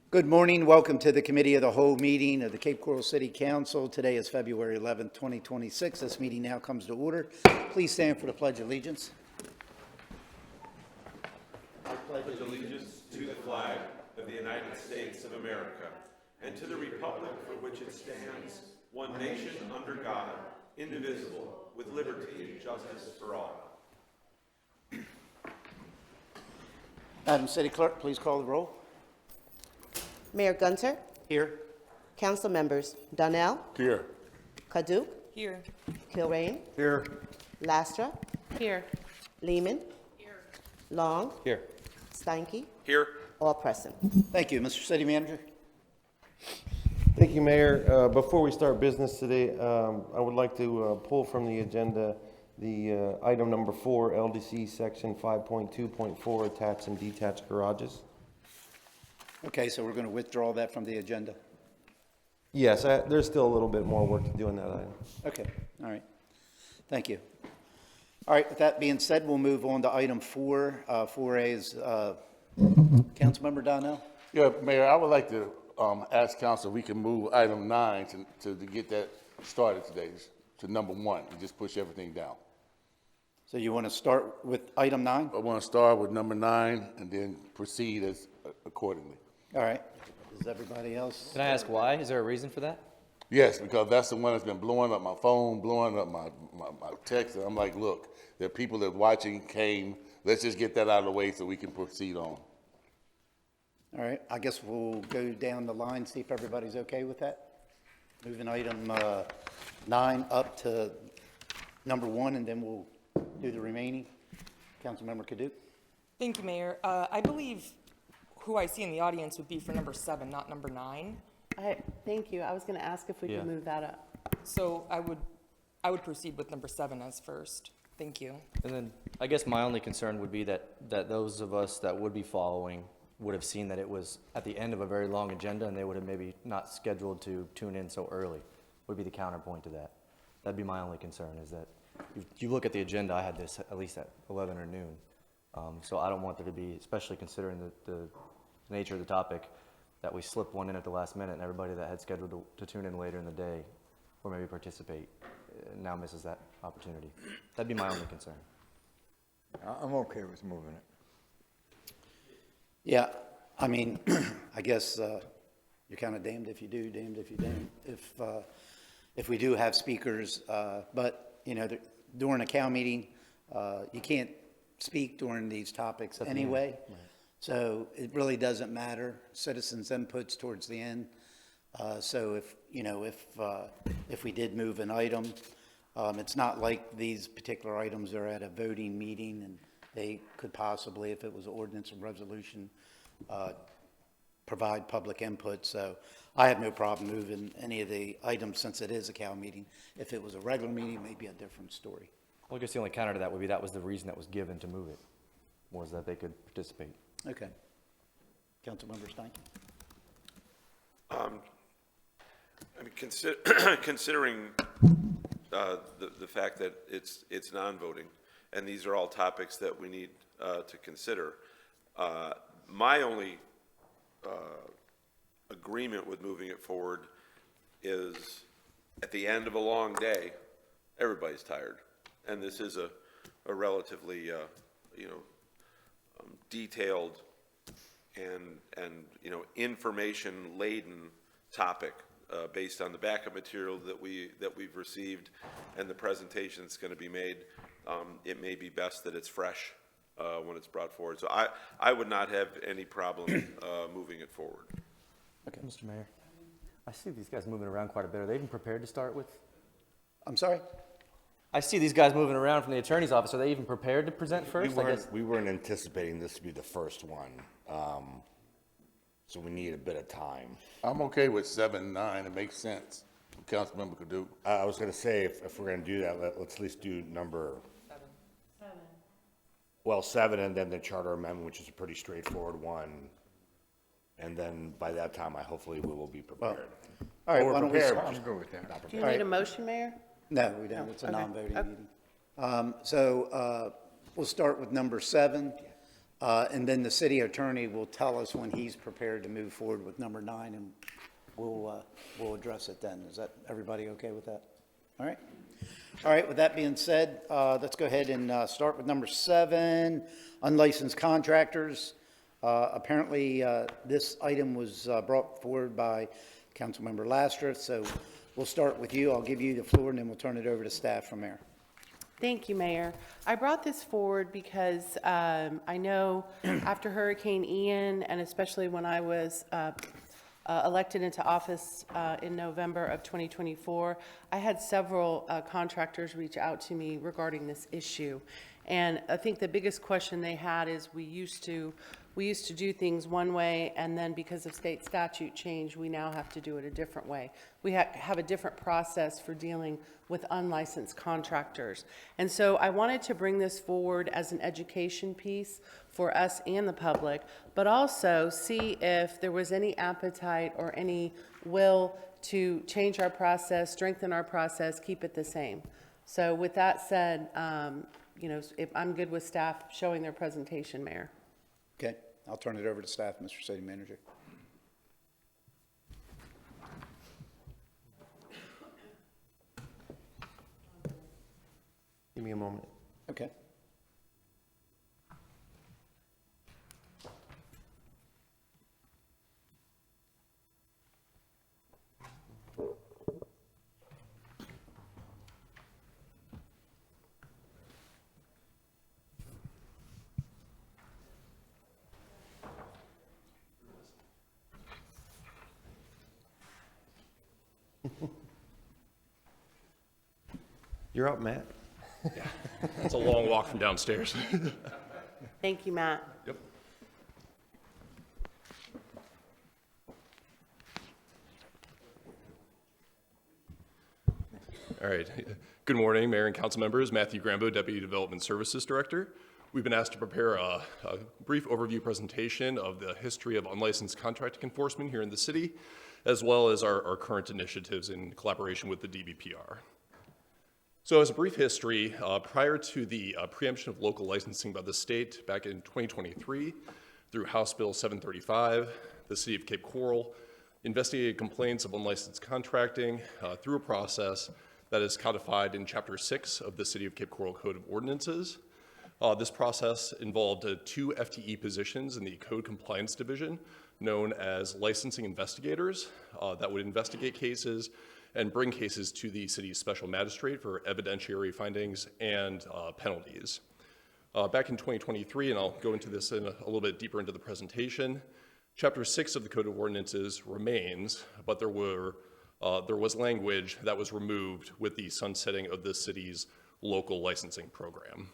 Good morning. Welcome to the Committee of the Whole meeting of the Cape Coral City Council. Today is February 11th, 2026. This meeting now comes to order. Please stand for the Pledge of Allegiance. I pledge allegiance to the flag of the United States of America and to the republic for which it stands, one nation under God, indivisible, with liberty and justice for all. Madam City Clerk, please call the roll. Mayor Gunter, Here. council members Donnell, Here. Kaduke, Here. Kilrain, Here. Lastra, Here. Lehman, Long, Here. Steinke, Here. all present. Thank you. Mr. City Manager. Thank you, Mayor. Before we start business today, I would like to pull from the agenda the item number 4, LDC Section 5.2.4, attached and detached garages. Okay, so we're going to withdraw that from the agenda. Yes, there's still a little bit more work to do on that item. Okay, all right. Thank you. All right, with that being said, we'll move on to item 4. 4A is Councilmember Donnell. Yeah, Mayor, I would like to ask council if we can move item 9 to get that started today to number 1 and just push everything down. So you want to start with item 9? I want to start with number 9 and then proceed as accordingly. All right. Does everybody else? Can I ask why? Is there a reason for that? Yes, because that's the one that's been blowing up my phone, blowing up my text. And I'm like, look, there are people that watching came. Let's just get that out of the way so we can proceed on. All right, I guess we'll go down the line, see if everybody's okay with that. Moving item 9 up to number 1, and then we'll do the remaining. Councilmember Kaduke. Thank you, Mayor. I believe who I see in the audience would be for number 7, not number 9. Thank you. I was going to ask if we Yeah. could move that up. So I would proceed with number 7 as first. Thank you. And then I guess my only concern would be that those of us that would be following would have seen that it was at the end of a very long agenda and they would have maybe not scheduled to tune in so early, would be the counterpoint to that. That'd be my only concern is that if you look at the agenda, I had this at least at 11 or noon. So I don't want there to be, especially considering the nature of the topic, that we slip one in at the last minute and everybody that had scheduled to tune in later in the day or maybe participate now misses that opportunity. That'd be my only concern. I'm okay with moving it. Yeah, I mean, I guess you're kind of damned if you do, damned if you don't. If we do have speakers, but, you know, during a COW meeting, you can't speak during these topics anyway. Right. So it really doesn't matter. Citizens' input's towards the end. So if we did move an item, it's not like these particular items are at a voting meeting and they could possibly, if it was an ordinance or resolution, provide public input. So I have no problem moving any of the items since it is a COW meeting. If it was a regular meeting, it may be a different story. Well, I guess the only counter to that would be that was the reason that was given to move it, was that they could participate. Okay. Councilmember Stein? I mean, considering the fact that it's non-voting, and these are all topics that we need to consider, my only agreement with moving it forward is at the end of a long day, everybody's tired, and this is a relatively detailed and information laden topic based on the backup material that we've received and the presentation that's going to be made. It may be best that it's fresh when it's brought forward. So I would not have any problem moving it forward. Okay, Mr. Mayor, I see these guys moving around quite a bit. Are they even prepared to start with? I'm sorry? I see these guys moving around from the attorney's office. Are they even prepared to present first? We weren't anticipating this to be the first one, so we need a bit of time. I'm okay with 7, 9. It makes sense. Councilmember Kaduke. I was going to say, if we're going to do that, let's at least do number 7, and then the charter amendment, which is a pretty straightforward one. And then by that time, hopefully we will be prepared. All right, Or why don't we prepared, start? just go with that. Do you need a motion, Mayor? No, we don't. It's a okay. non-voting Okay. meeting. So we'll start with number 7. And then the city attorney will tell us when he's prepared to move forward with number 9, and we'll address it then. Is that, everybody okay with that? All right. All right, with that being said, let's go ahead and start with number 7, unlicensed contractors. Apparently, this item was brought forward by Councilmember Lastra, so we'll start with you. I'll give you the floor, and then we'll turn it over to staff from there. Thank you, Mayor. I brought this forward because I know after Hurricane Ian, and especially when I was elected into office in November of 2024, I had several contractors reach out to me regarding this issue. And I think the biggest question they had is we used to do things one way, and then because of state statute change, we now have to do it a different way. We have a different process for dealing with unlicensed contractors. And so I wanted to bring this forward as an education piece for us and the public, but also see if there was any appetite or any will to change our process, strengthen our process, keep it the same. So with that said, you know, if I'm good with staff showing their presentation, Mayor. Okay, I'll turn it over to staff, Mr. City Manager. Give me a moment. Okay. You're up, Matt. It's a long walk from downstairs. Thank you, Matt. Yep. All right. Good morning, Mayor and Council members. Matthew Grambo, Deputy Development Services Director. We've been asked to prepare a brief overview presentation of the history of unlicensed contracting enforcement here in the city, as well as our current initiatives in collaboration with the DBPR. So as a brief history, prior to the preemption of local licensing by the state back in 2023, through House Bill 735, the City of Cape Coral investigated complaints of unlicensed contracting through a process that is codified in Chapter 6 of the City of Cape Coral Code of Ordinances. This process involved 2 FTE positions in the Code Compliance Division, known as licensing investigators, that would investigate cases and bring cases to the city's special magistrate for evidentiary findings and penalties. Back in 2023, and I'll go into this in a little bit deeper into the presentation, Chapter 6 of the Code of Ordinances remains, but there was language that was removed with the sunsetting of the city's local licensing program.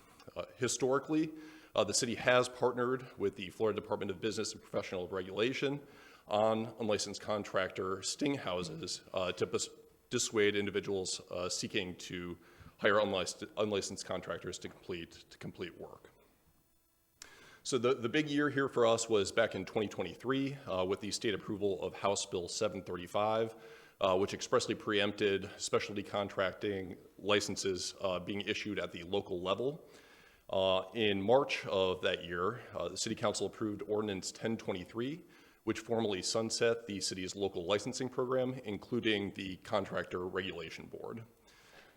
Historically, the city has partnered with the Florida Department of Business and Professional Regulation on unlicensed contractor sting houses to dissuade individuals seeking to hire unlicensed contractors to complete work. So the big year here for us was back in 2023 with the state approval of House Bill 735, which expressly preempted specialty contracting licenses being issued at the local level. In March of that year, the City Council approved Ordinance 1023, which formally sunset the city's local licensing program, including the Contractor Regulation Board.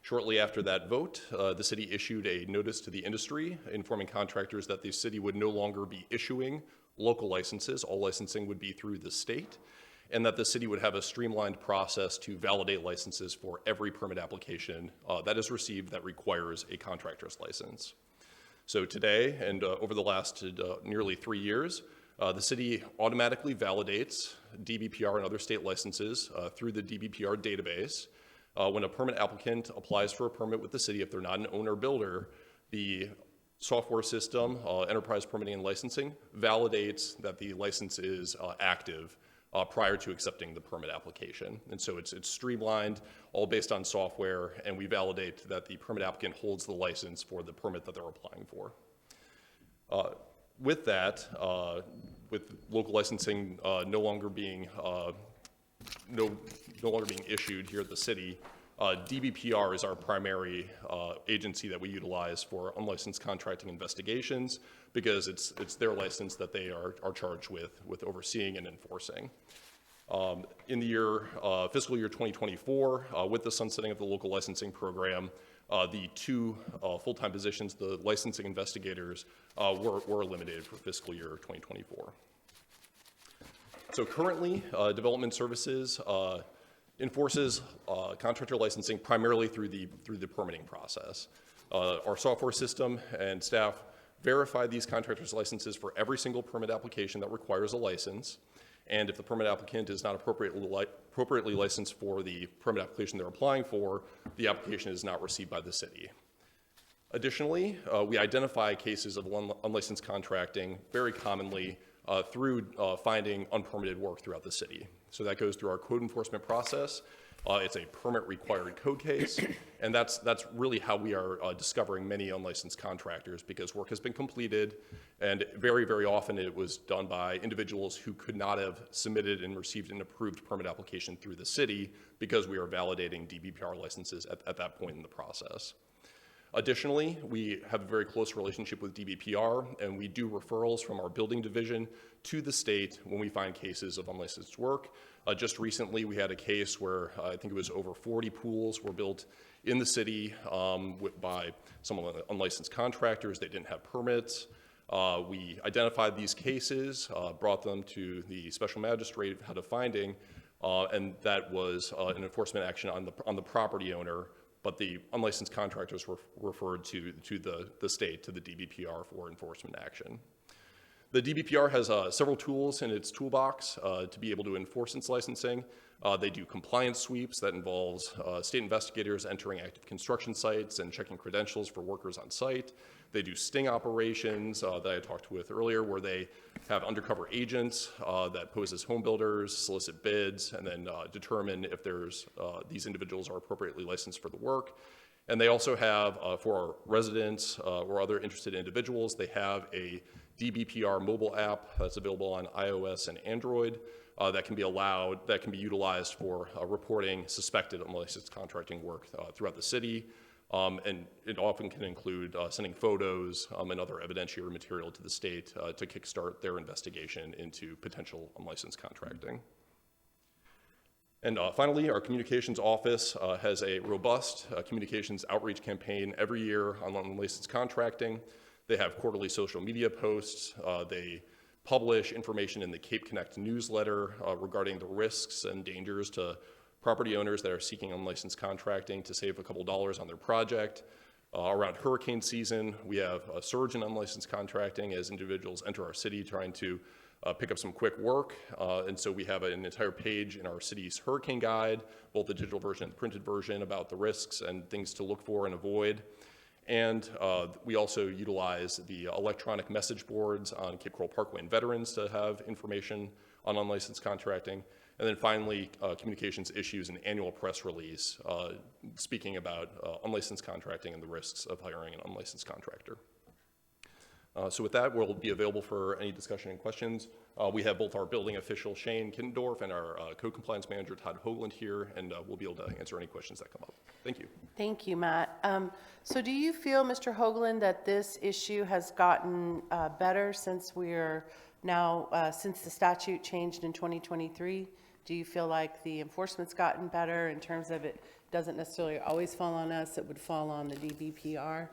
Shortly after that vote, the city issued a notice to the industry informing contractors that the city would no longer be issuing local licenses. All licensing would be through the state, and that the city would have a streamlined process to validate licenses for every permit application that is received that requires a contractor's license. So today, and over the last nearly 3 years, the city automatically validates DBPR and other state licenses through the DBPR database. When a permit applicant applies for a permit with the city, if they're not an owner builder, the software system, Enterprise Permitting and Licensing, validates that the license is active prior to accepting the permit application. And so it's streamlined, all based on software, and we validate that the permit applicant holds the license for the permit that they're applying for. With that, with local licensing no longer being issued here at the city, DBPR is our primary agency that we utilize for unlicensed contracting investigations because it's their license that they are charged with overseeing and enforcing. In the fiscal year 2024, with the sunsetting of the local licensing program, the two full-time positions, the licensing investigators, were eliminated for fiscal year 2024. So currently, Development Services enforces contractor licensing primarily through the permitting process. Our software system and staff verify these contractors' licenses for every single permit application that requires a license. And if the permit applicant is not appropriately licensed for the permit application they're applying for, the application is not received by the city. Additionally, we identify cases of unlicensed contracting very commonly through finding unpermitted work throughout the city. So that goes through our code enforcement process. It's a permit-required code case, and that's really how we are discovering many unlicensed contractors, because work has been completed, and very, very often it was done by individuals who could not have submitted and received an approved permit application through the city because we are validating DBPR licenses at that point in the process. Additionally, we have a very close relationship with DBPR, and we do referrals from our building division to the state when we find cases of unlicensed work. Just recently, we had a case where I think it was over 40 pools were built in the city by some unlicensed contractors. They didn't have permits. We identified these cases, brought them to the special magistrate, had a finding, and that was an enforcement action on the property owner. But the unlicensed contractors were referred to the state, to the DBPR for enforcement action. The DBPR has several tools in its toolbox to be able to enforce its licensing. They do compliance sweeps that involves state investigators entering active construction sites and checking credentials for workers on site. They do sting operations that I talked with earlier, where they have undercover agents that pose as home builders, solicit bids, and then determine if these individuals are appropriately licensed for the work. And they also have, for our residents or other interested individuals, they have a DBPR mobile app that's available on iOS and Android that can be utilized for reporting suspected unlicensed contracting work throughout the city. And it often can include sending photos and other evidentiary material to the state to kickstart their investigation into potential unlicensed contracting. And finally, our communications office has a robust communications outreach campaign every year on unlicensed contracting. They have quarterly social media posts. They publish information in the Cape Connect newsletter regarding the risks and dangers to property owners that are seeking unlicensed contracting to save a couple dollars on their project. Around hurricane season, we have a surge in unlicensed contracting as individuals enter our city trying to pick up some quick work. And so we have an entire page in our city's hurricane guide, both the digital version and the printed version, about the risks and things to look for and avoid. And we also utilize the electronic message boards on Cape Coral Parkway and Veterans to have information on unlicensed contracting. And then finally, communications issues an annual press release speaking about unlicensed contracting and the risks of hiring an unlicensed contractor. So with that, we'll be available for any discussion and questions. We have both our building official, Shane Kittendorf, and our code compliance manager, Todd Hoagland, here, and we'll be able to answer any questions that come up. Thank you. Thank you, Matt. So do you feel, Mr. Hoagland, that this issue has gotten better since since the statute changed in 2023? Do you feel like the enforcement's gotten better in terms of it doesn't necessarily always fall on us, it would fall on the DBPR?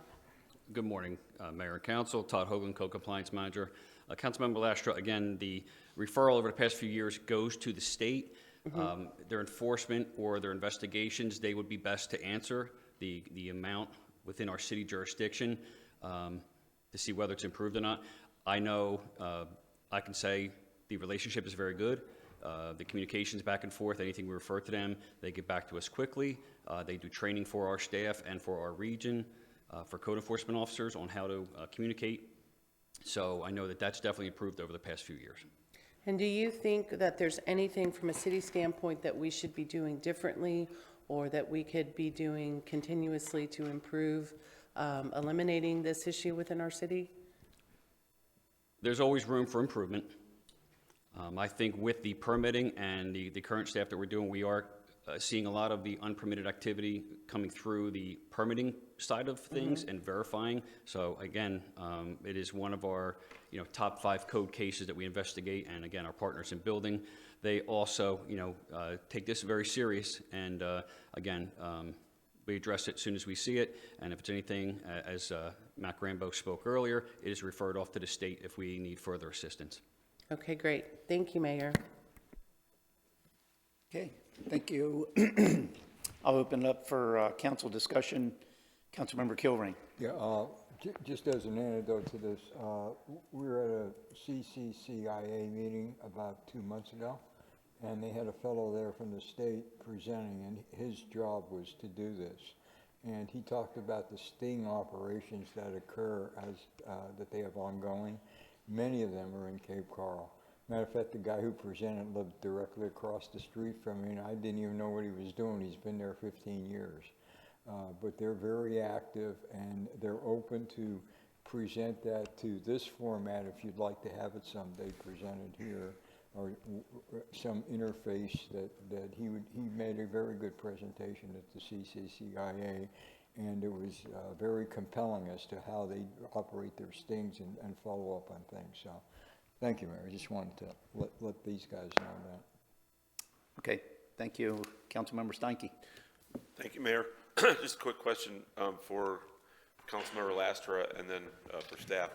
Good morning, Mayor and Council. Todd Hoagland, Co-Compliance Manager. Councilmember Lastra, again, the referral over the past few years goes to the state. Their enforcement or their investigations, they would be best to answer the amount within our city jurisdiction to see whether it's improved or not. I know I can say the relationship is very good. The communications back and forth, anything we refer to them, they get back to us quickly. They do training for our staff and for our region, for code enforcement officers on how to communicate. So I know that that's definitely improved over the past few years. And do you think that there's anything from a city standpoint that we should be doing differently or that we could be doing continuously to improve eliminating this issue within our city? There's always room for improvement. I think with the permitting and the current staff that we're doing, we are seeing a lot of the unpermitted activity coming through the permitting side of things and verifying. So again, it is one of our, top 5 code cases that we investigate. And again, our partners in building, they also, take this very serious. And again, we address it as soon as we see it. And if it's anything, as Matt Grambo spoke earlier, it is referred off to the state if we need further assistance. Okay, great. Thank you, Mayor. Okay, thank you. I'll open it up for council discussion. Councilmember Kilrain. Yeah, just as an antidote to this, we were at a CCCIA meeting about 2 months ago, and they had a fellow there from the state presenting, and his job was to do this. And he talked about the sting operations that occur that they have ongoing. Many of them are in Cape Coral. Matter of fact, the guy who presented lived directly across the street from me, and I didn't even know what he was doing. He's been there 15 years. But they're very active, and they're open to present that to this format if you'd like to have it someday presented here, or some interface that he made a very good presentation at the CCCIA, and it was very compelling as to how they operate their stings and follow up on things. So thank you, Mayor. I just wanted to let these guys know that. Okay, thank you. Councilmember Steinke. Thank you, Mayor. Just a quick question for Councilmember Lastra and then for staff.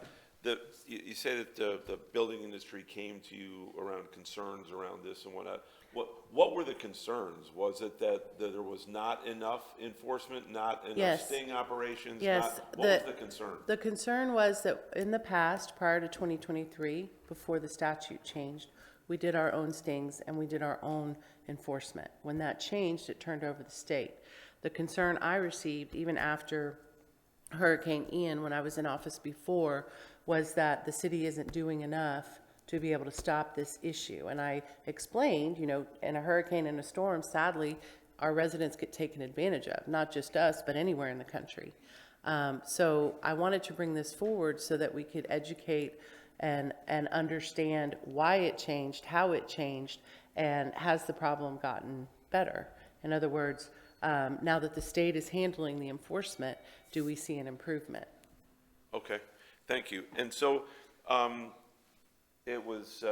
You say that the building industry came to you around concerns around this and whatnot. What were the concerns? Was it that there was not enough enforcement, not enough Yes. sting operations? Yes. What was the concern? The concern was that in the past, prior to 2023, before the statute changed, we did our own stings and we did our own enforcement. When that changed, it turned over the state. The concern I received, even after Hurricane Ian, when I was in office before, was that the city isn't doing enough to be able to stop this issue. And I explained, in a hurricane and a storm, sadly, our residents get taken advantage of, not just us, but anywhere in the country. So I wanted to bring this forward so that we could educate and understand why it changed, how it changed, and has the problem gotten better? In other words, now that the state is handling the enforcement, do we see an improvement? Okay, thank you. And so it was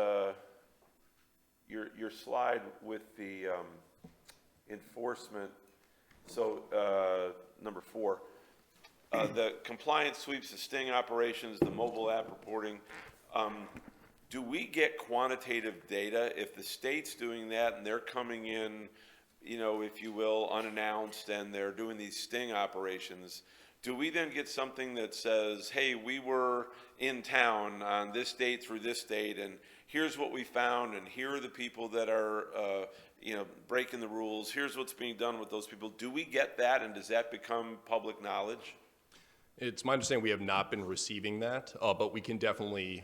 your slide with the enforcement. So number 4, the compliance sweeps, the sting operations, the mobile app reporting. Do we get quantitative data if the state's doing that and they're coming in, if you will, unannounced, and they're doing these sting operations? Do we then get something that says, hey, we were in town on this date through this date, and here's what we found, and here are the people that are, breaking the rules. Here's what's being done with those people. Do we get that, and does that become public knowledge? It's my understanding we have not been receiving that, but we can definitely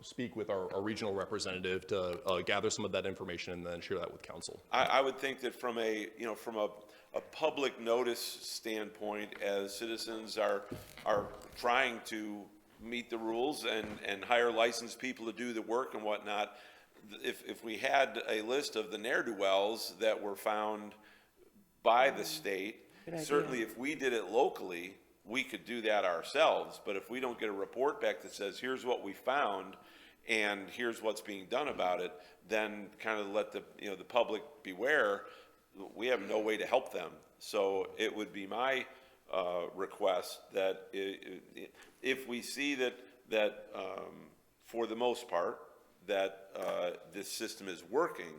speak with our regional representative to gather some of that information and then share that with council. I would think that from a public notice standpoint, as citizens are trying to meet the rules and hire licensed people to do the work and whatnot, if we had a list of the ne'er-do-wells that were found by the state, certainly if we did it locally, we could do that ourselves. But if we don't get a report back that says, here's what we found and here's what's being done about it, then kind of let the public beware. We have no way to help them. So it would be my request that if we see that for the most part that this system is working,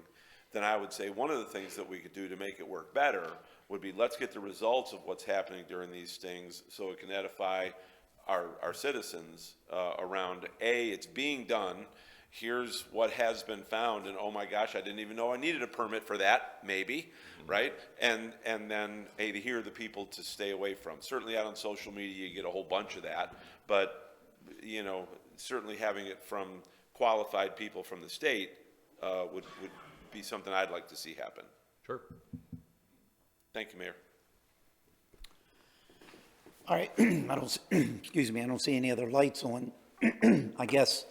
then I would say one of the things that we could do to make it work better would be, let's get the results of what's happening during these things so it can edify our citizens around, A, it's being done, here's what has been found, and oh my gosh, I didn't even know I needed a permit for that, maybe, right? And then, A, to hear the people to stay away from. Certainly out on social media, you get a whole bunch of that, but, certainly having it from qualified people from the state would be something I'd like to see happen. Sure. Thank you, Mayor. All right, excuse me, I don't see any other lights on. I guess,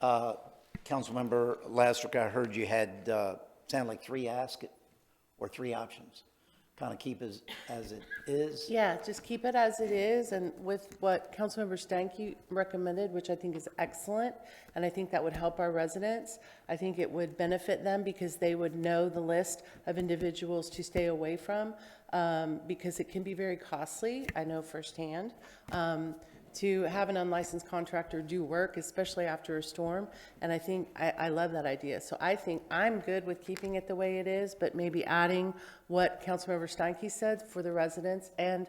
Councilmember Lastrick, I heard you had, sounded like 3 asks or three options? Kind of keep as it is? Yeah, just keep it as it is, and with what Councilmember Stanky recommended, which I think is excellent, and I think that would help our residents. I think it would benefit them because they would know the list of individuals to stay away from, because it can be very costly, I know firsthand, to have an unlicensed contractor do work, especially after a storm, and I think, I love that idea. So I think I'm good with keeping it the way it is, but maybe adding what Councilmember Steinke said for the residents and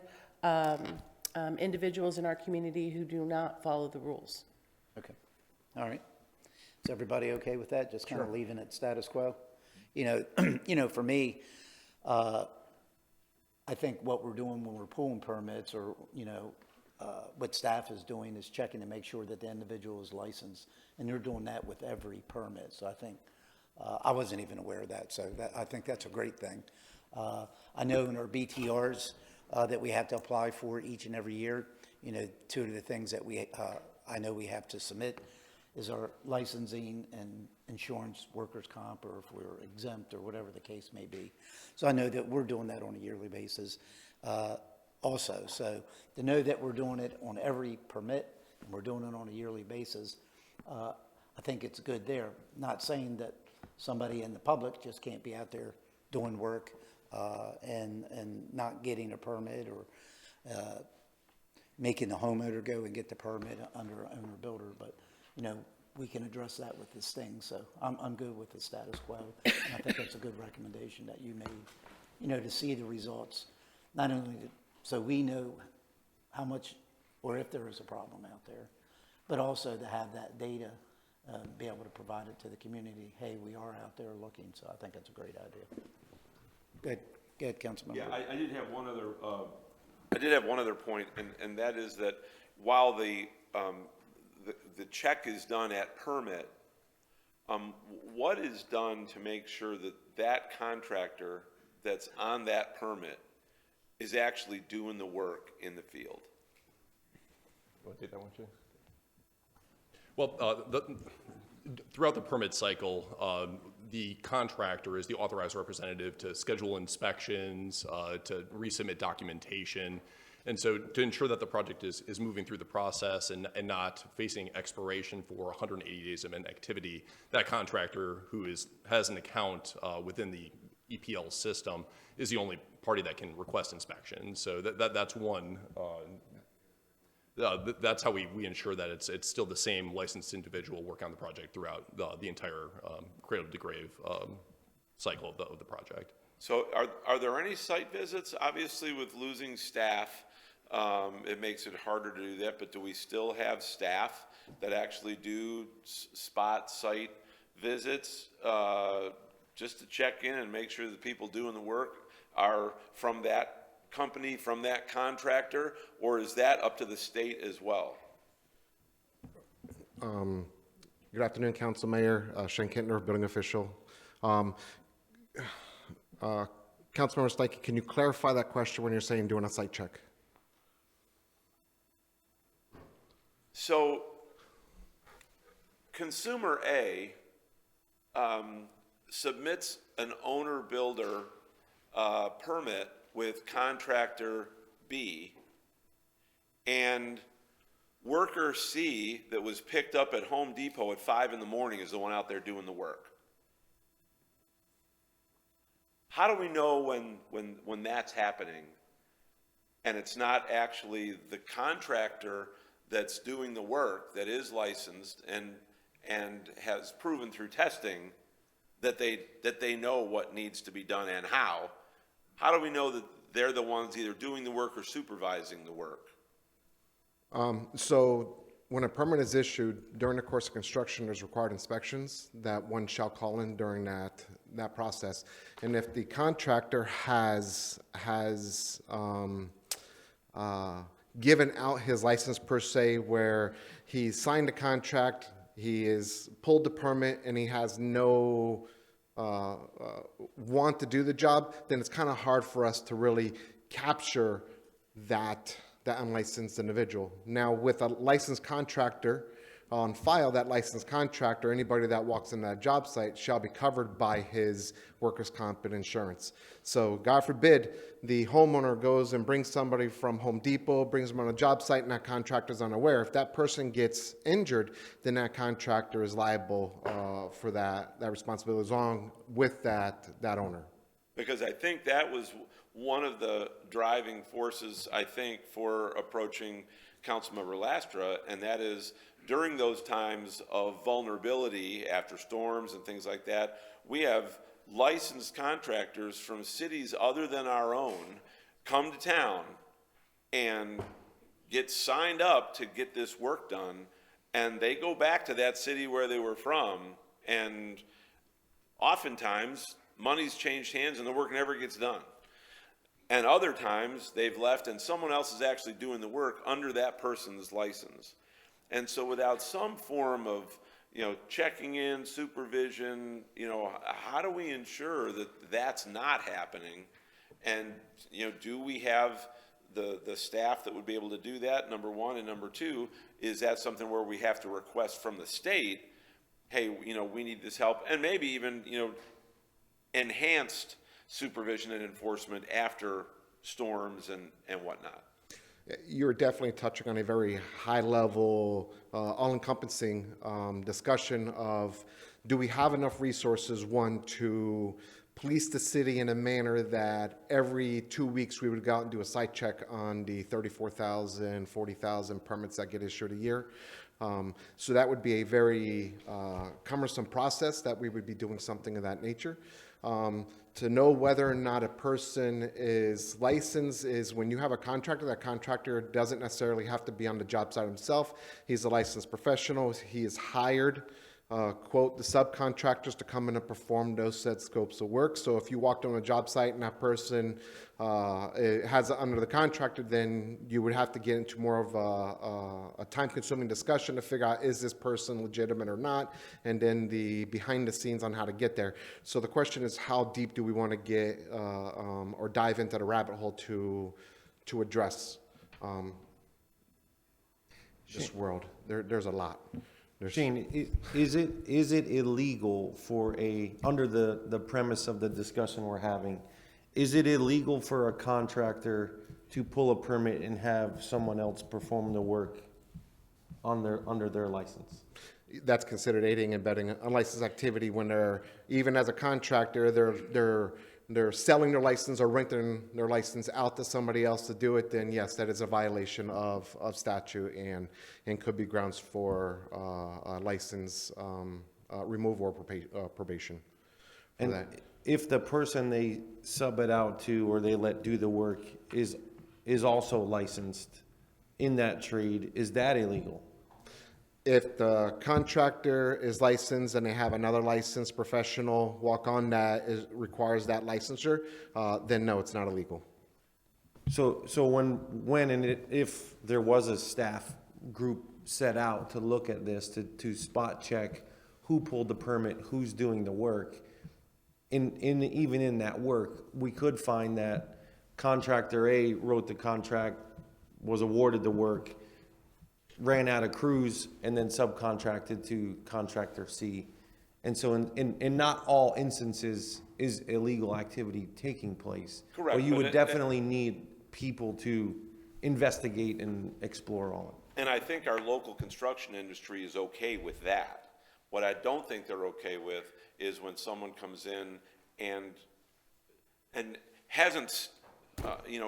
individuals in our community who do not follow the rules. Okay, all right. Is everybody okay with that? Just kind of leaving it status quo? You know, for me, I think what we're doing when we're pulling permits or, what staff is doing is checking to make sure that the individual is licensed, and they're doing that with every permit. So I think, I wasn't even aware of that, so I think that's a great thing. I know in our BTRs that we have to apply for each and every year, two of the things that I know we have to submit is our licensing and insurance, workers' comp, or if we're exempt or whatever the case may be. So I know that we're doing that on a yearly basis. Also, so to know that we're doing it on every permit and we're doing it on a yearly basis, I think it's good there. Not saying that somebody in the public just can't be out there doing work and not getting a permit or making the homeowner go and get the permit under owner builder, but we can address that with this thing. So I'm good with the status quo, and I think that's a good recommendation that you made. To see the results, not only so we know how much or if there is a problem out there, but also to have that data, be able to provide it to the community. Hey, we are out there looking, so I think that's a great idea. Good, Councilmember. Yeah, I did have one other point, and that is that while the check is done at permit, what is done to make sure that that contractor that's on that permit is actually doing the work in the field? Want to take that one, Jay? Well, throughout the permit cycle, the contractor is the authorized representative to schedule inspections, to resubmit documentation. And so to ensure that the project is moving through the process and not facing expiration for 180 days of inactivity, that contractor who has an account within the EPL system is the only party that can request inspection. So that's one. That's how we ensure that it's still the same licensed individual working on the project throughout the entire cradle to grave cycle of the project. So are there any site visits? Obviously, with losing staff, it makes it harder to do that, but do we still have staff that actually do spot site visits just to check in and make sure that the people doing the work are from that company, from that contractor, or is that up to the state as well? Good afternoon, Council Mayor, Shane Kintner, building official. Councilmember Stike, can you clarify that question when you're saying doing a site check? So, consumer A submits an owner-builder permit with contractor B, and worker C that was picked up at Home Depot at 5 in the morning is the one out there doing the work. How do we know when that's happening and it's not actually the contractor that's doing the work that is licensed and has proven through testing that they know what needs to be done and how? How do we know that they're the ones either doing the work or supervising the work? So when a permit is issued, during the course of construction, there's required inspections that one shall call in during that process. And if the contractor has given out his license per se, where he signed a contract, he is pulled the permit, and he has no want to do the job, then it's kind of hard for us to really capture that unlicensed individual. Now, with a licensed contractor, on file, that licensed contractor, anybody that walks in that job site shall be covered by his workers' comp and insurance. So God forbid the homeowner goes and brings somebody from Home Depot, brings them on a job site, and that contractor's unaware. If that person gets injured, then that contractor is liable for that responsibility along with that owner. Because I think that was one of the driving forces, I think, for approaching Councilmember Lastra, and that is during those times of vulnerability after storms and things like that, we have licensed contractors from cities other than our own come to town and get signed up to get this work done, and they go back to that city where they were from, and oftentimes money's changed hands and the work never gets done. And other times they've left and someone else is actually doing the work under that person's license. And so without some form of, checking in, supervision, how do we ensure that that's not happening? And, do we have the staff that would be able to do that, number one? And number two, is that something where we have to request from the state, hey, we need this help, and maybe even, enhanced supervision and enforcement after storms and whatnot? You're definitely touching on a very high-level, all-encompassing discussion of, do we have enough resources, one, to police the city in a manner that every 2 weeks we would go out and do a site check on the 34,000, 40,000 permits that get issued a year. So that would be a very cumbersome process that we would be doing something of that nature. To know whether or not a person is licensed is when you have a contractor. That contractor doesn't necessarily have to be on the job site himself. He's a licensed professional. He is hired, quote, the subcontractors to come in and perform those set scopes of work. So if you walked on a job site and that person has it under the contractor, then you would have to get into more of a time-consuming discussion to figure out, is this person legitimate or not, and then the behind the scenes on how to get there. So the question is, how deep do we want to get or dive into the rabbit hole to address this world? There's a lot. Shane, is it illegal for under the premise of the discussion we're having, is it illegal for a contractor to pull a permit and have someone else perform the work under their license? That's considered aiding and abetting unlicensed activity when they're, even as a contractor, they're selling their license or renting their license out to somebody else to do it, then yes, that is a violation of statute and could be grounds for license removal or probation. And if the person they sub it out to or they let do the work is also licensed in that trade, is that illegal? If the contractor is licensed and they have another licensed professional walk on that requires that licensure, then no, it's not illegal. So when and if there was a staff group set out to look at this, to spot check who pulled the permit, who's doing the work, even in that work, we could find that contractor A wrote the contract, was awarded the work, ran out of crews, and then subcontracted to contractor C. And so in not all instances is illegal activity taking place. Correct, But you but would it- definitely need people to investigate and explore all of it. And I think our local construction industry is okay with that. What I don't think they're okay with is when someone comes in and hasn't,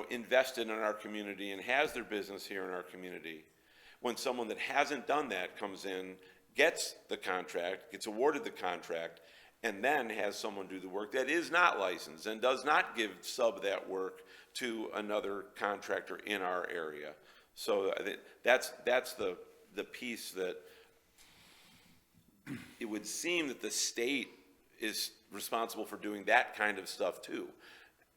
invested in our community and has their business here in our community. When someone that hasn't done that comes in, gets the contract, gets awarded the contract, and then has someone do the work that is not licensed and does not sub that work to another contractor in our area. So I think that's the piece that it would seem that the state is responsible for doing that kind of stuff too.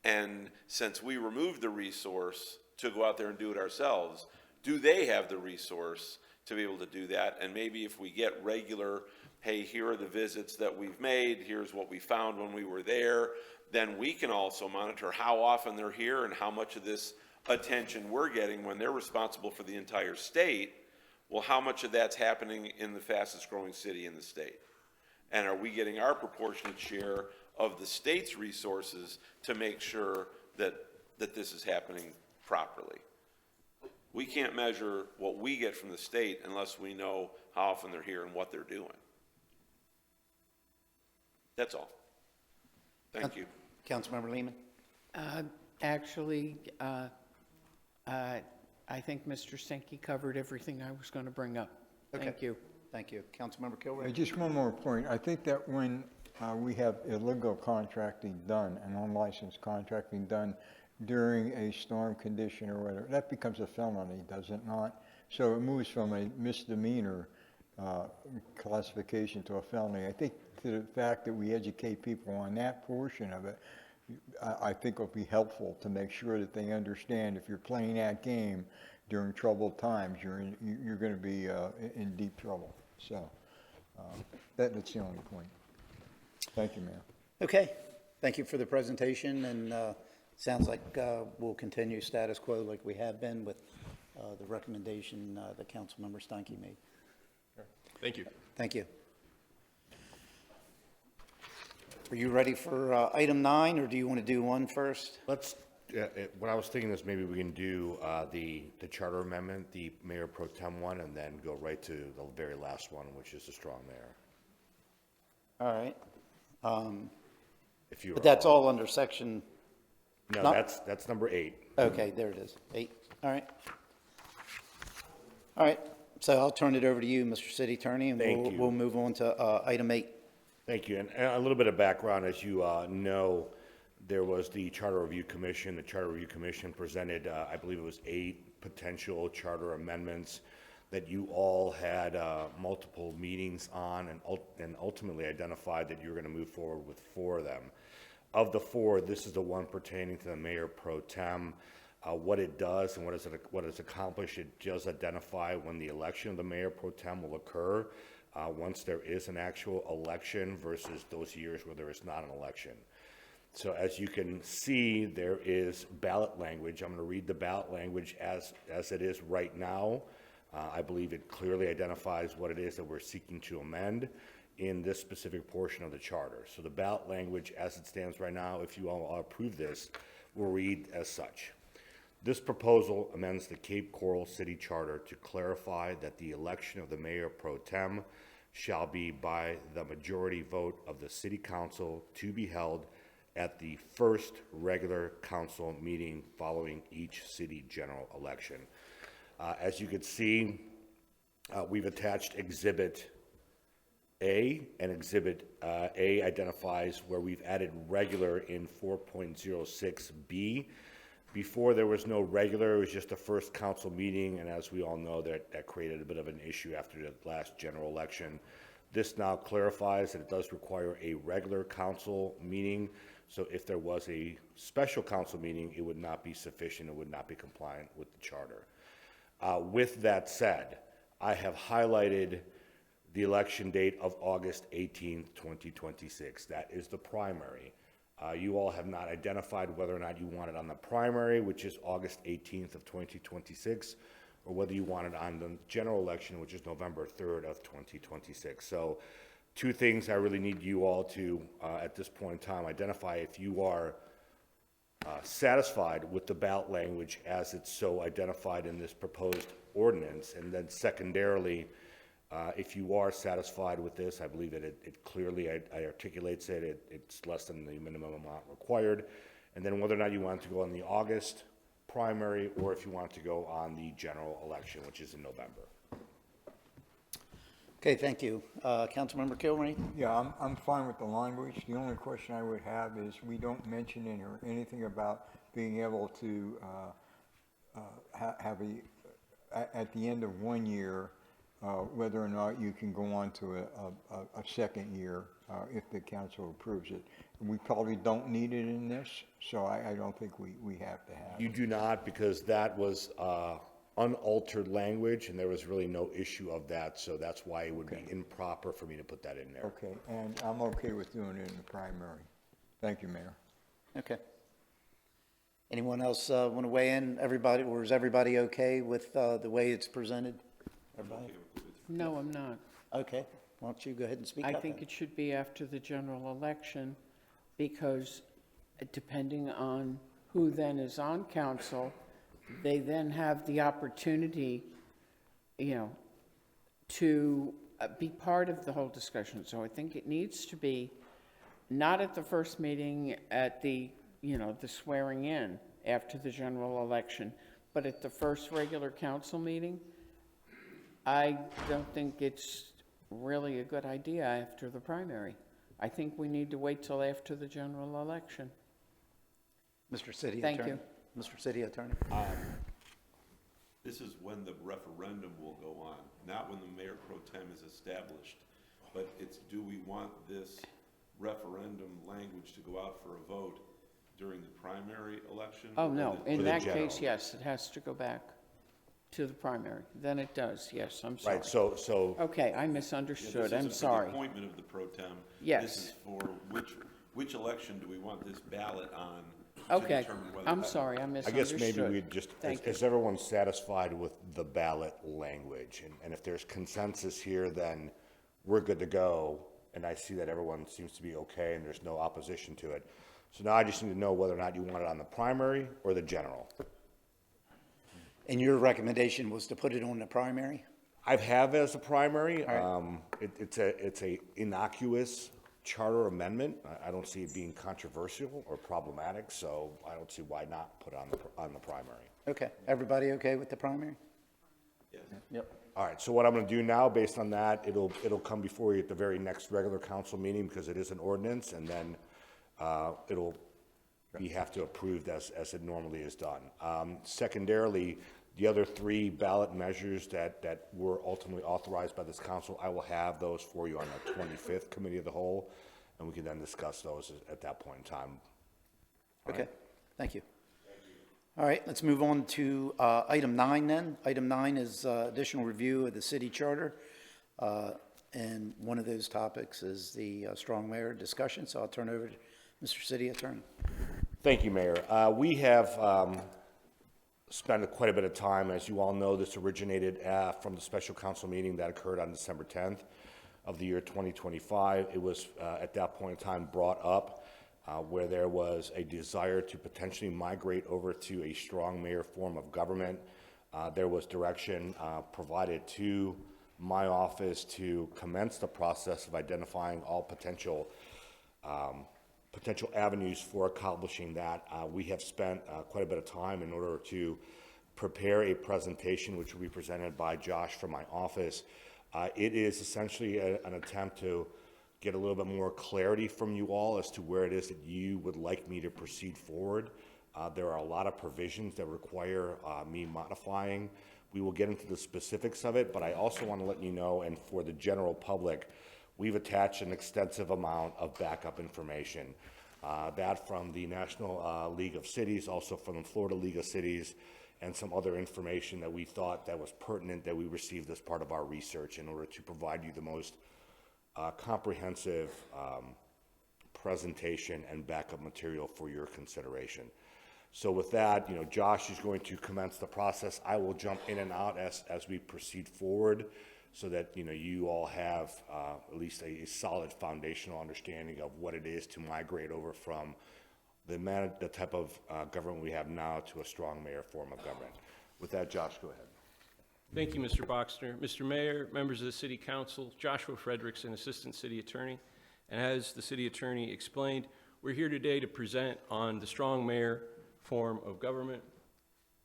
And since we removed the resource to go out there and do it ourselves, do they have the resource to be able to do that? And maybe if we get regular, hey, here are the visits that we've made, here's what we found when we were there, then we can also monitor how often they're here and how much of this attention we're getting when they're responsible for the entire state. Well, how much of that's happening in the fastest growing city in the state? And are we getting our proportionate share of the state's resources to make sure that this is happening properly? We can't measure what we get from the state unless we know how often they're here and what they're doing. That's all. Thank you. Councilmember Lehman? Actually, I think Mr. Stinky covered everything I was going to bring up. Thank Okay. you. Thank you. Councilmember Kilray? Just one more point. I think that when we have illegal contracting done and unlicensed contracting done during a storm condition or whatever, that becomes a felony, does it not? So it moves from a misdemeanor classification to a felony. I think to the fact that we educate people on that portion of it, I think will be helpful to make sure that they understand if you're playing that game during troubled times, you're going to be in deep trouble. So that's the only point. Thank you, Mayor. Okay, thank you for the presentation, and sounds like we'll continue status quo like we have been with the recommendation that Councilmember Steinke made. Thank you. Thank you. Are you ready for item 9, or do you want to do one first? Let's, what I was thinking is maybe we can do the charter amendment, the mayor pro tem one, and then go right to the very last one, which is the strong mayor. All right. If you But that's all under section, No, not- that's number 8. okay, there it is, 8. All right. All right, so I'll turn it over to you, Mr. City Attorney, and Thank you. we'll move on to item 8. Thank you. And a little bit of background, as you know, there was the Charter Review Commission. The Charter Review Commission presented, I believe it was 8 potential charter amendments that you all had multiple meetings on and ultimately identified that you were going to move forward with 4 of them. Of the 4, this is the one pertaining to the mayor pro tem. What it does and what it's accomplished, it does identify when the election of the mayor pro tem will occur, once there is an actual election versus those years where there is not an election. So as you can see, there is ballot language. I'm going to read the ballot language as it is right now. I believe it clearly identifies what it is that we're seeking to amend in this specific portion of the charter. So the ballot language as it stands right now, if you all approve this, will read as such. This proposal amends the Cape Coral City Charter to clarify that the election of the mayor pro tem shall be by the majority vote of the city council to be held at the first regular council meeting following each city general election. As you can see, we've attached Exhibit A, and Exhibit A identifies where we've added regular in 4.06B. Before, there was no regular, it was just the first council meeting, and as we all know, that created a bit of an issue after the last general election. This now clarifies that it does require a regular council meeting, so if there was a special council meeting, it would not be sufficient, it would not be compliant with the charter. With that said, I have highlighted the election date of August 18th, 2026. That is the primary. You all have not identified whether or not you want it on the primary, which is August 18th of 2026, or whether you want it on the general election, which is November 3rd of 2026. So 2 things I really need you all to, at this point in time, identify if you are satisfied with the ballot language as it's so identified in this proposed ordinance. And then secondarily, if you are satisfied with this, I believe that it clearly articulates it. It's less than the minimum amount required. And then whether or not you want to go on the August primary or if you want to go on the general election, which is in November. Okay, thank you. Councilmember Kilray? Yeah, I'm fine with the language. The only question I would have is we don't mention in here anything about being able to have at the end of 1 year, whether or not you can go on to a second year if the council approves it. We probably don't need it in this, so I don't think we have to have You it. do not, because that was unaltered language, and there was really no issue of that, so that's why it would be improper for me to put that in there. Okay, and I'm okay with doing it in the primary. Thank you, Mayor. Okay. Anyone else want to weigh in? Everybody, or is everybody okay with the way it's presented? Everybody? No, I'm not. Okay, why don't you go ahead and speak I up think then? it should be after the general election, because depending on who then is on council, they then have the opportunity, to be part of the whole discussion. So I think it needs to be not at the first meeting at the, the swearing in after the general election, but at the first regular council meeting. I don't think it's really a good idea after the primary. I think we need to wait till after the general election. Mr. City Thank Attorney. you. Mr. City Attorney. This is when the referendum will go on, not when the mayor pro tem is established. But it's, do we want this referendum language to go out for a vote during the primary election? Oh, or no, the- in or the that general? case, yes, it has to go back to the primary. Then it does, yes, I'm sorry. Right, so Okay, I Yeah, misunderstood, this I'm isn't for sorry. the appointment of the pro tem. Yes. This is for which election do we want this ballot on to Okay, determine whether. I'm sorry, I I misunderstood. guess maybe we'd just, Thank you. is everyone satisfied with the ballot language? And if there's consensus here, then we're good to go. And I see that everyone seems to be okay and there's no opposition to it. So now I just need to know whether or not you want it on the primary or the general. And your recommendation was to put it on the primary? I have it as a primary. All right. It's a innocuous charter amendment. I don't see it being controversial or problematic, so I don't see why not put on the primary. Okay, everybody okay with the primary? Yes. Yep. All right, so what I'm gonna do now, based on that, it'll come before you at the very next regular council meeting, because it is an ordinance, and then, it'll be have to approved as it normally is done. Secondarily, the other three ballot measures that were ultimately authorized by this council, I will have those for you on the 25th Committee of the Whole, and we can then discuss those at that point in time. Okay, thank you. All right, let's move on to item 9 then. Item 9 is additional review of the city charter. And one of those topics is the strong mayor discussion, so I'll turn over to Mr. City Attorney. Thank you, Mayor. We have spent quite a bit of time. As you all know, this originated from the special council meeting that occurred on December 10th of the year 2025. It was at that point in time brought up where there was a desire to potentially migrate over to a strong mayor form of government. There was direction provided to my office to commence the process of identifying all potential avenues for accomplishing that. We have spent quite a bit of time in order to prepare a presentation which will be presented by Josh from my office. It is essentially an attempt to get a little bit more clarity from you all as to where it is that you would like me to proceed forward. There are a lot of provisions that require me modifying. We will get into the specifics of it, but I also want to let you know, and for the general public, we've attached an extensive amount of backup information. That from the National League of Cities, also from the Florida League of Cities, and some other information that we thought that was pertinent that we received as part of our research in order to provide you the most comprehensive presentation and backup material for your consideration. So with that, Josh is going to commence the process. I will jump in and out as we proceed forward so that, you all have at least a solid foundational understanding of what it is to migrate over from the type of government we have now to a strong mayor form of government. With that, Josh, go ahead. Thank you, Mr. Boxner. Mr. Mayor, members of the City Council, Joshua Frederickson, Assistant City Attorney. And as the City Attorney explained, we're here today to present on the strong mayor form of government.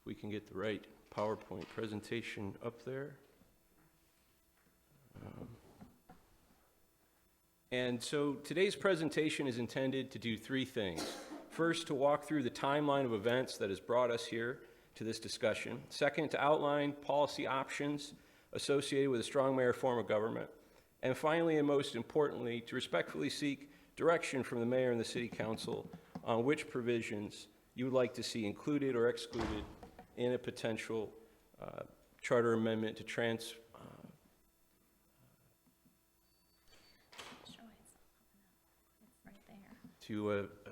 If we can get the right PowerPoint presentation up there. And so today's presentation is intended to do three things. First, to walk through the timeline of events that has brought us here to this discussion. Second, to outline policy options associated with a strong mayor form of government. And finally, and most importantly, to respectfully seek direction from the mayor and the city council on which provisions you would like to see included or excluded in a potential charter amendment to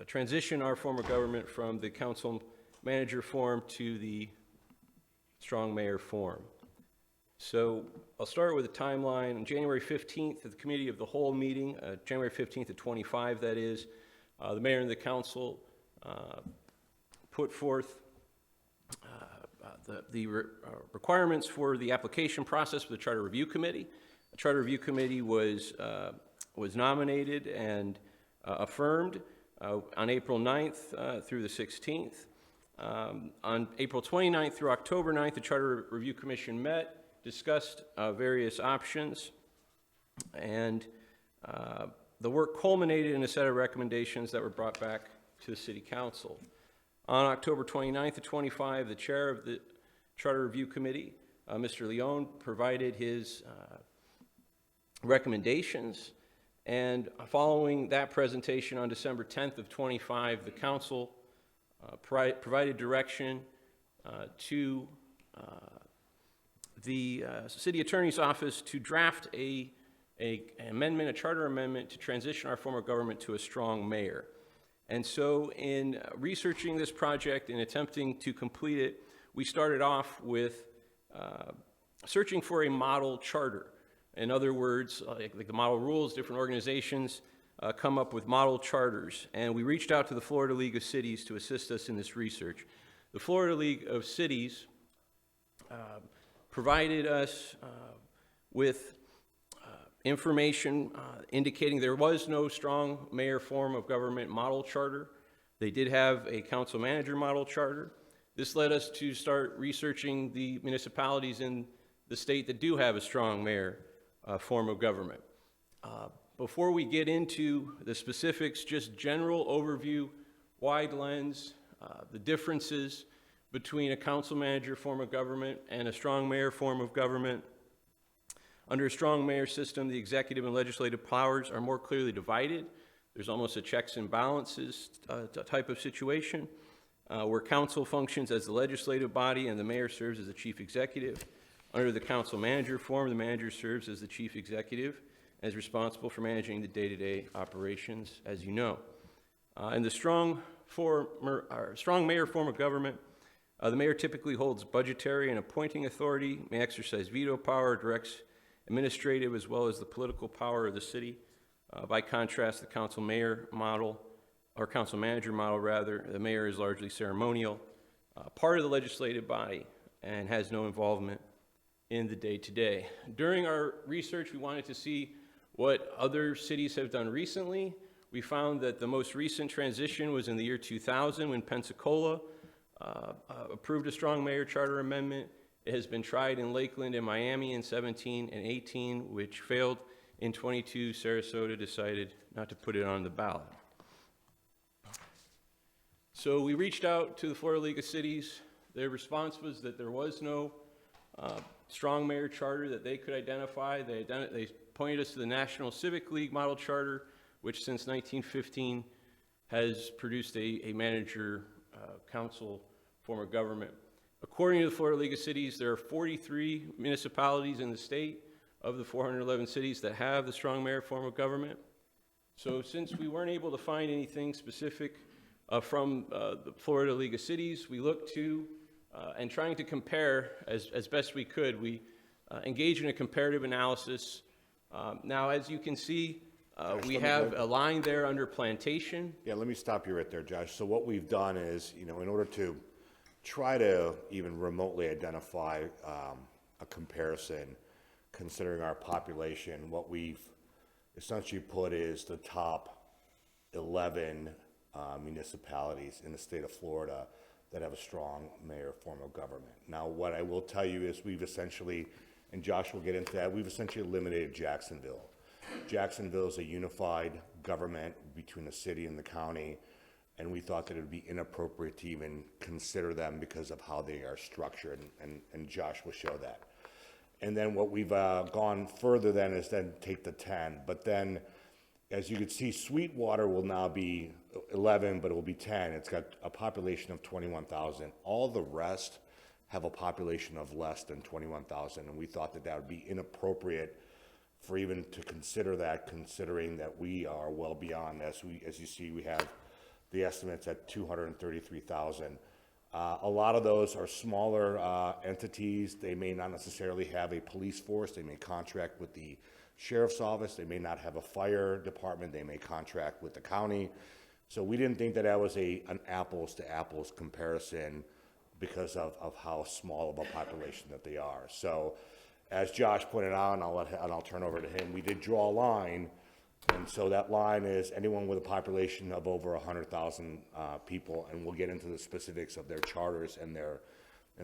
transition our form of government from the council manager form to the strong mayor form. So I'll start with a timeline. On January 15th, at the Committee of the Whole meeting, January 15th at 25, that is, the mayor and the council put forth the requirements for the application process for the Charter Review Committee. The Charter Review Committee was nominated and affirmed on April 9th through the 16th. On April 29th through October 9th, the Charter Review Commission met, discussed various options, and the work culminated in a set of recommendations that were brought back to the City Council. On October 29th to 25, the chair of the Charter Review Committee, Mr. Leone, provided his recommendations, and following that presentation on December 10th of 25, the council provided direction to the city attorney's office to draft an amendment, a charter amendment, to transition our form of government to a strong mayor. And so in researching this project and attempting to complete it, we started off with searching for a model charter. In other words, like the model rules, different organizations come up with model charters. And we reached out to the Florida League of Cities to assist us in this research. The Florida League of Cities provided us with information indicating there was no strong mayor form of government model charter. They did have a council manager model charter. This led us to start researching the municipalities in the state that do have a strong mayor form of government. Before we get into the specifics, just general overview, wide lens, the differences between a council manager form of government and a strong mayor form of government. Under a strong mayor system, the executive and legislative powers are more clearly divided. There's almost a checks and balances type of situation, where council functions as the legislative body and the mayor serves as the chief executive. Under the council manager form, the manager serves as the chief executive and is responsible for managing the day-to-day operations, as you know. In the strong mayor form of government, the mayor typically holds budgetary and appointing authority, may exercise veto power, directs administrative as well as the political power of the city. By contrast, the council mayor model, or council manager model rather, the mayor is largely ceremonial, part of the legislative body, and has no involvement in the day-to-day. During our research, we wanted to see what other cities have done recently. We found that the most recent transition was in the year 2000 when Pensacola approved a strong mayor charter amendment. It has been tried in Lakeland and Miami in 17 and 18, which failed. In 22, Sarasota decided not to put it on the ballot. So we reached out to the Florida League of Cities. Their response was that there was no strong mayor charter that they could identify. They pointed us to the National Civic League Model Charter, which since 1915 has produced a manager council form of government. According to the Florida League of Cities, there are 43 municipalities in the state of the 411 cities that have the strong mayor form of government. So since we weren't able to find anything specific from the Florida League of Cities, we looked to and trying to compare as best we could. We engaged in a comparative analysis. Now, as you can see, we have a line there under plantation. Yeah, let me stop you right there, Josh. So what we've done is, in order to try to even remotely identify a comparison, considering our population, what we've essentially put is the top 11 municipalities in the state of Florida that have a strong mayor form of government. Now, what I will tell you is we've essentially, and Josh will get into that, we've essentially eliminated Jacksonville. Jacksonville is a unified government between the city and the county, and we thought that it would be inappropriate to even consider them because of how they are structured, and Josh will show that. And then what we've gone further then is then take the 10, but then as you can see, Sweetwater will now be 11, but it will be 10. It's got a population of 21,000. All the rest have a population of less than 21,000, and we thought that that would be inappropriate for even to consider that, considering that we are well beyond, as you see, we have the estimates at 233,000. A lot of those are smaller entities. They may not necessarily have a police force. They may contract with the sheriff's office. They may not have a fire department. They may contract with the county. So we didn't think that that was an apples to apples comparison because of how small of a population that they are. So as Josh pointed out, and I'll turn over to him, we did draw a line. And so that line is anyone with a population of over 100,000 people, and we'll get into the specifics of their charters and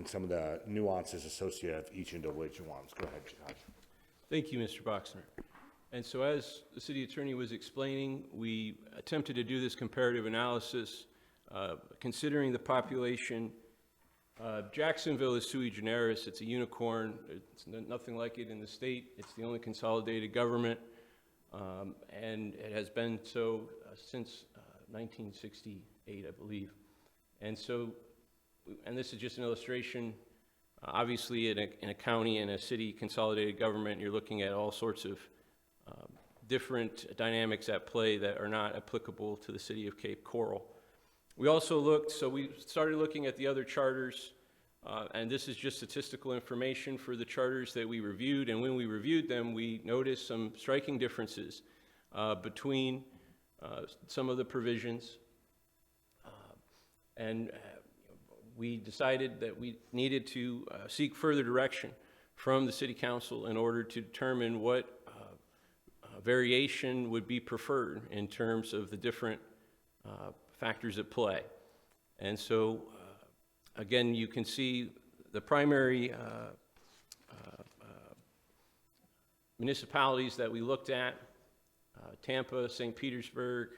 some of the nuances associated with each individual ones. Go ahead, Josh. Thank you, Mr. Boxner. And so as the city attorney was explaining, we attempted to do this comparative analysis, considering the population. Jacksonville is sui generis. It's a unicorn. It's nothing like it in the state. It's the only consolidated government. And it has been so since 1968, I believe. And so, and this is just an illustration, obviously in a county and a city consolidated government, you're looking at all sorts of different dynamics at play that are not applicable to the city of Cape Coral. We also we started looking at the other charters, and this is just statistical information for the charters that we reviewed, and when we reviewed them, we noticed some striking differences between some of the provisions, and we decided that we needed to seek further direction from the City Council in order to determine what variation would be preferred in terms of the different factors at play. And so, again, you can see the primary municipalities that we looked at, Tampa, St. Petersburg,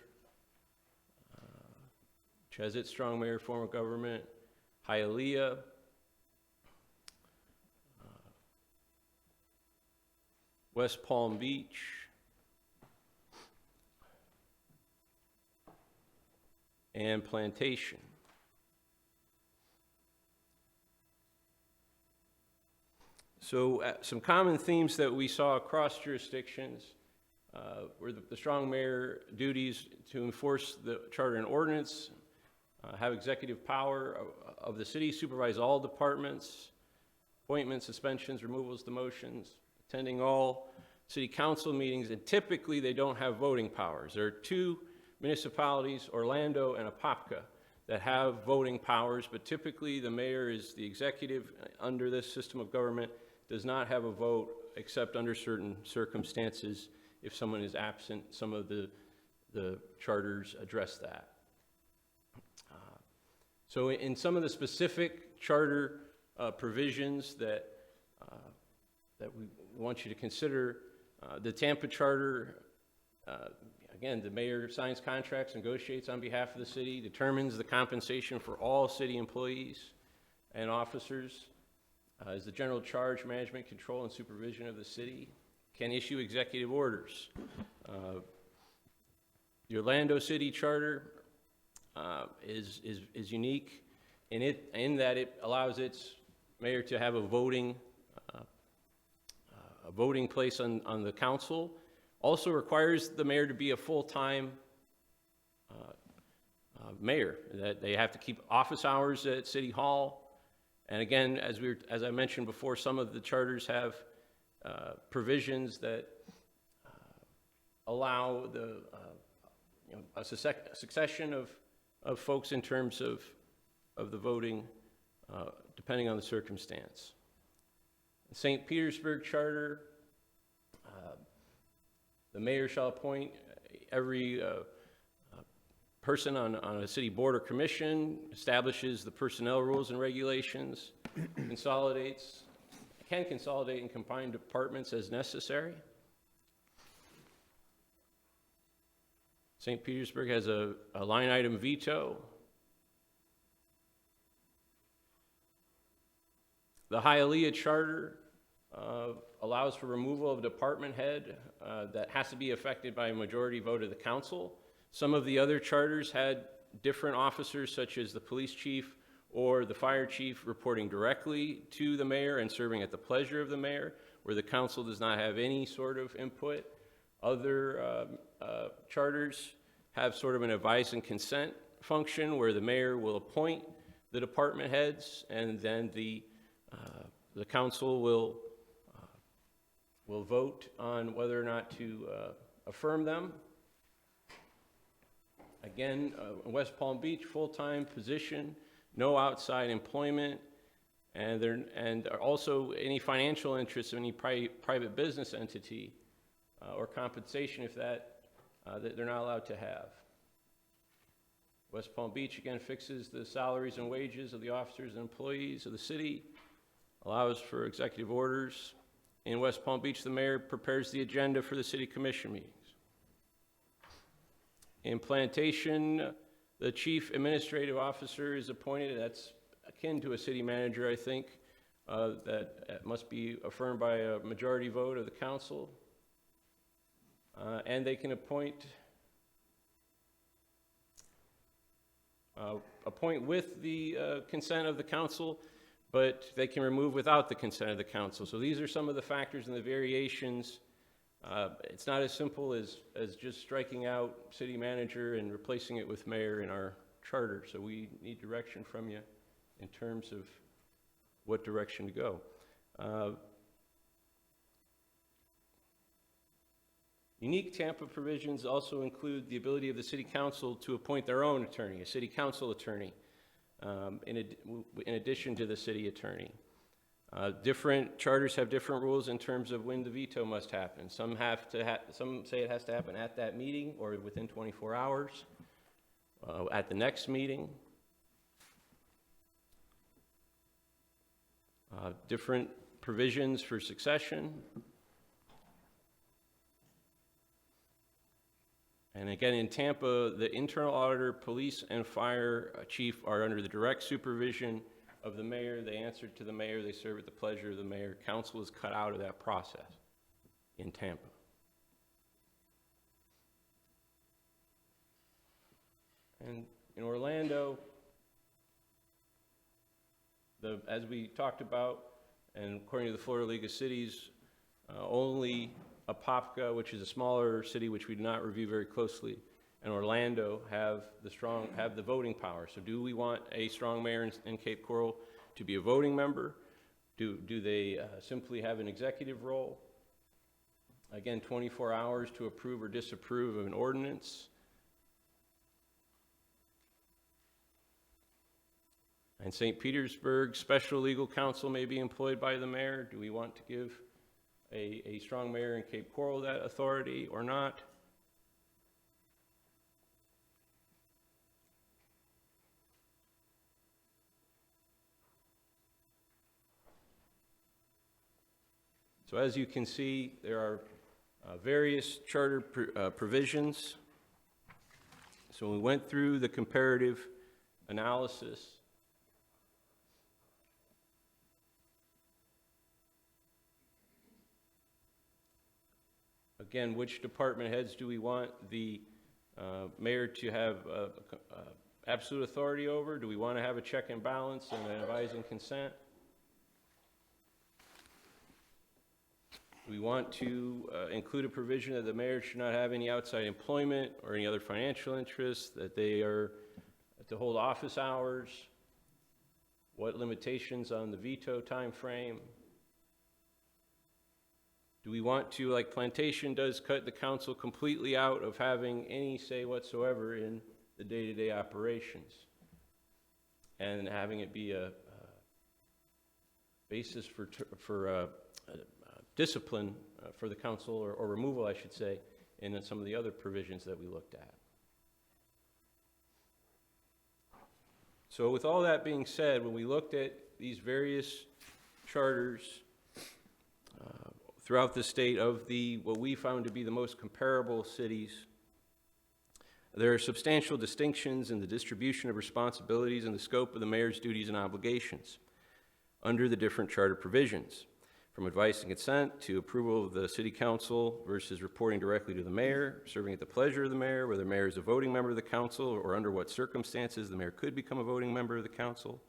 which has its strong mayor form of government, Hialeah, West Palm Beach, and Plantation. So some common themes that we saw across jurisdictions were the strong mayor duties to enforce the charter and ordinance, have executive power of the city, supervise all departments, appointments, suspensions, removals, demotions, attending all city council meetings, and typically they don't have voting powers. There are two municipalities, Orlando and Apopka, that have voting powers, but typically the mayor is the executive under this system of government, does not have a vote except under certain circumstances. If someone is absent, some of the charters address that. So in some of the specific charter provisions that we want you to consider, the Tampa Charter, again, the mayor signs contracts, negotiates on behalf of the city, determines the compensation for all city employees and officers, is the general charge, management, control, and supervision of the city, can issue executive orders. The Orlando City Charter is unique in that it allows its mayor to have a voting place on the council. Also requires the mayor to be a full-time mayor, that they have to keep office hours at City Hall. And again, as I mentioned before, some of the charters have provisions that allow a succession of folks in terms of the voting, depending on the circumstance. The St. Petersburg Charter, the mayor shall appoint every person on a city board or commission, establishes the personnel rules and regulations, can consolidate and combine departments as necessary. St. Petersburg has a line item veto. The Hialeah Charter allows for removal of a department head that has to be affected by a majority vote of the council. Some of the other charters had different officers, such as the police chief or the fire chief, reporting directly to the mayor and serving at the pleasure of the mayor, where the council does not have any sort of input. Other charters have sort of an advise and consent function where the mayor will appoint the department heads, and then the council will vote on whether or not to affirm them. Again, West Palm Beach, full-time position, no outside employment, and also any financial interest of any private business entity or compensation if that they're not allowed to have. West Palm Beach, again, fixes the salaries and wages of the officers and employees of the city, allows for executive orders. In West Palm Beach, the mayor prepares the agenda for the city commission meetings. In Plantation, the chief administrative officer is appointed. That's akin to a city manager, I think, that must be affirmed by a majority vote of the council. And they can appoint with the consent of the council, but they can remove without the consent of the council. So these are some of the factors and the variations. It's not as simple as just striking out city manager and replacing it with mayor in our charter. So we need direction from you in terms of what direction to go. Unique Tampa provisions also include the ability of the city council to appoint their own attorney, a city council attorney, in addition to the city attorney. Different charters have different rules in terms of when the veto must happen. Some say it has to happen at that meeting or within 24 hours, at the next meeting. Different provisions for succession. And again, in Tampa, the internal auditor, police, and fire chief are under the direct supervision of the mayor. They answer to the mayor. They serve at the pleasure of the mayor. Council is cut out of that process in Tampa. And in Orlando, as we talked about, and according to the Florida League of Cities, only Apopka, which is a smaller city which we do not review very closely, and Orlando have the voting power. So do we want a strong mayor in Cape Coral to be a voting member? Do they simply have an executive role? Again, 24 hours to approve or disapprove of an ordinance. In St. Petersburg, special legal counsel may be employed by the mayor. Do we want to give a strong mayor in Cape Coral that authority or not? So as you can see, there are various charter provisions. So we went through the comparative analysis. Again, which department heads do we want the mayor to have absolute authority over? Do we want to have a check and balance and an advising consent? Do we want to include a provision that the mayor should not have any outside employment or any other financial interests, that they are to hold office hours? What limitations on the veto time frame? Do we want to, like Plantation does, cut the council completely out of having any say whatsoever in the day-to-day operations and having it be a basis for discipline for the council, or removal, I should say, in some of the other provisions that we looked at? So with all that being said, when we looked at these various charters throughout the state of what we found to be the most comparable cities, there are substantial distinctions in the distribution of responsibilities and the scope of the mayor's duties and obligations under the different charter provisions, from advice and consent to approval of the city council versus reporting directly to the mayor, serving at the pleasure of the mayor, whether the mayor is a voting member of the council, or under what circumstances the mayor could become a voting member of the council,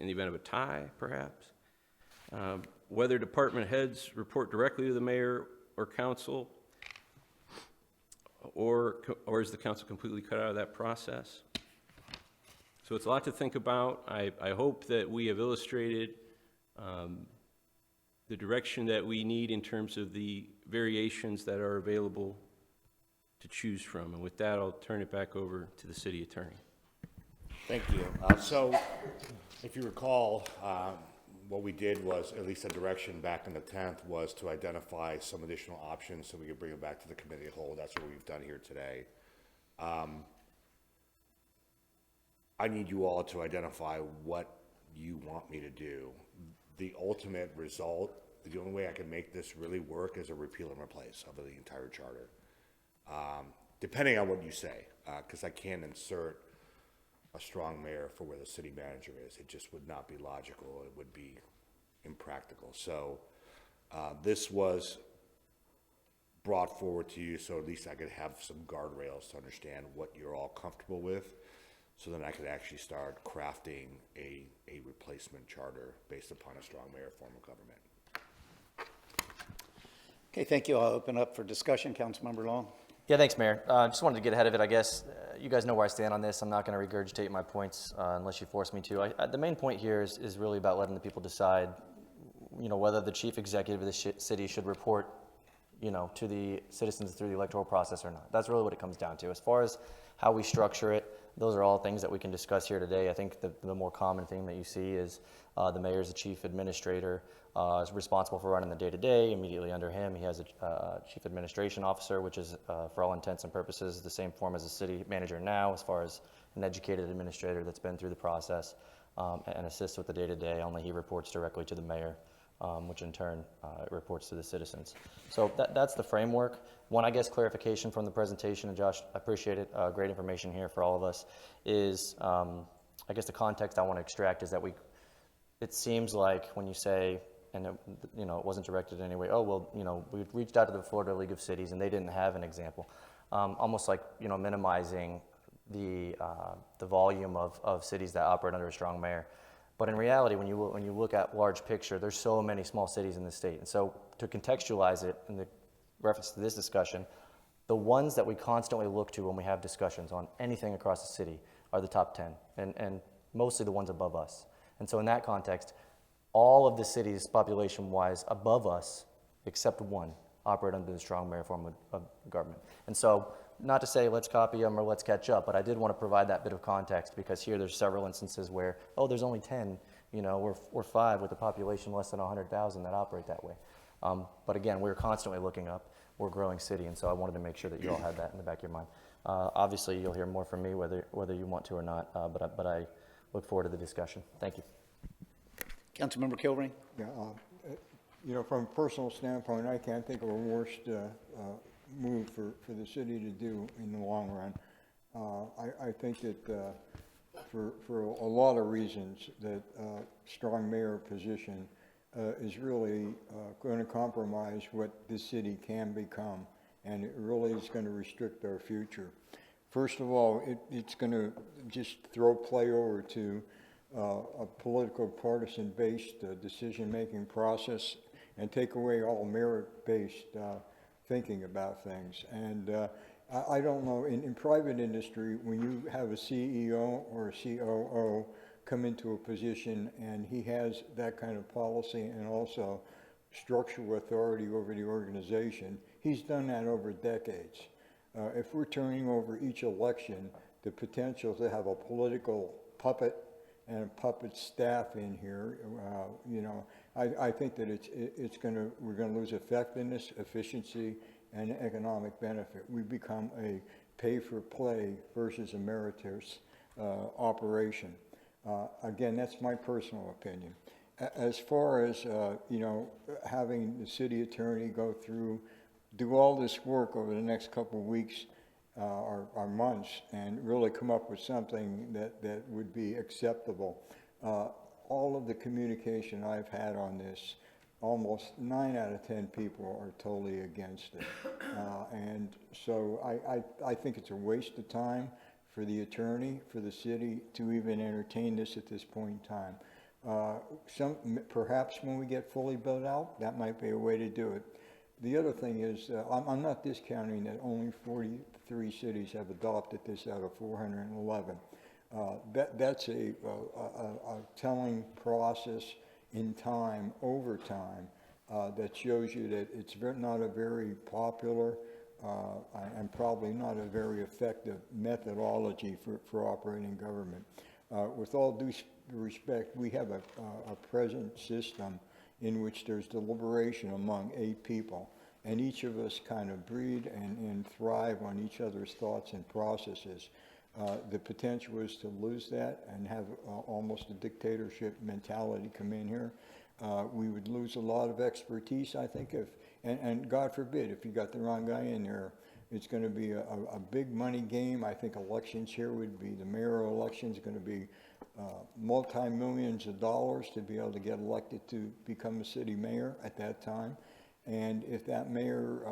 in the event of a tie, perhaps. Whether department heads report directly to the mayor or council, or is the council completely cut out of that process? So it's a lot to think about. I hope that we have illustrated the direction that we need in terms of the variations that are available to choose from. And with that, I'll turn it back over to the city attorney. Thank you. So, if you recall, what we did was, at least the direction back on the 10th, was to identify some additional options so we could bring it back to the committee of the whole. That's what we've done here today. I need you all to identify what you want me to do. The ultimate result, the only way I can make this really work is a repeal and replace of the entire charter. Depending on what you say, because I can't insert a strong mayor for where the city manager is. It just would not be logical. It would be impractical. So this was brought forward to you so at least I could have some guardrails to understand what you're all comfortable with, so then I could actually start crafting a replacement charter based upon a strong mayor form of government. Okay, thank you. I'll open up for discussion. Councilmember Long. Yeah, thanks, Mayor. Just wanted to get ahead of it, I guess. You guys know where I stand on this. I'm not going to regurgitate my points unless you force me to. The main point here is really about letting the people decide, whether the chief executive of the city should report, to the citizens through the electoral process or not. That's really what it comes down to. As far as how we structure it, those are all things that we can discuss here today. I think the more common thing that you see is the mayor is the chief administrator, is responsible for running the day-to-day. Immediately under him, he has a chief administration officer, which is, for all intents and purposes, the same form as a city manager now, as far as an educated administrator that's been through the process and assists with the day-to-day. Only he reports directly to the mayor, which in turn reports to the citizens. So that's the framework. One, I guess, clarification from the presentation, and Josh, I appreciate it, great information here for all of us, is I guess the context I want to extract is that it seems like when you say, and it wasn't directed in any way, oh, well, we reached out to the Florida League of Cities and they didn't have an example. Almost like, minimizing the volume of cities that operate under a strong mayor. But in reality, when you look at large picture, there's so many small cities in the state. And so to contextualize it in the reference to this discussion, the ones that we constantly look to when we have discussions on anything across the city are the top 10, and mostly the ones above us. And so in that context, all of the cities population-wise above us, except one, operate under the strong mayor form of government. And so, not to say let's copy them or let's catch up, but I did want to provide that bit of context because here there's several instances where, oh, there's only 10, we're 5 with a population less than 100,000 that operate that way. But again, we're constantly looking up. We're a growing city, and so I wanted to make sure that you all had that in the back of your mind. Obviously, you'll hear more from me whether you want to or not, but I look forward to the discussion. Thank you. Councilmember Kilrain. Yeah, from a personal standpoint, I can't think of a worse move for the city to do in the long run. I think that for a lot of reasons that strong mayor position is really going to compromise what this city can become, and it really is going to restrict our future. First of all, it's going to just throw play over to a political partisan-based decision-making process and take away all merit-based thinking about things. And I don't know, in private industry, when you have a CEO or a COO come into a position and he has that kind of policy and also structural authority over the organization, he's done that over decades. If we're turning over each election the potential to have a political puppet and a puppet staff in here, I think that we're gonna lose effectiveness, efficiency, and economic benefit. We become a pay-for-play versus a meritorious operation. Again, that's my personal opinion. As far as having the city attorney do all this work over the next couple of weeks or months and really come up with something that would be acceptable. All of the communication I've had on this, almost 9 out of 10 people are totally against it. And so I think it's a waste of time for the attorney, for the city to even entertain this at this point in time. Perhaps when we get fully built out, that might be a way to do it. The other thing is, I'm not discounting that only 43 cities have adopted this out of 411. That's a telling process in time, over time, that shows you that it's not a very popular and probably not a very effective methodology for operating government. With all due respect, we have a present system in which there's deliberation among 8 people, and each of us kind of breed and thrive on each other's thoughts and processes. The potential is to lose that and have almost a dictatorship mentality come in here. We would lose a lot of expertise, I think, and God forbid, if you got the wrong guy in there, it's going to be a big money game. I think elections here would be, the mayoral election is going to be multi-millions of dollars to be able to get elected to become a city mayor at that time. And if that mayor,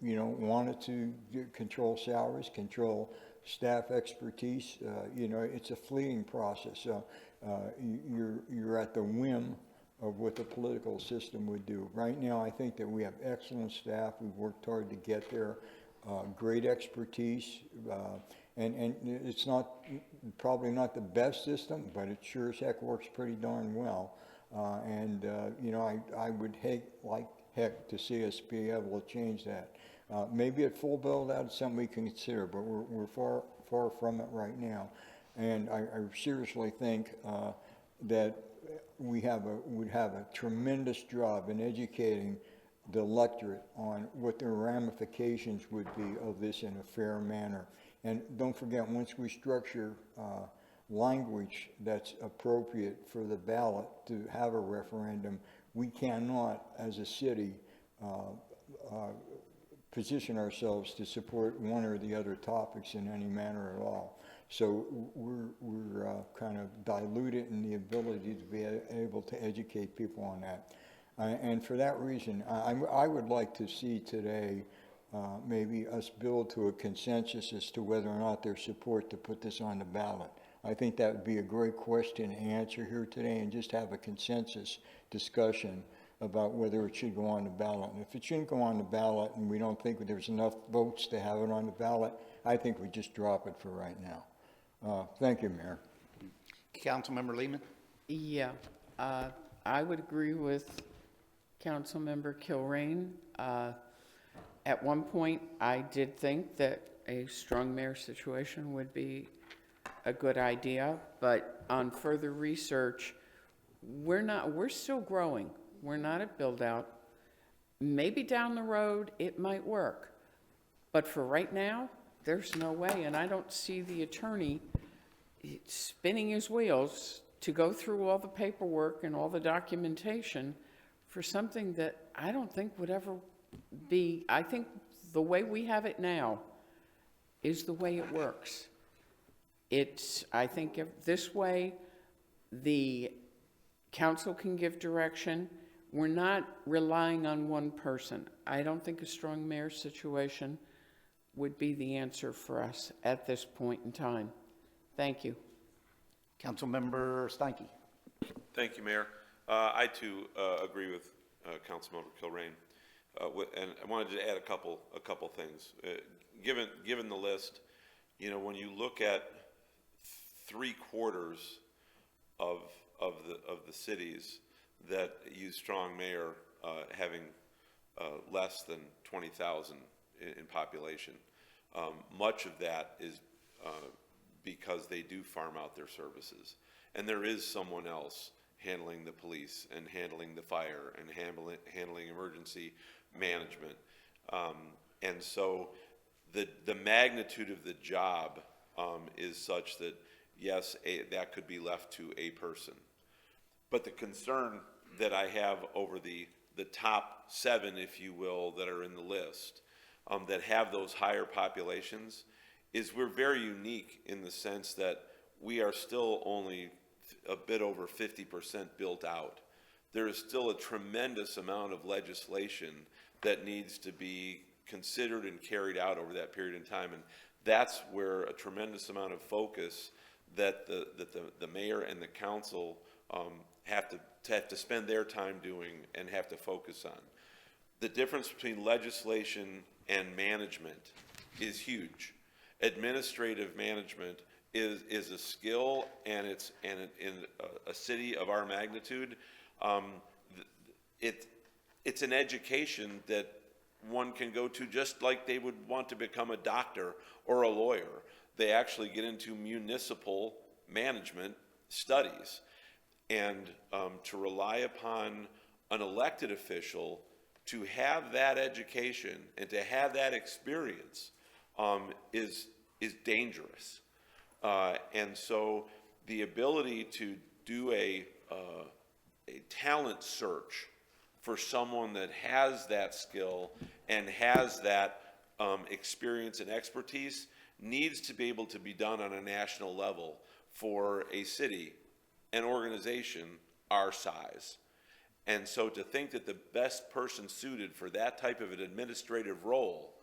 wanted to control salaries, control staff expertise, it's a fleeting process. So you're at the whim of what the political system would do. Right now, I think that we have excellent staff. We've worked hard to get there. Great expertise, and it's probably not the best system, but it sure as heck works pretty darn well. I would hate like heck to see us be able to change that. Maybe at full build out, it's something we can consider, but we're far from it right now. And I seriously think that would have a tremendous job in educating the electorate on what the ramifications would be of this in a fair manner. And don't forget, once we structure language that's appropriate for the ballot to have a referendum, we cannot, as a city, position ourselves to support one or the other topics in any manner at all. So we're kind of diluted in the ability to be able to educate people on that. And for that reason, I would like to see today maybe us build to a consensus as to whether or not there's support to put this on the ballot. I think that would be a great question to answer here today, and just have a consensus discussion about whether it should go on the ballot. And if it shouldn't go on the ballot and we don't think there's enough votes to have it on the ballot, I think we just drop it for right now. Thank you, Mayor. Councilmember Lehman? Yeah, I would agree with Councilmember Kilrain. At one point, I did think that a strong mayor situation would be a good idea, but on further research, we're still growing. We're not at build out. Maybe down the road it might work, but for right now, there's no way, and I don't see the attorney spinning his wheels to go through all the paperwork and all the documentation for something that I don't think would ever be. I think the way we have it now is the way it works. I think if this way, the council can give direction. We're not relying on one person. I don't think a strong mayor situation would be the answer for us at this point in time. Thank you. Councilmember Steinke? Thank you, Mayor. I too agree with Councilmember Kilrain, and I wanted to add a couple things. Given the list, when you look at 3/4 of the cities that use strong mayor having less than 20,000 in population, much of that is because they do farm out their services, and there is someone else handling the police and handling the fire and handling emergency management, and so the magnitude of the job is such that yes, that could be left to a person. But the concern that I have over the top 7, if you will, that are in the list that have those higher populations is we're very unique in the sense that we are still only a bit over 50% built out. There is still a tremendous amount of legislation that needs to be considered and carried out over that period of time, and that's where a tremendous amount of focus that the mayor and the council have to spend their time doing and have to focus on. The difference between legislation and management is huge. Administrative management is a skill, and in a city of our magnitude, it's an education that one can go to just like they would want to become a doctor or a lawyer. They actually get into municipal management studies. And to rely upon an elected official to have that education and to have that experience is dangerous. And so the ability to do a talent search for someone that has that skill and has that experience and expertise needs to be able to be done on a national level for a city, an organization our size. And so to think that the best person suited for that type of an administrative role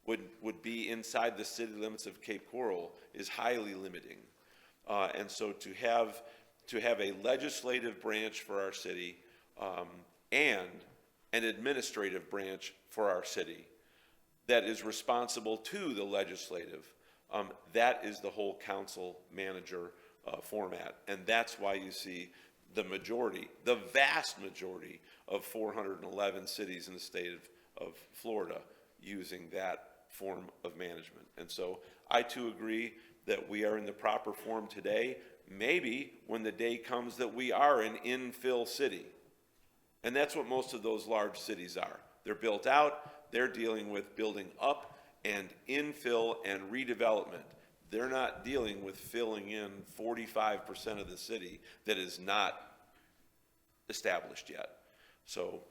would be inside the city limits of Cape Coral is highly limiting. And so to have a legislative branch for our city and an administrative branch for our city that is responsible to the legislative, that is the whole council manager format. And that's why you see the majority, the vast majority of 411 cities in the state of Florida using that form of management. And so I too agree that we are in the proper form today. Maybe when the day comes that we are an infill city. And that's what most of those large cities are. They're built out, they're dealing with building up and infill and redevelopment. They're not dealing with filling in 45% of the city that is not established yet. So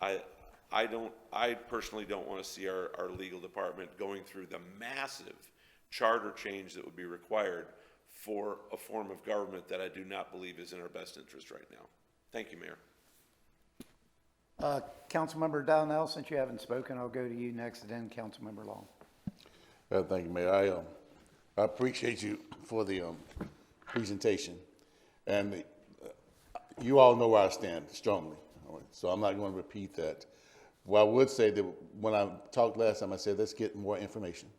I personally don't want to see our legal department going through the massive charter change that would be required for a form of government that I do not believe is in our best interest right now. Thank you, Mayor. Councilmember Donnell, since you haven't spoken, I'll go to you next, and then Councilmember Long. Thank you, Mayor. I appreciate you for the presentation. And you all know where I stand strongly, all right? So I'm not going to repeat that. Well, I would say that when I talked last time, I said, let's get more information,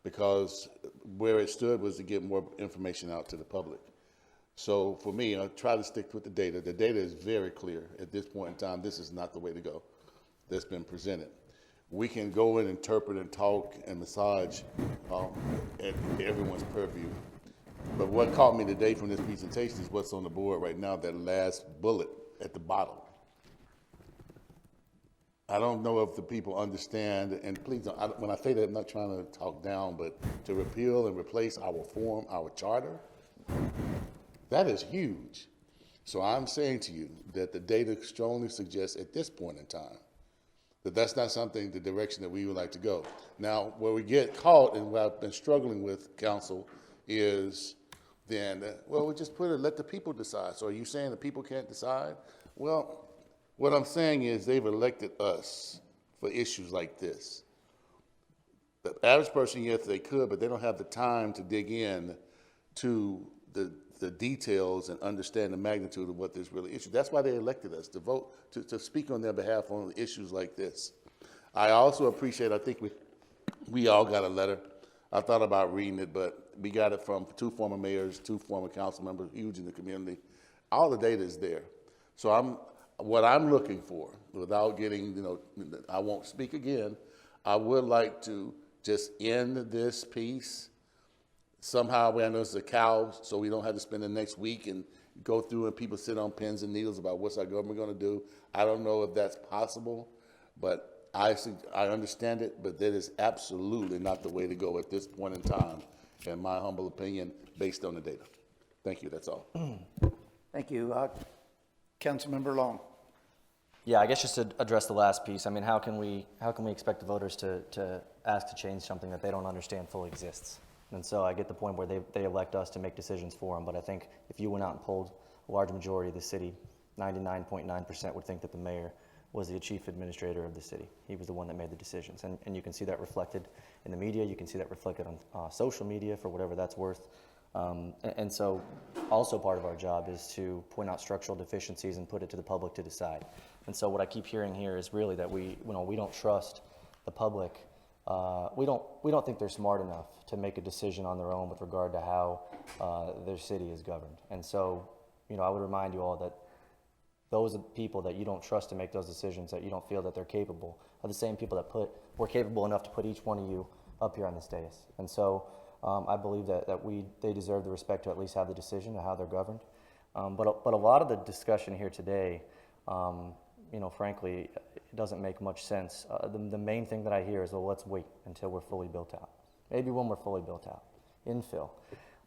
because where it stood was to get more information out to the public. So for me, I try to stick with the data. The data is very clear. At this point in time, this is not the way to go that's been presented. We can go and interpret and talk and massage at everyone's purview. But what caught me today from this presentation is what's on the board right now, that last bullet at the bottom. I don't know if the people understand, and please don't, when I say that, I'm not trying to talk down, but to repeal and replace our form, our charter, that is huge. So I'm saying to you that the data strongly suggests at this point in time that that's not something, the direction that we would like to go. Now, where we get caught and what I've been struggling with, council, is then, well, we just put it, let the people decide. So are you saying the people can't decide? Well, what I'm saying is they've elected us for issues like this. The average person, yes, they could, but they don't have the time to dig in to the details and understand the magnitude of what this really issue. That's why they elected us, to vote, to speak on their behalf on issues like this. I also appreciate, I think we all got a letter. I thought about reading it, but we got it from 2 former mayors, 2 former council members, huge in the community. All the data is there. So what I'm looking for, without getting, I won't speak again, I would like to just end this piece. Somehow, I know it's a cow, so we don't have to spend the next week and go through and people sit on pins and needles about what's our government going to do. I don't know if that's possible, but I understand it, but that is absolutely not the way to go at this point in time, in my humble opinion, based on the data. Thank you, that's all. Thank you. Councilmember Long. Yeah, I guess just to address the last piece, I mean, how can we expect the voters to ask to change something that they don't understand fully exists? And so I get the point where they elect us to make decisions for them, but I think if you went out and polled a large majority of the city, 99.9% would think that the mayor was the chief administrator of the city. He was the one that made the decisions. And you can see that reflected in the media. You can see that reflected on social media, for whatever that's worth. And so also part of our job is to point out structural deficiencies and put it to the public to decide. And so what I keep hearing here is really that we don't trust the public we don't think they're smart enough to make a decision on their own with regard to how their city is governed. And so, I would remind you all that those are the people that you don't trust to make those decisions, that you don't feel that they're capable, are the same people that were capable enough to put each one of you up here on this dais. And so I believe that they deserve the respect to at least have the decision of how they're governed. But a lot of the discussion here today, frankly, it doesn't make much sense. The main thing that I hear is, well, let's wait until we're fully built out. Maybe when we're fully built out, infill.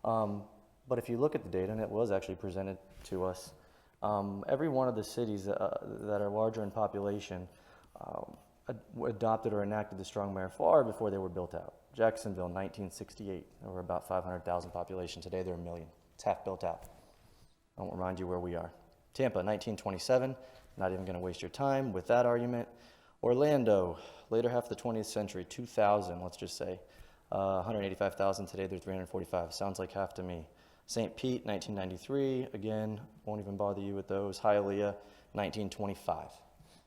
But if you look at the data, and it was actually presented to us, every one of the cities that are larger in population adopted or enacted the strong mayor far before they were built out. Jacksonville, 1968, there were about 500,000 population. Today, they're 1 million. It's half built out. I won't remind you where we are. Tampa, 1927, not even going to waste your time with that argument. Orlando, later half of the 20th century, 2,000, let's just say. 185,000, today they're 345. Sounds like half to me. St. Pete, 1993, again, won't even bother you with those. Hialeah, 1925.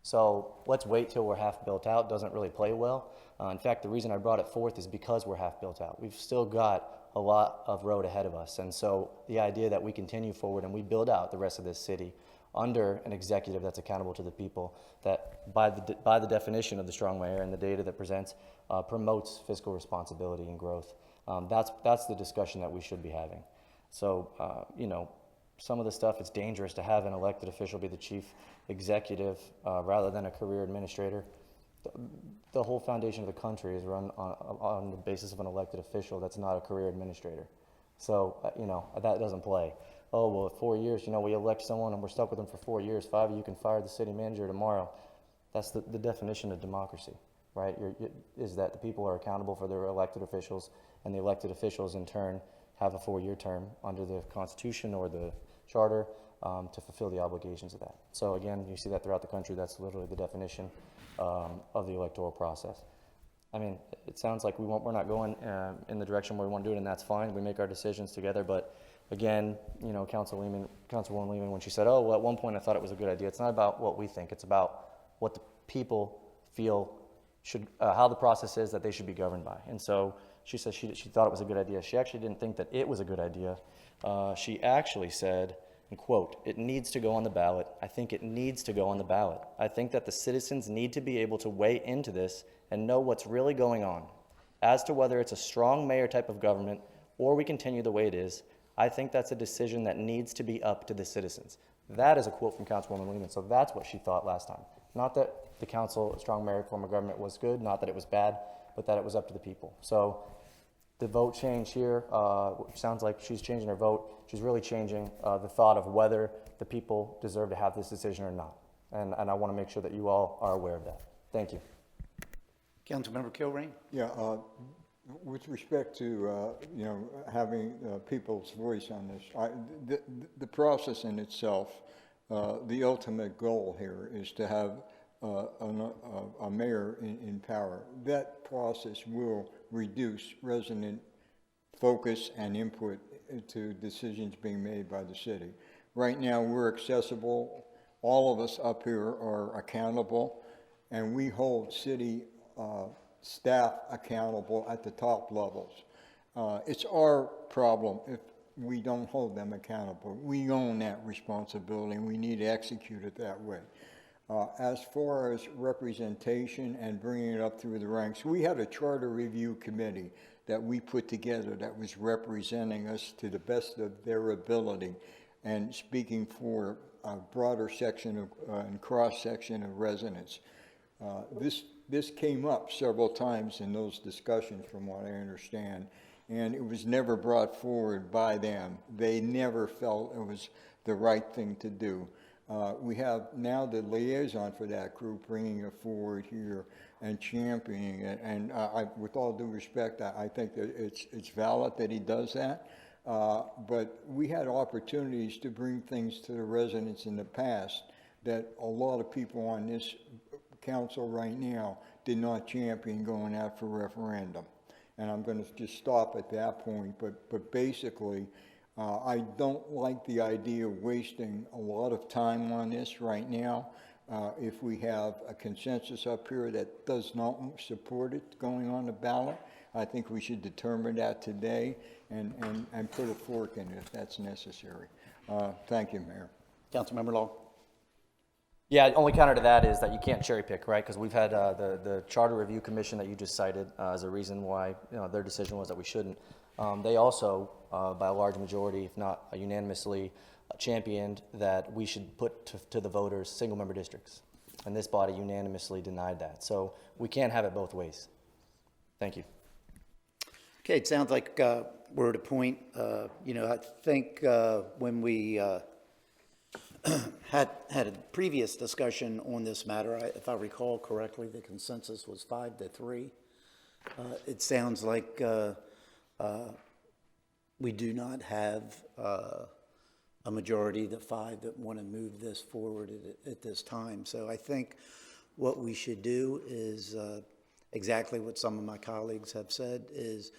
So let's wait till we're half built out. Doesn't really play well. In fact, the reason I brought it forth is because we're half built out. We've still got a lot of road ahead of us. And so the idea that we continue forward and we build out the rest of this city under an executive that's accountable to the people, that by the definition of the strong mayor and the data that presents, promotes fiscal responsibility and growth. That's the discussion that we should be having. So, some of the stuff, it's dangerous to have an elected official be the chief executive rather than a career administrator. The whole foundation of the country is run on the basis of an elected official that's not a career administrator. So, that doesn't play. Oh, well, 4 years, we elect someone and we're stuck with them for 4 years. 5 of you can fire the city manager tomorrow. That's the definition of democracy, right? Is that the people are accountable for their elected officials, and the elected officials in turn have a 4-year term under the Constitution or the Charter to fulfill the obligations of that. So again, you see that throughout the country. That's literally the definition of the electoral process. I mean, it sounds like we're not going in the direction where we want to do it, and that's fine. We make our decisions together. But again, Councilwoman Lehman, when she said, "Oh, well, at one point I thought it was a good idea," it's not about what we think. It's about what the people feel should, how the process is that they should be governed by. And so she said she thought it was a good idea. She actually didn't think that it was a good idea. She actually said, and quote, "It needs to go on the ballot. I think it needs to go on the ballot. I think that the citizens need to be able to weigh into this and know what's really going on. As to whether it's a strong mayor type of government or we continue the way it is, I think that's a decision that needs to be up to the citizens." That is a quote from Councilwoman Lehman. So that's what she thought last time. Not that the council, strong mayor form of government was good, not that it was bad, but that it was up to the people. So the vote change here, sounds like she's changing her vote. She's really changing the thought of whether the people deserve to have this decision or not. And I want to make sure that you all are aware of that. Thank you. Councilmember Kilrain? Yeah, with respect to, having people's voice on this, the process in itself, the ultimate goal here is to have a mayor in power. That process will reduce resident focus and input to decisions being made by the city. Right now, we're accessible. All of us up here are accountable, and we hold city staff accountable at the top levels. It's our problem if we don't hold them accountable. We own that responsibility, and we need to execute it that way. As far as representation and bringing it up through the ranks, we had a charter review committee that we put together that was representing us to the best of their ability and speaking for a broader section of and cross-section of residents. This came up several times in those discussions, from what I understand, and it was never brought forward by them. They never felt it was the right thing to do. We have now the liaison for that group bringing it forward here and championing it. And with all due respect, I think that it's valid that he does that. But we had opportunities to bring things to the residents in the past that a lot of people on this council right now did not champion going out for referendum. And I'm going to just stop at that point. But basically, I don't like the idea of wasting a lot of time on this right now. If we have a consensus up here that does not support it going on the ballot, I think we should determine that today and put a fork in it if that's necessary. Thank you, Mayor. Councilmember Law. Yeah, only counter to that is that you can't cherry pick, right? Because we've had the Charter Review Commission that you just cited as a reason why, their decision was that we shouldn't. They also, by a large majority, if not unanimously, championed that we should put to the voters single-member districts. And this body unanimously denied that. So we can't have it both ways. Thank you. Okay, it sounds like we're at a point, I think when we had a previous discussion on this matter, if I recall correctly, the consensus was 5-3. It sounds like we do not have a majority, the 5 that want to move this forward at this time. So I think what we should do is exactly what some of my colleagues have said is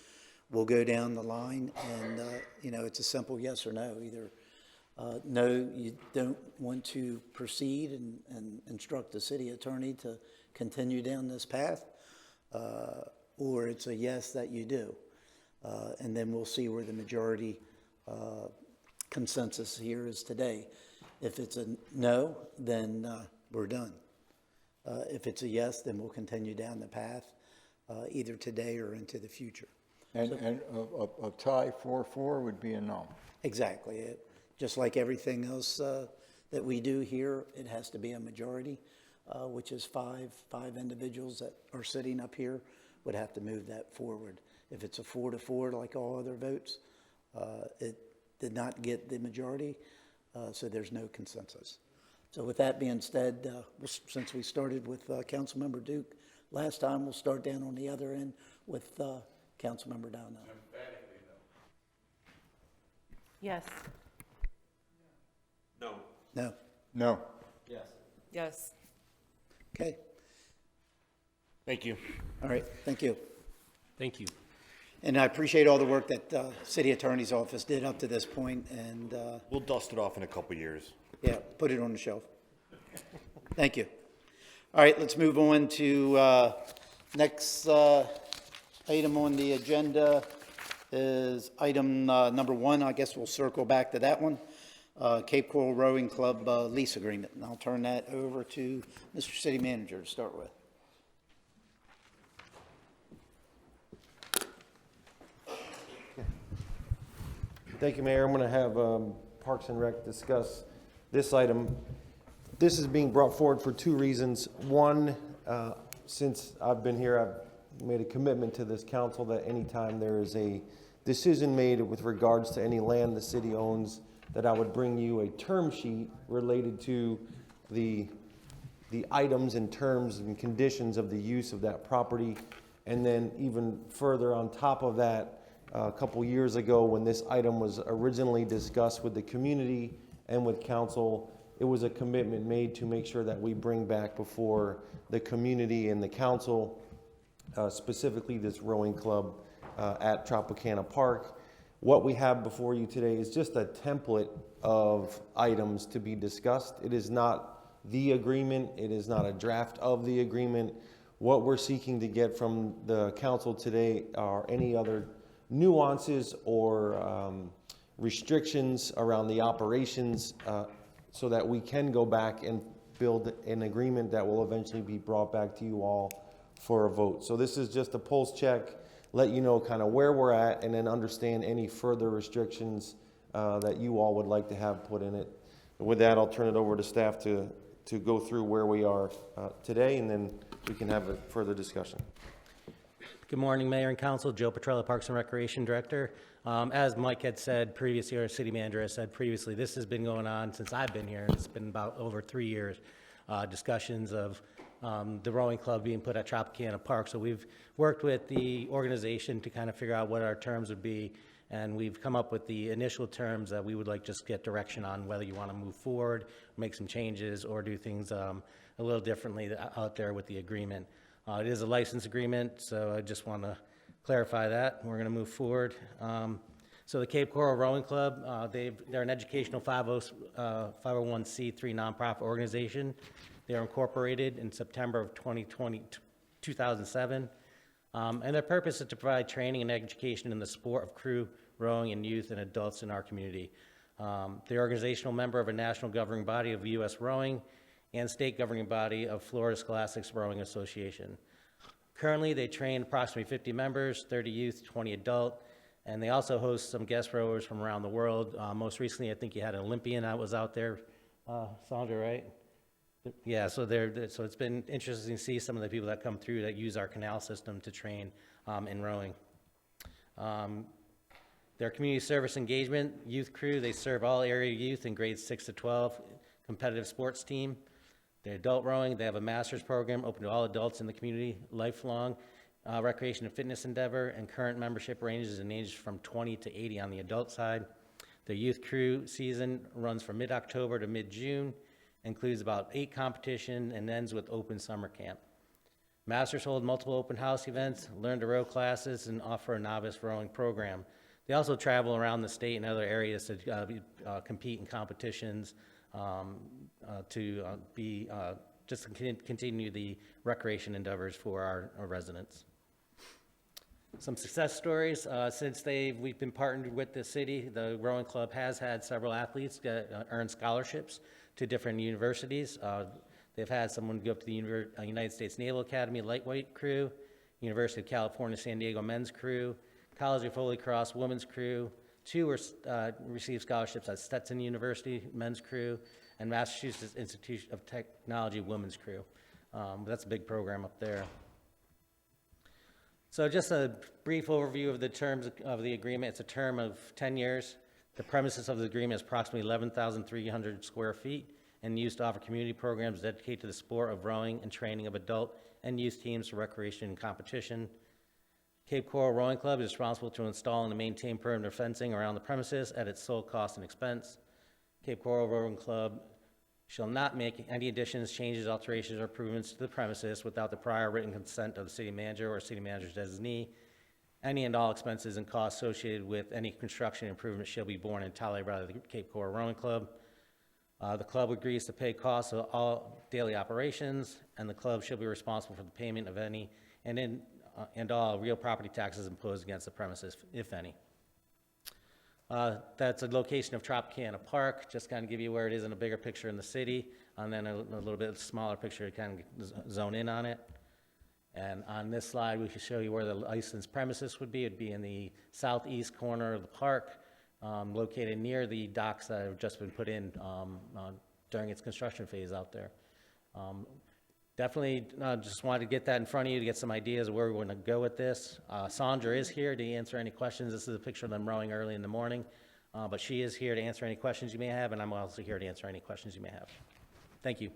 we'll go down the line and, it's a simple yes or no. Either no, you don't want to proceed and instruct the city attorney to continue down this path, or it's a yes that you do. And then we'll see where the majority consensus here is today. If it's a no, then we're done. If it's a yes, then we'll continue down the path, either today or into the future. And a tie 4-4 would be a no. Exactly. Just like everything else that we do here, it has to be a majority, which is five individuals that are sitting up here would have to move that forward. If it's a 4-4, like all other votes, it did not get the majority, so there's no consensus. So with that being said, since we started with Councilmember Duke last time, we'll start down on the other end with Councilmember Downer. Yes. No. No. No. Yes. Okay. Thank you. All right. Thank you. Thank you. And I appreciate all the work that City Attorney's Office did up to this point, and We'll dust it off in a couple years. yeah, put it on the shelf. Thank you. All right, let's move on to next item on the agenda is item number 1. I guess we'll circle back to that one. Cape Coral Rowing Club lease agreement. And I'll turn that over to Mr. City Manager to start with. Thank you, Mayor. I'm going to have Parks and Rec discuss this item. This is being brought forward for 2 reasons. One, since I've been here, I've made a commitment to this council that anytime there is a decision made with regards to any land the city owns, that I would bring you a term sheet related to the items and terms and conditions of the use of that property. And then even further on top of that, a couple years ago when this item was originally discussed with the community and with council, it was a commitment made to make sure that we bring back before the community and the council, specifically this rowing club at Tropicana Park. What we have before you today is just a template of items to be discussed. It is not the agreement. It is not a draft of the agreement. What we're seeking to get from the council today are any other nuances or restrictions around the operations so that we can go back and build an agreement that will eventually be brought back to you all for a vote. So this is just a pulse check, let you know kind of where we're at, and then understand any further restrictions that you all would like to have put in it. With that, I'll turn it over to staff to go through where we are today, and then we can have a further discussion. Good morning, Mayor and Council. Joe Petrella, Parks and Recreation Director. As Mike had said previously, or City Manager has said previously, this has been going on since I've been here. It's been about over 3 years. Discussions of the rowing club being put at Tropicana Park. So we've worked with the organization to kind of figure out what our terms would be, and we've come up with the initial terms that we would like just get direction on whether you want to move forward, make some changes, or do things a little differently out there with the agreement. It is a license agreement, so I just want to clarify that. We're going to move forward. So the Cape Coral Rowing Club, they're an educational 501c3 nonprofit organization. They were incorporated in September of 2007. And their purpose is to provide training and education in the sport of crew rowing and youth and adults in our community. The organizational member of a national governing body of U.S. Rowing and state governing body of Florida Scholastics Rowing Association. Currently, they train approximately 50 members, 30 youth, 20 adult, and they also host some guest rowers from around the world. Most recently, I think you had an Olympian that was out there, Sandra, right? Yeah, so so it's been interesting to see some of the people that come through that use our canal system to train in rowing. Their community service engagement youth crew, they serve all area youth in grades 6 to 12, competitive sports team. Their adult rowing, they have a master's program open to all adults in the community, lifelong recreation and fitness endeavor, and current membership ranges in ages from 20 to 80 on the adult side. The youth crew season runs from mid-October to mid-June, includes about 8 competitions, and ends with open summer camp. Masters hold multiple open house events, learn to row classes, and offer a novice rowing program. They also travel around the state and other areas to compete in competitions, just to continue the recreation endeavors for our residents. Some success stories. Since we've been partnered with the city, the rowing club has had several athletes earn scholarships to different universities. They've had someone go up to the United States Naval Academy lightweight crew, University of California, San Diego men's crew, College of Holy Cross women's crew. 2 received scholarships at Stetson University men's crew and Massachusetts Institute of Technology women's crew. That's a big program up there. So just a brief overview of the terms of the agreement. It's a term of 10 years. The premises of the agreement is approximately 11,300 square feet and used to offer community programs dedicated to the sport of rowing and training of adult and youth teams for recreation and competition. Cape Coral Rowing Club is responsible to install and to maintain perimeter fencing around the premises at its sole cost and expense. Cape Coral Rowing Club shall not make any additions, changes, alterations, or improvements to the premises without the prior written consent of the city manager or city manager's designee. Any and all expenses and costs associated with any construction improvement shall be borne entirely by the Cape Coral Rowing Club. The club agrees to pay costs of all daily operations, and the club shall be responsible for the payment of any and all real property taxes imposed against the premises, if any. That's a location of Tropicana Park, just kind of give you where it is in a bigger picture in the city, and then a little bit smaller picture to kind of zone in on it. And on this slide, we can show you where the licensed premises would be. It'd be in the southeast corner of the park, located near the docks that have just been put in during its construction phase out there. Definitely just wanted to get that in front of you to get some ideas of where we want to go with this. Sandra is here to answer any questions. This is a picture of them rowing early in the morning, but she is here to answer any questions you may have, and I'm also here to answer any questions you may have. Thank you.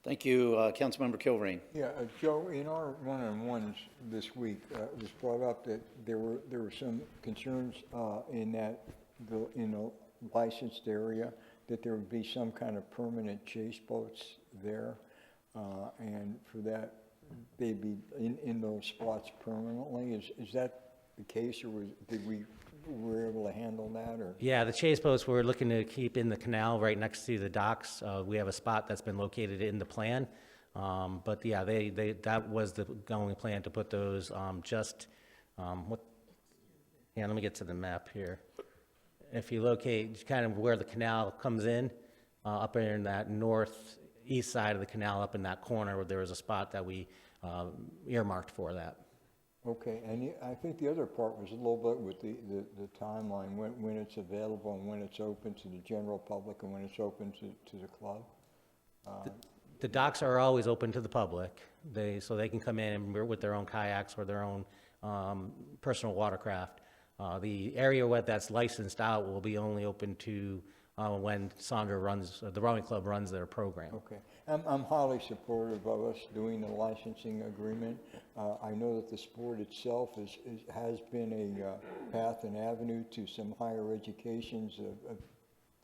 Thank you, Councilmember Kilrain. Yeah, Joe, in our one-on-ones this week, it was brought up that there were some concerns in the licensed area, that there would be some kind of permanent chase boats there, and for that, they'd be in those spots permanently. Is that the case, or were able to handle that, or? Yeah, the chase boats we're looking to keep in the canal right next to the docks. We have a spot that's been located in the plan, but yeah, that was the going plan to put those let me get to the map here. If you locate kind of where the canal comes in, up in that northeast side of the canal, up in that corner, where there was a spot that we earmarked for that. Okay, and I think the other part was a little bit with the timeline, when it's available and when it's open to the general public and when it's open to the club. The docks are always open to the public, so they can come in and with their own kayaks or their own personal watercraft. The area that's licensed out will be only open to when the rowing club runs their program. Okay, I'm highly supportive of us doing the licensing agreement. I know that the sport itself has been a path and avenue to some higher educations of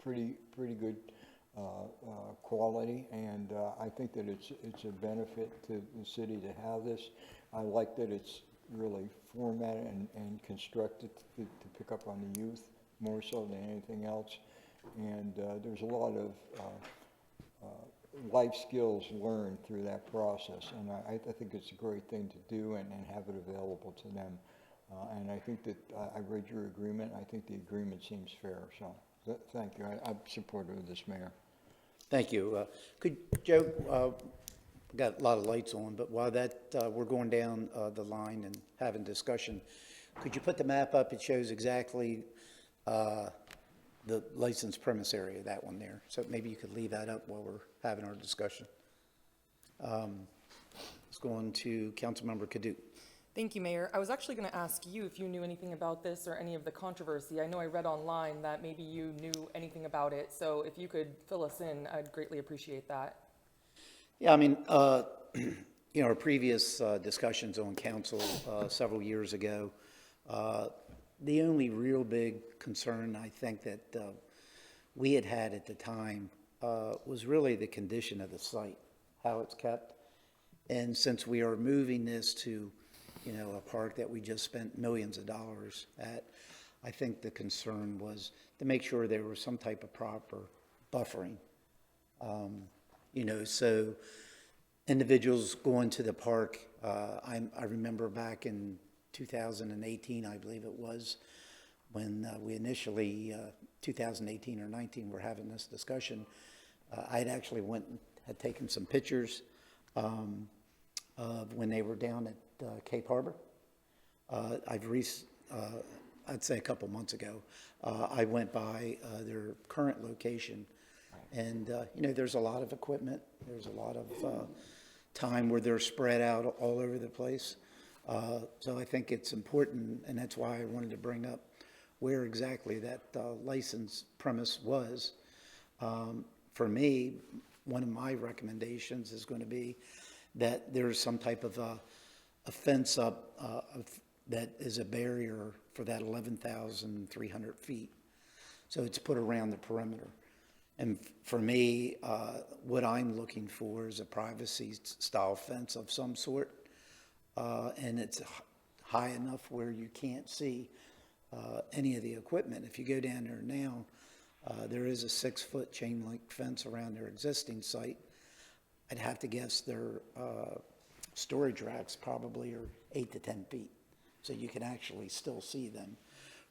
pretty good quality, and I think that it's a benefit to the city to have this. I like that it's really formatted and constructed to pick up on the youth more so than anything else. And there's a lot of life skills learned through that process. And I think it's a great thing to do and have it available to them. And I think that, I read your agreement, I think the agreement seems fair, so thank you. I'm supportive of this, Mayor. Thank you. Could, Joe, got a lot of lights on, but while that, we're going down the line and having discussion, could you put the map up? It shows exactly the licensed premise area, that one there. So maybe you could leave that up while we're having our discussion. Let's go on to Councilmember Kadouk. Thank you, Mayor. I was actually going to ask you if you knew anything about this or any of the controversy. I know I read online that maybe you knew anything about it, so if you could fill us in, I'd greatly appreciate that. Yeah, I mean, you know, our previous discussions on council several years ago, the only real big concern I think that we had at the time was really the condition of the site, how it's kept. And since we are moving this to, you know, a park that we just spent millions of dollars at, I think the concern was to make sure there was some type of proper buffering. You know, so individuals going to the park, I remember back in 2018, I believe it was, when we initially, 2018 or 19, were having this discussion, I had actually went and had taken some pictures of when they were down at Cape Harbor. I'd say a couple months ago, I went by their current location, and you know, there's a lot of equipment. There's a lot of time where they're spread out all over the place. So I think it's important, and that's why I wanted to bring up where exactly that license premise was. For me, one of my recommendations is going to be that there's some type of a fence up that is a barrier for that 11,300 feet. So it's put around the perimeter. And for me, what I'm looking for is a privacy style fence of some sort. And it's high enough where you can't see any of the equipment. If you go down there now, there is a 6-foot chain link fence around their existing site. I'd have to guess their storage racks probably are 8 to 10 feet. So you can actually still see them.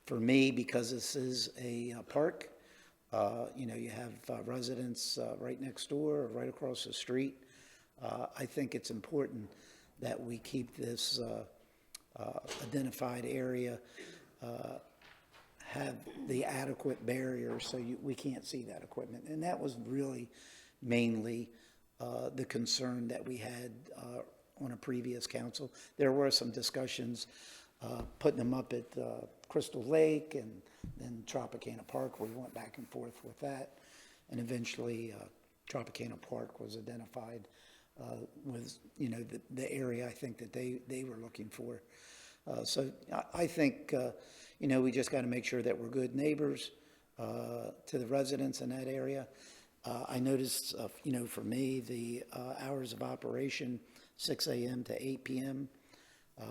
For me, because this is a park, you know, you have residents right next door or right across the street. I think it's important that we keep this identified area, have the adequate barrier so we can't see that equipment. And that was really mainly the concern that we had on a previous council. There were some discussions putting them up at Crystal Lake and then Tropicana Park. We went back and forth with that. And eventually Tropicana Park was identified was, you know, the area I think that they were looking for. So I think, you know, we just got to make sure that we're good neighbors to the residents in that area. I noticed, you know, for me, the hours of operation, 6 a.m. to 8 p.m.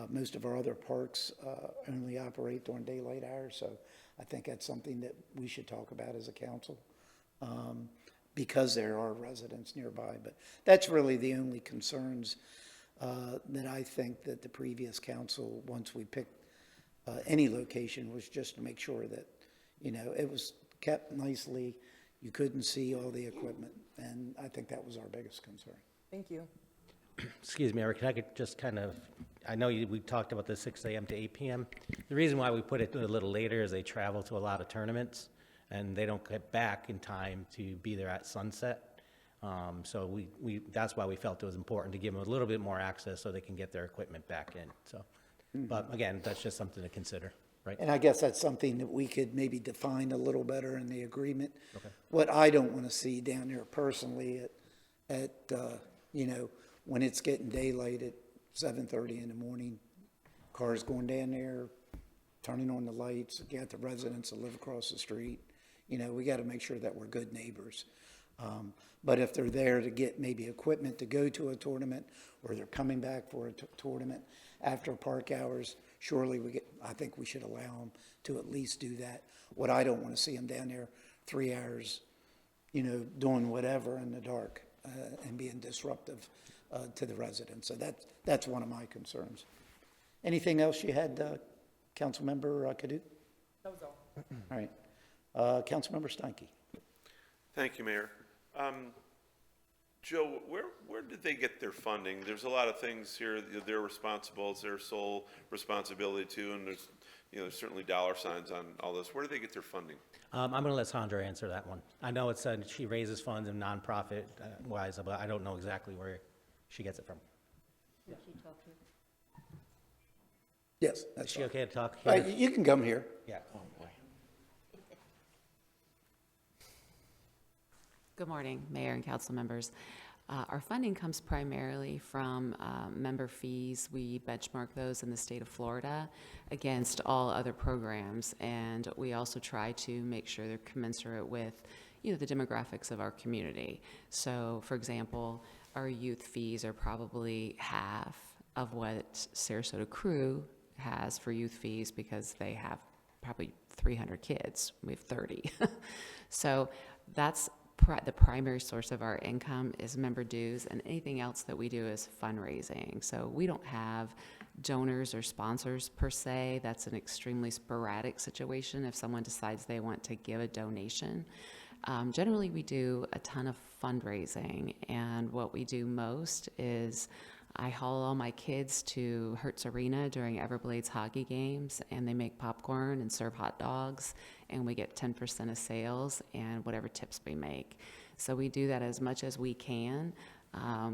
Most of our other parks only operate during daylight hours, so I think that's something that we should talk about as a council. Because there are residents nearby. But that's really the only concerns that I think that the previous council, once we picked any location, was just to make sure that, you know, it was kept nicely, you couldn't see all the equipment, and I think that was our biggest concern. Thank you. Excuse me, Eric, can I could just kind of, I know we talked about the 6 a.m. to 8 p.m. The reason why we put it a little later is they travel to a lot of tournaments, and they don't get back in time to be there at sunset. So that's why we felt it was important to give them a little bit more access so they can get their equipment back in. So, but again, that's just something to consider, right? And I guess that's something that we could maybe define a little better in the agreement. Okay. What I don't want to see down there personally at you know, when it's getting daylight at 7:30 in the morning, cars going down there, turning on the lights, you got the residents that live across the street. You know, we got to make sure that we're good neighbors. But if they're there to get maybe equipment to go to a tournament, or they're coming back for a tournament after park hours, surely I think we should allow them to at least do that. What I don't want to see them down there 3 hours, you know, doing whatever in the dark. and being disruptive to the residents. So that's one of my concerns. Anything else you had, Councilmember Kadouk? That was all. All right. Councilmember Steinke. Thank you, Mayor. Joe, where did they get their funding? There's a lot of things here that they're responsible, it's their sole responsibility too, and there's certainly dollar signs on all this. Where do they get their funding? I'm going to let Sandra answer that one. I know it said she raises funds in nonprofit wise, but I don't know exactly where she gets it from. Yes, that's Is she fine. okay to talk All here? right, you can come here. Yeah. Good morning, Mayor and council members. Our funding comes primarily from member fees. We benchmark those in the state of Florida against all other programs, and we also try to make sure they're commensurate with, the demographics of our community. So, for example, our youth fees are probably half of what Sarasota Crew has for youth fees because they have probably 300 kids. We have 30. So that's the primary source of our income is member dues, and anything else that we do is fundraising. So we don't have donors or sponsors per se. That's an extremely sporadic situation if someone decides they want to give a donation. Generally, we do a ton of fundraising, and what we do most is I haul all my kids to Hertz Arena during Everblades hockey games, and they make popcorn and serve hot dogs, and we get 10% of sales and whatever tips we make. So we do that as much as we can.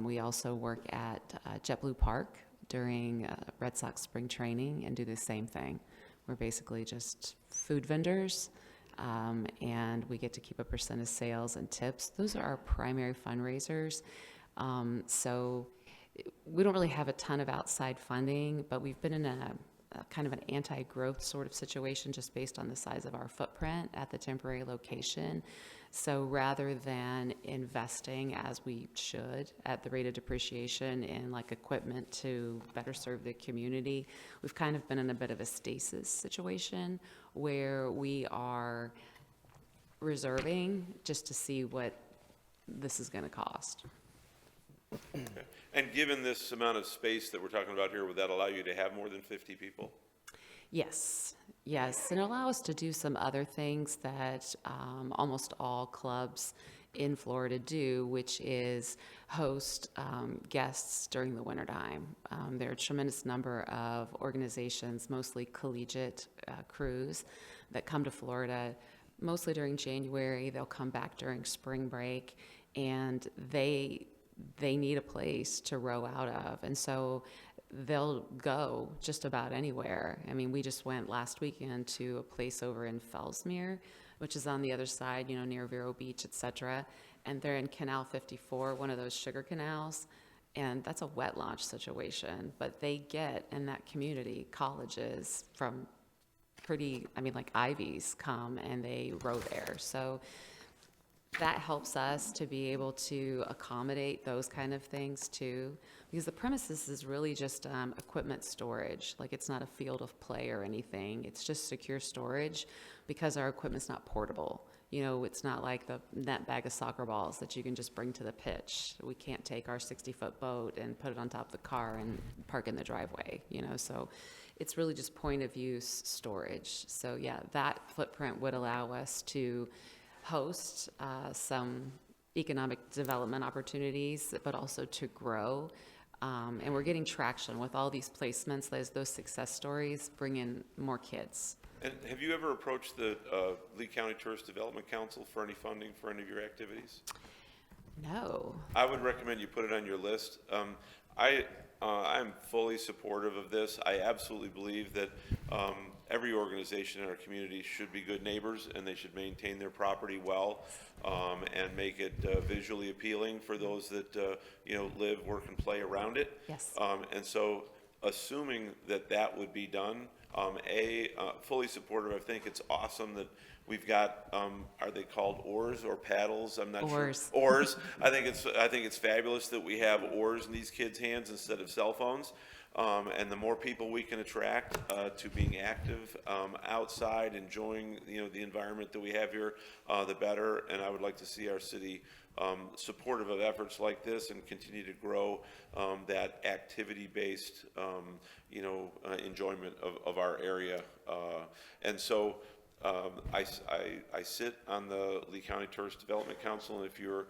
We also work at JetBlue Park during Red Sox spring training and do the same thing. We're basically just food vendors, and we get to keep a percent of sales and tips. Those are our primary fundraisers. So we don't really have a ton of outside funding, but we've been in a kind of an anti-growth sort of situation just based on the size of our footprint at the temporary location. So rather than investing as we should at the rate of depreciation in like equipment to better serve the community, we've kind of been in a bit of a stasis situation where we are reserving just to see what this is going to cost. Okay. And given this amount of space that we're talking about here, would that allow you to have more than 50 people? Yes, and allow us to do some other things that almost all clubs in Florida do, which is host guests during the wintertime. There are a tremendous number of organizations, mostly collegiate crews, that come to Florida mostly during January. They'll come back during spring break, and they need a place to row out of. And so they'll go just about anywhere. I mean, we just went last weekend to a place over in Fellsmere, which is on the other side, near Vero Beach, et cetera. And they're in Canal 54, one of those sugar canals. And that's a wet launch situation. But they get in that community colleges from like Ivies come and they row there. So that helps us to be able to accommodate those kind of things too, because the premises is really just equipment storage. Like, it's not a field of play or anything. It's just secure storage because our equipment's not portable. It's not like the net bag of soccer balls that you can just bring to the pitch. We can't take our 60-foot boat and put it on top of the car and park in the driveway, so it's really just point of use storage. So yeah, that footprint would allow us to host some economic development opportunities, but also to grow. And we're getting traction with all these placements. Those success stories bring in more kids. And have you ever approached the Lee County Tourist Development Council for any funding for any of your activities? No. I would recommend you put it on your list. I'm fully supportive of this. I absolutely believe that every organization in our community should be good neighbors, and they should maintain their property well and make it visually appealing for those that live, work, and play around it. Yes. And so, assuming that would be done, fully supportive. I think it's awesome that we've got, are they called oars or paddles? I'm not Oars. sure. Oars. I think it's fabulous that we have oars in these kids' hands instead of cell phones. And the more people we can attract to being active outside, enjoying, the environment that we have here, the better. And I would like to see our city supportive of efforts like this and continue to grow that activity-based, enjoyment of our area. And so I sit on the Lee County Tourist Development Council, and if you're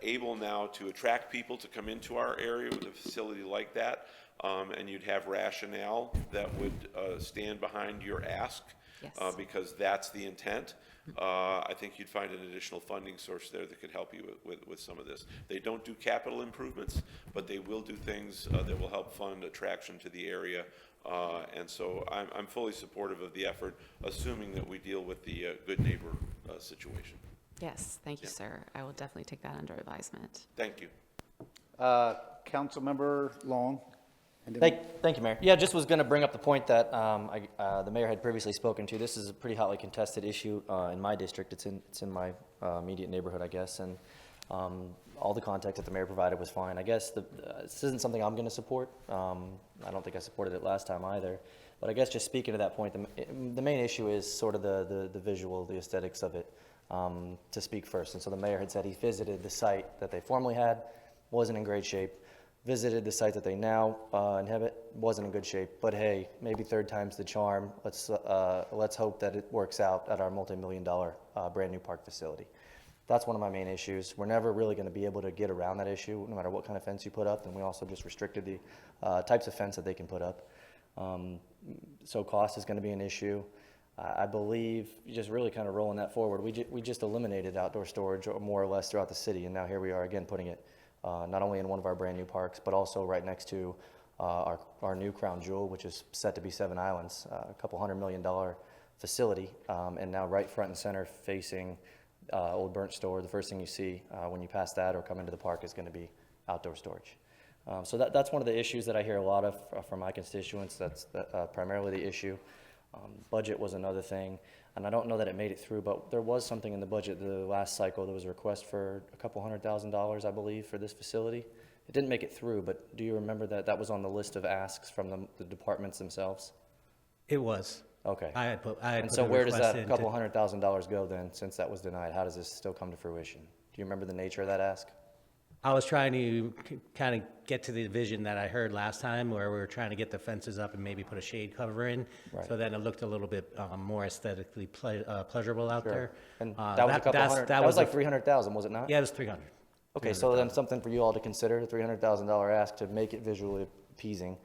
able now to attract people to come into our area with a facility like that, and you'd have rationale that would stand behind your ask, Yes. because that's the intent, I think you'd find an additional funding source there that could help you with some of this. They don't do capital improvements, but they will do things that will help fund attraction to the area. And so I'm fully supportive of the effort, assuming that we deal with the good neighbor situation. Yes, thank you, sir. I will definitely take that under advisement. Thank you. Councilmember Long. And then- Thank you, Mayor. Yeah, just was going to bring up the point that the mayor had previously spoken to. This is a pretty hotly contested issue in my district. It's in my immediate neighborhood, I guess, and all the context that the mayor provided was fine. I guess this isn't something I'm going to support. I don't think I supported it last time either. But I guess just speaking to that point, the main issue is sort of the visual, the aesthetics of it, to speak first. And so the mayor had said he visited the site that they formerly had, wasn't in great shape. Visited the site that they now inhabit, wasn't in good shape. But hey, maybe third time's the charm. Let's hope that it works out at our multi-million-dollar brand new park facility. That's one of my main issues. We're never really going to be able to get around that issue, no matter what kind of fence you put up. And we also just restricted the types of fence that they can put up. So cost is going to be an issue. I believe just really kind of rolling that forward. We just eliminated outdoor storage more or less throughout the city, and now here we are again putting it not only in one of our brand new parks, but also right next to our new crown jewel, which is set to be Seven Islands, a couple $100 million facility, and now right front and center facing Old Burnt Store. The first thing you see when you pass that or come into the park is going to be outdoor storage. So that's one of the issues that I hear a lot of from my constituents. That's primarily the issue. Budget was another thing, and I don't know that it made it through, but there was something in the budget the last cycle. There was a request for a couple $100,000, I believe, for this facility. It didn't make it through, but do you remember that was on the list of asks from the departments themselves? It was. Okay. I had put And a so where does request that in couple to- $100,000 go then, since that was denied? How does this still come to fruition? Do you remember the nature of that ask? I was trying to kind of get to the vision that I heard last time, where we were trying to get the fences up and maybe put a shade cover in, Right. so then it looked a little bit more aesthetically pleasurable out there. And that was a couple hundred, that was like 300,000, was it not? Yeah, it was 300. Okay, so then something for you all to consider, a $300,000 ask to make it visually appeasing.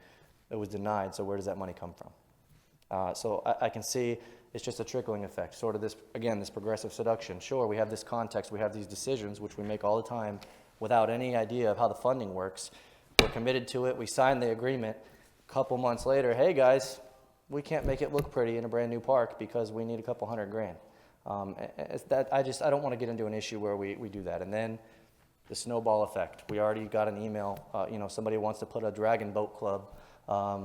It was denied, so where does that money come from? So I can see it's just a trickling effect, sort of this, again, this progressive seduction. Sure, we have this context, we have these decisions, which we make all the time without any idea of how the funding works. We're committed to it, we signed the agreement. A couple months later, hey guys, we can't make it look pretty in a brand new park because we need a couple $100,000. I don't want to get into an issue where we do that. And then the snowball effect. We already got an email, somebody wants to put a dragon boat club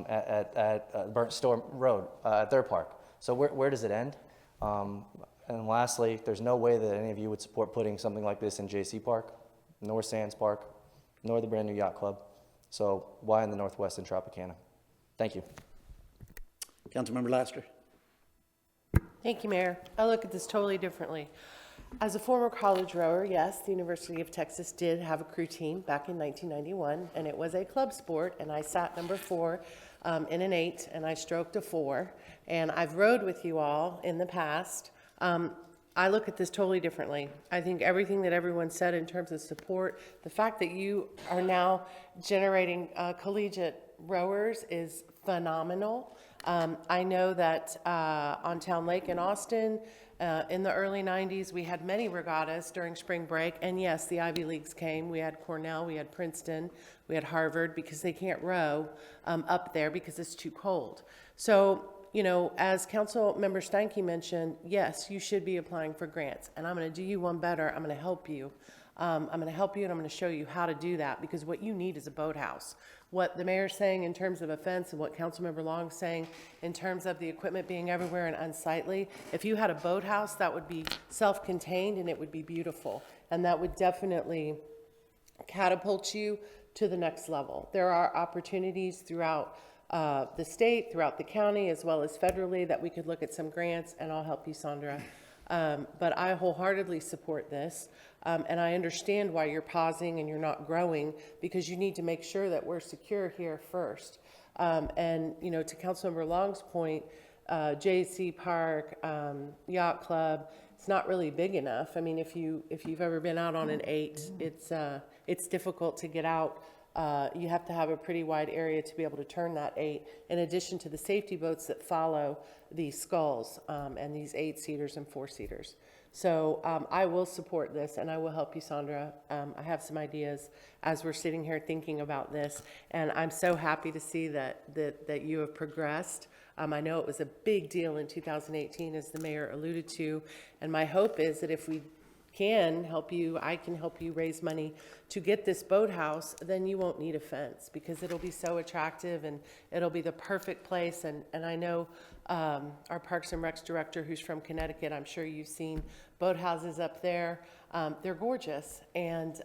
at Burnt Store Road, at their park. So where does it end? And lastly, there's no way that any of you would support putting something like this in J.C. Park, nor Sands Park, nor the brand new yacht club. So why in the Northwest in Tropicana? Thank you. Councilmember Laster. Thank you, Mayor. I look at this totally differently. As a former college rower, yes, the University of Texas did have a crew team back in 1991, and it was a club sport, and I sat number 4 in an 8, and I stroked a 4, and I've rowed with you all in the past. I look at this totally differently. I think everything that everyone said in terms of support, the fact that you are now generating collegiate rowers is phenomenal. I know that on Town Lake in Austin, in the early 90s, we had many regattas during spring break, and yes, the Ivy Leagues came. We had Cornell, we had Princeton, we had Harvard, because they can't row up there because it's too cold. So, as Council Member Steinke mentioned, yes, you should be applying for grants, and I'm going to do you one better. I'm going to help you. I'm going to help you, and I'm going to show you how to do that, because what you need is a boathouse. What the mayor's saying in terms of a fence and what Councilmember Long's saying in terms of the equipment being everywhere and unsightly, if you had a boathouse, that would be self-contained and it would be beautiful. And that would definitely catapult you to the next level. There are opportunities throughout the state, throughout the county, as well as federally, that we could look at some grants, and I'll help you, Sandra. But I wholeheartedly support this, and I understand why you're pausing and you're not growing, because you need to make sure that we're secure here first. And, you know, to Councilmember Long's point, JC Park, Yacht Club, it's not really big enough. I mean, if you've ever been out on an 8, it's difficult to get out. You have to have a pretty wide area to be able to turn that 8, in addition to the safety boats that follow these sculls, and these 8-seaters and 4-seaters. So I will support this, and I will help you, Sandra. I have some ideas as we're sitting here thinking about this, and I'm so happy to see that you have progressed. I know it was a big deal in 2018, as the mayor alluded to, and my hope is that if we can help you, I can help you raise money to get this boathouse, then you won't need a fence, because it'll be so attractive and it'll be the perfect place. And I know our Parks and Recs director, who's from Connecticut, I'm sure you've seen boathouses up there. They're gorgeous. And,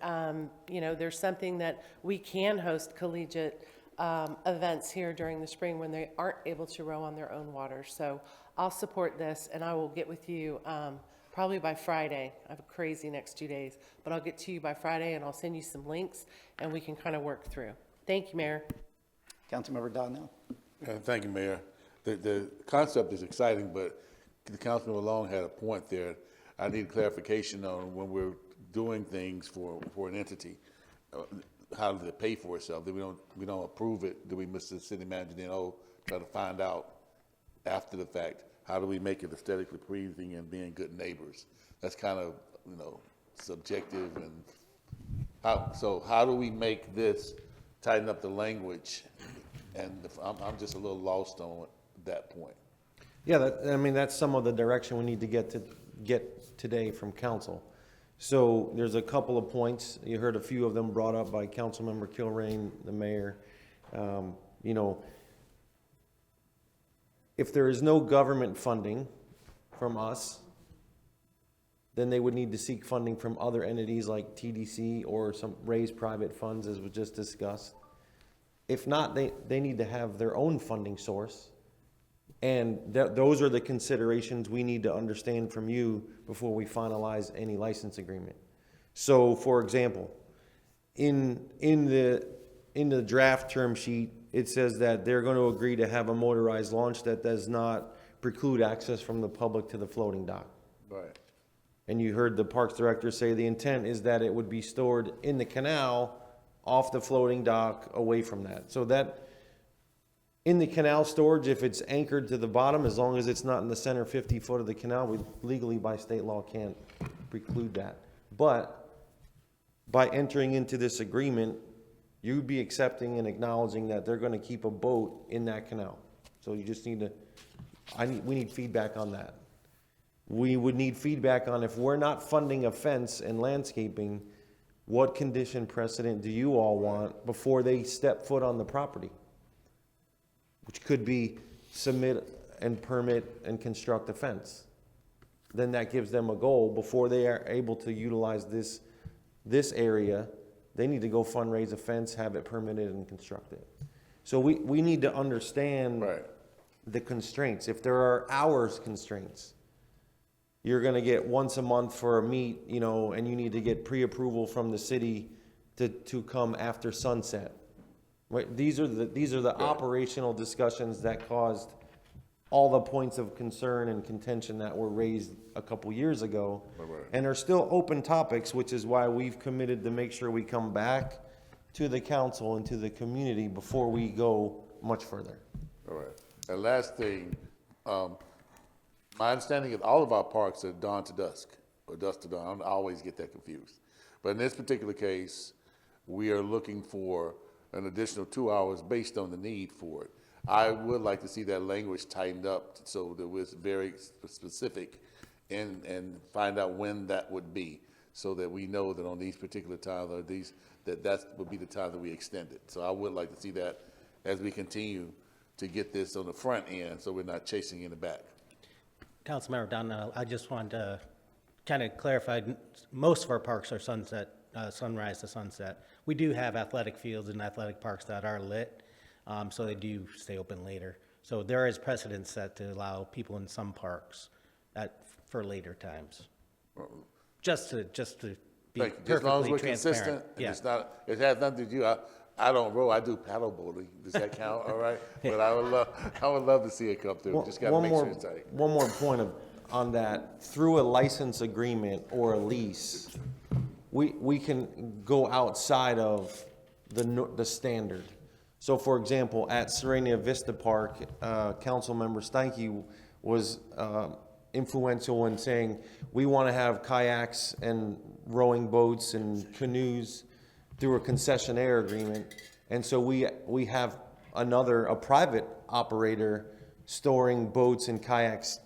you know, there's something that we can host collegiate events here during the spring when they aren't able to row on their own water. So I'll support this, and I will get with you probably by Friday. I have a crazy next 2 days, but I'll get to you by Friday, and I'll send you some links, and we can kind of work through. Thank you, Mayor. Councilmember Donnell. Thank you, Mayor. The concept is exciting, but the Councilman Long had a point there. I need clarification on when we're doing things for an entity. How does it pay for itself? We don't approve it. Do we, Mr. City Manager, then try to find out after the fact? How do we make it aesthetically pleasing and being good neighbors? That's kind of, you know, subjective. And how do we make this, tighten up the language? And I'm just a little lost on that point. Yeah, I mean, that's some of the direction we need to get today from council. So there's a couple of points. You heard a few of them brought up by Councilmember Kilrain, the mayor. You know, if there is no government funding from us, then they would need to seek funding from other entities like TDC or some raised private funds, as was just discussed. If not, they need to have their own funding source. And those are the considerations we need to understand from you before we finalize any license agreement. So, for example, in the draft term sheet, it says that they're going to agree to have a motorized launch that does not preclude access from the public to the floating dock. Right. And you heard the Parks Director say the intent is that it would be stored in the canal off the floating dock away from that. So that in the canal storage, if it's anchored to the bottom, as long as it's not in the center 50 foot of the canal, we legally by state law can't preclude that. But by entering into this agreement, you'd be accepting and acknowledging that they're going to keep a boat in that canal. So you just need to, we need feedback on that. We would need feedback on, if we're not funding a fence and landscaping, what condition precedent do you all want before they step foot on the property? Which could be submit and permit and construct a fence. Then that gives them a goal before they are able to utilize this area. They need to go fundraise a fence, have it permitted, and construct it. So we need to understand the constraints. If there are hours constraints, you're going to get once a month for a meet, you know, and you need to get pre-approval from the city to come after sunset. Right? These are the operational discussions that caused all the points of concern and contention that were raised a couple years ago, and are still open topics, which is why we've committed to make sure we come back to the council and to the community before we go much further. All right. And last thing, my understanding is all of our parks are dawn to dusk, or dusk to dawn. I always get that confused. But in this particular case, we are looking for an additional 2 hours based on the need for it. I would like to see that language tightened up so that we're very specific and find out when that would be, so that we know that on these particular times or that would be the time that we extend it. So I would like to see that as we continue to get this on the front end, so we're not chasing in the back. Councilmember Donnell, I just wanted to kind of clarify, most of our parks are sunset sunrise to sunset. We do have athletic fields and athletic parks that are lit, so they do stay open later. So there is precedent set to allow people in some parks for later times. Just to be Thank you. As long as perfectly we're transparent. consistent, and Yeah. it's not, it has nothing to do, I don't row, I do paddle boating. Does that count? All right? But I would love to see it come through. Just gotta make sure it's tight. One more point on that, through a license agreement or a lease, we can go outside of the standard. So for example, at Serenia Vista Park, Councilmember Steinke was influential in saying, we want to have kayaks and rowing boats and canoes through a concessionaire agreement. And so we have a private operator storing boats and kayaks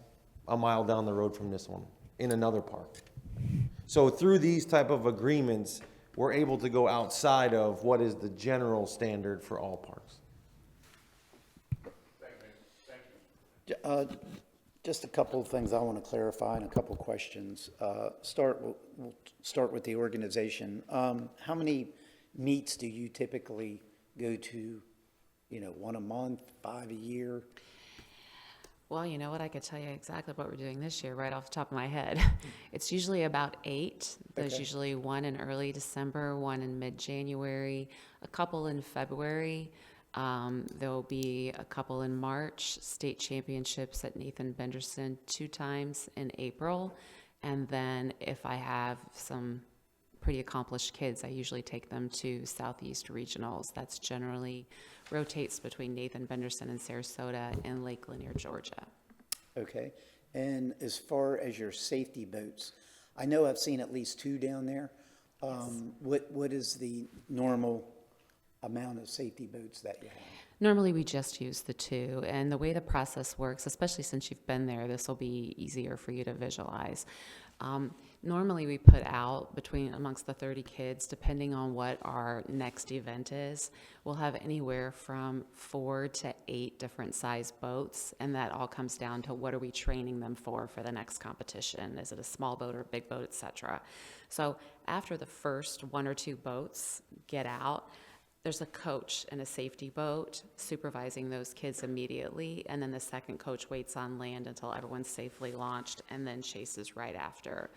a mile down the road from this one in another park. So through these type of agreements, we're able to go outside of what is the general standard for all parks. Just a couple of things I want to clarify and a couple of questions. We'll start with the organization. How many meets do you typically go to? One a month, 5 a year? Well, you know what? I could tell you exactly what we're doing this year right off the top of my head. It's usually about 8. There's Okay. usually one in early December, one in mid-January, a couple in February. There'll be a couple in March, state championships at Nathan Benderson 2 times in April. And then if I have some pretty accomplished kids, I usually take them to Southeast Regionals. That's generally rotates between Nathan Benderson and Sarasota and Lake Lanier, Georgia. Okay. And as far as your safety boats, I know I've seen at least 2 down there. What is the normal amount of safety boats that you have? Normally, we just use the 2, and the way the process works, especially since you've been there, this will be easier for you to visualize. Normally, we put out amongst the 30 kids, depending on what our next event is, we'll have anywhere from 4 to 8 different size boats, and that all comes down to what are we training them for the next competition? Is it a small boat or a big boat, et cetera? So after the first 1 or 2 boats get out, there's a coach in a safety boat supervising those kids immediately, and then the second coach waits on land until everyone's safely launched and then chases right after.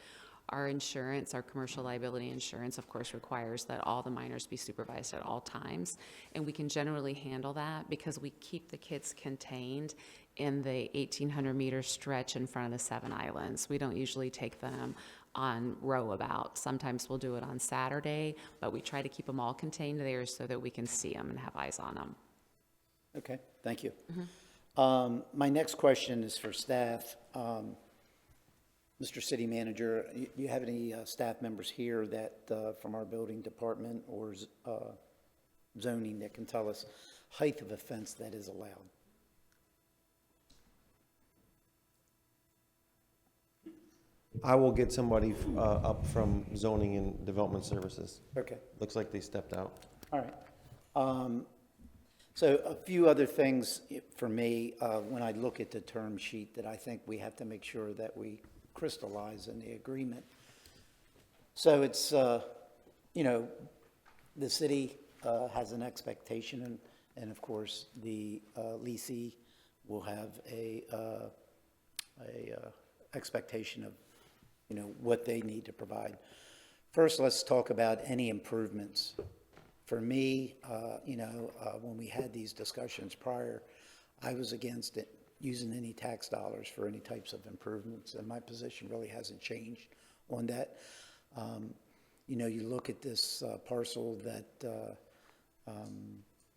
Our insurance, our commercial liability insurance, of course, requires that all the minors be supervised at all times, and we can generally handle that because we keep the kids contained in the 1,800-meter stretch in front of the 7 islands. We don't usually take them on rowabout. Sometimes we'll do it on Saturday, but we try to keep them all contained there so that we can see them and have eyes on them. Okay, thank you. My next question is for staff. Mr. City Manager, you have any staff members here that, from our building department or zoning that can tell us height of a fence that is allowed? I will get somebody up from zoning and development services. Okay. Looks like they stepped out. All right. So a few other things for me, when I look at the term sheet that I think we have to make sure that we crystallize in the agreement. So it's, the city has an expectation, and of course, the leasee will have a expectation of, what they need to provide. First, let's talk about any improvements. For me, when we had these discussions prior, I was against it, using any tax dollars for any types of improvements, and my position really hasn't changed on that. You look at this parcel that,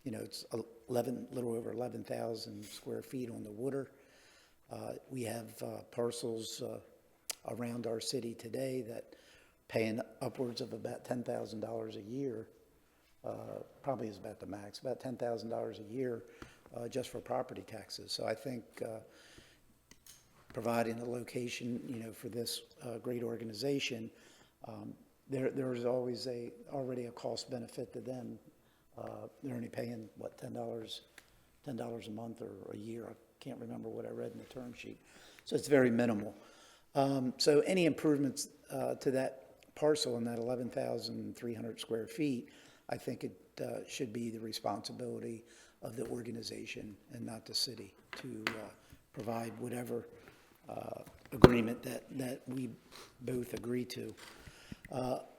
it's little over 11,000 square feet on the water. We have parcels around our city today that paying upwards of about $10,000 a year, probably is about the max, about $10,000 a year just for property taxes. So I think providing a location, for this great organization, there is always already a cost benefit to them. They're only paying, what, $10 a month or a year. I can't remember what I read in the term sheet. So it's very minimal. So any improvements to that parcel in that 11,300 square feet, I think it should be the responsibility of the organization and not the city to provide whatever agreement that we both agree to.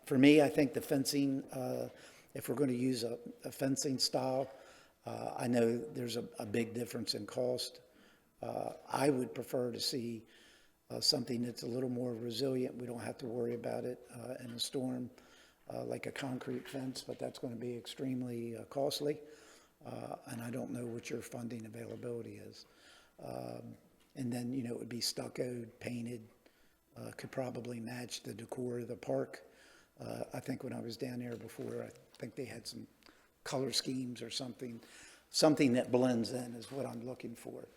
For me, I think the fencing, if we're going to use a fencing style, I know there's a big difference in cost. I would prefer to see something that's a little more resilient. We don't have to worry about it in a storm, like a concrete fence, but that's going to be extremely costly. And I don't know what your funding availability is. And then, you know, it would be stuccoed, painted, could probably match the decor of the park. I think when I was down there before, I think they had some color schemes or something that blends in is what I'm looking for.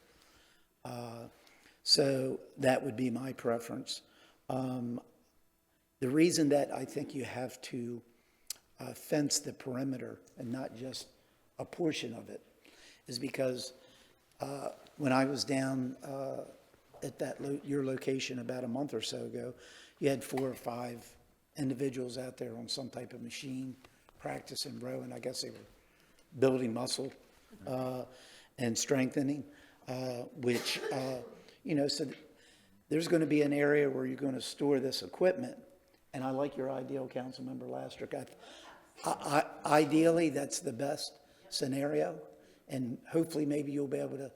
So that would be my preference. The reason that I think you have to fence the perimeter and not just a portion of it is because when I was down at your location about a month or so ago, you had 4 or 5 individuals out there on some type of machine practicing rowing. I guess they were building muscle and strengthening, which, you know, so there's going to be an area where you're going to store this equipment. And I like your ideal, Councilmember Lastrick. Ideally, that's the best scenario. And hopefully maybe you'll be able to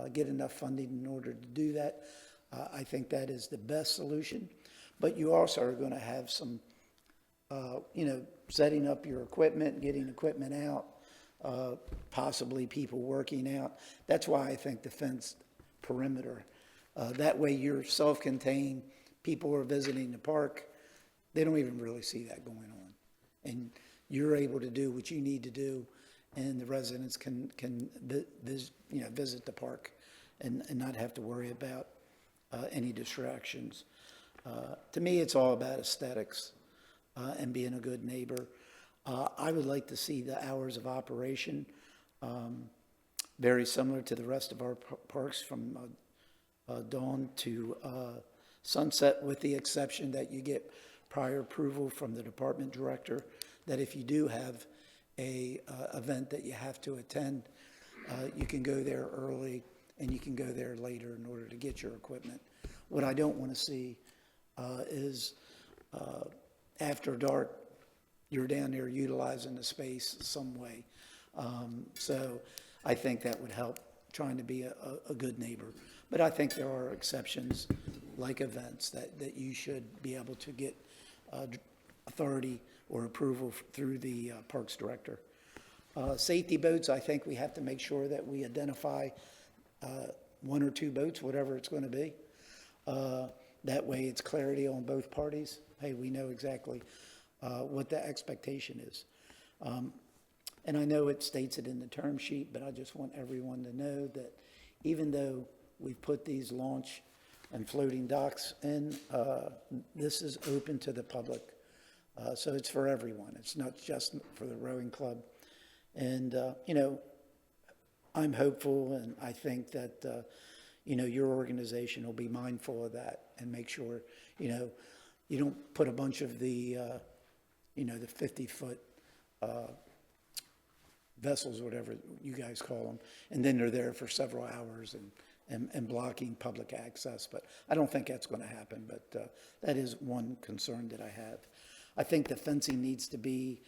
get enough funding in order to do that. I think that is the best solution. But you also are going to have some, you know, setting up your equipment, getting equipment out, possibly people working out. That's why I think the fenced perimeter. That way you're self-contained. People are visiting the park. They don't even really see that going on. And you're able to do what you need to do, and the residents can visit the park and not have to worry about any distractions. To me, it's all about aesthetics and being a good neighbor. I would like to see the hours of operation very similar to the rest of our parks from dawn to sunset, with the exception that you get prior approval from the department director that if you do have a event that you have to attend, you can go there early and you can go there later in order to get your equipment. What I don't want to see is after dark, you're down there utilizing the space some way. So I think that would help trying to be a good neighbor. But I think there are exceptions, like events, that you should be able to get authority or approval through the Parks Director. Safety boats, I think we have to make sure that we identify 1 or 2 boats, whatever it's going to be. That way it's clarity on both parties. Hey, we know exactly what the expectation is. And I know it states it in the term sheet, but I just want everyone to know that even though we've put these launch and floating docks in, this is open to the public. So it's for everyone. It's not just for the rowing club. And, you know, I'm hopeful, and I think that, you know, your organization will be mindful of that and make sure, you know, you don't put a bunch of the, you know, the 50-foot vessels, whatever you guys call them, and then they're there for several hours and blocking public access. But I don't think that's going to happen, but that is one concern that I have. I think the fencing needs to be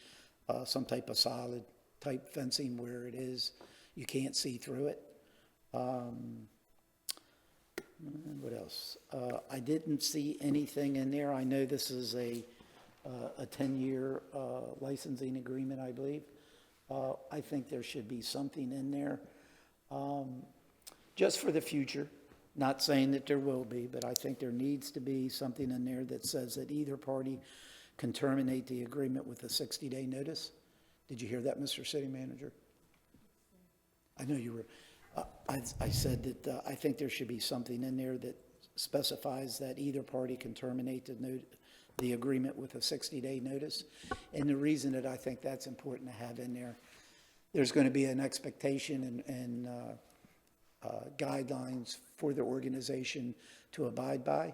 some type of solid type fencing where it is, you can't see through it. What else? I didn't see anything in there. I know this is a 10-year licensing agreement, I believe. I think there should be something in there just for the future. Not saying that there will be, but I think there needs to be something in there that says that either party can terminate the agreement with a 60-day notice. Did you hear that, Mr. City Manager? I know you were. I said that I think there should be something in there that specifies that either party can terminate the agreement with a 60-day notice. And the reason that I think that's important to have in there, there's going to be an expectation and guidelines for the organization to abide by.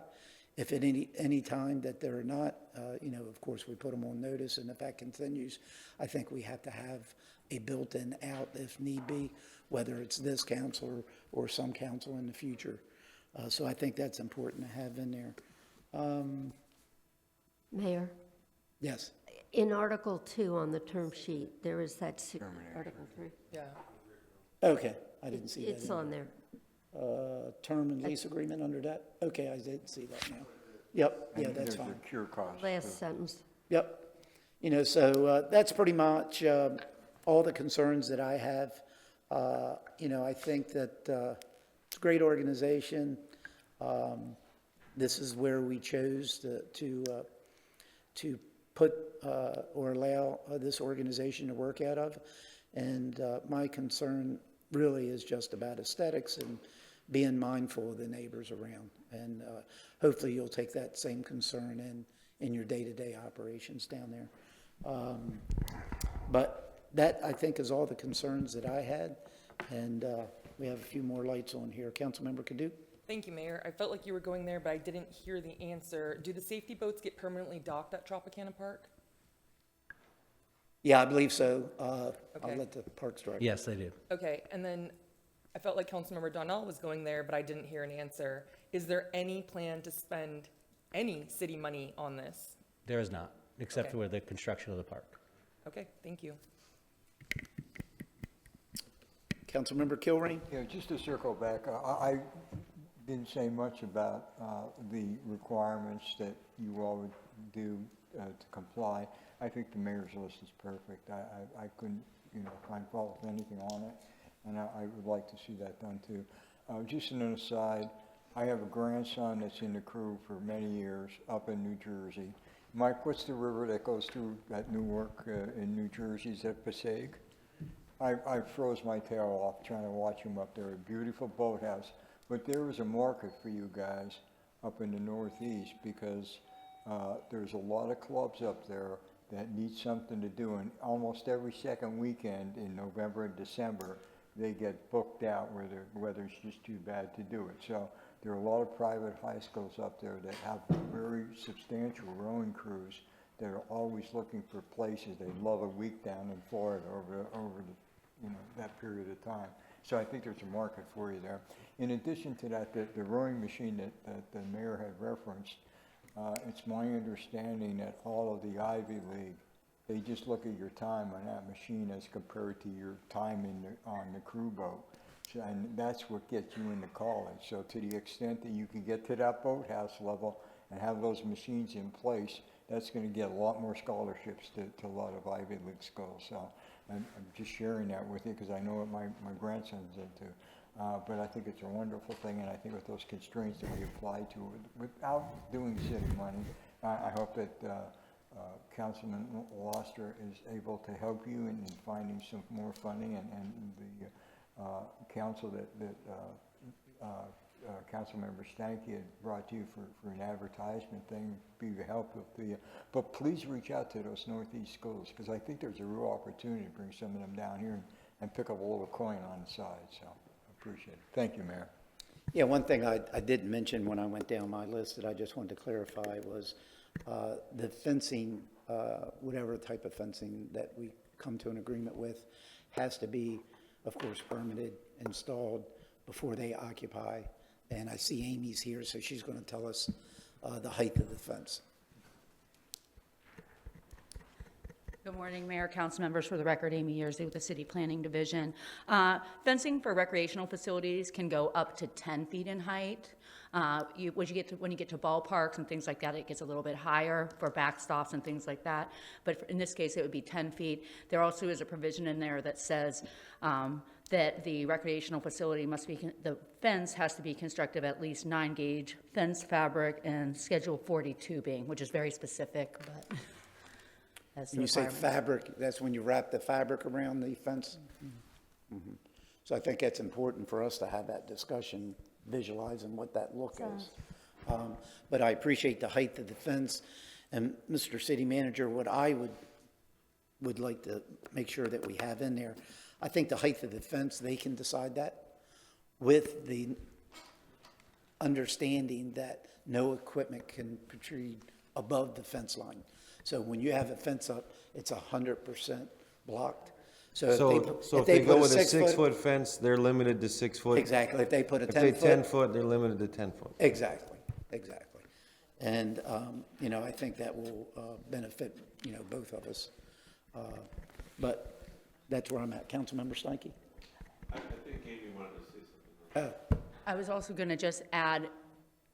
if at any time that they're not, of course, we put them on notice, and if that continues, I think we have to have a built-in out if need be, whether it's this council or some council in the future. So I think that's important to have in there. Mayor, Yes. in Article 2 on the term sheet, there is that, Article 3. Yeah. Okay, I didn't see that. It's in on there. Term and lease agreement under that? Okay, I did see that now. Yep, yeah, that's fine. There's a cure cost. Last sentence. Yep. So that's pretty much all the concerns that I have. I think that it's a great organization. This is where we chose to put or allow this organization to work out of. And my concern really is just about aesthetics and being mindful of the neighbors around. And hopefully you'll take that same concern in your day-to-day operations down there. But that, I think, is all the concerns that I had. And we have a few more lights on here. Councilmember Kaduc? Thank you, Mayor. I felt like you were going there, but I didn't hear the answer. Do the safety boats get permanently docked at Tropicana Park? Yeah, I believe so. Okay. I'll let the Parks Director. Yes, they do. Okay, and then I felt like Councilmember Donnell was going there, but I didn't hear an answer. Is there any plan to spend any city money on this? There is not, except Okay. for the construction of the park. Okay, thank you. Councilmember Kilrain? Yeah, just to circle back, I didn't say much about the requirements that you all would do to comply. I think the mayor's list is perfect. I couldn't, find fault with anything on it, and I would like to see that done too. Just an aside, I have a grandson that's in the crew for many years up in New Jersey. Mike, what's the river that goes through at Newark in New Jersey? Is that Passaic? I froze my tail off trying to watch him up there. A beautiful boathouse. But there is a market for you guys up in the Northeast because there's a lot of clubs up there that need something to do. And almost every second weekend in November and December, they get booked out where the weather's just too bad to do it. So there are a lot of private high schools up there that have very substantial rowing crews that are always looking for places. They love a week down in Florida over the, that period of time. So I think there's a market for you there. In addition to that, the rowing machine that the mayor had referenced, it's my understanding that all of the Ivy League, they just look at your time on that machine as compared to your time on the crew boat. So, and that's what gets you into college. So to the extent that you can get to that boathouse level and have those machines in place, that's going to get a lot more scholarships to a lot of Ivy League schools. So I'm just sharing that with you because I know what my grandson's into. But I think it's a wonderful thing, and I think with those constraints that we apply to it, without doing city money, I hope that Councilman Loster is able to help you in finding some more funding, and the council that Councilmember Stanky had brought to you for an advertisement thing, be the help with the, but please reach out to those Northeast schools, because I think there's a real opportunity to bring some of them down here and pick up a little coin on the side, so I appreciate it. Thank you, Mayor. Yeah, one thing I didn't mention when I went down my list that I just wanted to clarify was the fencing, whatever type of fencing that we come to an agreement with, has to be, of course, permitted, installed before they occupy. And I see Amy's here, so she's going to tell us the height of the fence. Good morning, Mayor, council members. For the record, Amy Yearsley with the City Planning Division. Fencing for recreational facilities can go up to 10 feet in height. When you get to ballparks and things like that, it gets a little bit higher for backstops and things like that. But in this case, it would be 10 feet. There also is a provision in there that says that the recreational facility the fence has to be constructed of at least 9-gauge fence fabric and Schedule 40 tubing, which is very specific, but that's the When you say requirement. fabric, that's when you wrap the fabric around the fence? Mm-hmm. So I think it's important for us to have that discussion, visualizing what that look is. But I appreciate the height of the fence. And Mr. City Manager, what I would like to make sure that we have in there, I think the height of the fence, they can decide that with the understanding that no equipment can protrude above the fence line. So when you have a fence up, it's 100% blocked. So So if they go with a 6-foot fence, they're limited to 6 foot? Exactly, if they put a If 10 they foot. 10 foot, they're limited to 10 foot? Exactly, exactly. And, you know, I think that will benefit, you know, both of us. But that's where I'm at. Councilmember Steinke? I think Amy wanted to say something. Oh, I was also going to just add,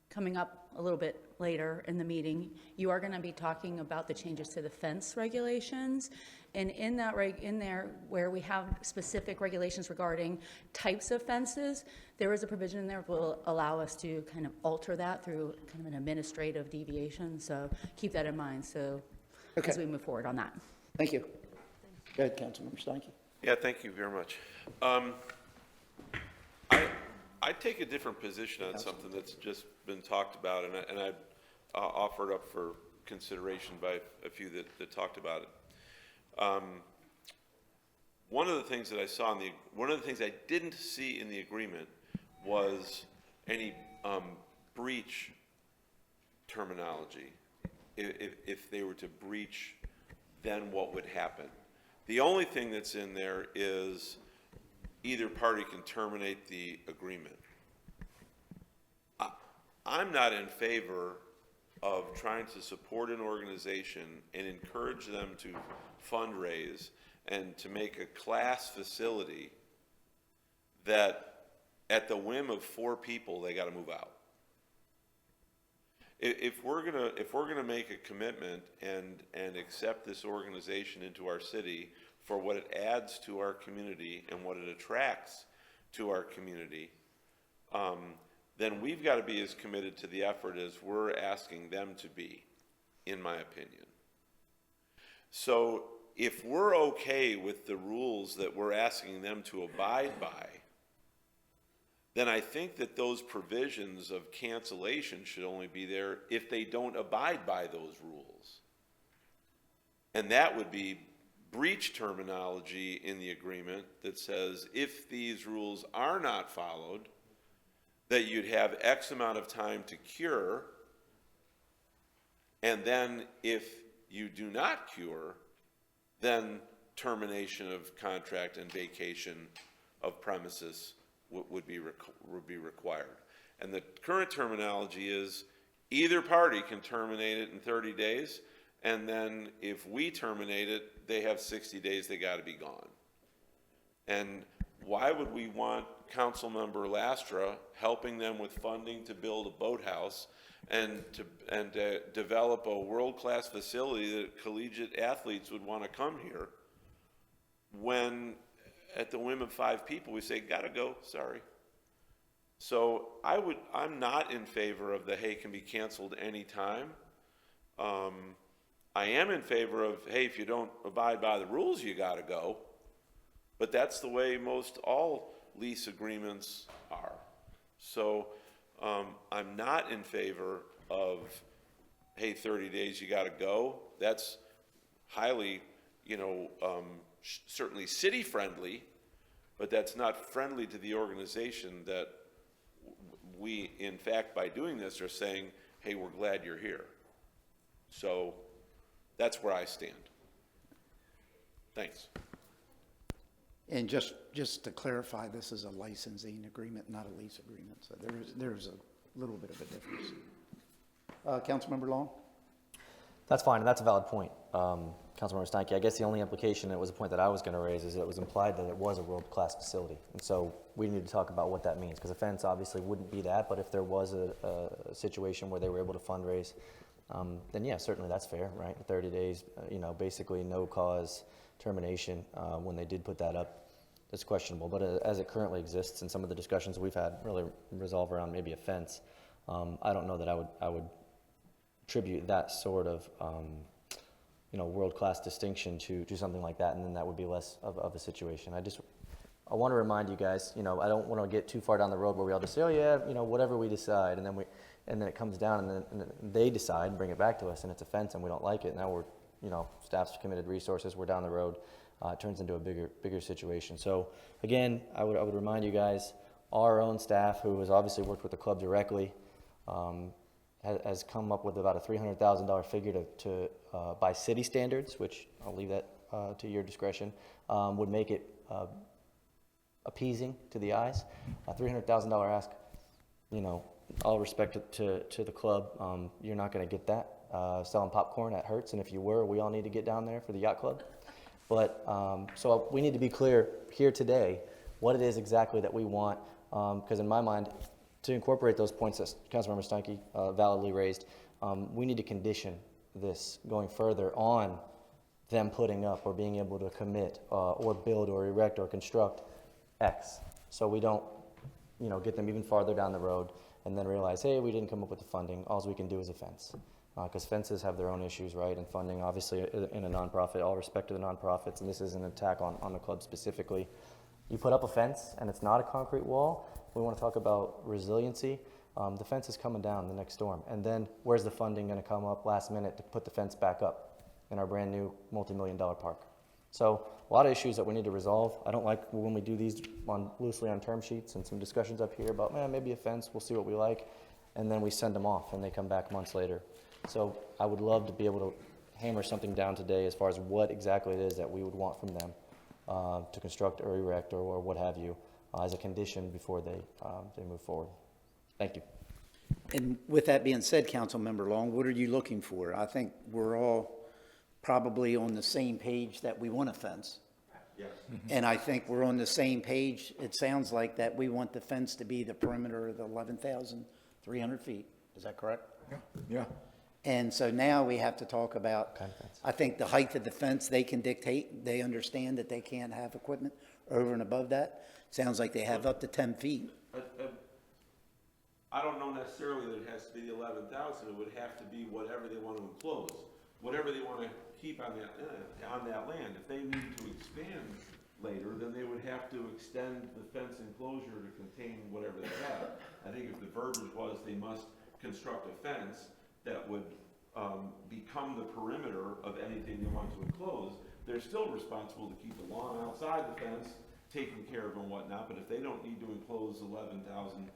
coming up a little bit later in the meeting, you are going to be talking about the changes to the fence regulations. And in that in there, where we have specific regulations regarding types of fences, there is a provision in there that will allow us to kind of alter that through kind of an administrative deviation. So keep that in mind, so as we move forward on that. thank you. Go ahead, Councilmember Steinke. Yeah, thank you very much. I take a different position on something that's just been talked about, and I offered up for consideration by a few that talked about it. One of the things that I saw one of the things I didn't see in the agreement was any breach terminology. If they were to breach, then what would happen? The only thing that's in there is either party can terminate the agreement. I'm not in favor of trying to support an organization and encourage them to fundraise and to make a class facility that at the whim of 4 people, they got to move out. If we're gonna make a commitment and accept this organization into our city for what it adds to our community and what it attracts to our community, then we've got to be as committed to the effort as we're asking them to be, in my opinion. So if we're okay with the rules that we're asking them to abide by, then I think that those provisions of cancellation should only be there if they don't abide by those rules. And that would be breach terminology in the agreement that says if these rules are not followed, that you'd have X amount of time to cure, and then if you do not cure, then termination of contract and vacation of premises would be required. And the current terminology is either party can terminate it in 30 days, and then if we terminate it, they have 60 days, they got to be gone. And why would we want Councilmember Lastra helping them with funding to build a boathouse and to develop a world-class facility that collegiate athletes would want to come here when at the whim of 5 people we say gotta go, sorry. So I'm not in favor of the hey can be canceled anytime. I am in favor of hey, if you don't abide by the rules you gotta go, but that's the way most all lease agreements are. So I'm not in favor of hey, 30 days you gotta go. That's highly, certainly city friendly, but that's not friendly to the organization that we, in fact, by doing this are saying, hey, we're glad you're here. So that's where I stand. Thanks. And just to clarify, this is a licensing agreement, not a lease agreement. So there's a little bit of a difference. Councilmember Long? That's fine, and that's a valid point, Councilmember Steinke. I guess the only implication, it was a point that I was going to raise, is that it was implied that it was a world-class facility. And so we need to talk about what that means, because a fence obviously wouldn't be that, but if there was a situation where they were able to fundraise, then yeah, certainly that's fair, right? 30 days, basically no cause termination when they did put that up. It's questionable, but as it currently exists, and some of the discussions we've had really resolve around maybe a fence, I don't know that I would attribute that sort of world-class distinction to something like that, and then that would be less of a situation. I want to remind you guys, I don't want to get too far down the road where we all just say, oh yeah, whatever we decide, and then it comes down, and then they decide and bring it back to us, and it's a fence, and we don't like it. Now we're, staff's committed resources, we're down the road, it turns into a bigger situation. So again, I would remind you guys, our own staff, who has obviously worked with the club directly, has come up with about a $300,000 figure to by city standards, which I'll leave that to your discretion, would make it appeasing to the eyes. A $300,000 ask, you know, all respect to the club, you're not going to get that selling popcorn at Hertz, and if you were, we all need to get down there for the yacht club. But so we need to be clear here today what it is exactly that we want, because in my mind, to incorporate those points that Councilmember Steinke validly raised, we need to condition this going further on them putting up or being able to commit or build or erect or construct X. So we don't, you know, get them even farther down the road and then realize, hey, we didn't come up with the funding. All we can do is a fence. Because fences have their own issues, right? And funding, obviously, in a nonprofit, all respect to the nonprofits, and this is an attack on the club specifically. You put up a fence and it's not a concrete wall. We want to talk about resiliency. The fence is coming down the next storm. And then where's the funding going to come up last minute to put the fence back up in our brand new multi-million-dollar park? So a lot of issues that we need to resolve. I don't like when we do these loosely on term sheets and some discussions up here about, man, maybe a fence, we'll see what we like. And then we send them off and they come back months later. So I would love to be able to hammer something down today as far as what exactly it is that we would want from them to construct or erect or what have you as a condition before they move forward. Thank you. And with that being said, Councilmember Long, what are you looking for? I think we're all probably on the same page that we want a fence. Yes. And I think we're on the same page. It sounds like that we want the fence to be the perimeter of the 11,300 feet. Is that correct? Yeah. And so now we have to talk about, I think the height of the fence, they can dictate. They understand that they can't have equipment over and above that. Sounds like they have up to 10 feet. I don't know necessarily that it has to be the 11,000. It would have to be whatever they want to enclose, whatever they want to keep on that land. If they need to expand later, then they would have to extend the fence enclosure to contain whatever they have. I think if the verbiage was they must construct a fence that would become the perimeter of anything they want to enclose, they're still responsible to keep the lawn outside the fence taken care of and whatnot. But if they don't need to enclose 11,000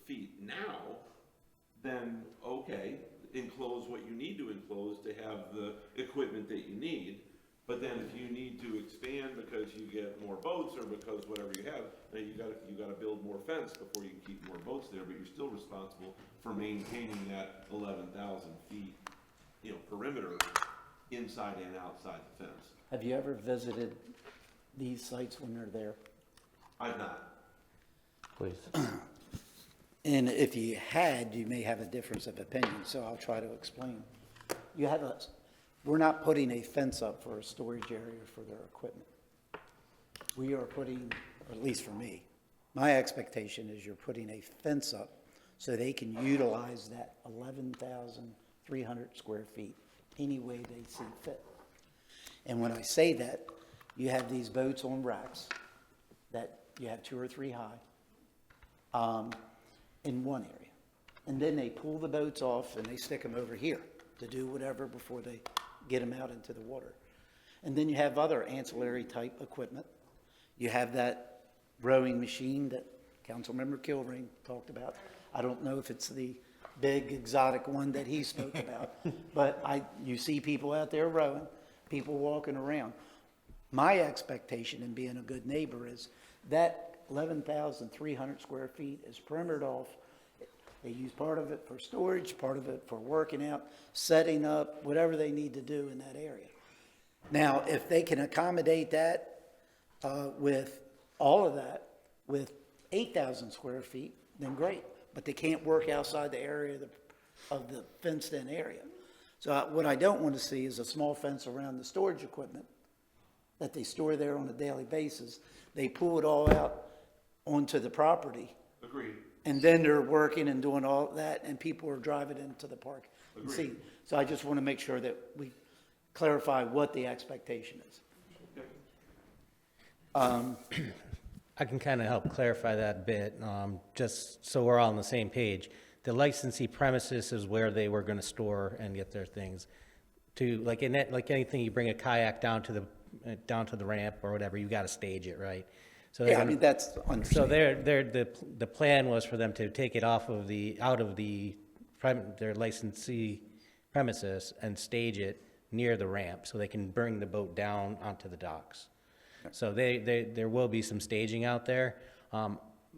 feet now, then okay, enclose what you need to enclose to have the equipment that you need. But then if you need to expand because you get more boats or because whatever you have, then you gotta build more fence before you can keep more boats there, but you're still responsible for maintaining that 11,000 feet, you know, perimeter inside and outside the fence. Have you ever visited these sites when they're there? I've not. Please. And if you had, you may have a difference of opinion, so I'll try to explain. We're not putting a fence up for a storage area for their equipment. We are putting, or at least for me, my expectation is you're putting a fence up so they can utilize that 11,300 square feet any way they see fit. And when I say that, you have these boats on racks that you have 2 or 3 high in one area. And then they pull the boats off and they stick them over here to do whatever before they get them out into the water. And then you have other ancillary type equipment. You have that rowing machine that Councilmember Kilrain talked about. I don't know if it's the big exotic one that he spoke about, but you see people out there rowing, people walking around. My expectation in being a good neighbor is that 11,300 square feet is perimetered off. They use part of it for storage, part of it for working out, setting up, whatever they need to do in that area. Now, if they can accommodate that with all of that, with 8,000 square feet, then great. But they can't work outside the area of the fenced-in area. So what I don't want to see is a small fence around the storage equipment that they store there on a daily basis. They pull it all out onto the property. Agreed. And then they're working and doing all that, and people are driving into the park and see. So I just want to make sure that we clarify what the expectation is. I can kind of help clarify that a bit, just so we're all on the same page. The licensee premises is where they were going to store and get their things. Like anything, you bring a kayak down to the ramp or whatever, you got to stage it, right? So Yeah, I mean, that's understandable. So the plan was for them to take it out of the their licensee premises and stage it near the ramp so they can bring the boat down onto the docks. So there will be some staging out there.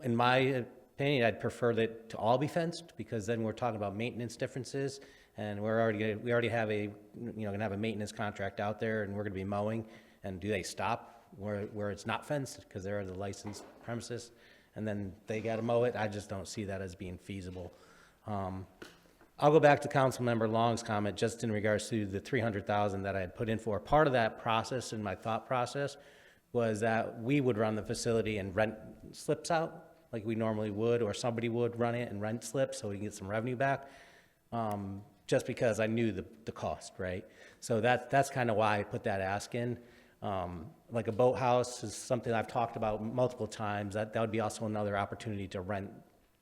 In my opinion, I'd prefer that to all be fenced, because then we're talking about maintenance differences, and we already have gonna have a maintenance contract out there, and we're gonna be mowing. And do they stop where it's not fenced because they're the licensed premises, and then they gotta mow it? I just don't see that as being feasible. I'll go back to Councilmember Long's comment just in regards to the 300,000 that I had put in for. Part of that process and my thought process was that we would run the facility and rent slips out like we normally would, or somebody would run it and rent slips so we can get some revenue back, just because I knew the cost, right? So that's kind of why I put that ask in. Like a boathouse is something I've talked about multiple times. That would be also another opportunity to rent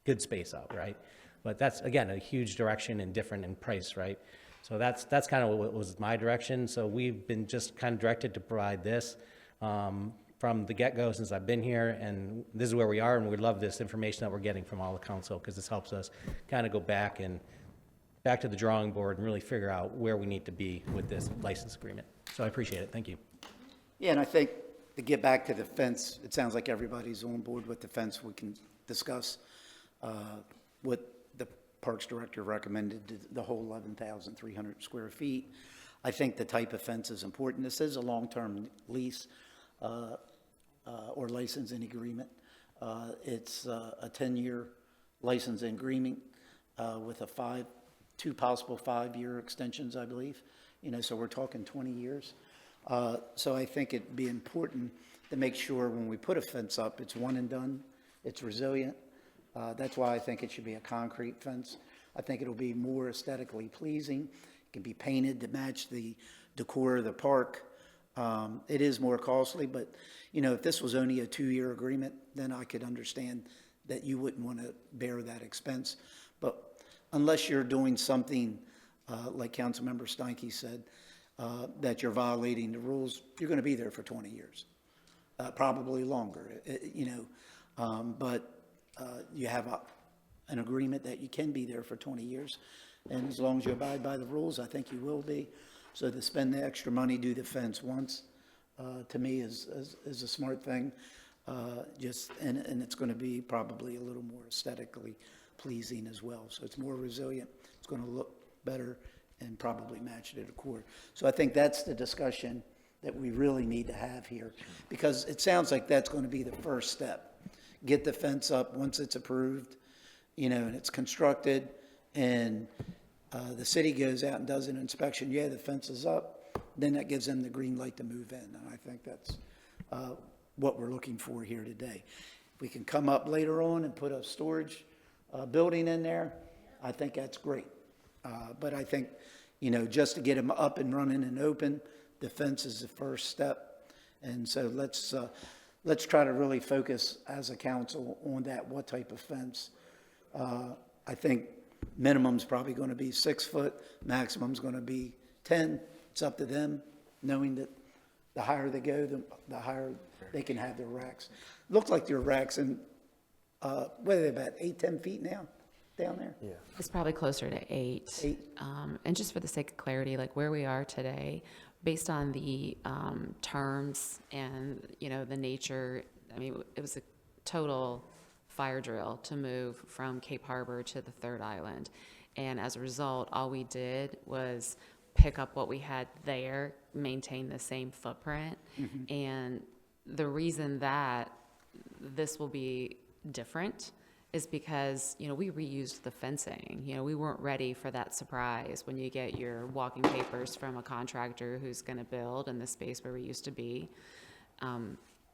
good space out, right? But that's, again, a huge direction and different in price, right? So that's kind of what was my direction. So we've been just kind of directed to provide this from the get-go since I've been here, and this is where we are, and we love this information that we're getting from all the council, because this helps us kind of go back to the drawing board and really figure out where we need to be with this license agreement. So I appreciate it. Thank you. Yeah, and I think to get back to the fence, it sounds like everybody's on board with the fence. We can discuss what the Parks Director recommended, the whole 11,300 square feet. I think the type of fence is important. This is a long-term lease or licensing agreement. It's a 10-year licensing agreement with two possible 5-year extensions, I believe. So we're talking 20 years. So I think it'd be important to make sure when we put a fence up, it's one and done, it's resilient. That's why I think it should be a concrete fence. I think it'll be more aesthetically pleasing. It can be painted to match the decor of the park. It is more costly, but if this was only a 2-year agreement, then I could understand that you wouldn't want to bear that expense. But unless you're doing something like Councilmember Steinke said, that you're violating the rules, you're going to be there for 20 years, probably longer, but you have an agreement that you can be there for 20 years. And as long as you abide by the rules, I think you will be. So to spend the extra money, do the fence once, to me is a smart thing. And it's going to be probably a little more aesthetically pleasing as well. So it's more resilient. It's going to look better and probably match the decor. So I think that's the discussion that we really need to have here, because it sounds like that's going to be the first step. Get the fence up once it's approved, and it's constructed, and the city goes out and does an inspection. Yeah, the fence is up. Then that gives them the green light to move in. And I think that's what we're looking for here today. If we can come up later on and put a storage building in there, I think that's great. But I think, just to get them up and running and open, the fence is the first step. And so let's try to really focus as a council on that, what type of fence. I think minimum's probably going to be 6 foot, maximum's going to be 10. It's up to them, knowing that the higher they go, the higher they can have their racks. Looks like their racks, and what are they, about 8-10 feet now down there? Yeah. It's probably closer to 8. And just for the sake of clarity, like where we are today, based on the terms and, the nature, it was a total fire drill to move from Cape Harbor to the third island. And as a result, all we did was pick up what we had there, maintain the same footprint. Mm-hmm. And the reason that this will be different is because, we reused the fencing. We weren't ready for that surprise when you get your walking papers from a contractor who's going to build in the space where we used to be.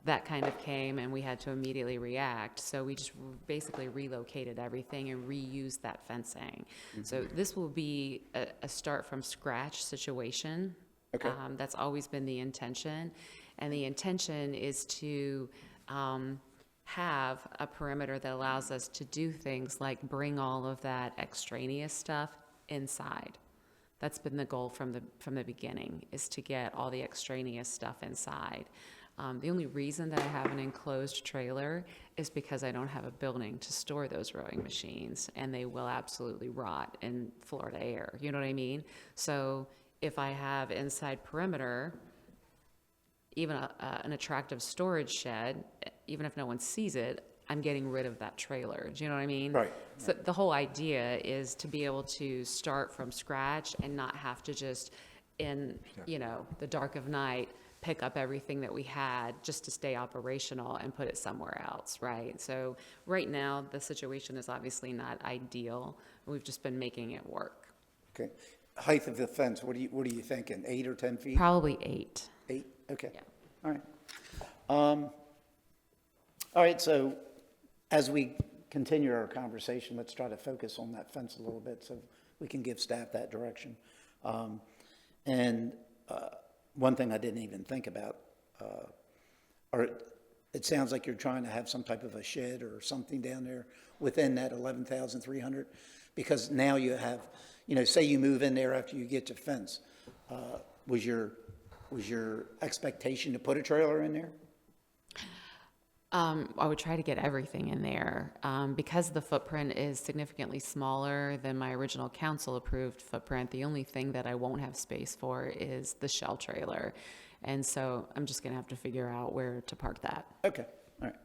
That kind of came, and we had to immediately react. So we just basically relocated everything and reused that fencing. Mm-hmm. So this will be a start from scratch situation. Okay. That's always been the intention. And the intention is to have a perimeter that allows us to do things like bring all of that extraneous stuff inside. That's been the goal from the beginning, is to get all the extraneous stuff inside. The only reason that I have an enclosed trailer is because I don't have a building to store those rowing machines, and they will absolutely rot in Florida air. You know what I mean? So if I have inside perimeter, even an attractive storage shed, even if no one sees it, I'm getting rid of that trailer. Do you know what I mean? Right. So the whole idea is to be able to start from scratch and not have to just, in, the dark of night, pick up everything that we had just to stay operational and put it somewhere else, right? So right now, the situation is obviously not ideal. We've just been making it work. Okay. Height of the fence, what are you thinking, 8 or 10 feet? Probably 8. 8, okay. Yeah. All right. All right, so as we continue our conversation, let's try to focus on that fence a little bit so we can give staff that direction. One thing I didn't even think about, it sounds like you're trying to have some type of a shed or something down there within that 11,300, because now you have, say you move in there after you get to fence. Was your expectation to put a trailer in there? I would try to get everything in there. Because the footprint is significantly smaller than my original council-approved footprint, the only thing that I won't have space for is the shell trailer. And so I'm just going to have to figure out where to park that. Okay, all right.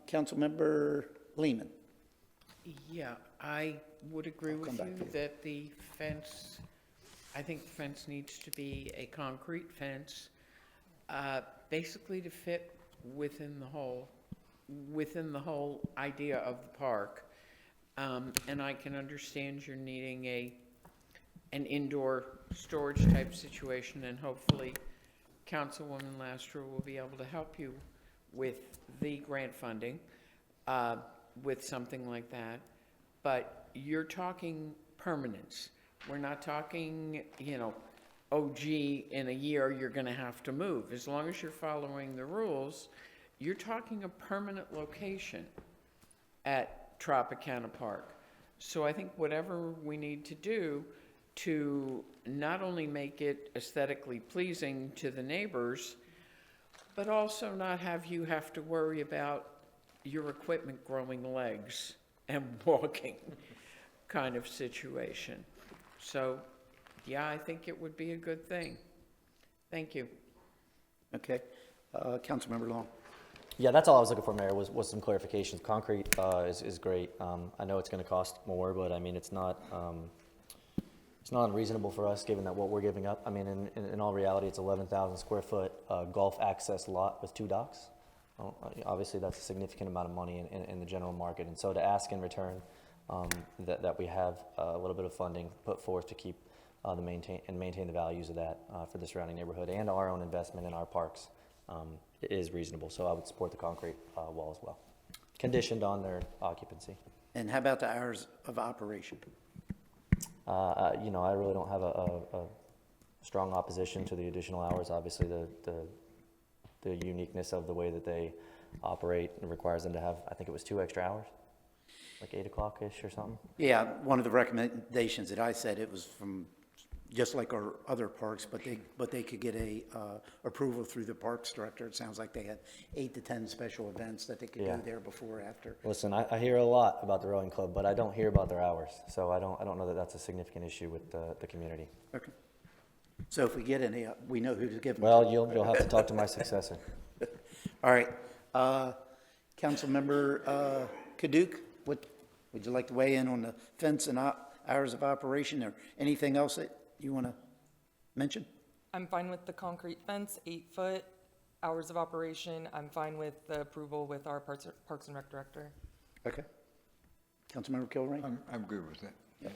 Councilmember Lehman. Yeah, I would agree with come back you that the fence, I think the fence needs to be a concrete fence, basically to fit within the whole idea of the park. And I can understand you're needing an indoor storage type situation, and hopefully Councilwoman Lastra will be able to help you with the grant funding, with something like that. But you're talking permanence. We're not talking, oh, gee, in a year you're going to have to move. As long as you're following the rules, you're talking a permanent location at Tropicana Park. So I think whatever we need to do to not only make it aesthetically pleasing to the neighbors, but also not have you have to worry about your equipment growing legs and walking kind of situation. So, yeah, I think it would be a good thing. Thank you. Okay. Councilmember Long. Yeah, that's all I was looking for, Mayor, was some clarifications. Concrete is great. I know it's going to cost more, but I mean, it's not unreasonable for us, given that what we're giving up. I mean, in all reality, it's 11,000 square foot golf access lot with 2 docks. Obviously, that's a significant amount of money in the general market. And so to ask in return that we have a little bit of funding put forth to keep maintain the values of that for the surrounding neighborhood and our own investment in our parks is reasonable. So I would support the concrete wall as well, conditioned on their occupancy. And how about the hours of operation? I really don't have a strong opposition to the additional hours. Obviously, the uniqueness of the way that they operate requires them to have, I think it was 2 extra hours, like 8 o'clock-ish or something. Yeah, one of the recommendations that I said, it was from just like our other parks, but they could get a approval through the parks director. It sounds like they had 8 to 10 special events that they could do there before or after. Listen, I hear a lot about the rowing club, but I don't hear about their hours, so I don't know that that's a significant issue with the community. Okay. So if we get any, we know who to give them to. Well, you'll have to talk to my successor. All right. Councilmember Kaduke, what would you like to weigh in on the fence and hours of operation, or anything else that you want to mention? I'm fine with the concrete fence, 8 foot, hours of operation. I'm fine with the approval with our Parks and Rec director. Okay. Councilmember Kilrain? I'm good with that. Yeah.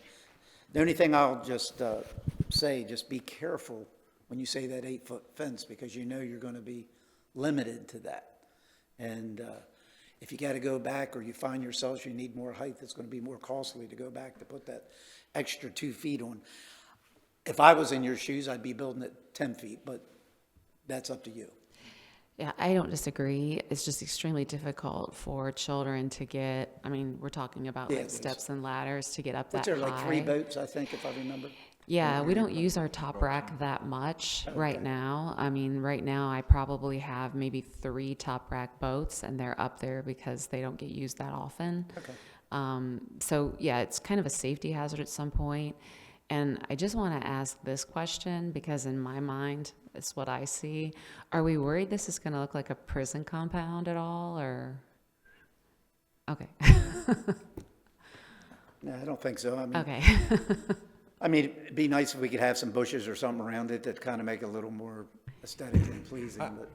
The only thing I'll just say, just be careful when you say that 8-foot fence, because you know you're going to be limited to that. And if you got to go back, or you find yourselves you need more height, it's going to be more costly to go back to put that extra 2 feet on. If I was in your shoes, I'd be building it 10 feet, but that's up to you. Yeah, I don't disagree. It's just extremely difficult for children to get, we're talking about like steps and ladders to get up that high. What's there, like 3 boats, I think, if I remember? Yeah, we don't use our top rack that much right now. I mean, right now I probably have maybe 3 top rack boats, and they're up there because they don't get used that often. So yeah, it's kind of a safety hazard at some point. And I just want to ask this question because in my mind, it's what I see. Are we worried this is going to look like a prison compound at all, or? Okay. No, I don't think so. I mean, Okay. I mean, it'd be nice if we could have some bushes or something around it that kind of make it a little more aesthetically pleasing, but.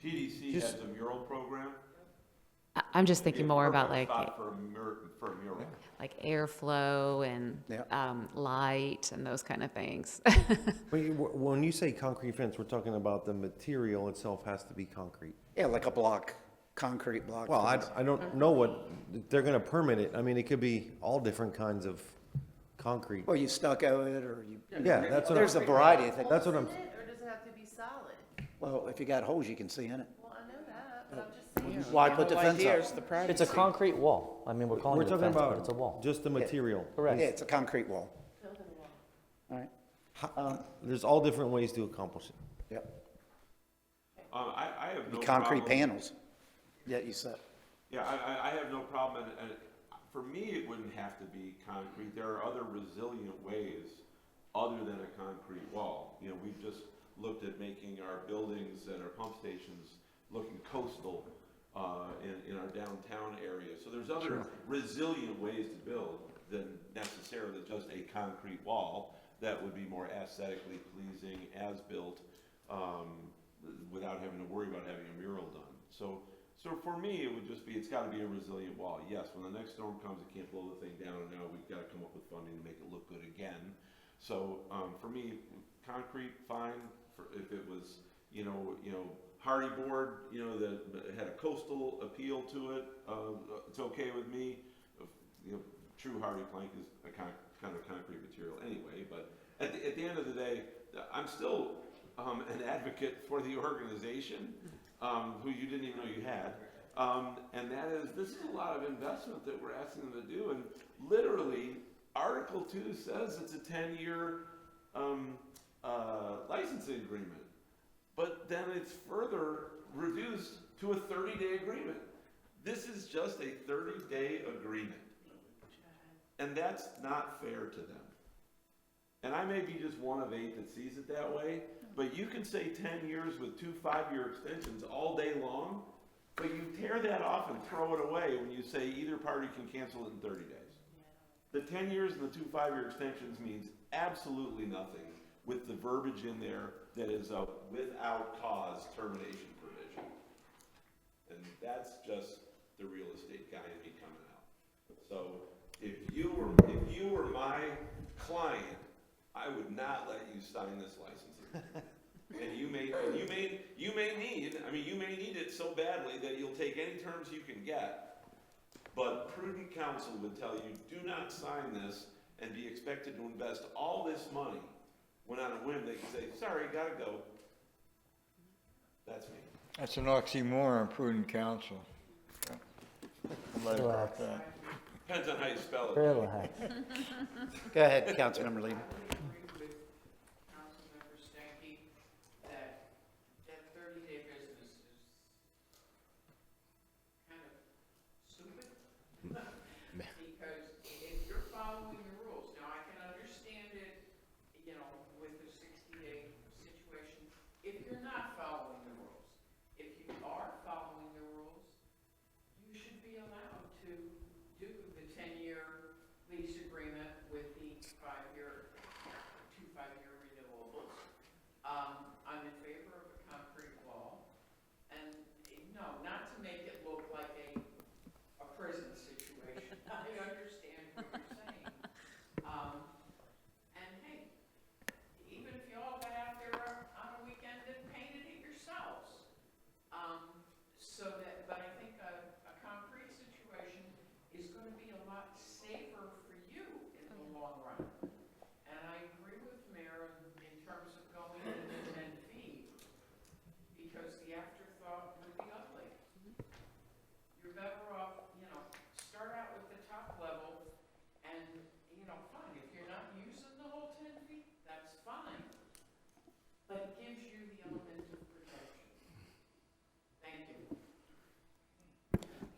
TDC has a mural program. I'm just thinking more about like For a mural. like airflow and Yeah. light and those kind of things. When you say concrete fence, we're talking about the material itself has to be concrete. Yeah, like a block, concrete block. Well, fence. I don't know what, they're gonna permit it. I mean, it could be all different kinds of concrete. Well, you stucco it, or you. Yeah, that's what There's a variety of things. That's what I'm, Or does it have to be solid? Well, if you got holes, you can see in it. Well, I know that, but I'm just saying. Why put the whole fence idea up? is the privacy. It's a concrete wall. I mean, we're calling we're it a talking fence, but about it's a wall. just the material. Yeah, it's a concrete wall. All right, There's all different ways to accomplish it. yep. I have no Concrete problem- panels, yeah, you said. Yeah, I have no problem, and for me, it wouldn't have to be concrete. There are other resilient ways other than a concrete wall. You know, we've just looked at making our buildings and our pump stations looking coastal in our downtown area. So there's other resilient ways to build than necessarily just a concrete wall that would be more aesthetically pleasing as built without having to worry about having a mural done. So for me, it would just be, it's got to be a resilient wall. Yes, when the next storm comes, it can't blow the thing down, and now we've got to come up with funding to make it look good again. So for me, concrete, fine. If it was, you know, hardy board, you know, that had a coastal appeal to it, it's okay with me. You know, true hardy plank is a kind of concrete material anyway. But at the end of the day, I'm still an advocate for the organization, who you didn't even know you had. And that is, this is a lot of investment that we're asking them to do. And literally, Article 2 says it's a 10-year licensing agreement. But then it's further reduced to a 30-day agreement. This is just a 30-day agreement. And that's not fair to them. And I may be just one of 8 that sees it that way, but you can say 10 years with 2 5-year extensions all day long, but you tear that off and throw it away when you say either party can cancel it in 30 days. The 10 years and the 2 5-year extensions means absolutely nothing with the verbiage in there that is a without cause termination provision. And that's just the real estate guy in me coming out. So if you were my client, I would not let you sign this license agreement. And you may need it so badly that you'll take any terms you can get. But prudent counsel would tell you, do not sign this and be expected to invest all this money when on a whim they can say, sorry, gotta go. That's me. That's an oxymoron, prudent counsel. Let it rock that. Depends on how you spell it. Relax. Go ahead, Councilmember Lehman. Councilmember Stankey, that 30-day business is kind of stupid. Because if you're following the rules, now I can understand it, you know, with the 60-day situation, if you're not following the rules. If you are following the rules, you should be allowed to do the 10-year lease agreement with the 5-year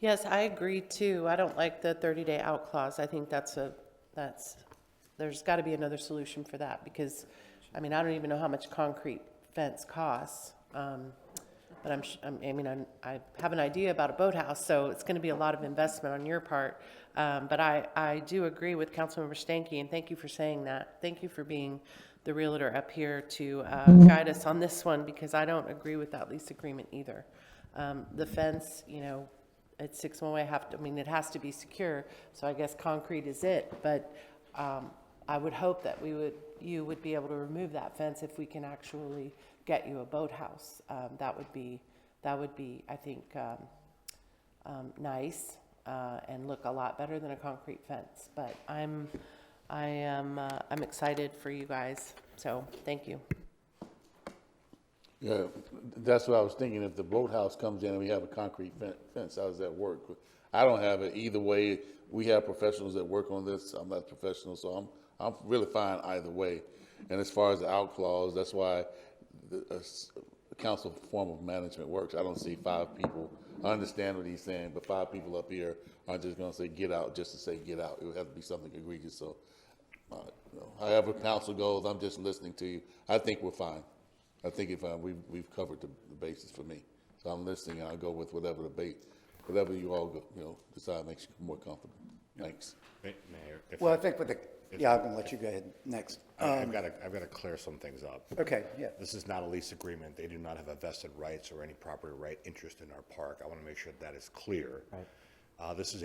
Yes, I agree too. I don't like the 30-day out clause. I think there's got to be another solution for that because, I mean, I don't even know how much concrete fence costs. But I have an idea about a boathouse, so it's going to be a lot of investment on your part. But I do agree with Councilmember Stankey, and thank you for saying that. Thank you for being the realtor up here to guide us on this one, because I don't agree with that lease agreement either. The fence, at 6-1 it has to be secure, so I guess concrete is it. But I would hope that you would be able to remove that fence if we can actually get you a boathouse. That would be, I think, nice and look a lot better than a concrete fence. But I'm excited for you guys. So thank you. Yeah, that's what I was thinking. If the boathouse comes in and we have a concrete fence, how does that work? I don't have it either way. We have professionals that work on this. I'm not a professional, so I'm really fine either way. And as far as the out clause, that's why the council form of management works. I don't see 5 people. I understand what he's saying, but 5 people up here aren't just going to say get out just to say get out. It would have to be something egregious. So, however council goes, I'm just listening to you. I think we're fine. I think we've covered the basis for me. So I'm listening, and I'll go with whatever whatever you all decide makes you more comfortable. Thanks. Mayor, Well, I think I'm going to let you go ahead next. I've got to clear some things up. Okay, yeah. This is not a lease agreement. They do not have a vested rights or any property right interest in our park. I want to make sure that is clear. Right. This is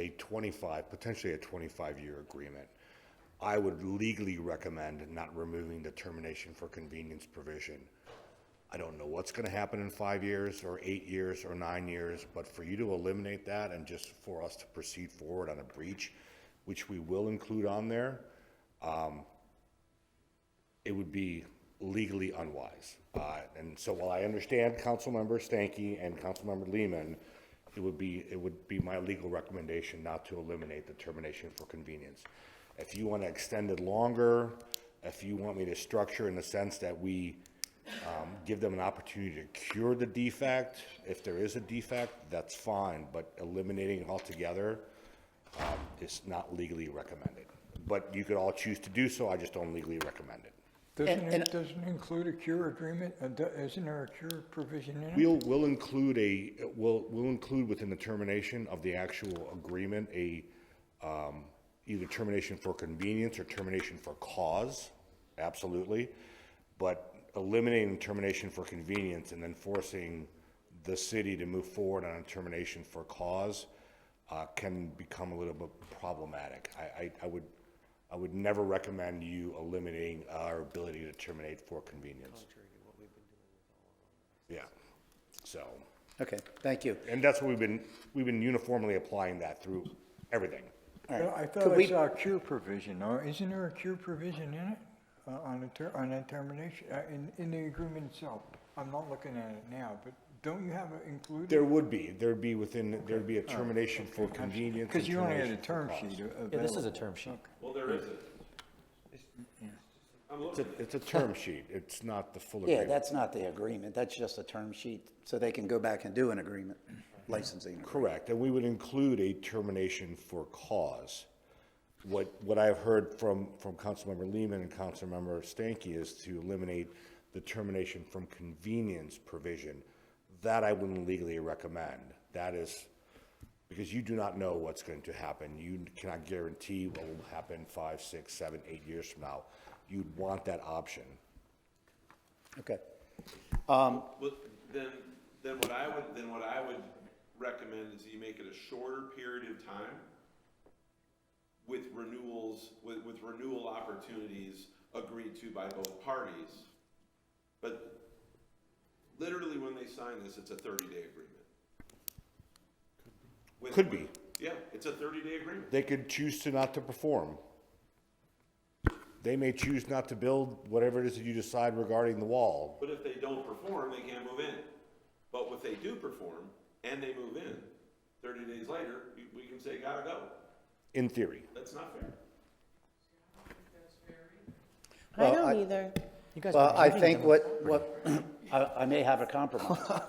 potentially a 25-year agreement. I would legally recommend not removing the termination for convenience provision. I don't know what's going to happen in 5 years or 8 years or 9 years, but for you to eliminate that and just for us to proceed forward on a breach, which we will include on there, it would be legally unwise. And so while I understand Councilmember Stankey and Councilmember Lehman, it would be my legal recommendation not to eliminate the termination for convenience. If you want to extend it longer, if you want me to structure in the sense that we give them an opportunity to cure the defect, if there is a defect, that's fine, but eliminating it altogether is not legally recommended. But you could all choose to do so, I just don't legally recommend it. Doesn't it include a cure agreement? Isn't there a cure provision in it? We'll include within the termination of the actual agreement either termination for convenience or termination for cause, absolutely. But eliminating termination for convenience and then forcing the city to move forward on a termination for cause can become a little bit problematic. I would never recommend you eliminating our ability to terminate for convenience. Yeah, so. Okay, thank you. And that's what we've been uniformly applying that through everything. All right. Well, I thought I saw a cure provision, or isn't there a cure provision in it? On a termination, in the agreement itself? I'm not looking at it now, but don't you have it included? There'd be a termination for convenience. Because you only had a termination term for sheet. cause. Yeah, this is a term sheet. Well, there is It's a term sheet, it's not the full Yeah, agreement. that's not the agreement. That's just a term sheet, so they can go back and do an agreement, licensing. agreement. Correct, and we would include a termination for cause. What I've heard from Councilmember Lehman and Councilmember Stankey is to eliminate the termination from convenience provision. That I wouldn't legally recommend. That is, because you do not know what's going to happen. You cannot guarantee what will happen 5, 6, 7, 8 years from now. You'd want that option. Okay. Well, then what I would recommend is you make it a shorter period of time with renewals, with renewal opportunities agreed to by both parties. But literally when they sign this, it's a 30-day agreement. Could be. Yeah, it's a 30-day agreement. They could choose not to perform. They may choose not to build whatever it is that you decide regarding the wall. But if they don't perform, they can't move in. But if they do perform and they move in, 30 days later, we can say, gotta go. In theory. That's not fair. I don't either. Well, I think I may have a compromise.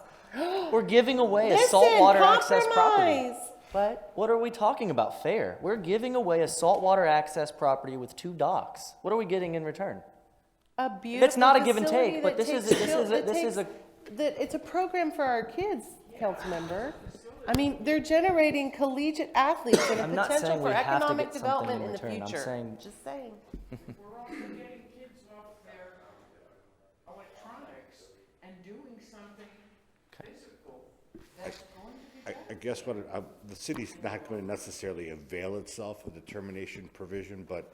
We're giving away a saltwater access property. Compromise. What? What are we talking about fair? We're giving away a saltwater access property with 2 docks. What are we getting in return? A beautiful It's not a give and facility take, but that this is takes a- this chil- is a- that this is takes- that it's a program for our kids, council member. I mean, they're generating collegiate athletes and a I'm not potential saying for we have to economic get something development in in the return. I'm future. saying- Just saying. We're also getting kids off their electronics and doing something physical that's going to be I guess the city's not going to necessarily avail itself of the termination provision, but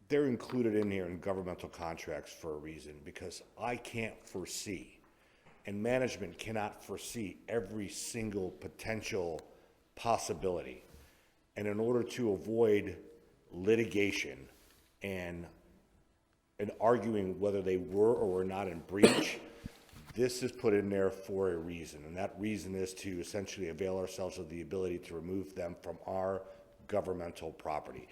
they're included in here in governmental contracts for a reason, because I can't foresee, and management cannot foresee every single potential possibility. And in order to avoid litigation and arguing whether they were or were not in breach, this is put in there for a reason, and that reason is to essentially avail ourselves of the ability to remove them from our governmental property.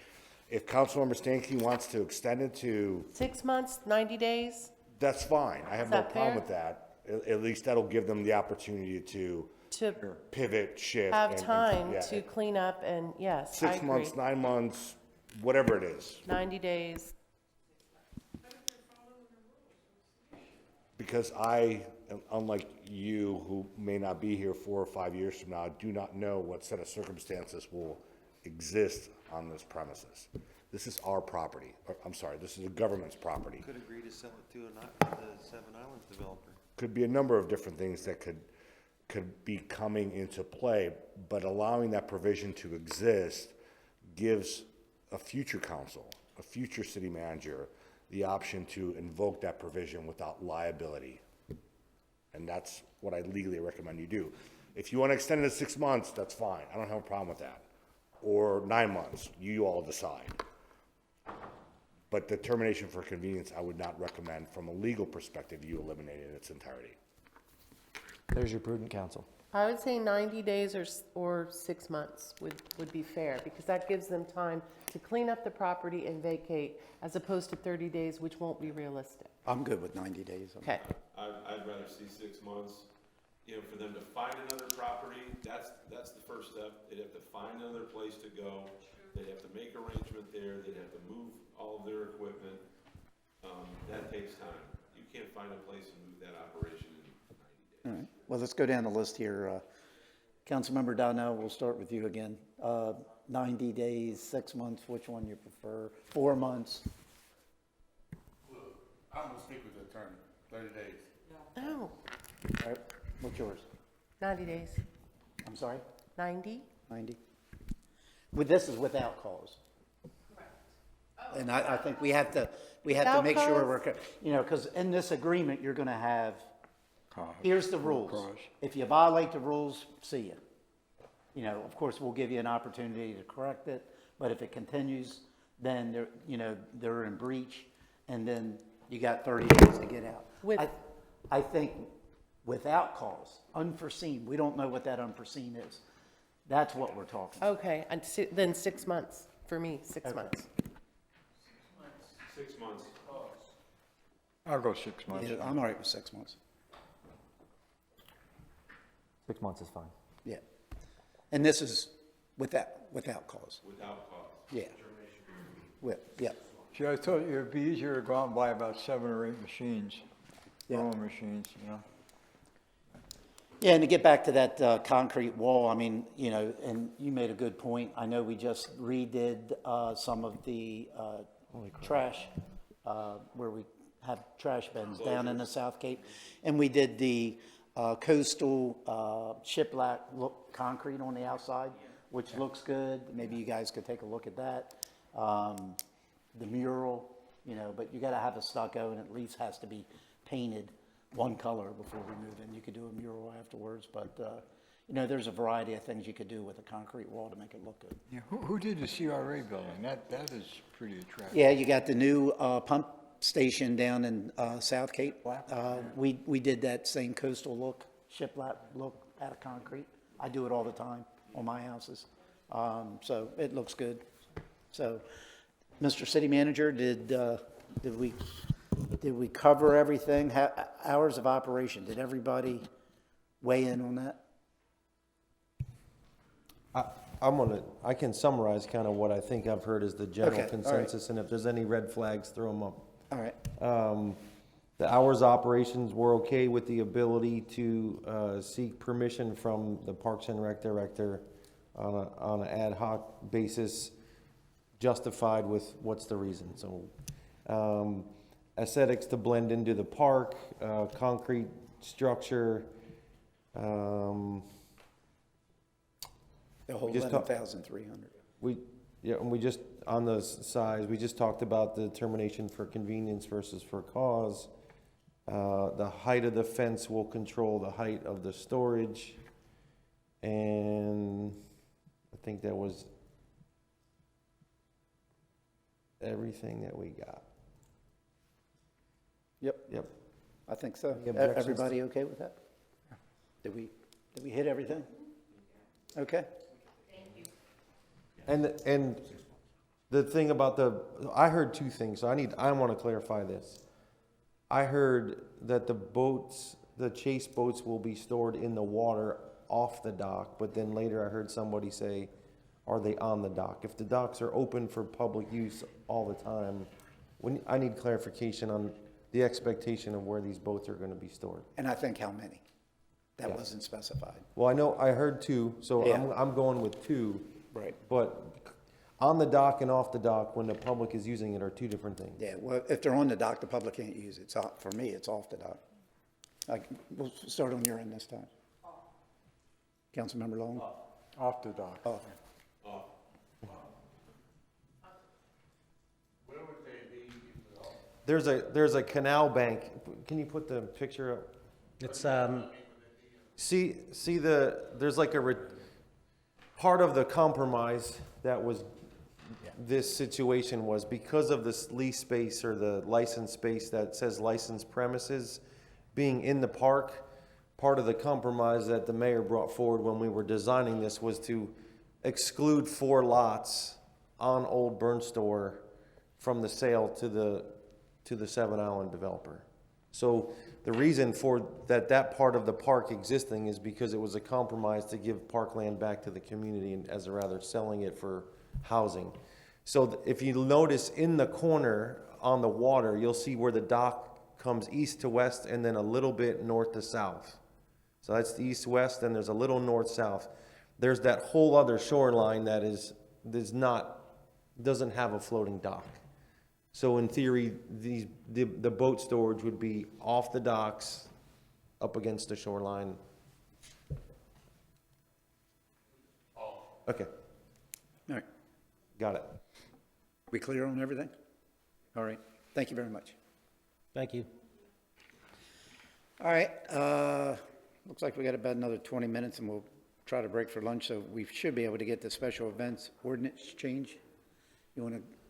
If Councilmember Stankey wants to extend it to, 6 months, 90 days? that's fine, I have Is no that problem fair? with that. At least that'll give them the opportunity to To pivot, shift. have and- time yeah, to clean up and, yes, I 6 agree. months, 9 months, whatever it is. 90 days. Because I, unlike you, who may not be here 4 or 5 years from now, do not know what set of circumstances will exist on this premises. This is our property, I'm sorry, this is the government's property. Could agree to sell it to the Seven Islands developer. Could be a number of different things that could be coming into play, but allowing that provision to exist gives a future council, a future city manager, the option to invoke that provision without liability. And that's what I legally recommend you do. If you want to extend it to 6 months, that's fine. I don't have a problem with that. Or 9 months, you all decide. But the termination for convenience, I would not recommend from a legal perspective, you eliminate it in its entirety. There's your prudent counsel. I would say 90 days or 6 months would be fair, because that gives them time to clean up the property and vacate, as opposed to 30 days, which won't be realistic. I'm good with 90 days. Okay. I'd rather see 6 months, you know, for them to find another property, that's the first step. They'd have to find another place to go, they'd have to make arrangement there, they'd have to move all of their equipment. That takes time. You can't find a place and move that operation in 90 days. All right, well, let's go down the list here. Councilmember Donnell, we'll start with you again. 90 days, 6 months, which one you prefer? 4 months? I'm gonna stick with the term, 30 days. No, All right, what's yours? 90 days. I'm sorry? 90? 90? With, this is without cause. And I think we have to Without make sure cause? we're, you know, because in this agreement, you're gonna have, here's the rules. If you violate the rules, see ya. You know, of course, we'll give you an opportunity to correct it, but if it continues, then they're, you know, they're in breach, and then you got 30 days to get out. With- I think without cause, unforeseen, we don't know what that unforeseen is. That's what we're talking about. Okay, and then 6 months, for me, 6 months. 6 months. I'll go 6 months. Yeah, I'm all right with 6 months. 6 months is fine. Yeah. And this is without cause. Without cause. Yeah. Yeah. See, I thought it'd be easier to go out and buy about 7 or 8 machines, growing machines, you know? Yeah, and to get back to that concrete wall, I mean, you know, and you made a good point. I know we just redid some of the trash, where we have trash bins down in the South Cape. And we did the coastal shiplap look concrete on the outside, which looks good. Maybe you guys could take a look at that. The mural, you know, but you gotta have a stucco, and at least has to be painted one color before we move in. You could do a mural afterwards, but, you know, there's a variety of things you could do with a concrete wall to make it look good. Yeah, who did the CRA building? That is pretty attractive. Yeah, you got the new pump station down in South Cape. We did that same coastal look, shiplap look out of concrete. I do it all the time on my houses. So it looks good. So, Mr. City Manager, did we cover everything? Hours of operation, did everybody weigh in on that? I can summarize kind of what I think I've heard as the general Okay, all right. consensus, and if there's any red flags, throw them up. All right. The hours of operations, we're okay with the ability to seek permission from the Parks and Rec director on an ad hoc basis, justified with what's the reason. So aesthetics to blend into the park, concrete structure. The whole We just talk- 11,300. And we just, on the size, we just talked about the determination for convenience versus for cause. The height of the fence will control the height of the storage. And I think that was everything that we got. Yep. I think so. Any objections? Everybody okay with that? Did we hit everything? Okay. And the thing about I heard two things, so I want to clarify this. I heard that the chase boats will be stored in the water off the dock, but then later I heard somebody say, are they on the dock? If the docks are open for public use all the time, I need clarification on the expectation of where these boats are going to be stored. And I think how many? That Yeah. wasn't specified. Well, I know, I heard two, so Yeah. I'm going with two. Right. But on the dock and off the dock, when the public is using it, are two different things. Yeah, well, if they're on the dock, the public can't use it. So for me, it's off the dock. We'll start on your end this time. Councilmember Long? Off the dock. Off. There's a canal bank. Can you put the picture up? It's, There's like part of the compromise that was, this situation was because of this lease space or the license space that says licensed premises being in the park. Part of the compromise that the mayor brought forward when we were designing this was to exclude 4 lots on Old Burn Store from the sale to the Seven Island developer. So the reason for that part of the park existing is because it was a compromise to give parkland back to the community and as rather selling it for housing. So if you notice in the corner on the water, you'll see where the dock comes east to west and then a little bit north to south. So that's the east-west, and there's a little north-south. There's that whole other shoreline that doesn't have a floating dock. So in theory, the boat storage would be off the docks, up against the shoreline. Okay, All right. got it. We clear on everything? All right. Thank you very much. thank you. All right. Looks like we got about another 20 minutes and we'll try to break for lunch. So we should be able to get the special events ordinance change.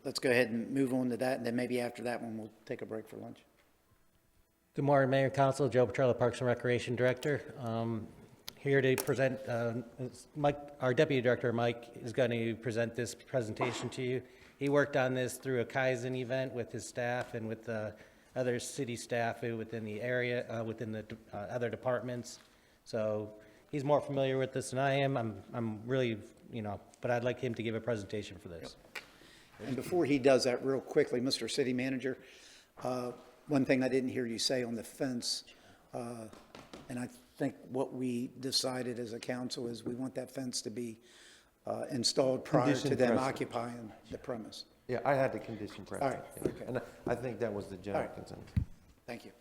Let's go ahead and move on to that. And then maybe after that one, we'll take a break for lunch. Good morning, Mayor and Council. Joe Petrella, Parks and Recreation Director. Here to present, Mike, our Deputy Director, Mike, is going to present this presentation to you. He worked on this through a Kaizen event with his staff and with other city staff within the area, within the other departments. So he's more familiar with this than I am. I'm really, but I'd like him to give a presentation for this. And before he does that, real quickly, Mr. City Manager, one thing I didn't hear you say on the fence, and I think what we decided as a council is we want that fence to be installed prior to Condition them precedent. occupying the premise. Yeah, I had the condition precedent. All right, yeah. okay. And I think that was the general All right. consensus. Thank you.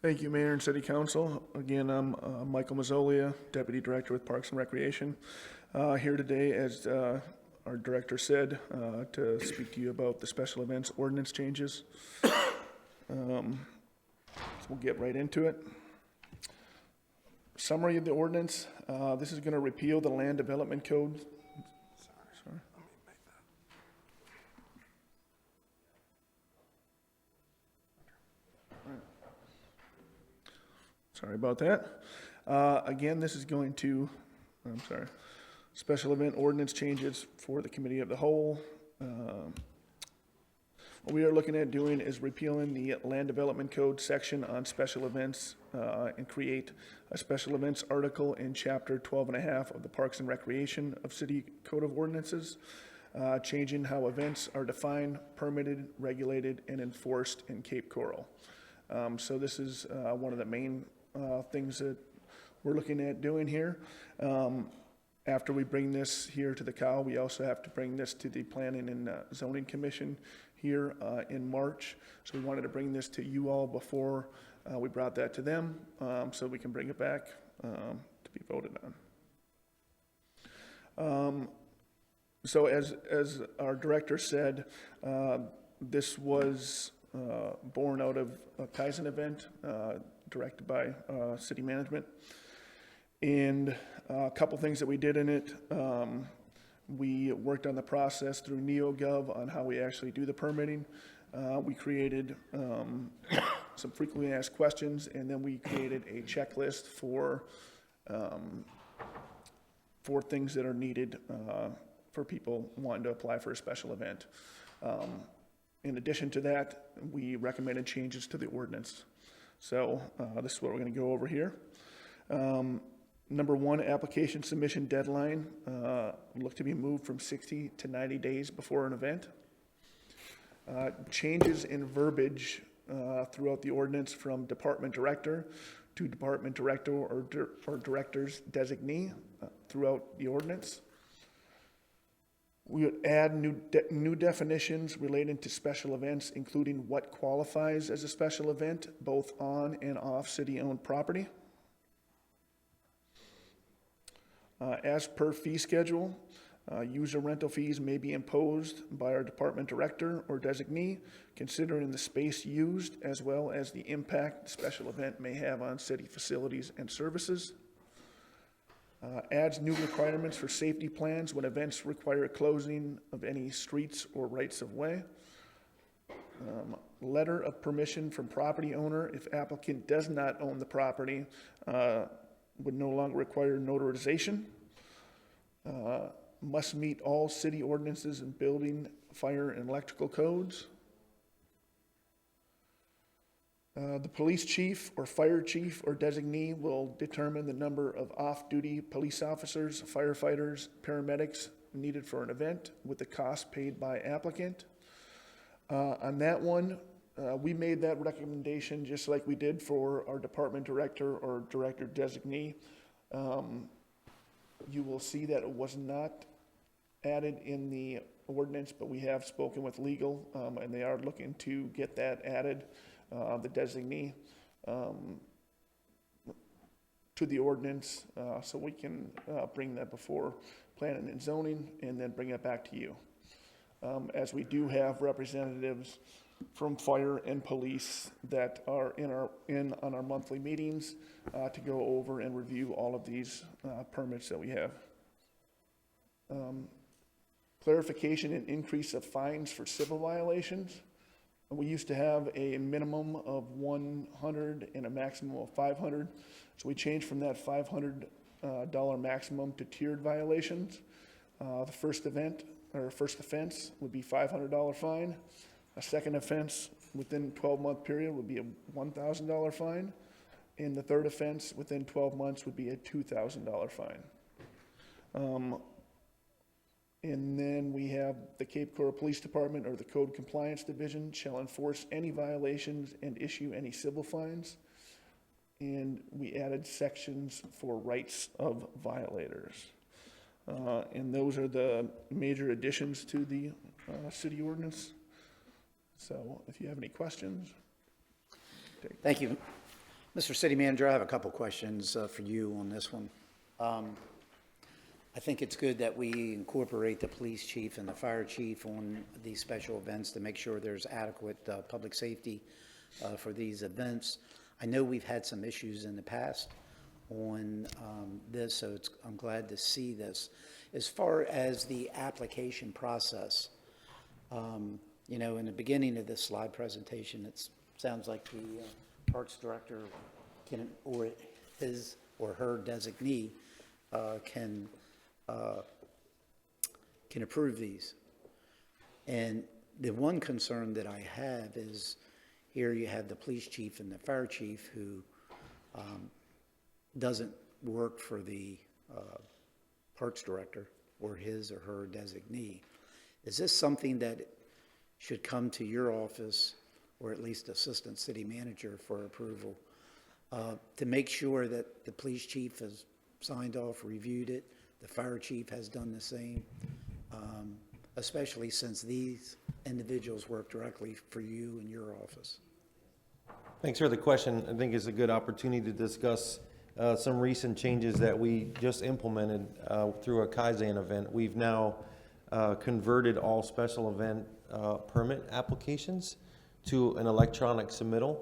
Thank you, Mayor and City Council. Again, I'm Michael Mazzolia, Deputy Director with Parks and Recreation. Here today, as our director said, to speak to you about the special events ordinance changes. So we'll get right into it. Summary of the ordinance. This is going to repeal the Land Development Code. Sorry. Sorry about that. Again, this is going to, special event ordinance changes for the Committee of the Whole. what we are looking at doing is repealing the Land Development Code section on special events and create a special events article in Chapter 12.5 of the Parks and Recreation of City Code of Ordinances, changing how events are defined, permitted, regulated, and enforced in Cape Coral. So this is one of the main things that we're looking at doing here. After we bring this here to the COW, we also have to bring this to the Planning and Zoning Commission here in March. So we wanted to bring this to you all before we brought that to them, so we can bring it back to be voted on. So as our director said, this was born out of a Kaizen event directed by city management. And a couple things that we did in it. We worked on the process through NeoGov on how we actually do the permitting. We created some frequently asked questions, and then we created a checklist for things that are needed for people wanting to apply for a special event. In addition to that, we recommended changes to the ordinance. So this is what we're going to go over here. Number one, application submission deadline look to be moved from 60 to 90 days before an event. Changes in verbiage throughout the ordinance from department director to department director or director's designee throughout the ordinance. We would add new definitions relating to special events, including what qualifies as a special event, both on and off city-owned property. As per fee schedule, user rental fees may be imposed by our department director or designee, considering the space used as well as the impact the special event may have on city facilities and services. Adds new requirements for safety plans when events require closing of any streets or rights of way. Letter of permission from property owner if applicant does not own the property would no longer require notarization. Must meet all city ordinances and building, fire, and electrical codes. The police chief or fire chief or designee will determine the number of off-duty police officers, firefighters, paramedics needed for an event with the cost paid by applicant. On that one, we made that recommendation just like we did for our department director or director designee. You will see that it was not added in the ordinance, but we have spoken with legal, and they are looking to get that added, the designee, to the ordinance, so we can bring that before planning and zoning and then bring it back to you. As we do have representatives from fire and police that are in on our monthly meetings to go over and review all of these permits that we have. Clarification and increase of fines for civil violations. We used to have a minimum of 100 and a maximum of 500. So we changed from that $500 maximum to tiered violations. The first offense would be $500 fine. A second offense within 12-month period would be a $1,000 fine. And the third offense within 12 months would be a $2,000 fine. And then we have the Cape Coral Police Department or the Code Compliance Division shall enforce any violations and issue any civil fines. And we added sections for rights of violators. And those are the major additions to the city ordinance. So if you have any questions. Thank you. Mr. City Manager, I have a couple questions for you on this one. I think it's good that we incorporate the police chief and the fire chief on these special events to make sure there's adequate public safety for these events. I know we've had some issues in the past on this, so I'm glad to see this. As far as the application process, you know, in the beginning of this slide presentation, it sounds like the Parks Director can, or his or her designee can approve these. And the one concern that I have is here you have the police chief and the fire chief who doesn't work for the parks director or his or her designee. Is this something that should come to your office, or at least assistant city manager for approval, to make sure that the police chief has signed off, reviewed it, the fire chief has done the same, especially since these individuals work directly for you in your office? Thanks for the question. I think it's a good opportunity to discuss some recent changes that we just implemented through a Kaizen event. We've now converted all special event permit applications to an electronic submittal,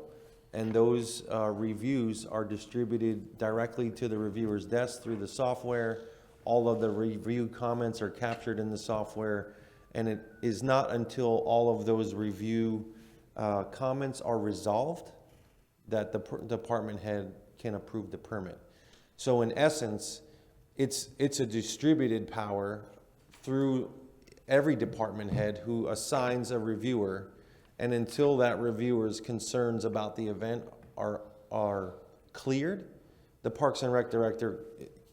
and those reviews are distributed directly to the reviewer's desk through the software. All of the review comments are captured in the software, and it is not until all of those review comments are resolved that the department head can approve the permit. So in essence, it's a distributed power through every department head who assigns a reviewer, and until that reviewer's concerns about the event are cleared, the Parks and Rec director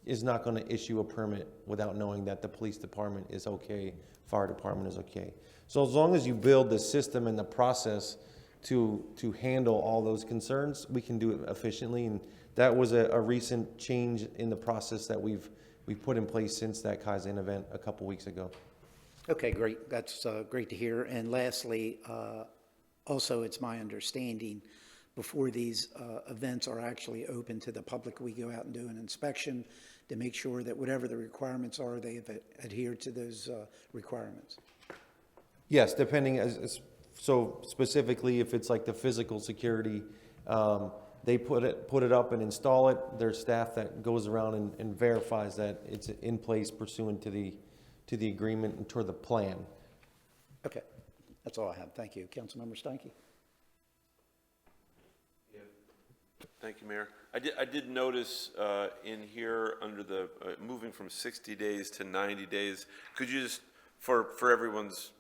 is not going to issue a permit without knowing that the police department is okay, fire department is okay. So as long as you build the system and the process to handle all those concerns, we can do it efficiently, and that was a recent change in the process that we've put in place since that Kaizen event a couple weeks ago. Okay, great. That's great to hear. And lastly, also, it's my understanding before these events are actually open to the public, we go out and do an inspection to make sure that whatever the requirements are, they have adhered to those requirements. Yes, depending so specifically if it's like the physical security, they put it up and install it. There's staff that goes around and verifies that it's in place pursuant to the agreement and toward the plan. Okay, that's all I have. Thank you. Councilmember Steinke. Thank you, Mayor. I did notice in here under the moving from 60 days to 90 days, could you just, for everyone's,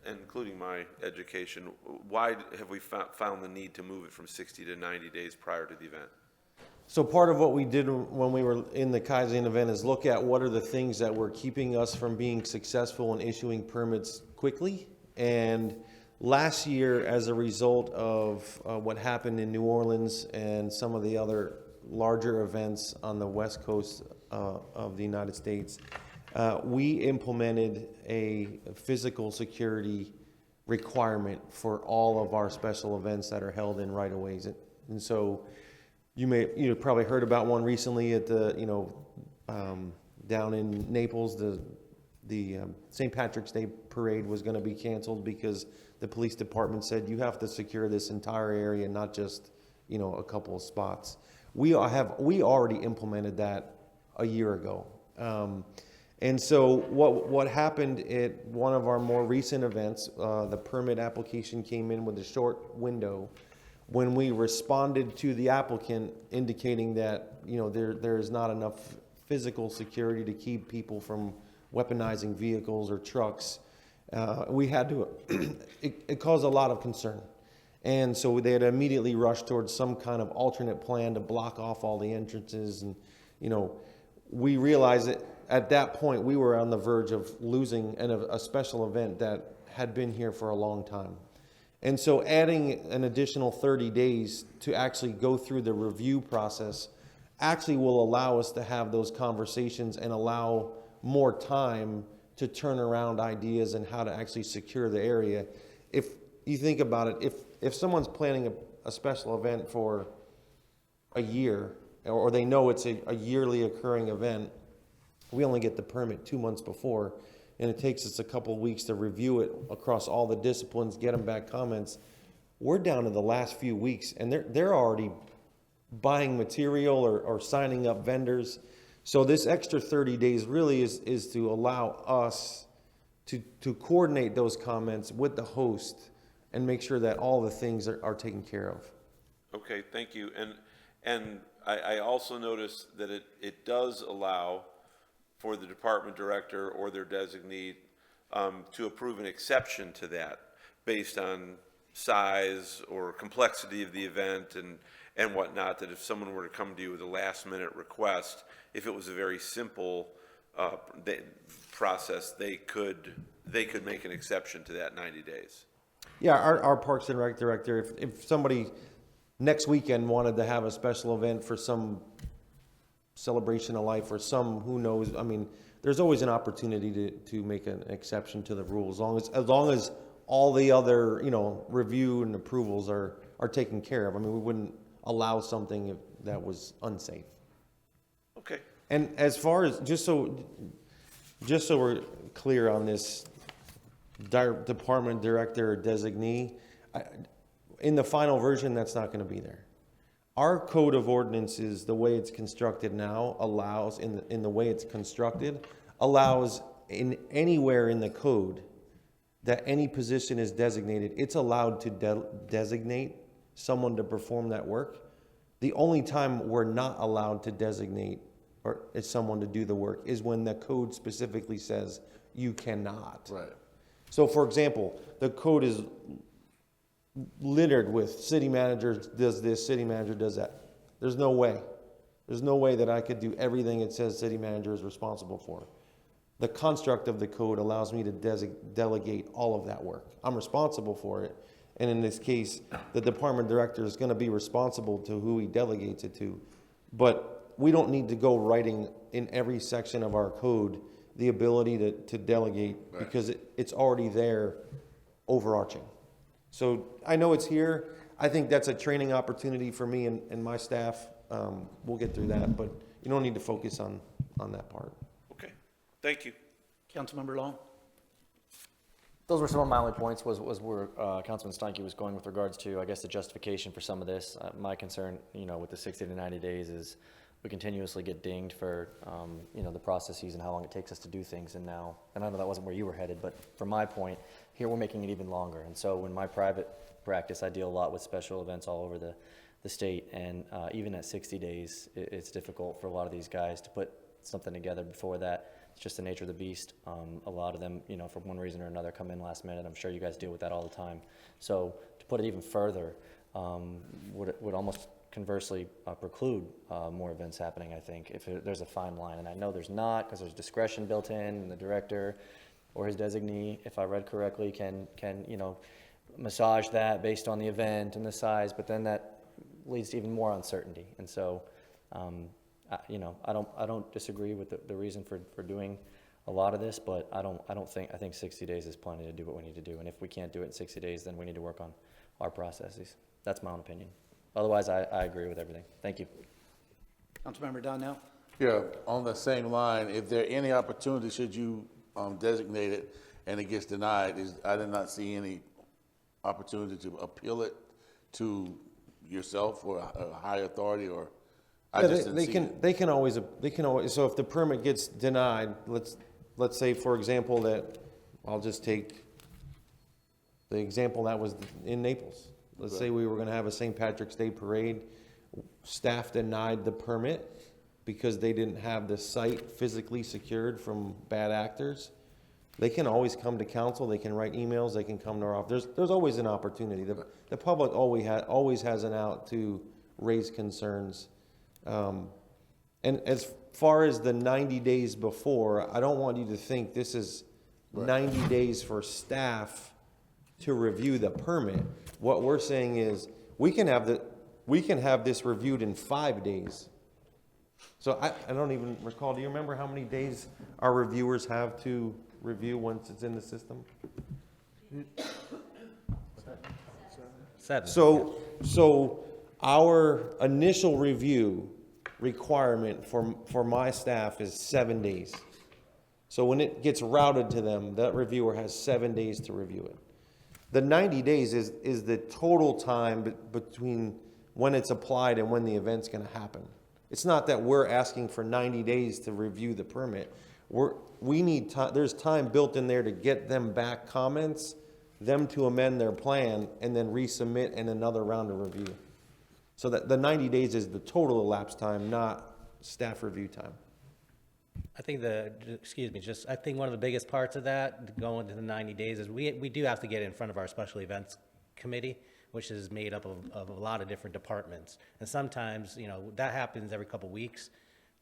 including my education, why have we found the need to move it from 60 to 90 days prior to the event? So part of what we did when we were in the Kaizen event is look at what are the things that were keeping us from being successful in issuing permits quickly. And last year, as a result of what happened in New Orleans and some of the other larger events on the West Coast of the United States, we implemented a physical security requirement for all of our special events that are held in right-of-ways. And so you probably heard about one recently at the, down in Naples, the St. Patrick's Day parade was going to be canceled because the police department said you have to secure this entire area, not just, a couple of spots. We already implemented that a year ago. And so what happened at one of our more recent events, the permit application came in with a short window. When we responded to the applicant indicating that, there is not enough physical security to keep people from weaponizing vehicles or trucks, we had to, it caused a lot of concern. And so they had immediately rushed towards some kind of alternate plan to block off all the entrances. And, we realized that at that point we were on the verge of losing a special event that had been here for a long time. And so adding an additional 30 days to actually go through the review process actually will allow us to have those conversations and allow more time to turn around ideas and how to actually secure the area. If you think about it, if someone's planning a special event for a year, or they know it's a yearly occurring event, we only get the permit 2 months before, and it takes us a couple of weeks to review it across all the disciplines, get them back comments. We're down to the last few weeks, and they're already buying material or signing up vendors. So this extra 30 days really is to allow us to coordinate those comments with the host and make sure that all the things are taken care of. Okay, thank you. And I also noticed that it does allow for the department director or their designee to approve an exception to that based on size or complexity of the event and whatnot, that if someone were to come to you with a last-minute request, if it was a very simple process, they could make an exception to that 90 days. Yeah, our Parks and Rec director, if somebody next weekend wanted to have a special event for some celebration of life or some, who knows, I mean, there's always an opportunity to make an exception to the rules, as long as all the other, review and approvals are taken care of. I mean, we wouldn't allow something if that was unsafe. Okay. And as far as, just so we're clear on this, department director or designee, in the final version, that's not going to be there. Our code of ordinances, the way it's constructed now, allows, in the way it's constructed, allows in anywhere in the code that any position is designated, it's allowed to designate someone to perform that work. The only time we're not allowed to designate or is someone to do the work is when the code specifically says you cannot. Right. So for example, the code is littered with city manager does this, city manager does that. There's no way. There's no way that I could do everything it says city manager is responsible for. The construct of the code allows me to delegate all of that work. I'm responsible for it. And in this case, the department director is going to be responsible to who he delegates it to. But we don't need to go writing in every section of our code the ability to delegate, right, because it's already there overarching. So I know it's here. I think that's a training opportunity for me and my staff. We'll get through that, but you don't need to focus on that part. Okay, thank you. Councilmember Long? Those were some of my only points, was where Councilman Steinke was going with regards to, I guess, the justification for some of this. My concern, with the 60 to 90 days is we continuously get dinged for, the processes and how long it takes us to do things. And now, and I know that wasn't where you were headed, but from my point, here we're making it even longer. And so in my private practice, I deal a lot with special events all over the state. And even at 60 days, it's difficult for a lot of these guys to put something together before that. It's just the nature of the beast. A lot of them, for one reason or another, come in last minute. I'm sure you guys deal with that all the time. So to put it even further, would almost conversely preclude more events happening, I think, if there's a fine line. And I know there's not, because there's discretion built in, and the director or his designee, if I read correctly, can massage that based on the event and the size, but then that leads to even more uncertainty. And so, I don't disagree with the reason for doing a lot of this, but I think 60 days is plenty to do what we need to do. And if we can't do it in 60 days, then we need to work on our processes. That's my own opinion. Otherwise, I agree with everything. Thank you. Councilmember Donnell? Yeah, on the same line, if there any opportunity, should you designate it and it gets denied, I did not see any opportunity to appeal it to yourself or a higher authority, or I just didn't see it. They can always, so if the permit gets denied, let's say, for example, that, I'll just take the example that was in Naples. Let's say we were going to have a St. Patrick's Day parade. Staff denied the permit because they didn't have the site physically secured from bad actors. They can always come to council. They can write emails. They can come to our office. There's always an opportunity. The public always has an out to raise concerns. And as far as the 90 days before, I don't want you to think this is 90 days for staff to review the permit. What we're saying is we can have this reviewed in 5 days. So I don't even recall. Do you remember how many days our reviewers have to review once it's in the system? 7. So our initial review requirement for my staff is 7 days. So when it gets routed to them, that reviewer has 7 days to review it. The 90 days is the total time between when it's applied and when the event's going to happen. It's not that we're asking for 90 days to review the permit. We need time. There's time built in there to get them back comments, them to amend their plan, and then resubmit in another round of review. So that the 90 days is the total elapsed time, not staff review time. I think I think one of the biggest parts of that, going to the 90 days, is we do have to get in front of our special events committee, which is made up of a lot of different departments. And sometimes, that happens every couple weeks.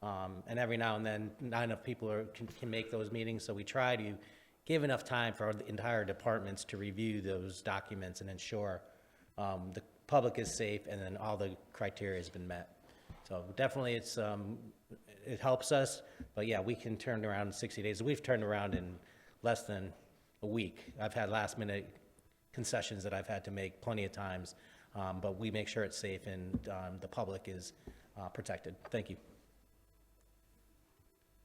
And every now and then, not enough people can make those meetings. So we try to give enough time for the entire departments to review those documents and ensure the public is safe and then all the criteria has been met. So definitely it helps us, but yeah, we can turn around in 60 days. We've turned around in less than a week. I've had last minute concessions that I've had to make plenty of times, but we make sure it's safe and the public is protected. Thank you.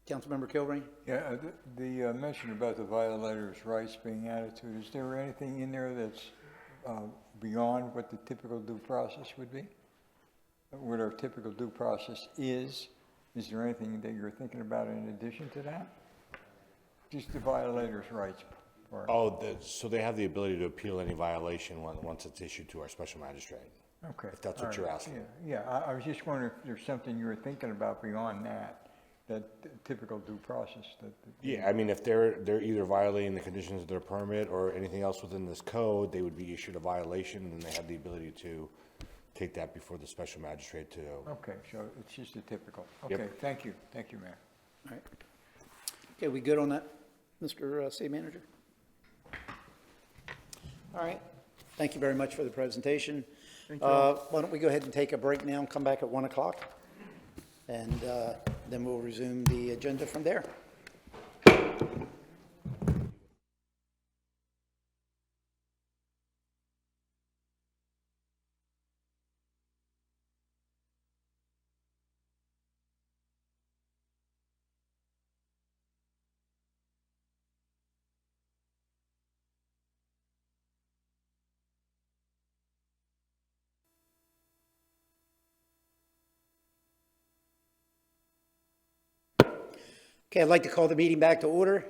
Councilmember Kilrain? Yeah, the mention about the violators' rights being added to it, is there anything in there that's beyond what the typical due process would be? What our typical due process is there anything that you're thinking about in addition to that? Just the violators' rights part. Oh, so they have the ability to appeal any violation once it's issued to our special magistrate. Okay. If that's all what you're right. asking. Yeah, I was just wondering if there's something you were thinking about beyond that typical due process that. Yeah, I mean, if they're either violating the conditions of their permit or anything else within this code, they would be issued a violation, and they have the ability to take that before the special magistrate to. Okay, so it's just a typical. Yep. Okay, thank you, Mayor. All right. Okay, we good on that, Mr. City Manager? All right. Thank you very much for the presentation. Thank you. Why don't we go ahead and take a break now and come back at 1 o'clock? And then we'll resume the agenda from there. Okay, I'd like to call the meeting back to order.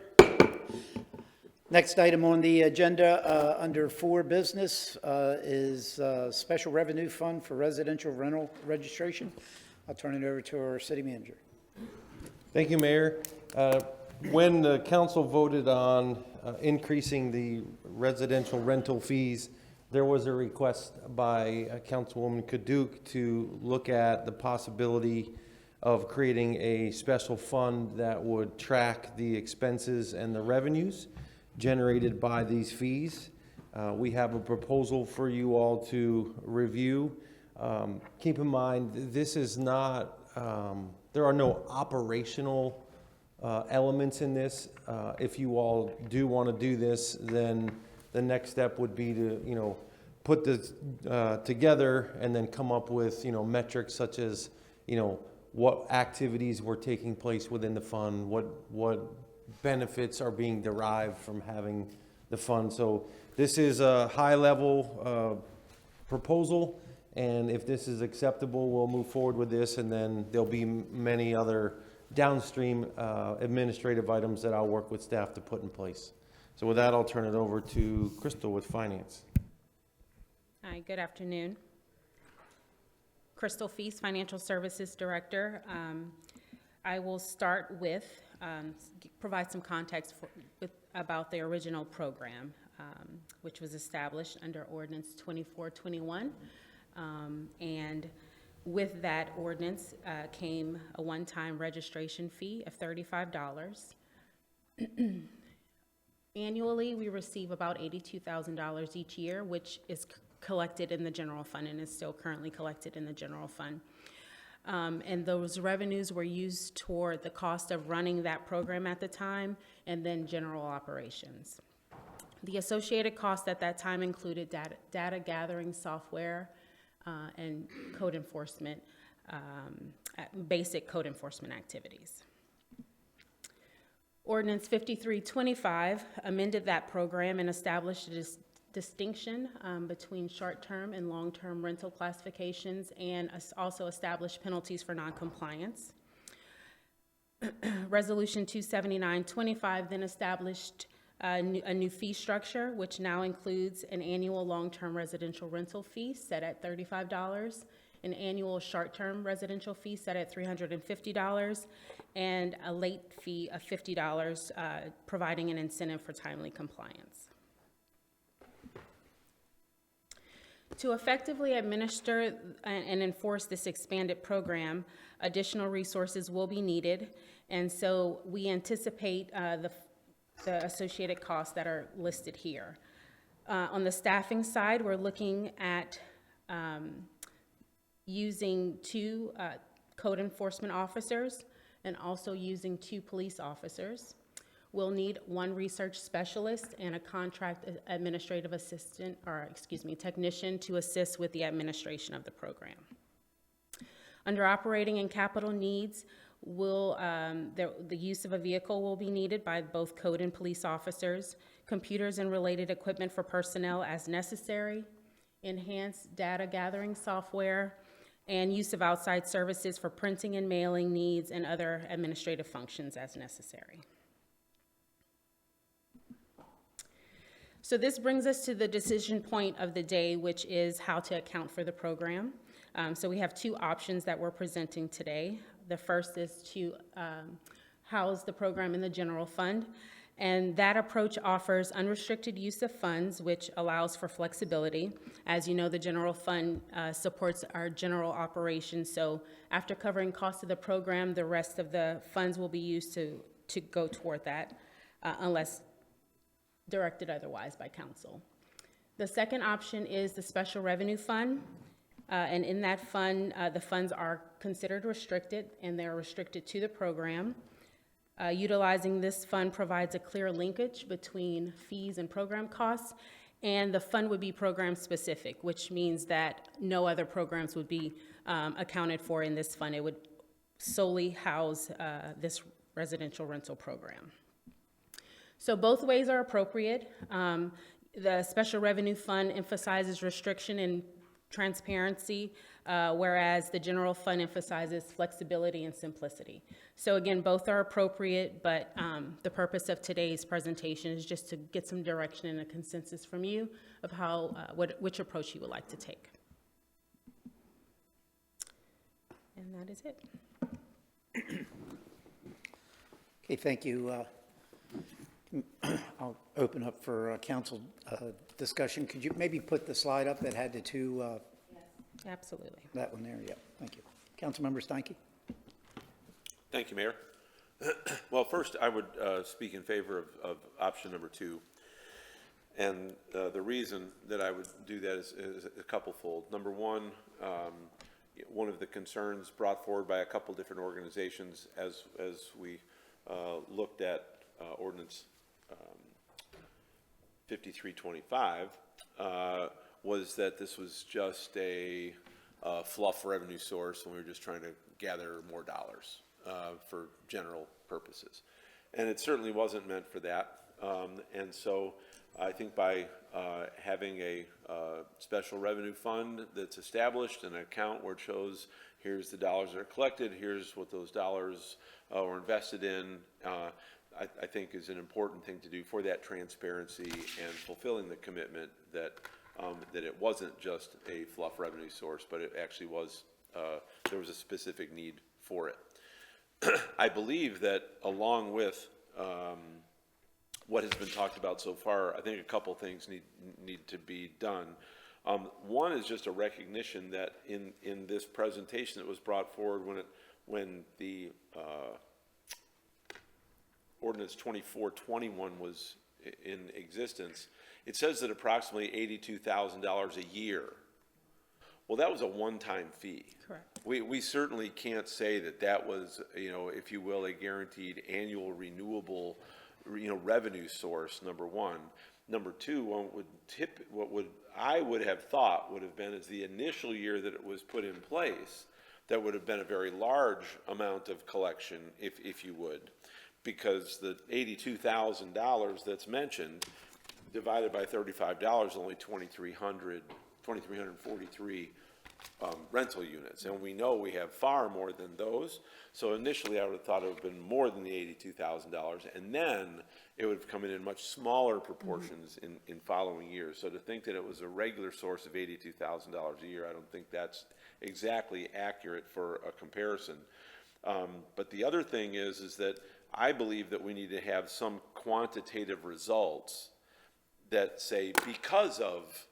Next item on the agenda, under 4 business, is Special Revenue Fund for Residential Rental Registration. I'll turn it over to our city manager. Thank you, Mayor. When the council voted on increasing the residential rental fees, there was a request by Councilwoman Kadouk to look at the possibility of creating a special fund that would track the expenses and the revenues generated by these fees. We have a proposal for you all to review. Keep in mind, this is not, there are no operational elements in this. If you all do want to do this, then the next step would be to, put this together and then come up with, metrics such as, what activities were taking place within the fund, what benefits are being derived from having the fund. So this is a high-level proposal, and if this is acceptable, we'll move forward with this, and then there'll be many other downstream administrative items that I'll work with staff to put in place. So with that, I'll turn it over to Crystal with Finance. Hi, good afternoon. Crystal Feast, Financial Services Director. I will start with, provide some context about the original program, which was established under Ordinance 2421. And with that ordinance came a one-time registration fee of $35. Annually, we receive about $82,000 each year, which is collected in the general fund and is still currently collected in the general fund. And those revenues were used toward the cost of running that program at the time and then general operations. The associated costs at that time included data gathering software and code enforcement, basic code enforcement activities. Ordinance 5325 amended that program and established a distinction between short-term and long-term rental classifications, and also established penalties for noncompliance. Resolution 27925 then established a new fee structure, which now includes an annual long-term residential rental fee set at $35 an annual short-term residential fee set at $350, and a late fee of $50, providing an incentive for timely compliance. To effectively administer and enforce this expanded program, additional resources will be needed, and so we anticipate the associated costs that are listed here. On the staffing side, we're looking at using 2 code enforcement officers and also using 2 police officers. We'll need 1 research specialist and a contract administrative assistant, or excuse me, technician to assist with the administration of the program. Under operating and capital needs, the use of a vehicle will be needed by both code and police officers, computers and related equipment for personnel as necessary, enhanced data gathering software, and use of outside services for printing and mailing needs and other administrative functions as necessary. So this brings us to the decision point of the day, which is how to account for the program. So we have 2 options that we're presenting today. The first is to house the program in the general fund, and that approach offers unrestricted use of funds, which allows for flexibility. As you know, the general fund supports our general operations, so after covering costs of the program, the rest of the funds will be used to go toward that, unless directed otherwise by council. The second option is the special revenue fund. And in that fund, the funds are considered restricted, and they're restricted to the program. Utilizing this fund provides a clear linkage between fees and program costs, and the fund would be program specific, which means that no other programs would be accounted for in this fund. It would solely house this residential rental program. So both ways are appropriate. The special revenue fund emphasizes restriction and transparency, whereas the general fund emphasizes flexibility and simplicity. So again, both are appropriate, but the purpose of today's presentation is just to get some direction and a consensus from you of how, which approach you would like to take. And that is it. Okay, thank you. I'll open up for council discussion. Could you maybe put the slide up that had the 2? Yes, absolutely. That one there, yeah, thank you. Councilmember Steinke? Thank you, Mayor. Well, first, I would speak in favor of option number 2. And the reason that I would do that is a couple-fold. Number one, one of the concerns brought forward by a couple different organizations as we looked at ordinance 5325 was that this was just a fluff revenue source, and we were just trying to gather more dollars for general purposes. And it certainly wasn't meant for that. And so I think by having a special revenue fund that's established, an account where it shows here's the dollars that are collected, here's what those dollars were invested in, I think is an important thing to do for that transparency and fulfilling the commitment that that it wasn't just a fluff revenue source, but it actually was, there was a specific need for it. I believe that along with what has been talked about so far, I think a couple things need to be done. One is just a recognition that in this presentation that was brought forward when the Ordinance 2421 was in existence, it says that approximately $82,000 a year. Well, that was a one-time fee. Correct. We certainly can't say that that was, you know, if you will, a guaranteed annual renewable, revenue source, number one. Number two, what I would have thought would have been is the initial year that it was put in place, that would have been a very large amount of collection, if you would, because the $82,000 that's mentioned divided by $35 is only $2,343 rental units, and we know we have far more than those. So initially, I would have thought it would have been more than the $82,000, and then it would have come in much smaller proportions in following years. So to think that it was a regular source of $82,000 a year, I don't think that's exactly accurate for a comparison. But the other thing is that I believe that we need to have some quantitative results that say, because of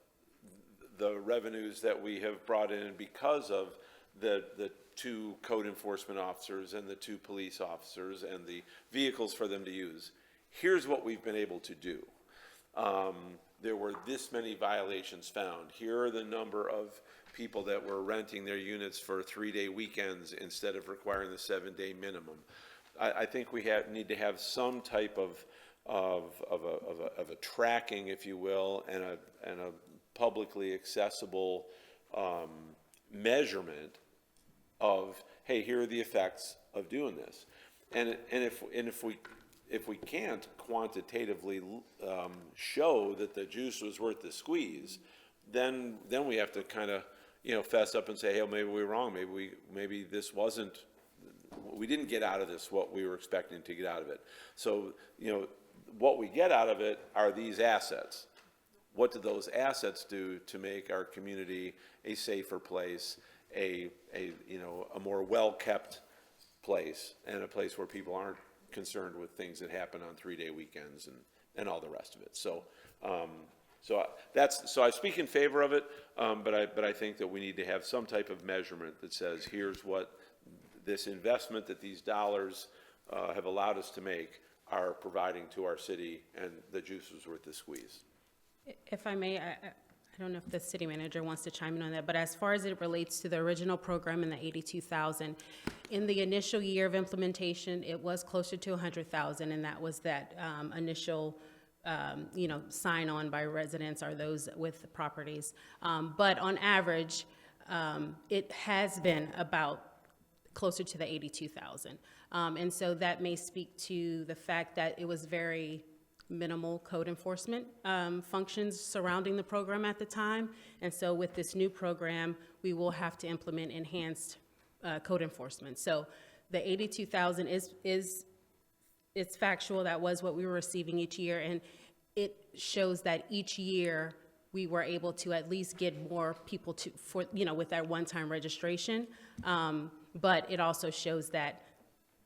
the revenues that we have brought in, because of the 2 code enforcement officers and the 2 police officers and the vehicles for them to use, here's what we've been able to do. There were this many violations found. Here are the number of people that were renting their units for 3-day weekends instead of requiring the 7-day minimum. I think we need to have some type of a tracking, if you will, and a publicly accessible measurement of, hey, here are the effects of doing this. And if we can't quantitatively show that the juice was worth the squeeze, then we have to kind of, fess up and say, hey, maybe we were wrong. Maybe this wasn't, we didn't get out of this what we were expecting to get out of it. So, what we get out of it are these assets. What do those assets do to make our community a safer place, a more well-kept place, and a place where people aren't concerned with things that happen on 3-day weekends and all the rest of it. So I speak in favor of it, but I think that we need to have some type of measurement that says, here's what this investment that these dollars have allowed us to make are providing to our city, and the juice was worth the squeeze. If I may, I don't know if the city manager wants to chime in on that, but as far as it relates to the original program and the 82,000, in the initial year of implementation, it was closer to 100,000, and that was that initial, sign on by residents or those with the properties. But on average, it has been about closer to the 82,000. And so that may speak to the fact that it was very minimal code enforcement functions surrounding the program at the time. And so with this new program, we will have to implement enhanced code enforcement. So the 82,000 it's factual. That was what we were receiving each year. And it shows that each year we were able to at least get more people with that one-time registration. But it also shows that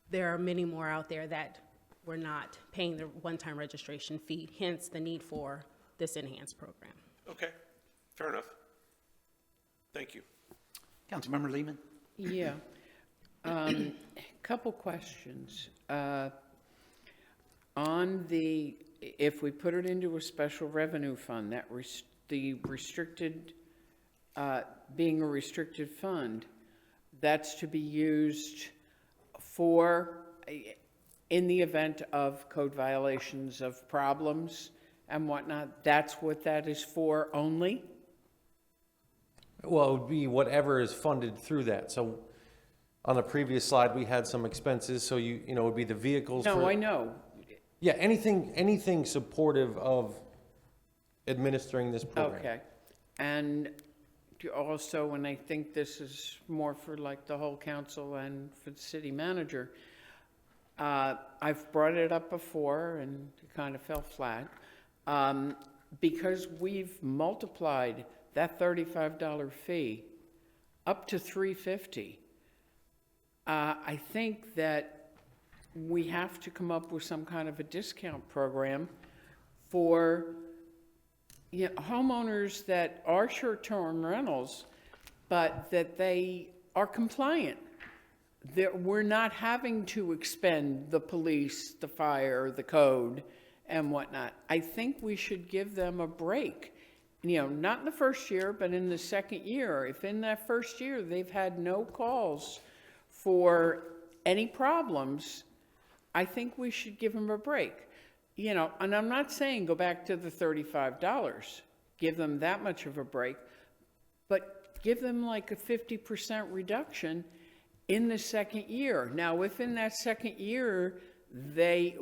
there are many more out there that were not paying the one-time registration fee, hence the need for this enhanced program. Okay, fair enough. Thank you. Councilmember Lehman? Yeah. Couple questions. On the, if we put it into a special revenue fund, that the restricted, being a restricted fund, that's to be used for, in the event of code violations, of problems and whatnot, that's what that is for only? Well, it would be whatever is funded through that. So on the previous slide, we had some expenses, so it would be the vehicles. No, I know. Yeah, anything supportive of administering this program. Okay. And also, and I think this is more for like the whole council and for the city manager, I've brought it up before and it kind of fell flat. Because we've multiplied that $35 fee up to $350, I think that we have to come up with some kind of a discount program for homeowners that are short-term rentals, but that they are compliant. That we're not having to expend the police, the fire, the code, and whatnot. I think we should give them a break. Not in the first year, but in the second year. If in that first year they've had no calls for any problems, I think we should give them a break. And I'm not saying go back to the $35, give them that much of a break, but give them like a 50% reduction in the second year. Now, if in that second year they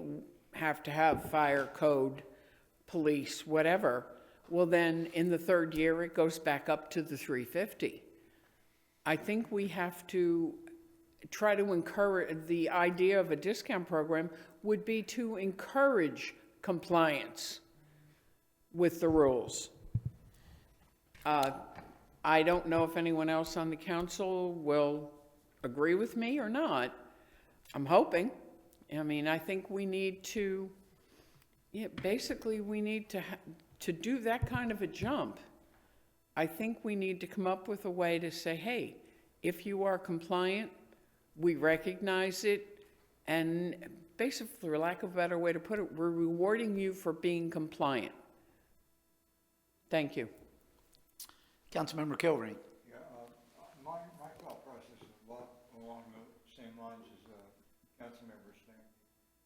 have to have fire, code, police, whatever, well then in the third year it goes back up to the $350. I think we have to try to encourage, the idea of a discount program would be to encourage compliance with the rules. I don't know if anyone else on the council will agree with me or not. I'm hoping. I mean, I think we need to, basically we need to do that kind of a jump. I think we need to come up with a way to say, hey, if you are compliant, we recognize it, and basically, for lack of a better way to put it, we're rewarding you for being compliant. Thank you. Councilmember Kilrain. Yeah, my thought process is a lot along the same lines as Councilmember Stanton.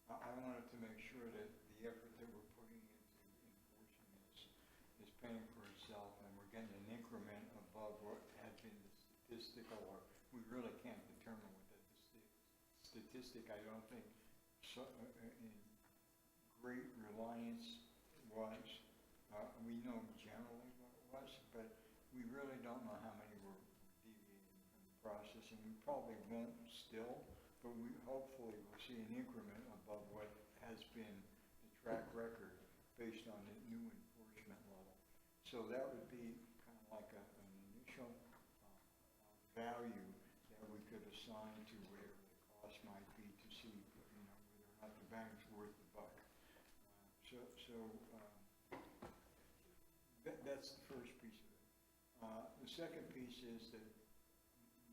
I wanted to make sure that the effort that we're putting into enforcing this is paying for itself, and we're getting an increment above what had been the statistical, or we really can't determine what that statistic, I don't think, so, in great reliance was. We know generally what it was, but we really don't know how many were deviating from the process, and we probably won't still, but we hopefully will see an increment above what has been the track record based on the new enforcement level. So that would be kind of like an initial value that we could assign to whatever the cost might be to see, whether or not the bank's worth the buck. That's the first piece of it. The second piece is that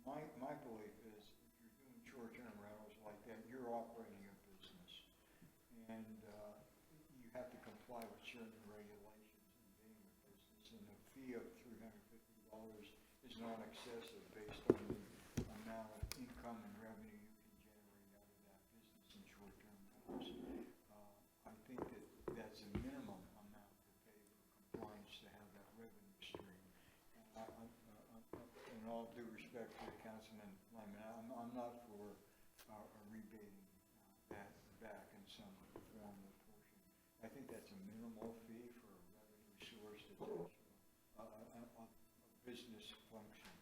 my belief is if you're doing short-term rentals like that, you're operating a business, and you have to comply with certain regulations in being a business, and the fee of $350 is not excessive based on the amount of income and revenue you can generate out of that business in short-term rentals. I think that that's a minimum amount to pay for compliance to have that revenue stream. In all due respect to Councilman Lyman, I'm not for rebating that back in some form or portion. I think that's a minimal fee for a revenue source that's a business function,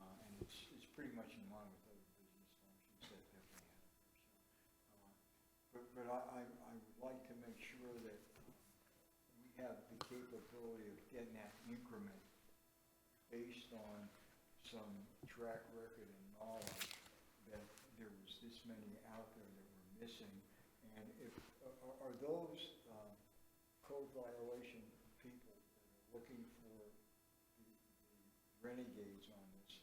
and it's pretty much in line with other business functions that we have. But I would like to make sure that we have the capability of getting that increment based on some track record and knowledge that there was this many out there that were missing. And if are those code violation people that are looking for the renegades on this,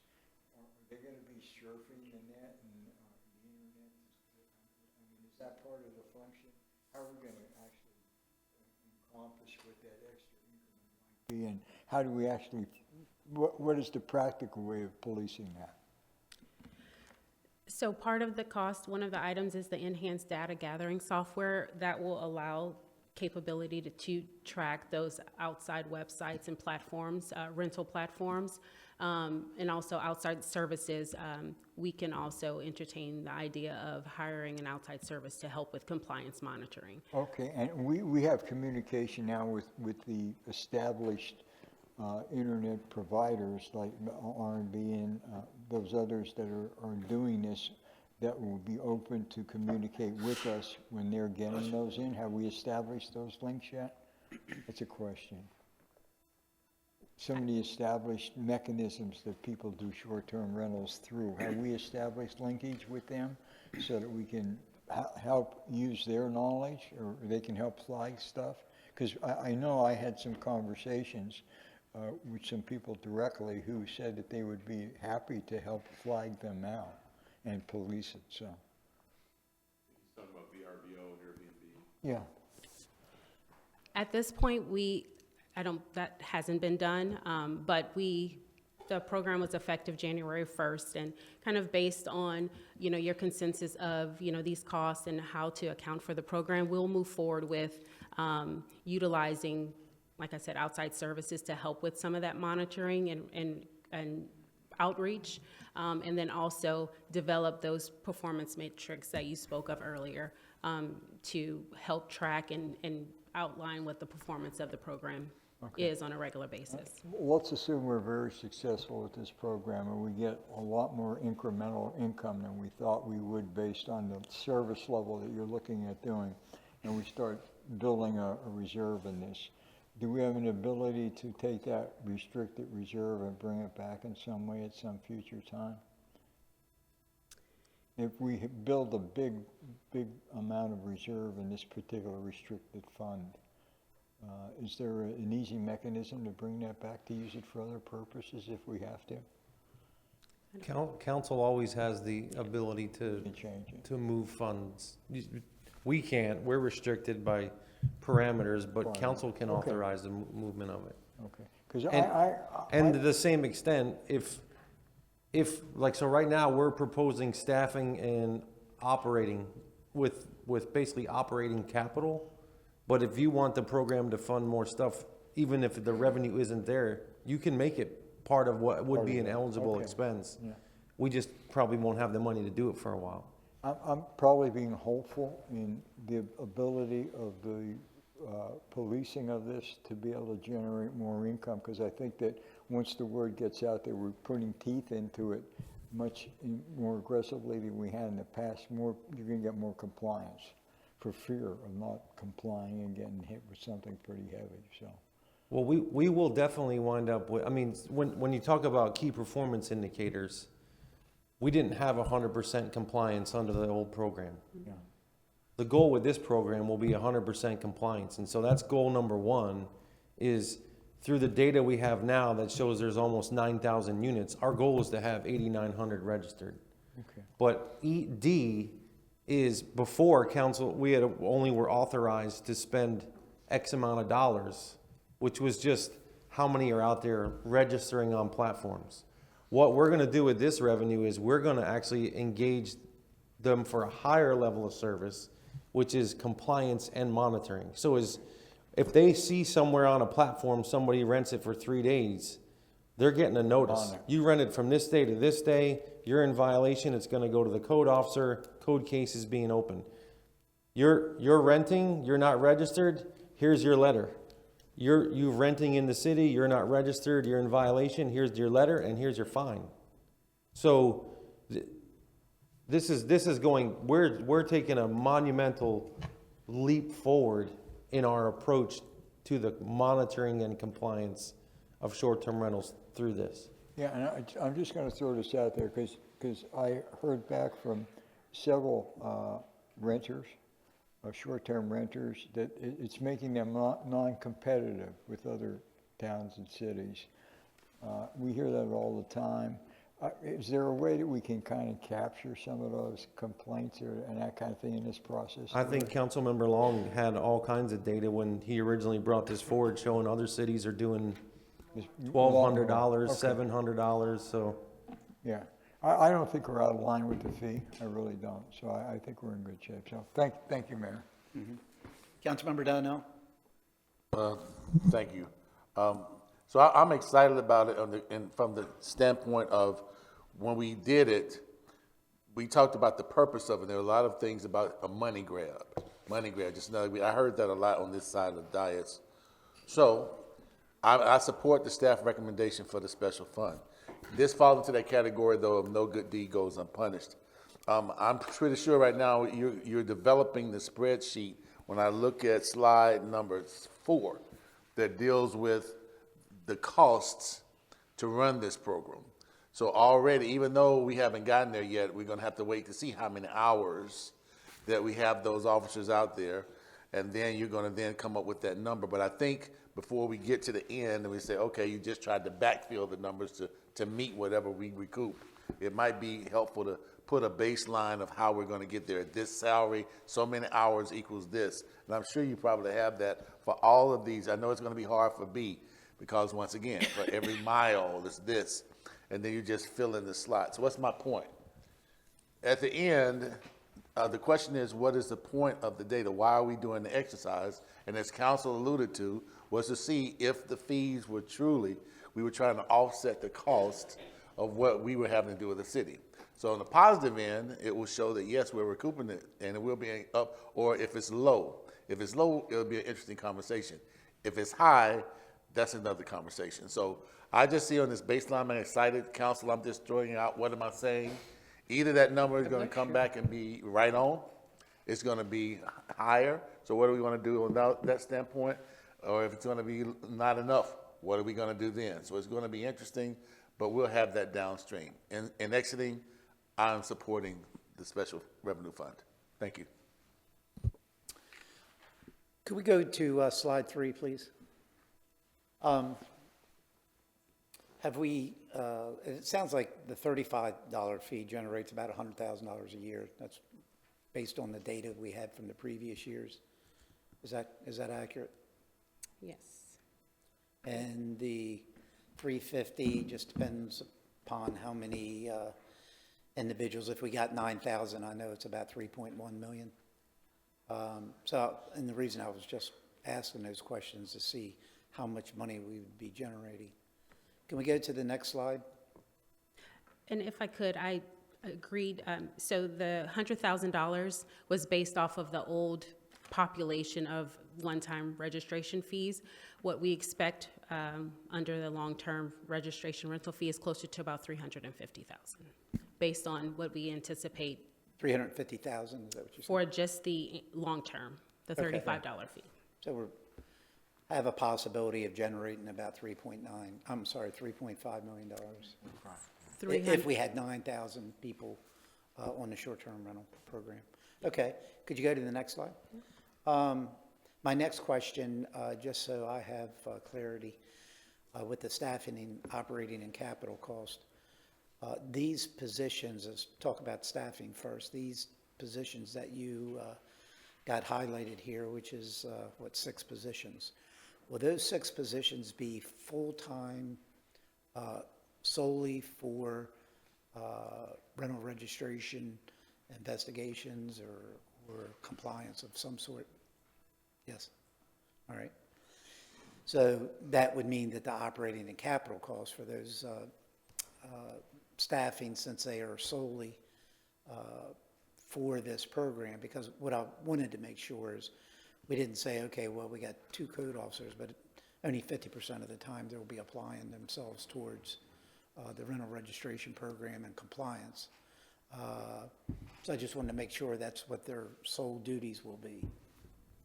are they going to be surfing the net and the internet? I mean, is that part of the function? How are we going to actually accomplish what that extra increment might be, and how do we actually, what is the practical way of policing that? So part of the cost, one of the items is the enhanced data gathering software that will allow capability to track those outside websites and platforms, rental platforms, and also outside services. We can also entertain the idea of hiring an outside service to help with compliance monitoring. Okay, and we have communication now with the established internet providers like R&B and those others that are doing this, that will be open to communicate with us when they're getting those in. Have we established those links yet? That's a question. Some of the established mechanisms that people do short-term rentals through, have we established linkage with them so that we can help use their knowledge, or they can help flag stuff? Because I know I had some conversations with some people directly who said that they would be happy to help flag them out and police it, so. He's talking about VRBO and Airbnb. Yeah. At this point, that hasn't been done, but the program was effective January 1st, and kind of based on, your consensus of, these costs and how to account for the program, we'll move forward with utilizing, like I said, outside services to help with some of that monitoring and outreach, and then also develop those performance metrics that you spoke of earlier, to help track and outline what the performance of the program is on a regular basis. Let's assume we're very successful with this program and we get a lot more incremental income than we thought we would based on the service level that you're looking at doing, and we start building a reserve in this. Do we have an ability to take that restricted reserve and bring it back in some way at some future time? If we build a big amount of reserve in this particular restricted fund, is there an easy mechanism to bring that back to use it for other purposes if we have to? Council always has the ability to move funds. We can't, we're restricted by parameters, but council can authorize the movement of it. Okay. 'Cause And to the same extent, if, like, so right now, we're proposing staffing and operating with basically operating capital. But if you want the program to fund more stuff, even if the revenue isn't there, you can make it part of what would be an eligible expense. Yeah. We just probably won't have the money to do it for a while. I'm probably being hopeful in the ability of the policing of this to be able to generate more income, because I think that once the word gets out there, we're putting teeth into it much more aggressively than we had in the past. You're going to get more compliance for fear of not complying and getting hit with something pretty heavy, so. Well, we will definitely wind up with, I mean, when you talk about key performance indicators, we didn't have 100% compliance under the old program. Yeah. The goal with this program will be 100% compliance. And so that's goal number one, is through the data we have now that shows there's almost 9,000 units, our goal is to have 8,900 registered. Okay. But D is before council, we had only were authorized to spend X amount of dollars, which was just how many are out there registering on platforms. What we're gonna do with this revenue is we're gonna actually engage them for a higher level of service, which is compliance and monitoring. So if they see somewhere on a platform, somebody rents it for 3 days, they're getting a notice. You rented from this day to this day, you're in violation, it's gonna go to the code officer, code case is being opened. You're renting, you're not registered, here's your letter. You're renting in the city, you're not registered, you're in violation, here's your letter, and here's your fine. So this is going, we're taking a monumental leap forward in our approach to the monitoring and compliance of short-term rentals through this. Yeah, and I'm just going to throw this out there because I heard back from several renters, short-term renters, that it's making them non-competitive with other towns and cities. We hear that all the time. Is there a way that we can kind of capture some of those complaints and that kind of thing in this process? I think Councilmember Long had all kinds of data when he originally brought this forward, showing other cities are doing $1,200, $700, so. Yeah, I don't think we're out of line with the fee. I really don't. So I think we're in good shape. So thank you, Mayor. Councilmember Donnell? Thank you. So I'm excited about it from the standpoint of when we did it, we talked about the purpose of it. There were a lot of things about a money grab. Just another, I heard that a lot on this side of the dais. So I support the staff recommendation for the special fund. This falls into that category, though, of no good deed goes unpunished. I'm pretty sure right now you're developing the spreadsheet. When I look at slide number 4, that deals with the costs to run this program. So already, even though we haven't gotten there yet, we're gonna have to wait to see how many hours that we have those officers out there, and then you're gonna then come up with that number. But I think before we get to the end and we say, okay, you just tried to backfill the numbers to meet whatever we recoup, it might be helpful to put a baseline of how we're gonna get there. This salary, so many hours equals this. And I'm sure you probably have that for all of these. I know it's gonna be hard for B, because once again, for every mile is this, and then you just fill in the slots. So what's my point? At the end, the question is, what is the point of the data? Why are we doing the exercise? And as council alluded to, was to see if the fees were truly, we were trying to offset the cost of what we were having to do with the city. So on the positive end, it will show that yes, we're recouping it and it will be up, or if it's low. If it's low, it'll be an interesting conversation. If it's high, that's another conversation. So I just see on this baseline, I'm excited. Council, I'm just throwing out, what am I saying? Either that number is gonna come back and be right on, it's gonna be higher. So what do we wanna do on that standpoint? Or if it's gonna be not enough, what are we gonna do then? So it's gonna be interesting, but we'll have that downstream. In exiting, I'm supporting the special revenue fund. Thank you. Could we go to slide 3, please? Have we, it sounds like the $35 fee generates about $100,000 a year. That's based on the data we had from the previous years. Is that accurate? Yes. And the 350 just depends upon how many individuals. If we got 9,000, I know it's about 3.1 million. And the reason I was just asking those questions to see how much money we would be generating. Can we go to the next slide? And if I could, I agreed, so the $100,000 was based off of the old population of one-time registration fees. What we expect under the long-term registration rental fee is closer to about $350,000, based on what we anticipate. 350,000, is that what you said? For just the long-term, the $35 fee. So I have a possibility of generating about $3.5 million. If we had 9,000 people on the short-term rental program. Okay, could you go to the next slide? My next question, just so I have clarity, with the staffing and operating and capital cost, these positions, let's talk about staffing first, these positions that you got highlighted here, which is, 6 positions. Will those 6 positions be full-time solely for rental registration, investigations, or compliance of some sort? Yes. All right. So that would mean that the operating and capital costs for those staffing, since they are solely for this program, because what I wanted to make sure is we didn't say, okay, well, we got 2 code officers, but only 50% of the time they'll be applying themselves towards the rental registration program and compliance. So I just wanted to make sure that's what their sole duties will be.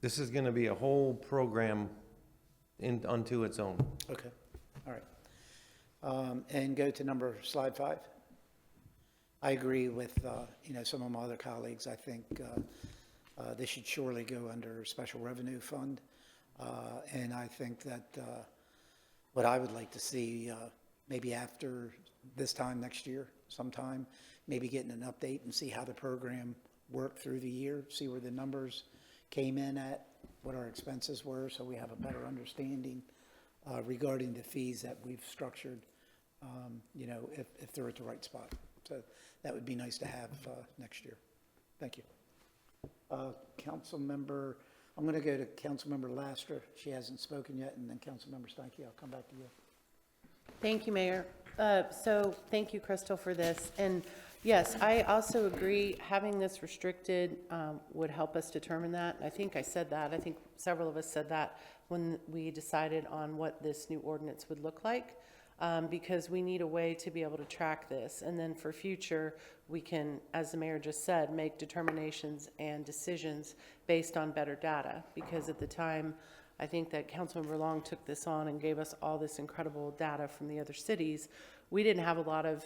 This is gonna be a whole program unto its own. Okay, all right. And go to slide 5. I agree with, some of my other colleagues. I think this should surely go under special revenue fund. And I think that what I would like to see, maybe after this time next year, sometime, maybe getting an update and see how the program worked through the year, see where the numbers came in at, what our expenses were, so we have a better understanding regarding the fees that we've structured, if they're at the right spot. So that would be nice to have next year. Thank you. Councilmember, I'm going to go to Councilmember Laster. She hasn't spoken yet, and then Councilmember Steinke. I'll come back to you. Thank you, Mayor. So thank you, Crystal, for this. And yes, I also agree having this restricted would help us determine that. I think I said that. I think several of us said that when we decided on what this new ordinance would look like, because we need a way to be able to track this. And then for future, we can, as the mayor just said, make determinations and decisions based on better data. Because at the time, I think that Councilmember Long took this on and gave us all this incredible data from the other cities. We didn't have a lot of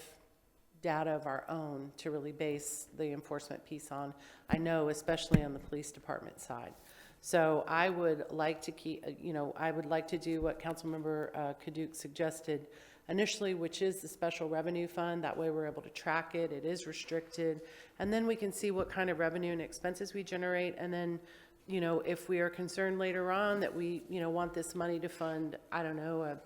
data of our own to really base the enforcement piece on, I know, especially on the police department side. So I would like to keep, I would like to do what Councilmember Kaduk suggested initially, which is the special revenue fund. That way we're able to track it. It is restricted. And then we can see what kind of revenue and expenses we generate. And then, if we are concerned later on that we, want this money to fund, I don't know,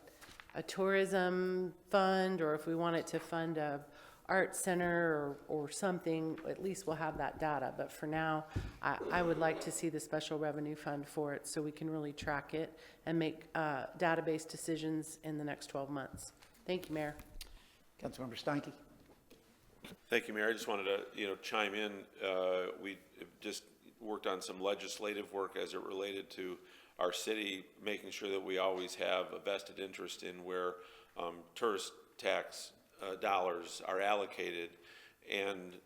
a tourism fund, or if we want it to fund a art center or something, at least we'll have that data. But for now, I would like to see the special revenue fund for it so we can really track it and make database decisions in the next 12 months. Thank you, Mayor. Councilmember Steinke. Thank you, Mayor. I just wanted to, chime in. worked on some legislative work as it related to our city, making sure that we always have a vested interest in where tourist tax dollars are allocated. And,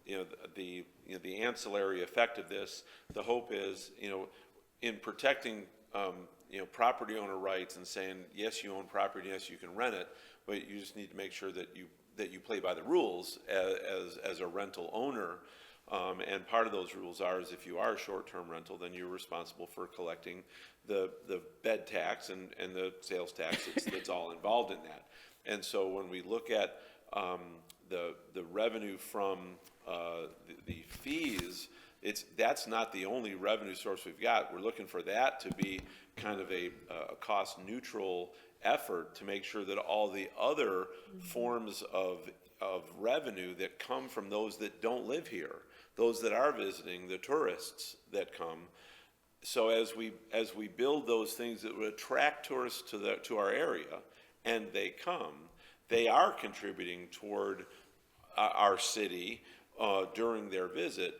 the ancillary effect of this, the hope is, in protecting, property owner rights and saying, yes, you own property, yes, you can rent it, but you just need to make sure that you play by the rules as a rental owner. And part of those rules is if you are a short-term rental, then you're responsible for collecting the bed tax and the sales tax that's all involved in that. And so when we look at the revenue from the fees, that's not the only revenue source we've got. We're looking for that to be kind of a cost-neutral effort to make sure that all the other forms of revenue that come from those that don't live here, those that are visiting, the tourists that come. So as we build those things that would attract tourists to our area, and they come, they are contributing toward our city during their visit,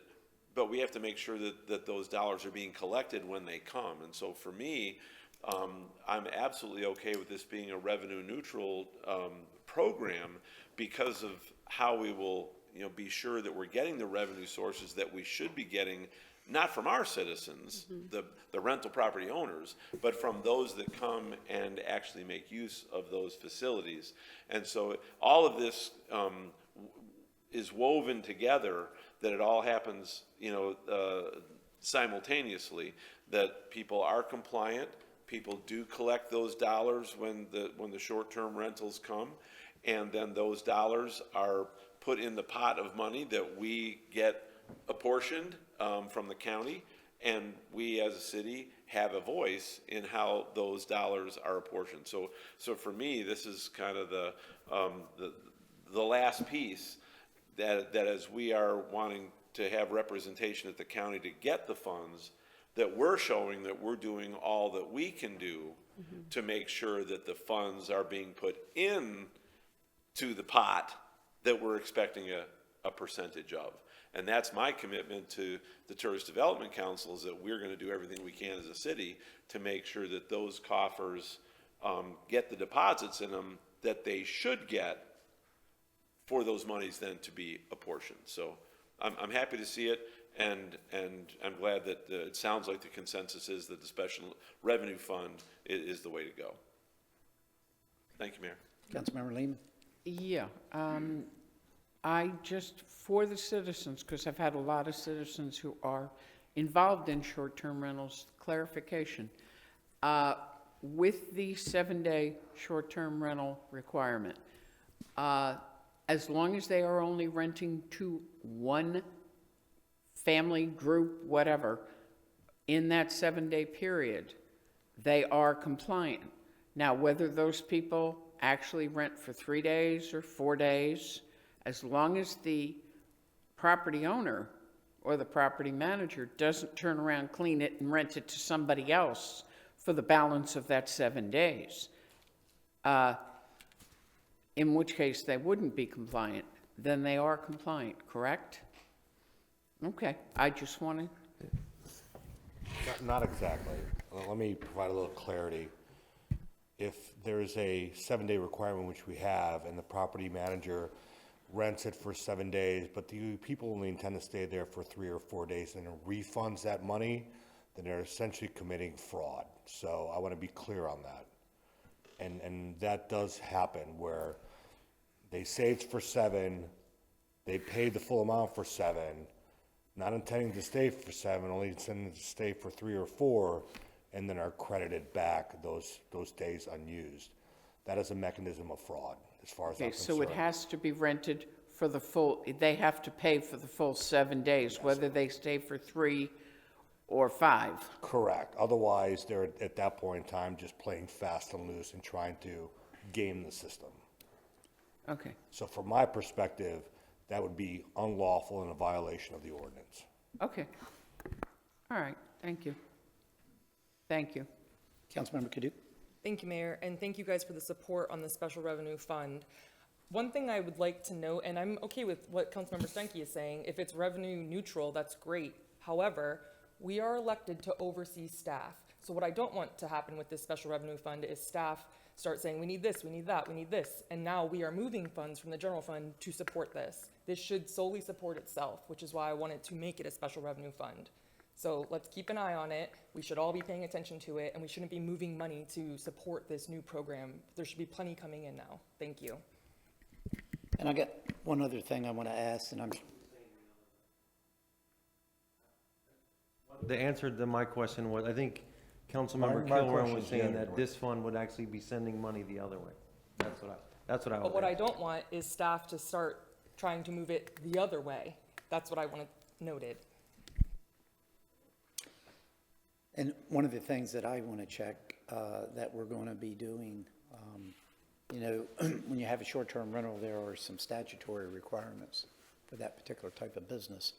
but we have to make sure that those dollars are being collected when they come. And so for me, I'm absolutely okay with this being a revenue neutral program because of how we will be sure that we're getting the revenue sources that we should be getting, not from our citizens, the rental property owners, but from those that come and actually make use of those facilities. And so all of this is woven together, that it all happens, simultaneously, that people are compliant, people do collect those dollars when the short-term rentals come, and then those dollars are put in the pot of money that we get apportioned from the county, and we as a city have a voice in how those dollars are apportioned. So for me, this is kind of the last piece that as we are wanting to have representation at the county to get the funds, that we're showing that we're doing all that we can do to make sure that the funds are being put in to the pot that we're expecting a percentage of. And that's my commitment to the Tourist Development Council, is that we're going to do everything we can as a city to make sure that those coffers get the deposits in them that they should get for those monies then to be apportioned. So I'm happy to see it, and I'm glad that it sounds like the consensus is that the Special Revenue Fund is the way to go. Thank you, Mayor. Councilmember Lehman? Yeah, I just, for the citizens, because I've had a lot of citizens who are involved in short-term rentals, clarification. With the 7-day short-term rental requirement, as long as they are only renting to one family, group, whatever, in that 7-day period, they are compliant. Now, whether those people actually rent for 3 days or 4 days, as long as the property owner or the property manager doesn't turn around, clean it, and rent it to somebody else for the balance of that 7 days, in which case they wouldn't be compliant, then they are compliant, correct? Okay, I just want to... Not exactly. Let me provide a little clarity. If there's a 7-day requirement, which we have, and the property manager rents it for 7 days, but the people only intend to stay there for 3 or 4 days and refunds that money, then they're essentially committing fraud. So I want to be clear on that. And that does happen, where they say it's for 7, they paid the full amount for 7, not intending to stay for 7, only intending to stay for 3 or 4, and then are credited back those days unused. That is a mechanism of fraud, as far as I'm Okay, concerned. so it has to be rented for the full, they have to pay for the full 7 days, whether they stay for 3 or 5. Correct. Otherwise, they're at that point in time just playing fast and loose and trying to game the system. Okay. So from my perspective, that would be unlawful and a violation of the ordinance. Okay. All right, thank you. Thank you. Councilmember Kadouk? Thank you, Mayor, and thank you guys for the support on the Special Revenue Fund. One thing I would like to note, and I'm okay with what Councilmember Stenke is saying, if it's revenue neutral, that's great. However, We are elected to oversee staff. So what I don't want to happen with this special revenue fund is staff start saying, we need this, we need that, we need this. And now we are moving funds from the general fund to support this. This should solely support itself, which is why I wanted to make it a special revenue fund. So let's keep an eye on it. We should all be paying attention to it, and we shouldn't be moving money to support this new program. There should be plenty coming in now. Thank you. And I got one other thing I want to ask, and The answer to my question was, I think Councilmember My Kilroy was question's saying the that other way. this fund would actually be sending money the other way. That's what I But was what I asking. don't want is staff to start trying to move it the other way. That's what I want noted. And one of the things that I want to check that we're going to be doing, you know, when you have a short-term rental, there are some statutory requirements for that particular type of business.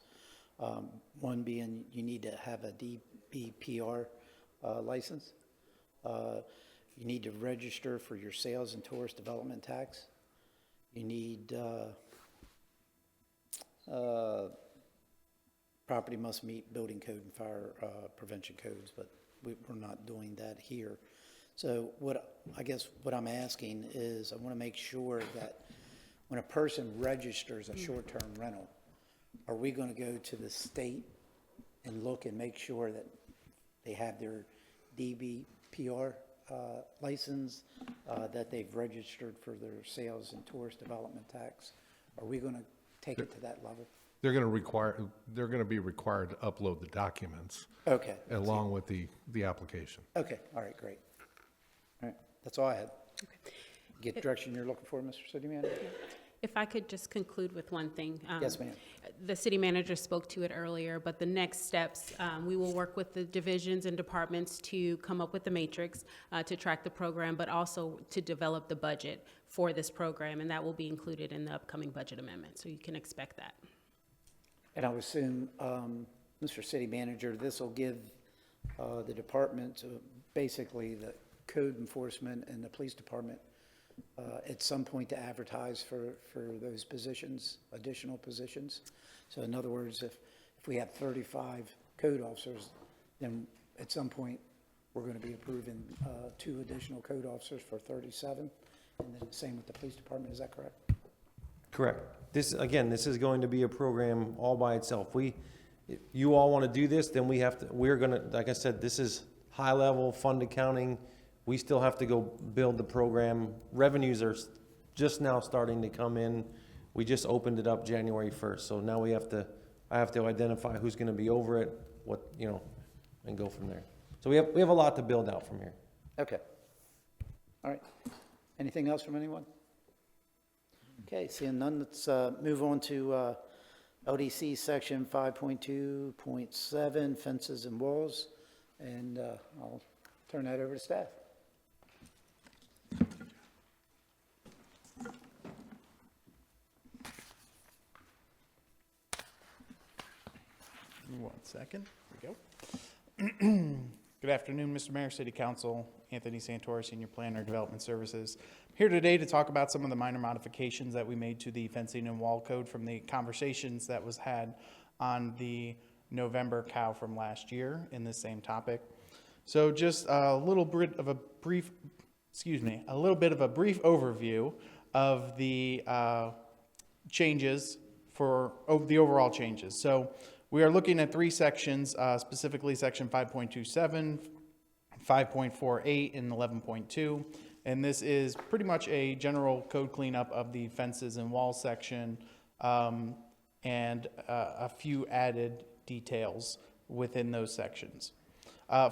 One being you need to have a DBPR license. You need to register for your sales and tourist development tax. You need property must meet building code and fire prevention codes, but we're not doing that here. So I guess what I'm asking is I want to make sure that when a person registers a short-term rental, are we going to go to the state and look and make sure that they have their DBPR license, that they've registered for their sales and tourist development tax? Are we going to take it to that level? They're going to be required to upload the documents. Okay. Along with the application. Okay, all right, great. All right, that's all I had. Get the direction you're looking for, Mr. City Manager? If I could just conclude with one thing. Yes, ma'am. The city manager spoke to it earlier, but the next steps, we will work with the divisions and departments to come up with the matrix to track the program, but also to develop the budget for this program, and that will be included in the upcoming budget amendment, so you can expect that. And I would assume, Mr. City Manager, this will give the department, basically the code enforcement and the police department, at some point to advertise for those positions, additional positions. So in other words, if we have 35 code officers, then at some point, we're going to be approving 2 additional code officers for 37, and then the same with the police department, is that correct? Correct. This is going to be a program all by itself. If you all want to do this, then we're going to, like I said, this is high-level fund accounting. We still have to go build the program. Revenues are just now starting to come in. We just opened it up January 1st. So now I have to identify who's going to be over it, and go from there. So we have a lot to build out from here. Okay. All right. Anything else from anyone? Okay, seeing none, let's move on to LDC section 5.2.7, fences and walls, and I'll turn that over to staff. One second, here we go. Good afternoon, Mr. Mayor, City Council, Anthony Santora, Senior Planner, Development Services. I'm here today to talk about some of the minor modifications that we made to the fencing and wall code from the conversations that was had on the November COW from last year in the same topic. So just a little bit of a brief overview of the changes the overall changes. So we are looking at 3 sections, specifically section 5.27, 5.48, and 11.2. And this is pretty much a general code cleanup of the fences and walls section, and a few added details within those sections.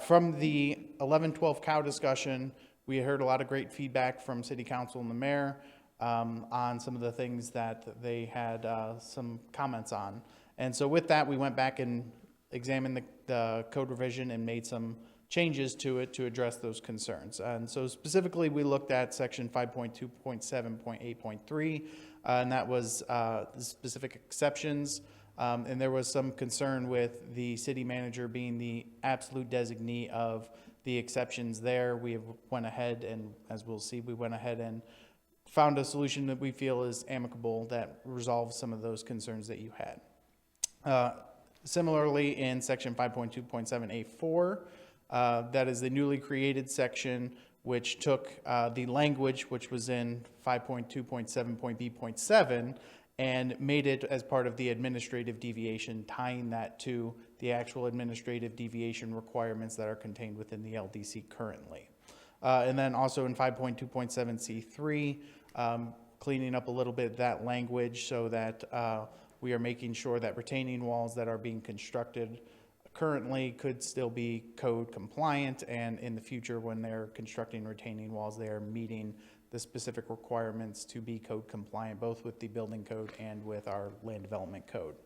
From the 11-12 COW discussion, we heard a lot of great feedback from City Council and the Mayor on some of the things that they had some comments on. And so with that, we went back and examined the code revision and made some changes to it to address those concerns. And so specifically, we looked at section 5.2.7.8.3, and that was the specific exceptions. And there was some concern with the city manager being the absolute designee of the exceptions there. We went ahead and, as we'll see, we went ahead and found a solution that we feel is amicable that resolves some of those concerns that you had. Similarly, in section 5.2.7A4, that is the newly created section which took the language which was in 5.2.7.B.7 and made it as part of the administrative deviation, tying that to the actual administrative deviation requirements that are contained within the LDC currently. And then also in 5.2.7C3, cleaning up a little bit that language so that we are making sure that retaining walls that are being constructed currently could still be code compliant, and in the future when they're constructing retaining walls, they are meeting the specific requirements to be code compliant, both with the building code and with our land development code.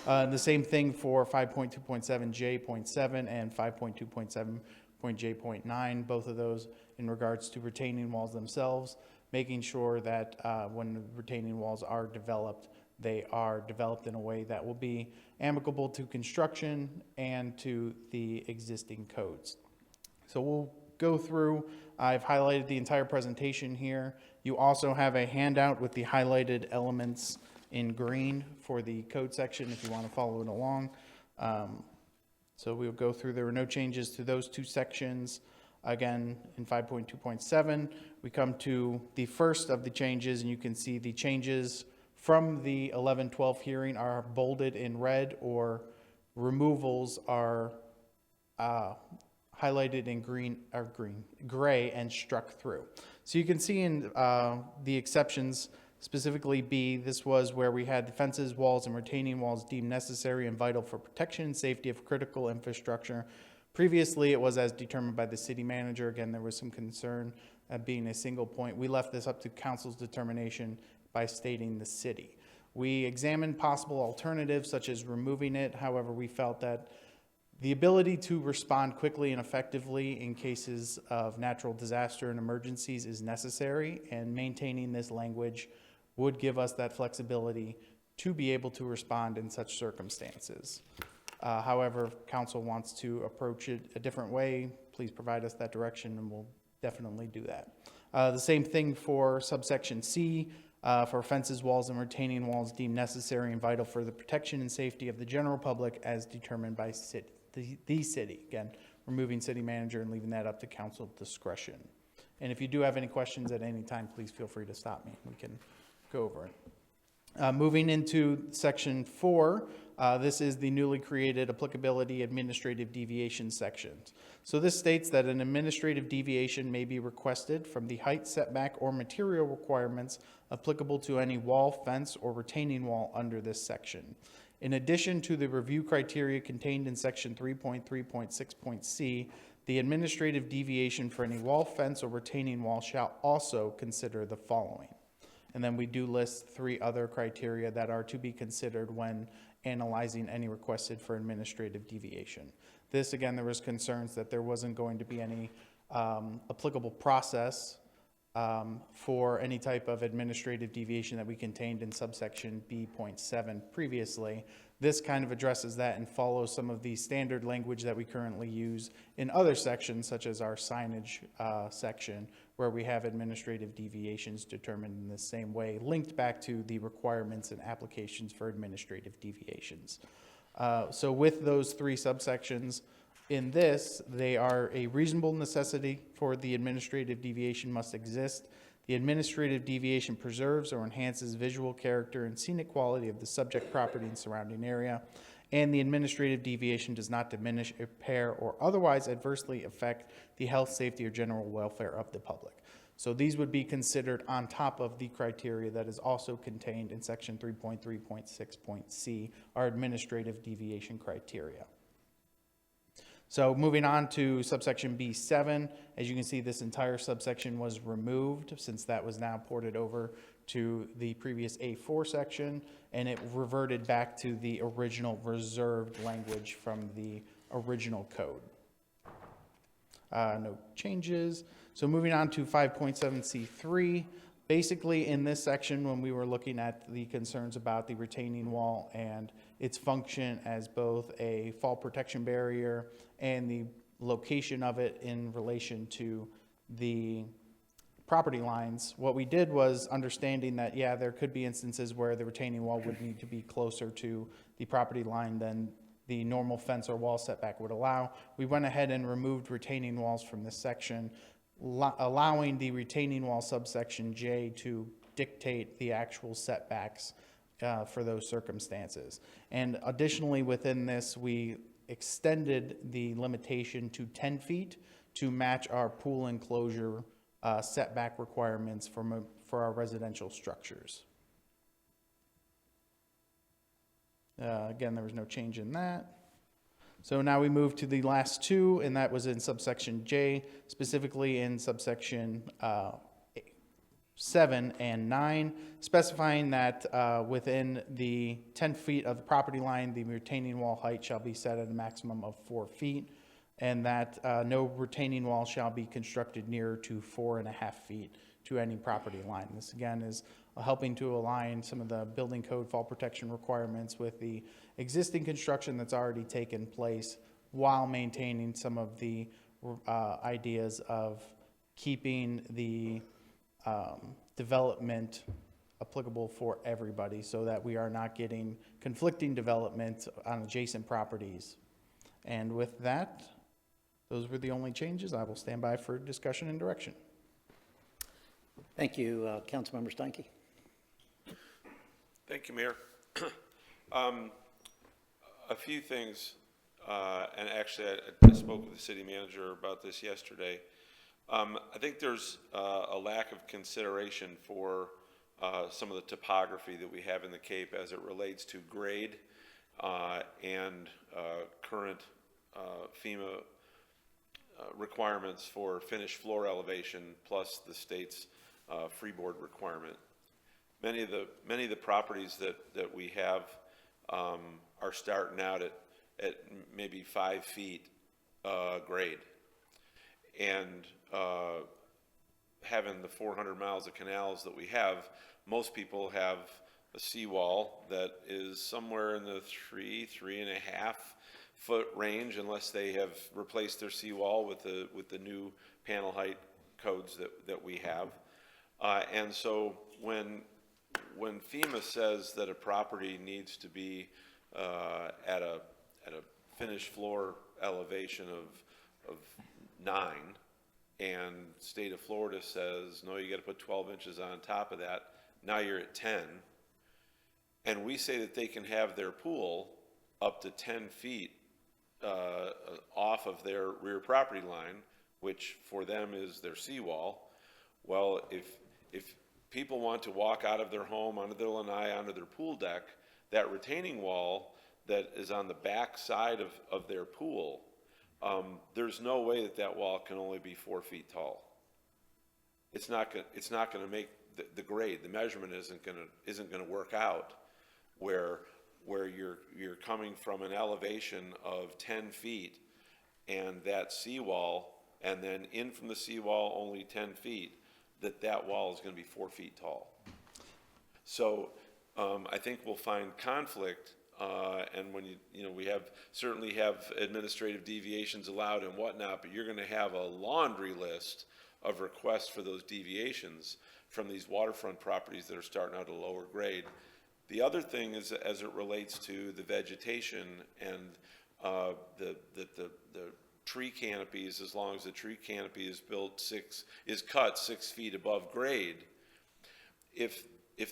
The same thing for 5.2.7J.7 and 5.2.7.J.9, both of those in regards to retaining walls themselves, making sure that when the retaining walls are developed, they are developed in a way that will be amicable to construction and to the existing codes. So we'll go through. I've highlighted the entire presentation here. You also have a handout with the highlighted elements in green for the code section if you want to follow it along. So we'll go through. There were no changes to those two sections. Again, in 5.2.7, we come to the first of the changes, and you can see the changes from the 11-12 hearing are bolded in red, or removals are highlighted in gray and struck through. So you can see in the exceptions, specifically B, this was where we had the fences, walls, and retaining walls deemed necessary and vital for protection and safety of critical infrastructure. Previously, it was as determined by the city manager. Again, there was some concern at being a single point. We left this up to council's determination by stating the city. We examined possible alternatives such as removing it. However, we felt that the ability to respond quickly and effectively in cases of natural disaster and emergencies is necessary, and maintaining this language would give us that flexibility to be able to respond in such circumstances. However, if council wants to approach it a different way, please provide us that direction and we'll definitely do that. The same thing for subsection C, for fences, walls, and retaining walls deemed necessary and vital for the protection and safety of the general public as determined by the city. Again, removing city manager and leaving that up to council discretion. And if you do have any questions at any time, please feel free to stop me. We can go over it. Moving into section 4, this is the newly created applicability administrative deviation sections. So this states that an administrative deviation may be requested from the height, setback, or material requirements applicable to any wall, fence, or retaining wall under this section. In addition to the review criteria contained in section 3.3.6.c, the administrative deviation for any wall, fence, or retaining wall shall also consider the following. And then we do list 3 other criteria that are to be considered when analyzing any requested for administrative deviation. This, again, there was concerns that there wasn't going to be any applicable process for any type of administrative deviation that we contained in subsection B.7 previously. This kind of addresses that and follows some of the standard language that we currently use in other sections, such as our signage section, where we have administrative deviations determined in the same way, linked back to the requirements and applications for administrative deviations. So with those 3 subsections, in this, they are a reasonable necessity for the administrative deviation must exist. The administrative deviation preserves or enhances visual character and scenic quality of the subject property and surrounding area. And the administrative deviation does not diminish, impair, or otherwise adversely affect the health, safety, or general welfare of the public. So these would be considered on top of the criteria that is also contained in section 3.3.6.c, our administrative deviation criteria. So moving on to subsection B7, as you can see, this entire subsection was removed since that was now ported over to the previous A4 section, and it reverted back to the original reserved language from the original code. No changes. So moving on to 5.7C3, basically in this section, when we were looking at the concerns about the retaining wall and its function as both a fall protection barrier and the location of it in relation to the property lines, what we did was understanding that, yeah, there could be instances where the retaining wall would need to be closer to the property line than the normal fence or wall setback would allow. We went ahead and removed retaining walls from this section, allowing the retaining wall subsection J to dictate the actual setbacks for those circumstances. And additionally, within this, we extended the limitation to 10 feet to match our pool enclosure setback requirements for our residential structures. Again, there was no change in that. So now we move to the last two, and that was in subsection J, specifically in subsection 7 and 9, specifying that within the 10 feet of the property line, the retaining wall height shall be set at a maximum of 4 feet, and that no retaining wall shall be constructed nearer to 4.5 feet to any property line. This again is helping to align some of the building code fall protection requirements with the existing construction that's already taken place, while maintaining some of the ideas of keeping the development applicable for everybody, so that we are not getting conflicting development on adjacent properties. And with that, those were the only changes. I will stand by for discussion and direction. Thank you, Councilmember Steinke. Thank you, Mayor. A few things, and actually I spoke with the city manager about this yesterday. I think there's a lack of consideration for some of the topography that we have in the Cape as it relates to grade and current FEMA requirements for finished floor elevation, plus the state's freeboard requirement. Many of the properties that we have are starting out at maybe 5 feet grade, and having the 400 miles of canals that we have, most people have a seawall that is somewhere in the 3.5 foot range, unless they have replaced their seawall with the new panel height codes that we have. And so when FEMA says that a property needs to be at a finished floor elevation of 9, and state of Florida says, no, you got to put 12 inches on top of that, now you're at 10, and we say that they can have their pool up to 10 feet off of their rear property line, which for them is their seawall. Well, if people want to walk out of their home onto their lanai, onto their pool deck, that retaining wall that is on the back side of their pool, there's no way that wall can only be 4 feet tall. It's not going to make the grade. The measurement isn't going to work out where you're coming from an elevation of 10 feet and that seawall, and then in from the seawall only 10 feet, that wall is going to be 4 feet tall. So I think we'll find conflict, and when we certainly have administrative deviations allowed and whatnot, but you're going to have a laundry list of requests for those deviations from these waterfront properties that are starting out at a lower grade. The other thing is, as it relates to the vegetation and the tree canopies, as long as the tree canopy is cut 6 feet above grade, if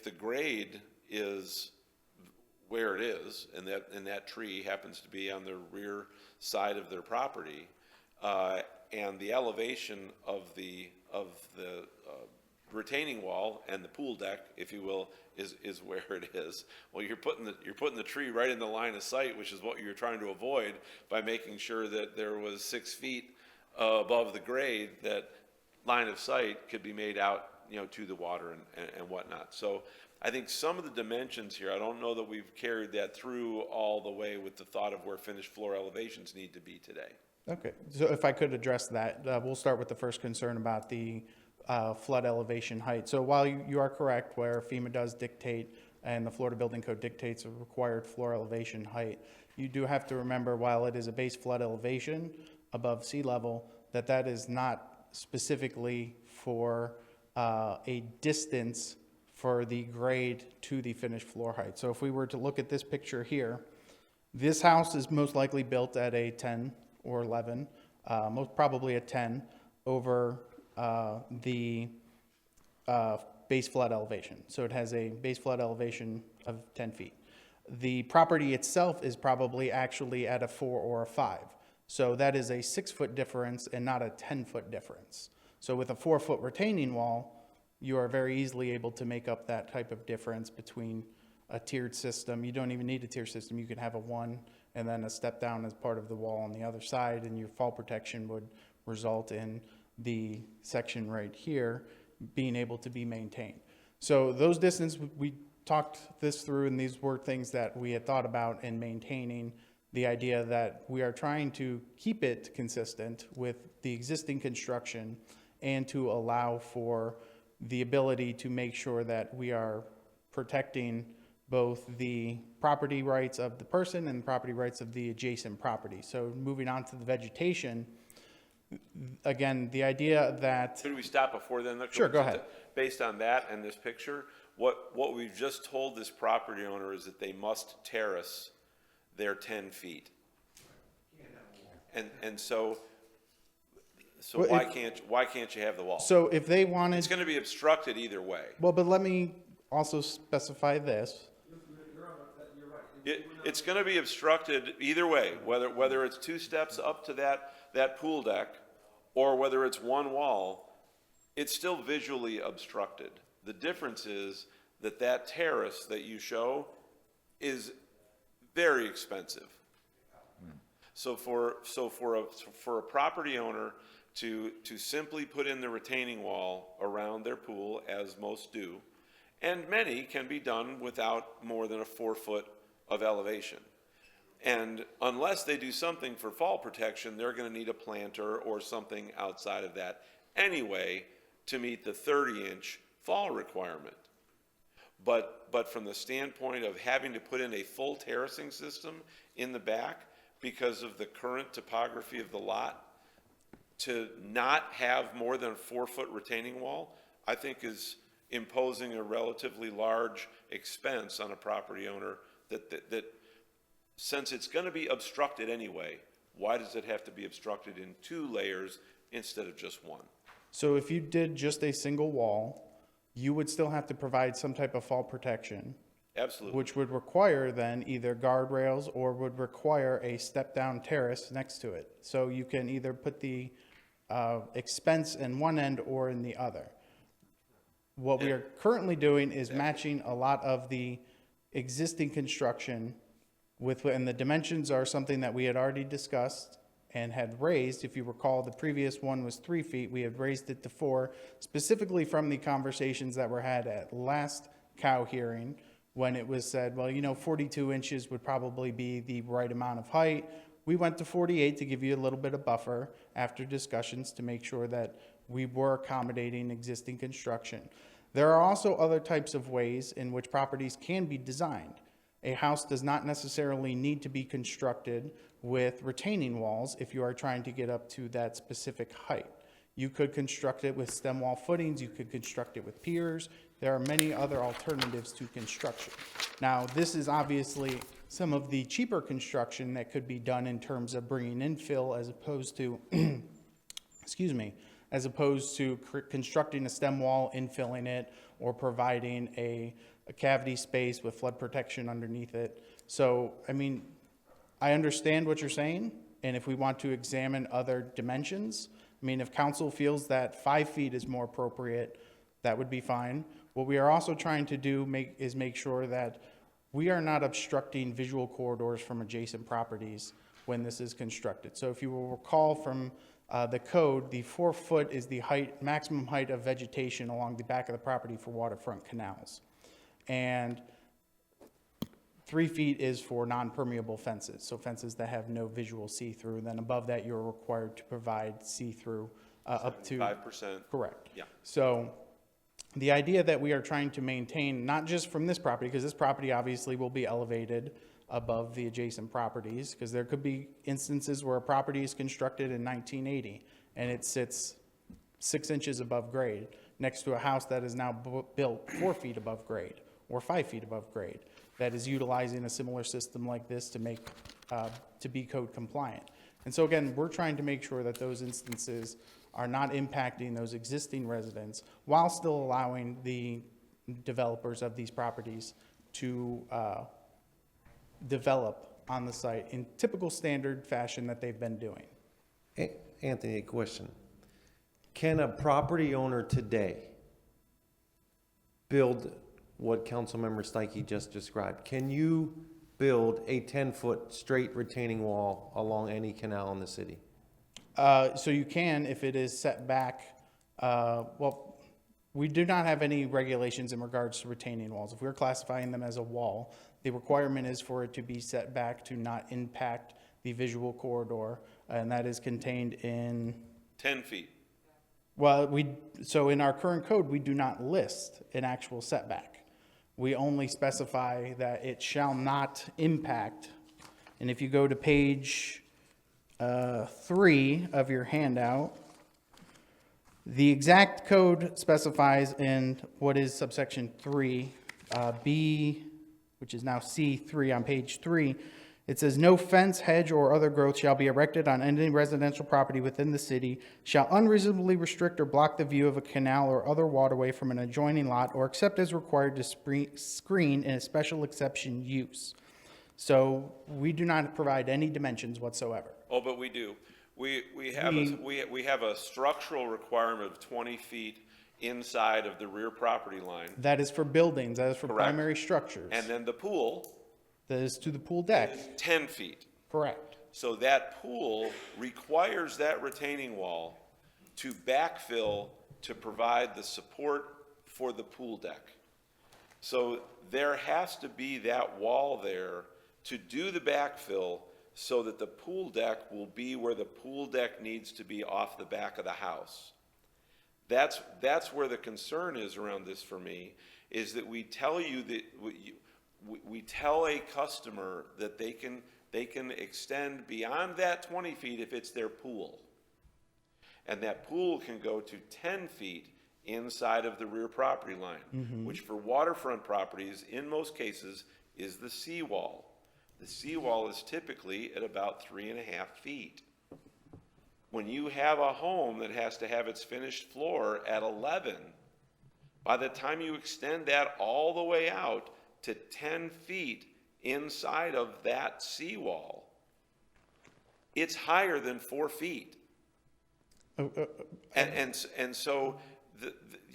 the grade is where it is, and that tree happens to be on the rear side of their property, and the elevation of the retaining wall and the pool deck, if you will, is where it is. Well, you're putting the tree right in the line of sight, which is what you're trying to avoid by making sure that there was 6 feet above the grade, that line of sight could be made out, to the water and whatnot. So I think some of the dimensions here, I don't know that we've carried that through all the way with the thought of where finished floor elevations need to be today. Okay, so if I could address that, we'll start with the first concern about the flood elevation height. So while you are correct, where FEMA does dictate and the Florida Building Code dictates a required floor elevation height, you do have to remember, while it is a base flood elevation above sea level, that is not specifically for a distance for the grade to the finished floor height. So if we were to look at this picture here, This house is most likely built at a 10 or 11, most probably a 10 over the base flood elevation. So it has a base flood elevation of 10 feet. The property itself is probably actually at a 4 or a 5. So that is a 6-foot difference and not a 10-foot difference. So with a 4-foot retaining wall, you are very easily able to make up that type of difference between a tiered system. You don't even need a tier system. You can have a 1 and then a step down as part of the wall on the other side, and your fall protection would result in the section right here being able to be maintained. So those distance, we talked this through, and these were things that we had thought about in maintaining the idea that we are trying to keep it consistent with the existing construction and to allow for the ability to make sure that we are protecting both the property rights of the person and property rights of the adjacent property. So moving on to the vegetation, again, the idea that... Could we stop before then? Sure, go ahead. Based on that and this picture, what we've just told this property owner is that they must terrace their 10 feet. And so Well, why if- can't you have the wall? So if they wanted... It's going to be obstructed either way. Well, but let me also specify this. It's going to be obstructed either way, whether it's 2 steps up to that pool deck or whether it's 1 wall, it's still visually obstructed. The difference is that terrace that you show is very expensive. So for a property owner to simply put in the retaining wall around their pool, as most do, and many can be done without more than a 4 foot of elevation. And unless they do something for fall protection, they're going to need a planter or something outside of that anyway to meet the 30-inch fall requirement. But from the standpoint of having to put in a full terracing system in the back because of the current topography of the lot, to not have more than a 4 foot retaining wall, I think is imposing a relatively large expense on a property owner that since it's going to be obstructed anyway, why does it have to be obstructed in 2 layers instead of just 1? So if you did just a single wall, you would still have to provide some type of fall protection. Absolutely. Which would require then either guardrails or would require a step-down terrace next to it. So you can either put the expense in one end or in the other. What we are currently doing is matching a lot of the existing construction with, and the dimensions are something that we had already discussed and had raised. If you recall, the previous one was 3 feet. We had raised it to 4, specifically from the conversations that were had at last cow hearing, when it was said, well, 42 inches would probably be the right amount of height. We went to 48 to give you a little bit of buffer after discussions to make sure that we were accommodating existing construction. There are also other types of ways in which properties can be designed. A house does not necessarily need to be constructed with retaining walls if you are trying to get up to that specific height. You could construct it with stem wall footings, you could construct it with piers. There are many other alternatives to construction. Now, this is obviously some of the cheaper construction that could be done in terms of bringing infill as opposed to, excuse me, as opposed to constructing a stem wall, infilling it, or providing a cavity space with flood protection underneath it. So, I understand what you're saying, and if we want to examine other dimensions, if council feels that 5 feet is more appropriate, that would be fine. What we are also trying to do is make sure that we are not obstructing visual corridors from adjacent properties when this is constructed. So if you will recall from the code, the 4 foot is the maximum height of vegetation along the back of the property for waterfront canals. And 3 feet is for non-permeable fences, so fences that have no visual see-through. And then above that, you're required to provide see-through up to 5%. Correct. Yeah. So the idea that we are trying to maintain, not just from this property, because this property obviously will be elevated above the adjacent properties, because there could be instances where a property is constructed in 1980 and it sits 6 inches above grade next to a house that is now built 4 feet above grade or 5 feet above grade. that is utilizing a similar system like this to make, to be code compliant. And so again, we're trying to make sure that those instances are not impacting those existing residents while still allowing the developers of these properties to develop on the site in typical standard fashion that they've been doing. Anthony, a question. Can a property owner today build what Councilmember Stike just described? Can you build a 10-foot straight retaining wall along any canal in the city? So you can if it is set back, well, we do not have any regulations in regards to retaining walls. If we're classifying them as a wall, the requirement is for it to be set back to not impact the visual corridor, and that is contained in, 10 feet. well, so in our current code, we do not list an actual setback. We only specify that it shall not impact, and if you go to page 3 of your handout, the exact code specifies in what is subsection 3, B, which is now C3 on page 3, it says, "No fence, hedge, or other growth shall be erected on any residential property within the city, shall unreasonably restrict or block the view of a canal or other waterway from an adjoining lot, or except as required to screen in a special exception use." So we do not provide any dimensions whatsoever. Oh, but we do. We have a structural requirement of 20 feet inside of the rear property line. That is for buildings, that is for Correct. primary structures. And then the pool That is to the pool deck. is 10 feet. Correct. So that pool requires that retaining wall to backfill to provide the support for the pool deck. So there has to be that wall there to do the backfill so that the pool deck will be where the pool deck needs to be off the back of the house. That's where the concern is around this for me, is that we tell you that, we tell a customer that they can extend beyond that 20 feet if it's their pool. And that pool can go to 10 feet inside of the rear property line, which for waterfront properties, in most cases, is the seawall. The seawall is typically at about 3.5 feet. When you have a home that has to have its finished floor at 11, by the time you extend that all the way out to 10 feet inside of that seawall, it's higher than 4 feet. And so,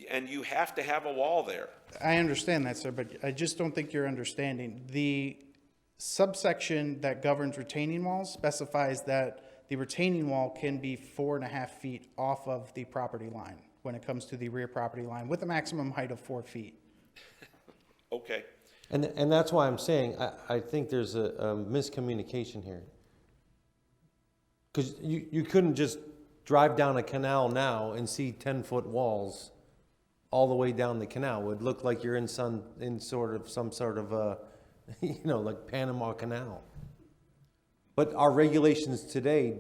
and you have to have a wall there. I understand that, sir, but I just don't think you're understanding. The subsection that governs retaining walls specifies that the retaining wall can be 4.5 feet off of the property line when it comes to the rear property line, with a maximum height of 4 feet. Okay. And that's why I'm saying, I think there's a miscommunication here. Because you couldn't just drive down a canal now and see 10-foot walls all the way down the canal. It would look like you're in some sort of like Panama Canal. But our regulations today,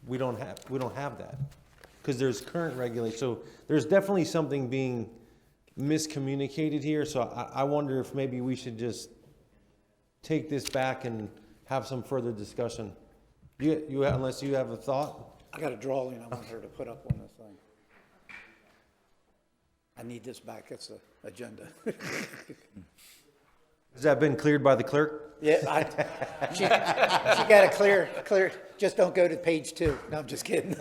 we don't have that, because there's current regulation. So there's definitely something being miscommunicated here. So I wonder if maybe we should just take this back and have some further discussion. You unless you have a thought. I got a drawing I want her to put up on the thing. I need this back, it's the agenda. Has that been cleared by the clerk? Yeah, she got it clear, just don't go to page 2. No, I'm just kidding.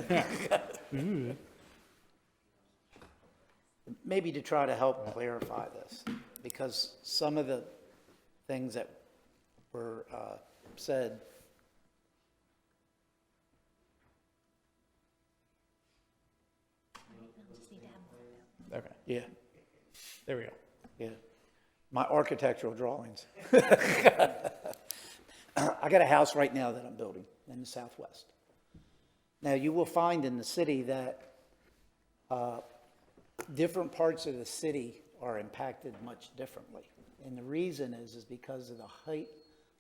Maybe to try to help clarify this, because some of the things that were said. Okay. Yeah. There we go. Yeah. My architectural drawings. I got a house right now that I'm building in the Southwest. Now, you will find in the city that different parts of the city are impacted much differently. And the reason is because of the height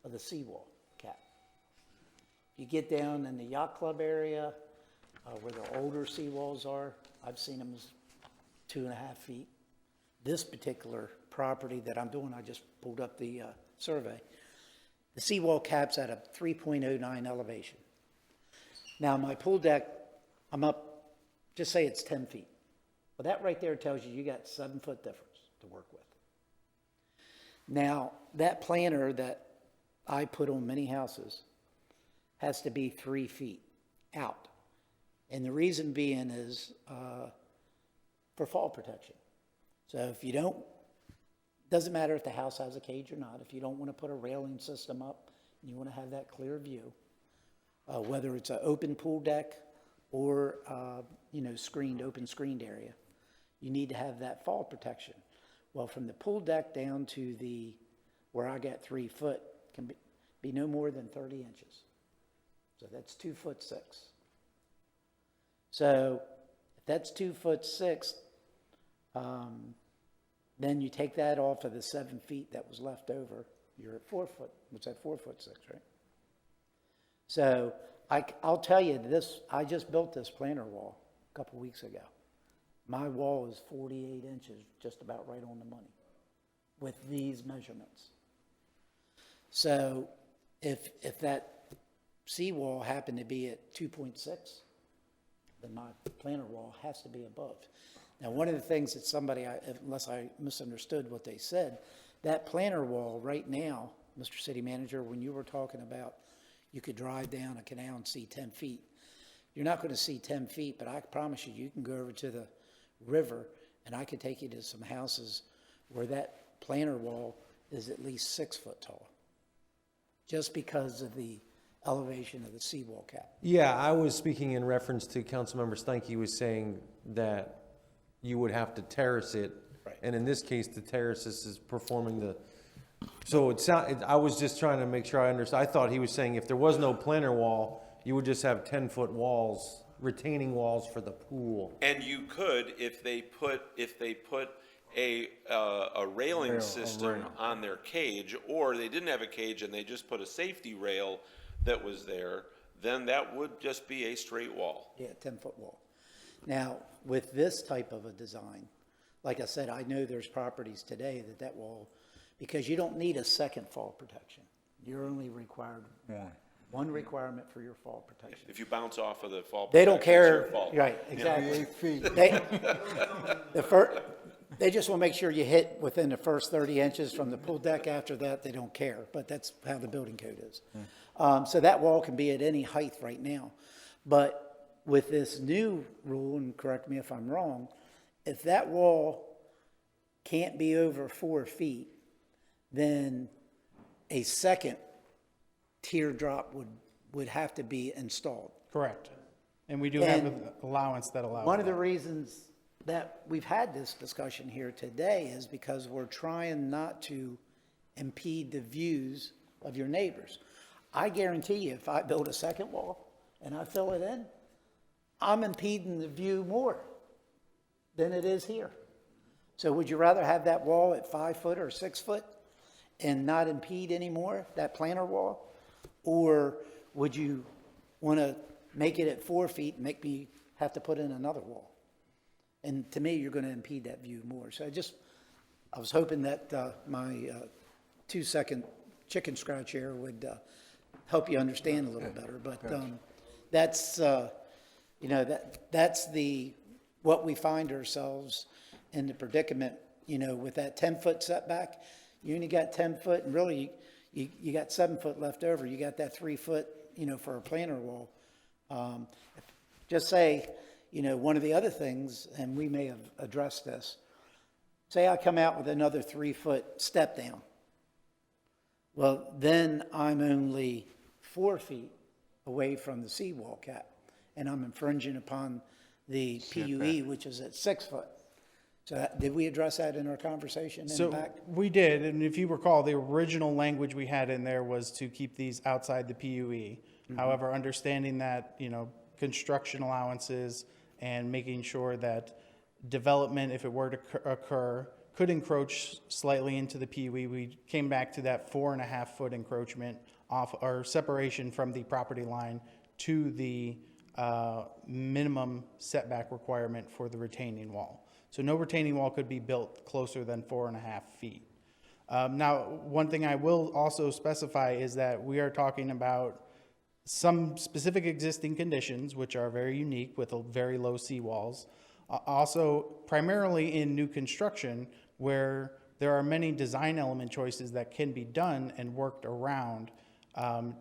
of the seawall cap. You get down in the yacht club area where the older seawalls are, I've seen them as 2.5 feet. this particular property that I'm doing, I just pulled up the survey. The seawall cap's at a 3.09 elevation. Now, my pool deck, I'm up, just say it's 10 feet. Well, that right there tells you got 7-foot difference to work with. Now, that planter that I put on many houses has to be 3 feet out. And the reason being is for fall protection. So if you don't, doesn't matter if the house has a cage or not, if you don't want to put a railing system up, you want to have that clear view, whether it's an open pool deck or, screened, open screened area, you need to have that fall protection. Well, from the pool deck down to where I got 3 foot, can be no more than 30 inches. So that's 2'6". So if that's 2'6", then you take that off of the 7 feet that was left over, you're at 4 foot. What's that, 4'6", right? So I'll tell you this, I just built this planter wall a couple weeks ago. My wall is 48 inches, just about right on the money, with these measurements. So if that seawall happened to be at 2.6, then my planter wall has to be above. Now, one of the things that somebody, unless I misunderstood what they said, that planter wall right now, Mr. City Manager, when you were talking about you could drive down a canal and see 10 feet, you're not going to see 10 feet, but I promise you, you can go over to the river and I could take you to some houses where that planter wall is at least 6 foot tall, just because of the elevation of the seawall cap. Yeah, I was speaking in reference to Councilmember Steinke was saying that you would have to terrace it. Right. And in this case, the terrace is performing the, so I was just trying to make sure I understood. I thought he was saying if there was no planter wall, you would just have 10-foot walls, retaining walls for the pool. And you could, if they put a railing system on their cage, or they didn't have a cage and they just put a safety rail that was there, then that would just be a straight wall. Yeah, 10-foot wall. Now, with this type of a design, like I said, I know there's properties today that wall, because you don't need a second fall protection. You're only required one requirement for your fall protection. If you bounce off of the fall They don't protection, it's your care, fault. right, exactly. 8 feet. They just want to make sure you hit within the first 30 inches from the pool deck. After that, they don't care, but that's how the building code is. So that wall can be at any height right now. But with this new rule, and correct me if I'm wrong, if that wall can't be over 4 feet, then a second teardrop would have to be installed. Correct. And we do have an allowance that allows One of the that. reasons that we've had this discussion here today is because we're trying not to impede the views of your neighbors. I guarantee you, if I build a second wall and I fill it in, I'm impeding the view more than it is here. So would you rather have that wall at 5 foot or 6 foot and not impede anymore, that planter wall? Or would you want to make it at 4 feet and make me have to put in another wall? And to me, you're going to impede that view more. So I was hoping that my 2-second chicken scratch here would help you understand a little better. But that's, that's what we find ourselves in the predicament, with that 10-foot setback. You only got 10 foot, and really you got 7 foot left over. You got that 3 foot, for a planter wall. Just say, one of the other things, and we may have addressed this, say I come out with another 3 foot step down. Well, then I'm only 4 feet away from the seawall cap, and I'm infringing upon the PUE, which is at 6 foot. So did we address that in our conversation in the So back? we did, and if you recall, the original language we had in there was to keep these outside the PUE. However, understanding that, construction allowances and making sure that development, if it were to occur, could encroach slightly into the PUE, we came back to that 4.5 foot encroachment off, or separation from the property line to the minimum setback requirement for the retaining wall. So no retaining wall could be built closer than 4.5 feet. Now, one thing I will also specify is that we are talking about some specific existing conditions, which are very unique with very low seawalls. Also, primarily in new construction, where there are many design element choices that can be done and worked around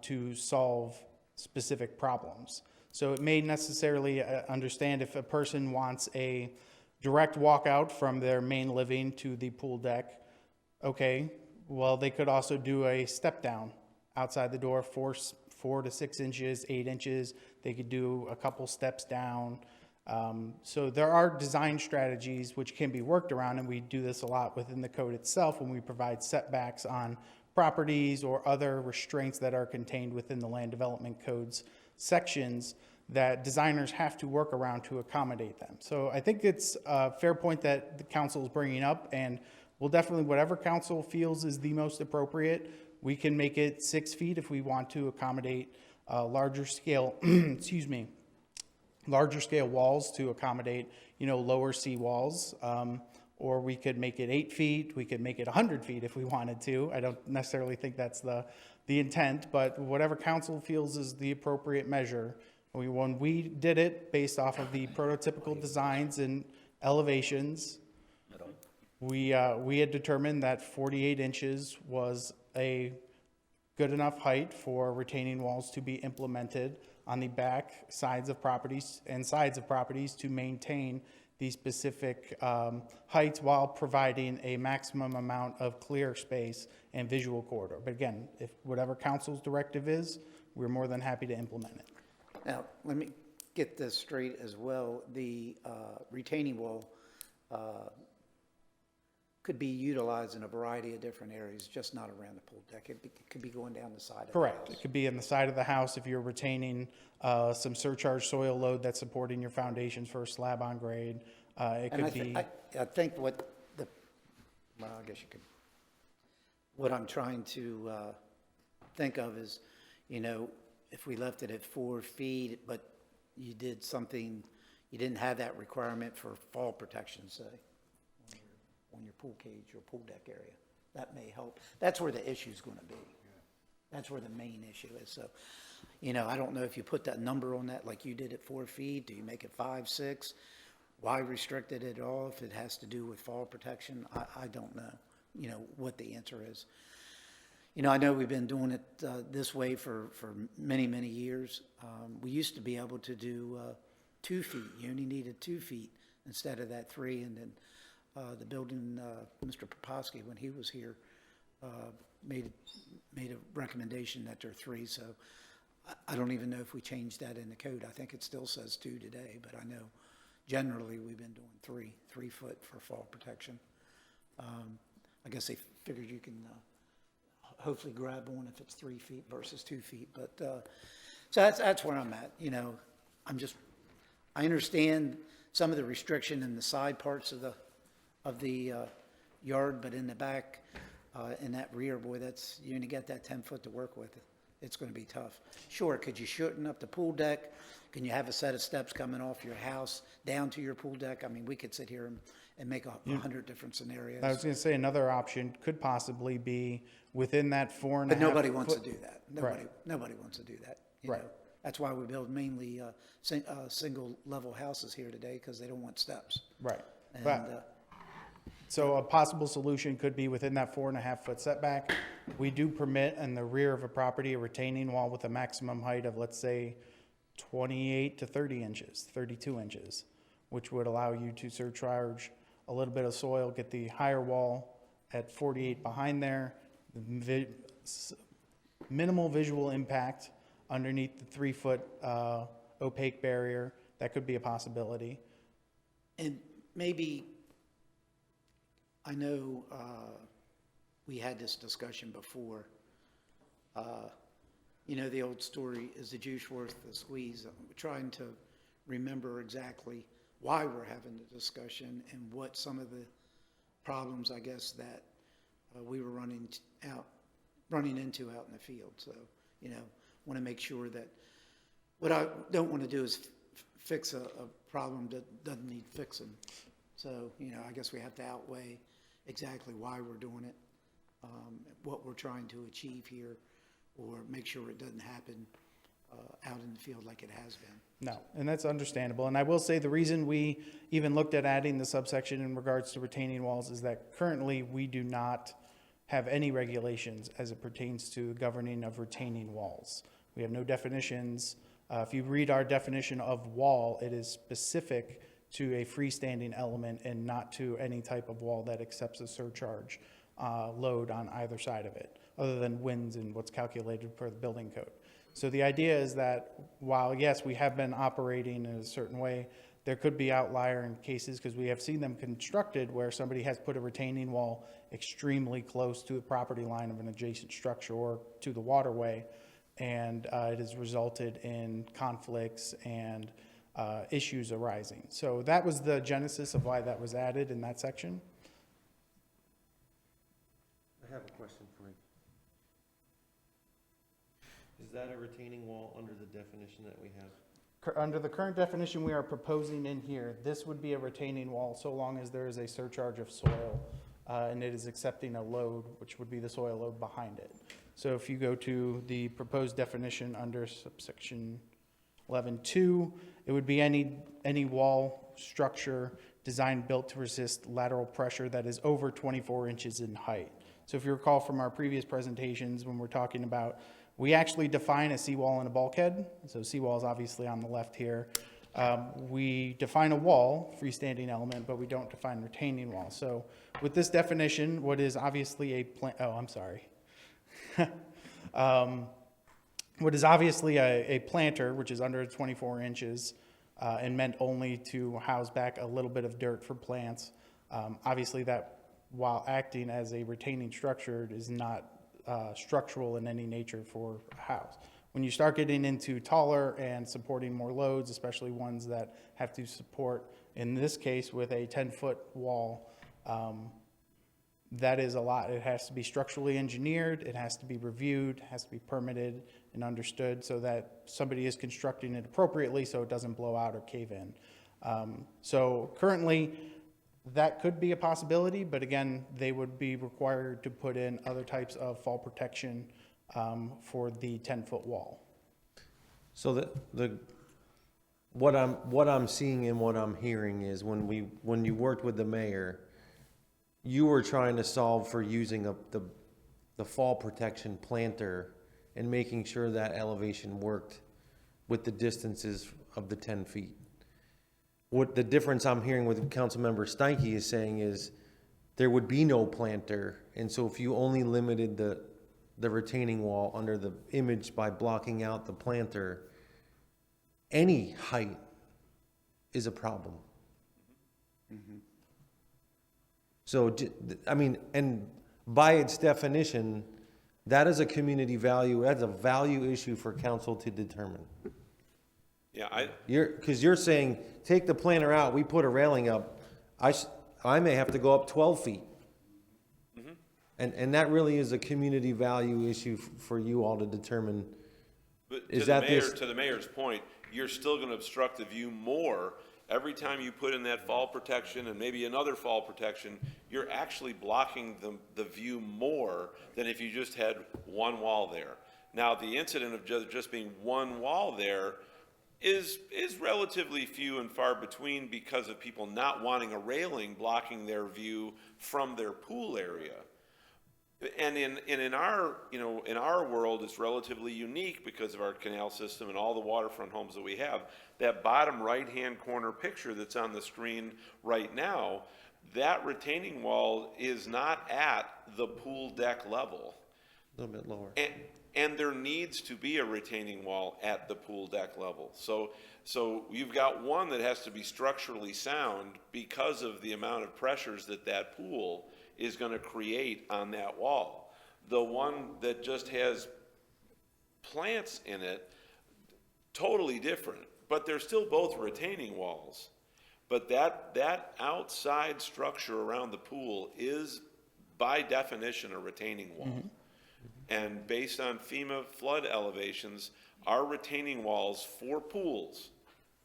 to solve specific problems. So it may necessarily understand if a person wants a direct walkout from their main living to the pool deck. Okay, well, they could also do a step down outside the door, 4 to 6 inches, 8 inches. They could do a couple steps down. So there are design strategies which can be worked around, and we do this a lot within the code itself when we provide setbacks on properties or other restraints that are contained within the land development codes sections that designers have to work around to accommodate them. So I think it's a fair point that the council is bringing up, and we'll definitely, whatever council feels is the most appropriate, we can make it 6 feet if we want to accommodate larger scale, excuse me, larger scale walls to accommodate, lower sea walls. Or we could make it 8 feet, we could make it 100 feet if we wanted to. I don't necessarily think that's the intent, but whatever council feels is the appropriate measure. When we did it based off of the prototypical designs and elevations, we had determined that 48 inches was a good enough height for retaining walls to be implemented on the back sides of properties and sides of properties to maintain the specific heights while providing a maximum amount of clear space and visual corridor. But again, if whatever council's directive is, we're more than happy to implement it. Now, let me get this straight as well. The retaining wall could be utilized in a variety of different areas, just not around the pool deck. It could be going down the side of the Correct. house. It could be in the side of the house if you're retaining some surcharge soil load that's supporting your foundations for a slab on grade. It And could be. I think well, I guess you could, what I'm trying to think of is, if we left it at 4 feet, but you did something, you didn't have that requirement for fall protection, say, on your pool cage or pool deck area, that may help. That's where the issue's going to be. That's where the main issue is. So, I don't know if you put that number on that like you did at 4 feet. Do you make it 5, 6? Why restrict it at all if it has to do with fall protection? I don't know, what the answer is. I know we've been doing it this way for many, many years. We used to be able to do 2 feet. You only needed 2 feet instead of that 3. And then the building, Mr. Poposky, when he was here, made a recommendation that they're 3. So I don't even know if we changed that in the code. I think it still says 2 today, but I know generally we've been doing 3 foot for fall protection. I guess they figured you can hopefully grab one if it's 3 feet versus 2 feet. But so that's where I'm at. I understand some of the restriction in the side parts of the yard, but in the back, in that rear, boy, you only got that 10 foot to work with. It's going to be tough. Sure, could you shorten up the pool deck? Can you have a set of steps coming off your house down to your pool deck? I mean, we could sit here and make 100 different scenarios. I was going to say another option could possibly be within that 4.5. But nobody wants to foot- do that. Right. Nobody wants to do that. Right. That's why we build mainly single level houses here today, because they don't want steps. Right. And, So a possible solution could be within that 4.5 foot setback. We do permit in the rear of a property a retaining wall with a maximum height of, let's say, 28 to 30 inches, 32 inches, which would allow you to surcharge a little bit of soil, get the higher wall at 48 behind there, minimal visual impact underneath the 3 foot opaque barrier. That could be a possibility. And maybe, I know we had this discussion before. The old story, is the juice worth the squeeze? I'm trying to remember exactly why we're having the discussion and what some of the problems, I guess, that we were running into out in the field. So, want to make sure that What I don't want to do is fix a problem that doesn't need fixing. So, I guess we have to outweigh exactly why we're doing it, what we're trying to achieve here, or make sure it doesn't happen out in the field like it has been. No, and that's understandable. And I will say the reason we even looked at adding the subsection in regards to retaining walls is that currently we do not have any regulations as it pertains to governing of retaining walls. We have no definitions. If you read our definition of wall, it is specific to a freestanding element and not to any type of wall that accepts a surcharge load on either side of it, other than winds and what's calculated per the building code. So the idea is that while, yes, we have been operating in a certain way, there could be outlier in cases, because we have seen them constructed where somebody has put a retaining wall extremely close to the property line of an adjacent structure or to the waterway, and it has resulted in conflicts and issues arising. So that was the genesis of why that was added in that section. I have a question for you. Is that a retaining wall under the definition that we have? Under the current definition we are proposing in here, this would be a retaining wall so long as there is a surcharge of soil and it is accepting a load, which would be the soil load behind it. So if you go to the proposed definition under subsection 11.2, it would be any wall structure designed built to resist lateral pressure that is over 24 inches in height. So if you recall from our previous presentations when we're talking about, we actually define a seawall and a bulkhead. So seawall is obviously on the left here. We define a wall, freestanding element, but we don't define retaining wall. So with this definition, what is obviously what is obviously a planter, which is under 24 inches and meant only to house back a little bit of dirt for plants. Obviously that, while acting as a retaining structure, is not structural in any nature for a house. When you start getting into taller and supporting more loads, especially ones that have to support, in this case with a 10-foot wall, that is a lot. It has to be structurally engineered, it has to be reviewed, has to be permitted and understood so that somebody is constructing it appropriately so it doesn't blow out or cave in. So currently, that could be a possibility, but again, they would be required to put in other types of fall protection for the 10-foot wall. So what I'm seeing and what I'm hearing is when you worked with the mayor, you were trying to solve for using the fall protection planter and making sure that elevation worked with the distances of the 10 feet. What the difference I'm hearing with Councilmember Steinke is saying is there would be no planter, and so if you only limited the retaining wall under the image by blocking out the planter, any height is a problem. So, I mean, and by its definition, that is a community value, that's a value issue for council to determine. Yeah, Because you're saying, take the planter out, we put a railing up, I may have to go up 12 feet. And that really is a community value issue for you all to determine. But to the mayor's point, you're still going to obstruct the view more. Every time you put in that fall protection and maybe another fall protection, you're actually blocking the view more than if you just had one wall there. Now, the incident of just being one wall there is relatively few and far between because of people not wanting a railing blocking their view from their pool area. And in our world, it's relatively unique because of our canal system and all the waterfront homes that we have. That bottom right-hand corner picture that's on the screen right now, that retaining wall is not at the pool deck level. A little bit lower. And there needs to be a retaining wall at the pool deck level. So you've got one that has to be structurally sound because of the amount of pressures that pool is going to create on that wall. The one that just has plants in it, totally different, but they're still both retaining walls. But that outside structure around the pool is by definition a retaining wall. And based on FEMA flood elevations, Our retaining walls for pools,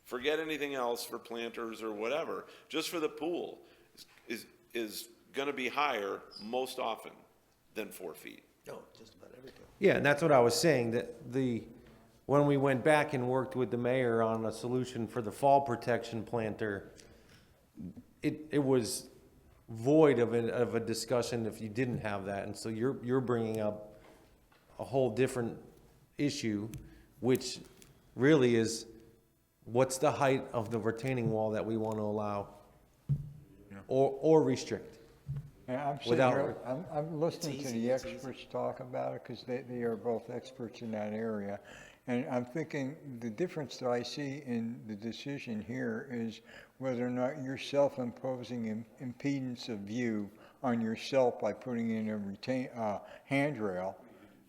forget anything else for planters or whatever, just for the pool, is gonna be higher most often than 4 feet. Oh, just about everything. Yeah, and that's what I was saying, that when we went back and worked with the mayor on a solution for the fall protection planter, it was void of a discussion if you didn't have that. And so you're bringing up a whole different issue, which really is, what's the height of the retaining wall that we want to allow or restrict? Yeah, I'm sitting Without- here, I'm listening to the experts talk about it, because they are both experts in that area. And I'm thinking, the difference that I see in the decision here is whether or not you're self-imposing impedance of view on yourself by putting in a handrail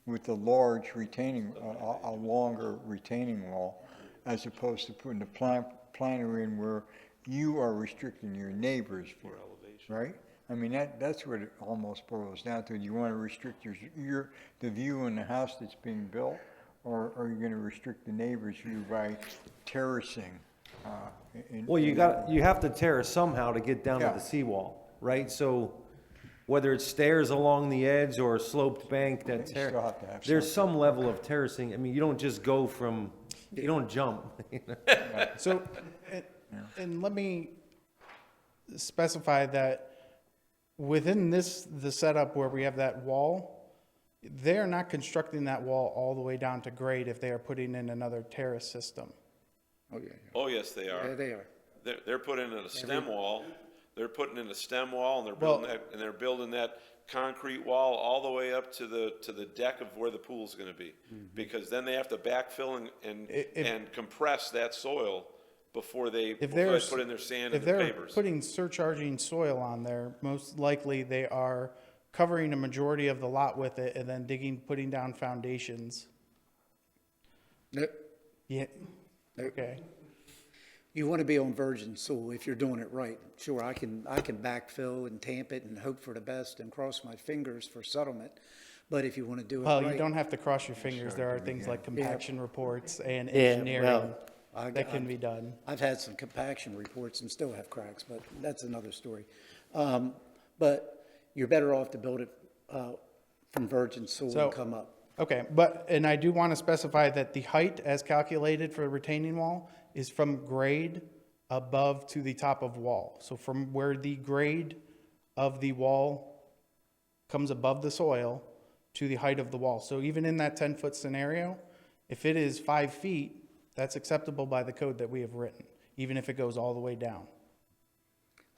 with a large retaining, a longer retaining wall, as opposed to putting a planter in where you are restricting your neighbor's view, right? I mean, that's what it almost boils down to. Do you want to restrict the view in the house that's being built, or are you going to restrict the neighbor's view by terracing? Well, you have to terrace somehow to get down to Yeah. the seawall, right? So whether it's stairs along the edge or a sloped bank that You still have to have there's some level of terracing. I mean, you don't just go from, you don't jump. So, and let me specify that within the setup where we have that wall, they are not constructing that wall all the way down to grade if they are putting in another terrace system. Oh, yeah. Oh, yes, they are. Yeah, they are. They're putting in a stem wall. They're putting in a stem wall, and they're building that concrete wall all the way up to the deck of where the pool's gonna be. Because then they have to backfill and compress that soil before they put in their sand and If the they're pavers. putting surcharging soil on there, most likely they are covering a majority of the lot with it and then putting down foundations. Nope. Yeah, Nope. okay. You want to be on virgin soil if you're doing it right. Sure, I can backfill and tamp it and hope for the best and cross my fingers for settlement. But if you want to do it Well, right. you don't have to cross your fingers. There are things like compaction reports and Yeah, engineering well, that can be done. I've had some compaction reports and still have cracks, but that's another story. But you're better off to build it from virgin soil So- and come up. Okay, and I do want to specify that the height as calculated for the retaining wall is from grade above to the top of wall. So from where the grade of the wall comes above the soil to the height of the wall. So even in that 10-foot scenario, if it is 5 feet, that's acceptable by the code that we have written, even if it goes all the way down.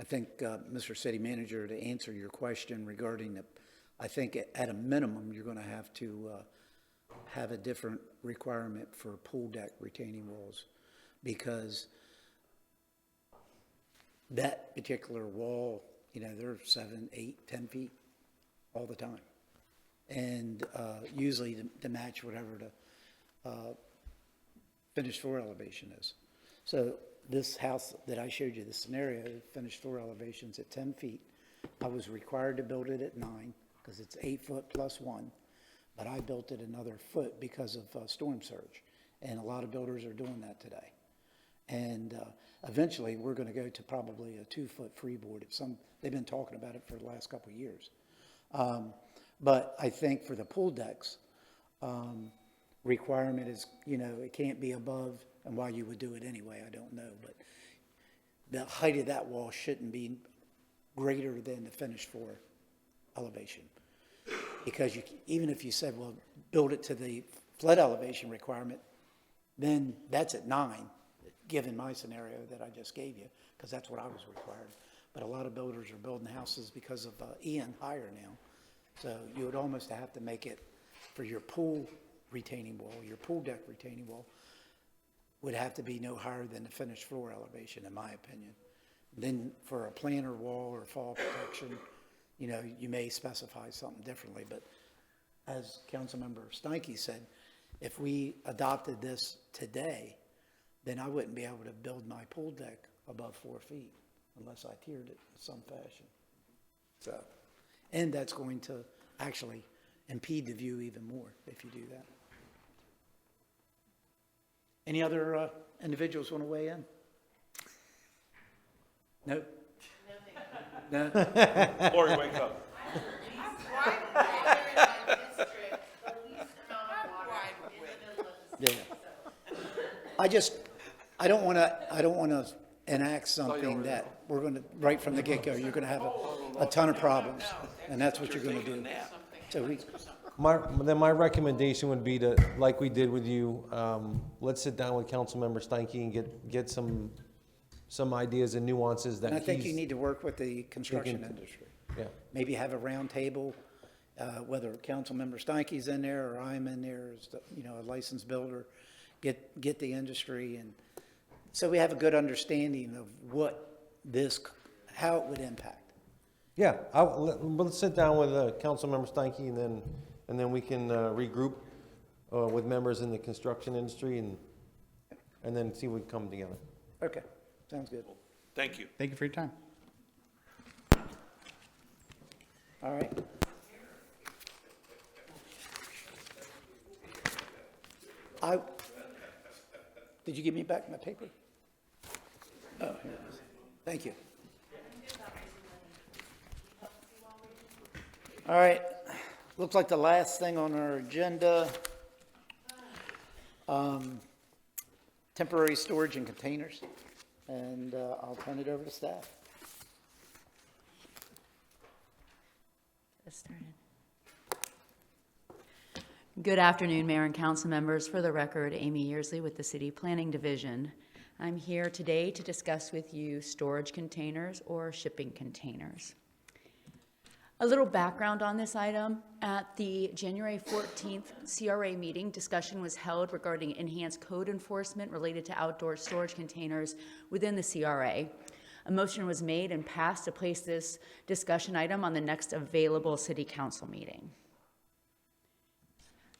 I think, Mr. City Manager, to answer your question regarding I think at a minimum, you're going to have a different requirement for pool deck retaining walls, because that particular wall, they're 7, 8, 10 feet all the time. And usually to match whatever the finished floor elevation is. So this house that I showed you, the scenario, finished floor elevation's at 10 feet. I was required to build it at 9 because it's 8 foot plus 1, but I built it another foot because of storm surge. And a lot of builders are doing that today. And eventually, we're going to go to probably a 2-foot freeboard. They've been talking about it for the last couple of years. But I think for the pool decks, requirement is, it can't be above, and why you would do it anyway, I don't know. But the height of that wall shouldn't be greater than the finished floor elevation. Because even if you said, well, build it to the flood elevation requirement, then that's at 9, given my scenario that I just gave you, because that's what I was required. But a lot of builders are building houses because of Ian higher now. So you would almost have to make it for your pool retaining wall, your pool deck retaining wall would have to be no higher than the finished floor elevation, in my opinion. Then for a planter wall or fall protection, you may specify something differently. But as Councilmember Steinke said, if we adopted this today, then I wouldn't be able to build my pool deck above 4 feet unless I tiered it in some fashion. So, and that's going to actually impede the view even more if you do that. Any other individuals want to weigh in? No? No? Lori, wake up. Yeah. I don't want to enact something that we're going to, right from the get-go, you're going to have a ton of problems, and that's what you're going to do. So My recommendation would be to, like we did with you, let's sit down with Councilmember Steinke and get some ideas and nuances that And I think you he's- need to work with the construction thinking- industry. Yeah. Maybe have a round table, whether Councilmember Steinke's in there or I'm in there as, a licensed builder, get the industry, and so we have a good understanding of how it would impact. Yeah, let's sit down with Councilmember Steinke and then we can regroup with members in the construction industry and then see if we can come together. Okay, sounds good. Thank you. Thank you for your time. All right. Did you give me back my paper? Oh, here it is. Thank you. All right, looks like the last thing on our agenda, temporary storage and containers, and I'll turn it over to staff. Get started. Good afternoon, Mayor and Council members. For the record, Amy Yearsley with the City Planning Division. I'm here today to discuss with you storage containers or shipping containers. A little background on this item. At the January 14th CRA meeting, discussion was held regarding enhanced code enforcement related to outdoor storage containers within the CRA. A motion was made and passed to place this discussion item on the next available City Council meeting.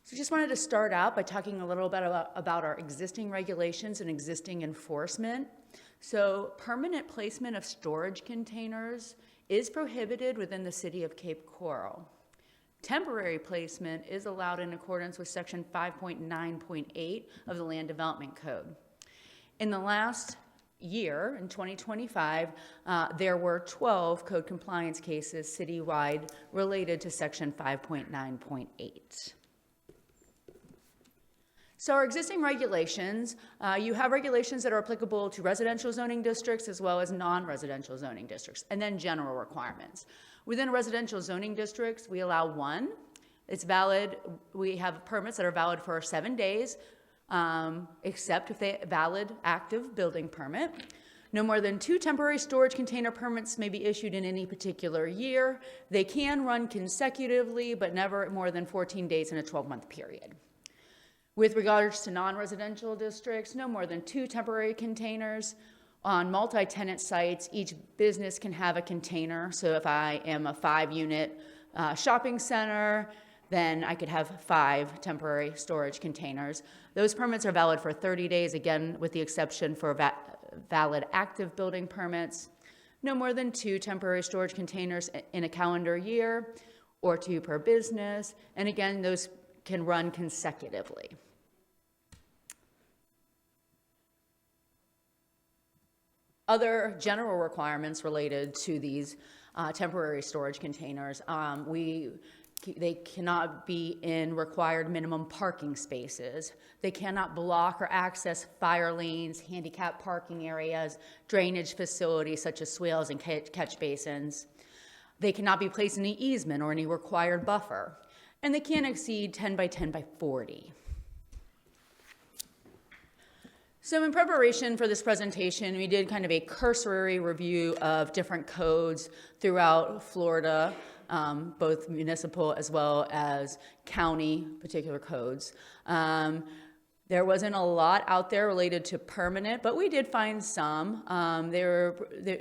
So just wanted to start out by talking a little bit about our existing regulations and existing enforcement. So permanent placement of storage containers is prohibited within the city of Cape Coral. Temporary placement is allowed in accordance with section 5.9.8 of the Land Development Code. In the last year, in 2025, there were 12 code compliance cases citywide related to section 5.9.8. So our existing regulations, you have regulations that are applicable to residential zoning districts as well as non-residential zoning districts, and then general requirements. Within residential zoning districts, we allow one. It's valid. We have permits that are valid for 7 days, except if they valid active building permit. No more than 2 temporary storage container permits may be issued in any particular year. They can run consecutively, but never more than 14 days in a 12-month period. With regards to non-residential districts, no more than 2 temporary containers. On multi-tenant sites, each business can have a container. So if I am a 5-unit shopping center, then I could have 5 temporary storage containers. Those permits are valid for 30 days, again, with the exception for valid active building permits. No more than 2 temporary storage containers in a calendar year, or 2 per business. And again, those can run consecutively. Other general requirements related to these temporary storage containers, they cannot be in required minimum parking spaces. They cannot block or access fire lanes, handicap parking areas, drainage facilities such as swales and catch basins. They cannot be placed in the easement or any required buffer. And they can't exceed 10 by 10 by 40. So in preparation for this presentation, we did kind of a cursory review of different codes throughout Florida, both municipal as well as county particular codes. There wasn't a lot out there related to permanent, but we did find some.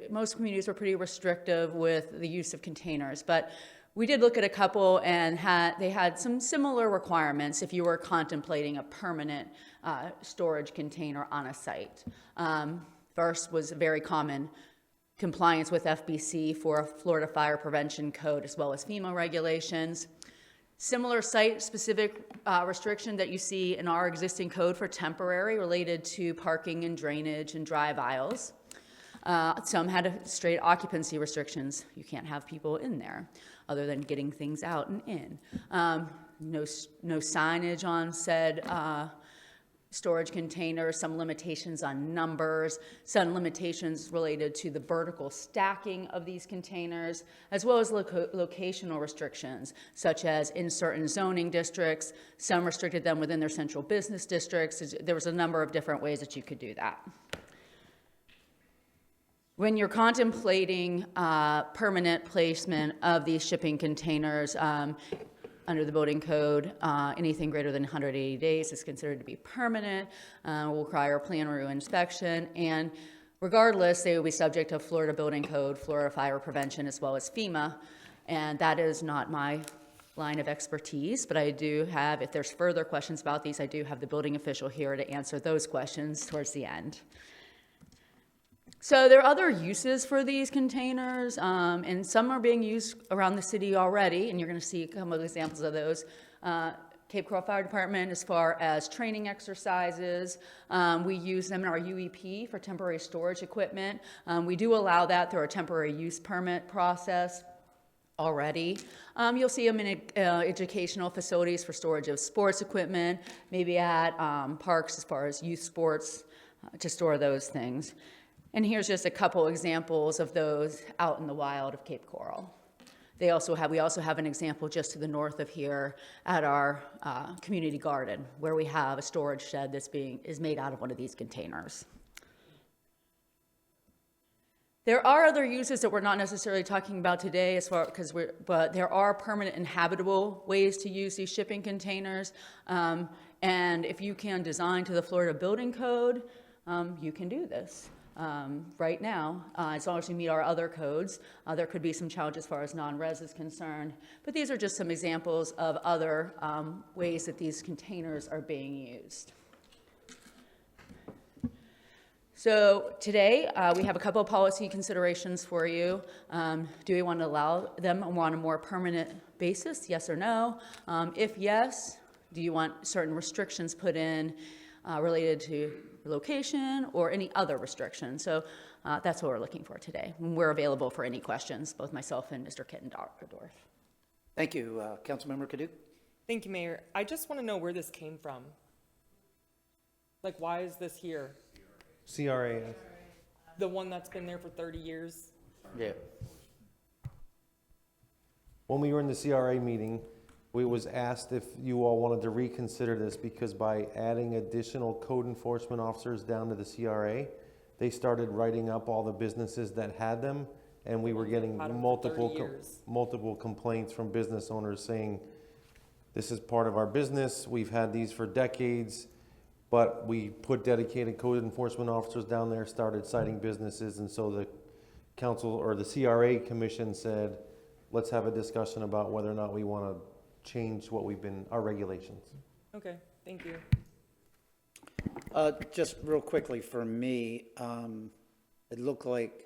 Most communities were pretty restrictive with the use of containers, but we did look at a couple and they had some similar requirements if you were contemplating a permanent storage container on a site. First was very common compliance with FBC for a Florida Fire Prevention Code as well as FEMA regulations. Similar site-specific restriction that you see in our existing code for temporary related to parking and drainage and drive aisles. Some had straight occupancy restrictions. You can't have people in there other than getting things out and in. No signage on said storage containers, some limitations on numbers, some limitations related to the vertical stacking of these containers, as well as locational restrictions, such as in certain zoning districts. Some restricted them within their central business districts. There was a number of different ways that you could do that. When you're contemplating permanent placement of these shipping containers, under the building code, anything greater than 180 days is considered to be permanent, will require a plan review inspection, and regardless, they will be subject to Florida Building Code, Florida Fire Prevention, as well as FEMA, and that is not my line of expertise, but I do have, if there's further questions about these, I do have the building official here to answer those questions towards the end. So there are other uses for these containers, and some are being used around the city already, and you're going to see a couple of examples of those. Cape Coral Fire Department, as far as training exercises, we use them in our UEP for temporary storage equipment. We do allow that through our temporary use permit process already. You'll see them in educational facilities for storage of sports equipment, maybe at parks as far as youth sports, to store those things. And here's just a couple examples of those out in the wild of Cape Coral. We also have an example just to the north of here at our community garden, where we have a storage shed is made out of one of these containers. There are other uses that we're not necessarily talking about today, but there are permanent and habitable ways to use these shipping containers. And if you can design to the Florida Building Code, you can do this. Right now, as long as you meet our other codes. There could be some challenges as far as non-res is concerned, but these are just some examples of other ways that these containers are being used. So today, we have a couple of policy considerations for you. Do we want to allow them on a more permanent basis, yes or no? If yes, do you want certain restrictions put in related to location or any other restrictions? So that's what we're looking for today. We're available for any questions, both myself and Mr. Kittendorf. Thank you. Councilmember Kadook? Thank you, Mayor. I just want to know where this came from. Like, why is this here? CRA. The one that's been there for 30 years? Yeah. When we were in the CRA meeting, we was asked if you all wanted to reconsider this, because by adding additional code enforcement officers down to the CRA, they started writing up all the businesses that had them, and we were getting multiple complaints from business owners saying, this is part of our business, we've had these for decades, but we put dedicated code enforcement officers down there, started citing businesses, and so the council, or the CRA commission said, let's have a discussion about whether or not we want to change our regulations. Okay, thank you. Just real quickly for me, it looked like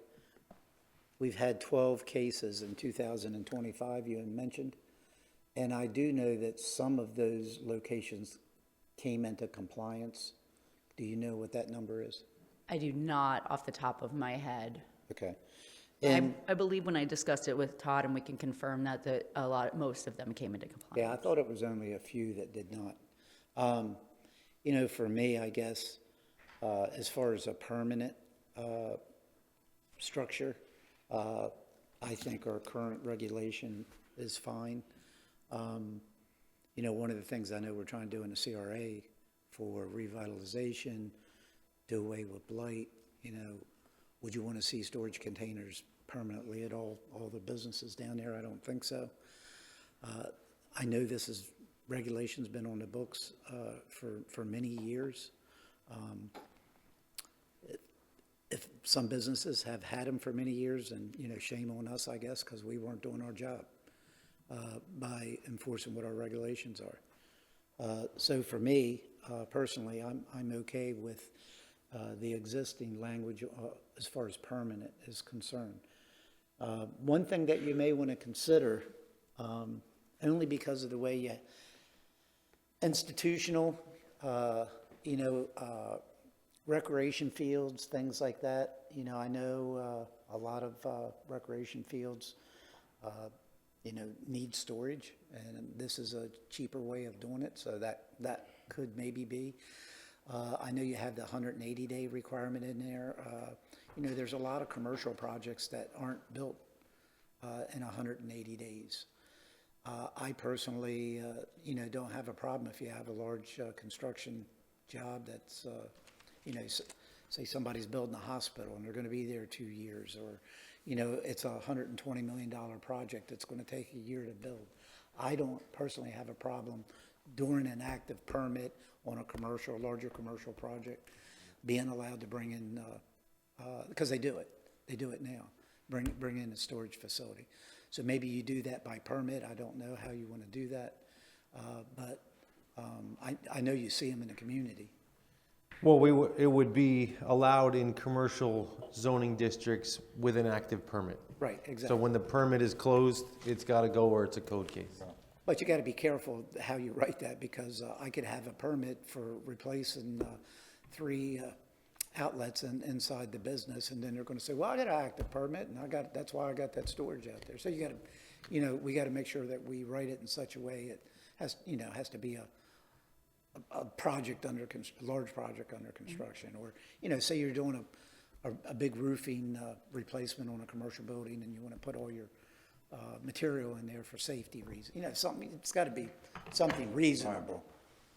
we've had 12 cases in 2025, you had mentioned, and I do know that some of those locations came into compliance. Do you know what that number is? I do not off the top of my head. Okay. I believe when I discussed it with Todd, and we can confirm that, most of them came into compliance. Yeah, I thought it was only a few that did not. You know, for me, I guess, as far as a permanent structure, I think our current regulation is fine. You know, one of the things I know we're trying to do in the CRA for revitalization, do away with blight, you know, would you want to see storage containers permanently at all the businesses down there? I don't think so. I know regulation's been on the books for many years. If some businesses have had them for many years, and, you know, shame on us, I guess, because we weren't doing our job by enforcing what our regulations are. So for me, personally, I'm okay with the existing language as far as permanent is concerned. One thing that you may want to consider, only because of the way you, institutional, recreation fields, things like that. I know a lot of recreation fields, need storage, and this is a cheaper way of doing it, so that could maybe be. I know you have the 180-day requirement in there. There's a lot of commercial projects that aren't built in 180 days. I personally, don't have a problem if you have a large construction job that's, say somebody's building a hospital and they're going to be there 2 years, or, it's a $120 million project that's going to take a year to build. I don't personally have a problem during an active permit on a larger commercial project, being allowed to bring in, because they do it now, bring in a storage facility. So maybe you do that by permit. I don't know how you want to do that, but I know you see them in the community. Well, it would be allowed in commercial zoning districts with an active permit. Right, exactly. So when the permit is closed, it's got to go where it's a code case. But you got to be careful how you write that, because I could have a permit for replacing 3 outlets inside the business, and then they're going to say, well, I got an active permit, and that's why I got that storage out there. So you got to, we got to make sure that we write it in such a way it has to be a project large project under construction, or say you're doing a big roofing replacement on a commercial building, and you want to put all your material in there for safety reasons. Something, it's got to be something reasonable.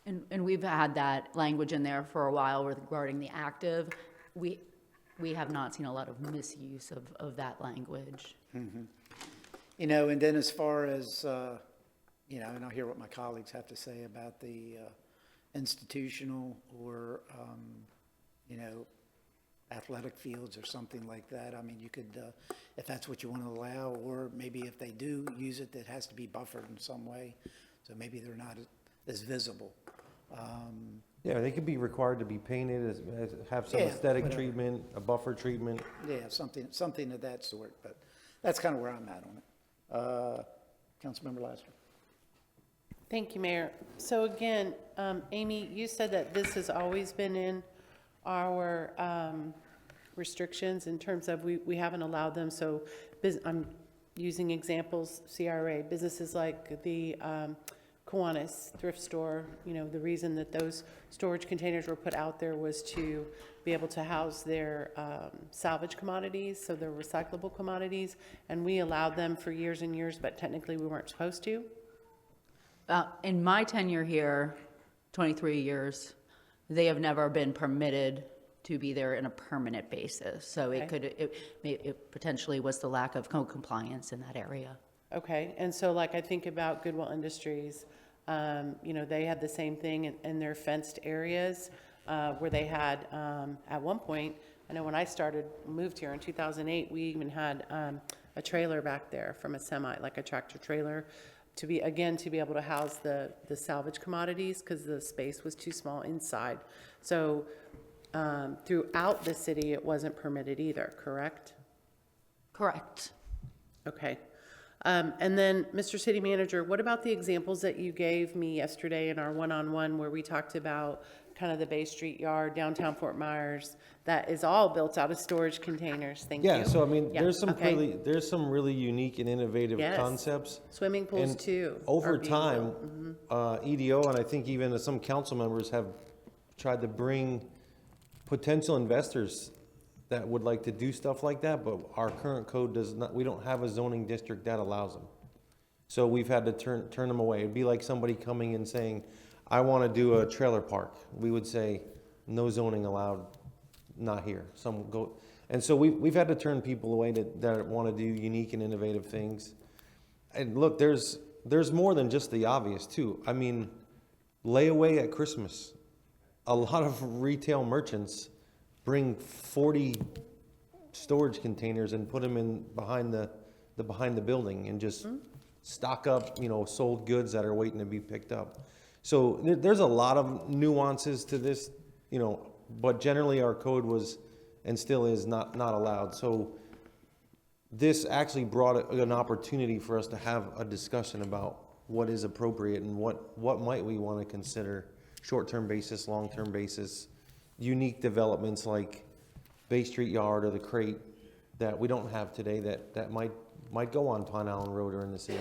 And we've had that language in there for a while regarding the active. We have not seen a lot of misuse of that language. Mm-hmm. And then as far as, and I'll hear what my colleagues have to say about the institutional or, athletic fields or something like that. I mean, you could, if that's what you want to allow, or maybe if they do use it, that has to be buffered in some way. So maybe they're not as visible. Yeah, they could be required to be painted, have some aesthetic treatment, a buffer treatment. Yeah, something of that sort, but that's kind of where I'm at on it. Councilmember Laster. Thank you, Mayor. So again, Amy, you said that this has always been in our restrictions in terms of we haven't allowed them. So I'm using examples, CRA, businesses like the Kiwanis thrift store, the reason that those storage containers were put out there was to be able to house their salvage commodities, so their recyclable commodities, and we allowed them for years and years, but technically we weren't supposed to. In my tenure here, 23 years, they have never been permitted to be there in a permanent basis. So it potentially was the lack of code compliance in that area. Okay, and so like I think about Goodwill Industries, they had the same thing in their fenced areas where they had, at one point, I know when I moved here in 2008, we even had a trailer back there from a semi, like a tractor trailer, to be able to house the salvage commodities because the space was too small inside. So throughout the city, it wasn't permitted either, correct? Correct. Okay. And then, Mr. City Manager, what about the examples that you gave me yesterday in our one-on-one where we talked about kind of the Bay Street Yard, downtown Fort Myers, that is all built out of storage containers? Thank you. Yeah, so I mean, Yeah, there's okay. some really unique and innovative Yes. concepts. Swimming pools And too. Over are being time, built. EDO, and I think even some council members have tried to bring potential investors that would like to do stuff like that, but our current code does not, we don't have a zoning district that allows them. So we've had to turn them away. It'd be like somebody coming and saying, I want to do a trailer park. We would say, no zoning allowed, not here. Some go, and so we've had to turn people away that want to do unique and innovative things. And look, there's more than just the obvious too. I mean, layaway at Christmas. A lot of retail merchants bring 40 storage containers and put them in behind the building and just stock up, sold goods that are waiting to be picked up. So there's a lot of nuances to this, but generally our code was and still is not allowed. So this actually brought an opportunity for us to have a discussion about what is appropriate and what might we want to consider, short-term basis, long-term basis, unique developments like Bay Street Yard or the Crate that we don't have today that might go on Pine Island Road or in the CRA.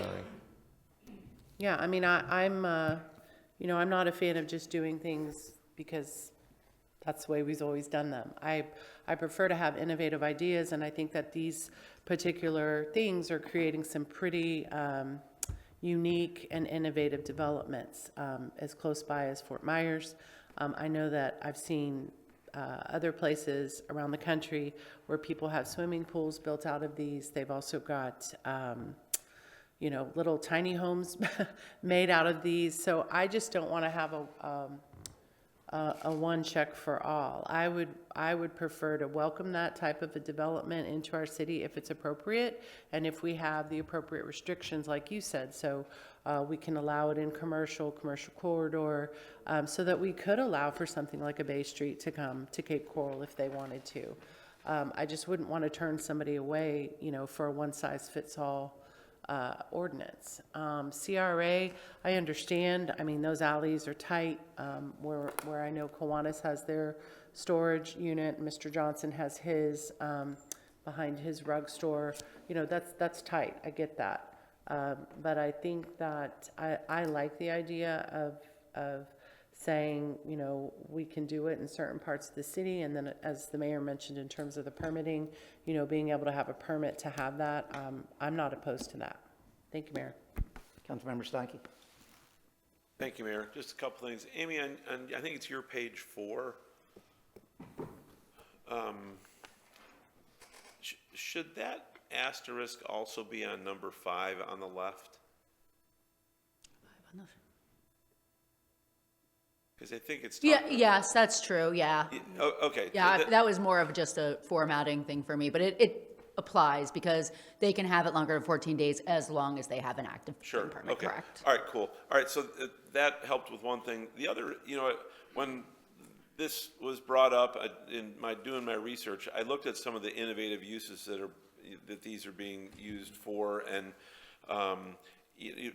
Yeah, I mean, I'm not a fan of just doing things because that's the way we've always done them. I prefer to have innovative ideas, and I think that these particular things are creating some pretty unique and innovative developments as close by as Fort Myers. I know that I've seen other places around the country where people have swimming pools built out of these. They've also got little tiny homes made out of these. So I just don't want to have a one check for all. I would prefer to welcome that type of a development into our city if it's appropriate, and if we have the appropriate restrictions, like you said, so we can allow it in commercial corridor, so that we could allow for something like a Bay Street to come to Cape Coral if they wanted to. I just wouldn't want to turn somebody away, for a one-size-fits-all ordinance. CRA, I understand. I mean, those alleys are tight. Where I know Kiwanis has their storage unit, Mr. Johnson has his behind his rug store. That's tight. I get that. But I think that I like the idea of saying, we can do it in certain parts of the city, and then, as the mayor mentioned, in terms of the permitting, being able to have a permit to have that, I'm not opposed to that. Thank you, Mayor. Councilmember Stankey. Thank you, Mayor. Just a couple things. Amy, on I think it's your page 4. Should that asterisk also be on number 5 on the left? Because I think it's Yes, that's true, yeah. Okay. Yeah, that was more of just a formatting thing for me, but it applies because they can have it longer than 14 days as long as they have an active permit, Okay. correct? All right, cool. All right, so that helped with one thing. The other, when this was brought up in doing my research, I looked at some of the innovative uses that these are being used for, and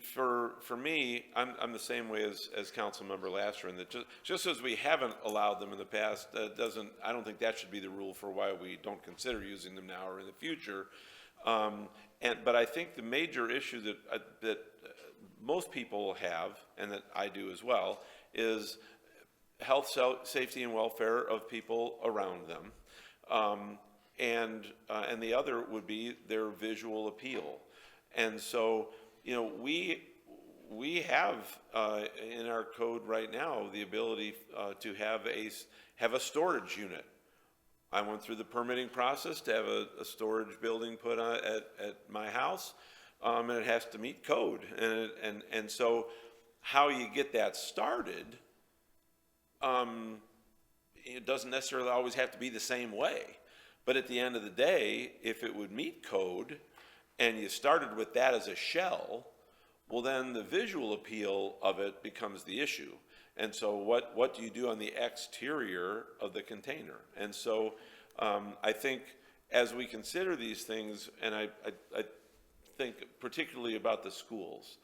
for me, I'm the same way as Councilmember Laster, and that just as we haven't allowed them in the past, I don't think that should be the rule for why we don't consider using them now or in the future. But I think the major issue that most people have, and that I do as well, is health, safety, and welfare of people around them, and the other would be their visual appeal. And so, we have in our code right now the ability to have a storage unit. I went through the permitting process to have a storage building put on at my house, and it has to meet code. And so, how you get that started, it doesn't necessarily always have to be the same way. But at the end of the day, if it would meet code, and you started with that as a shell, well, then the visual appeal of it becomes the issue. And so what do you do on the exterior of the container? And so I think as we consider these things, and I think particularly about the schools,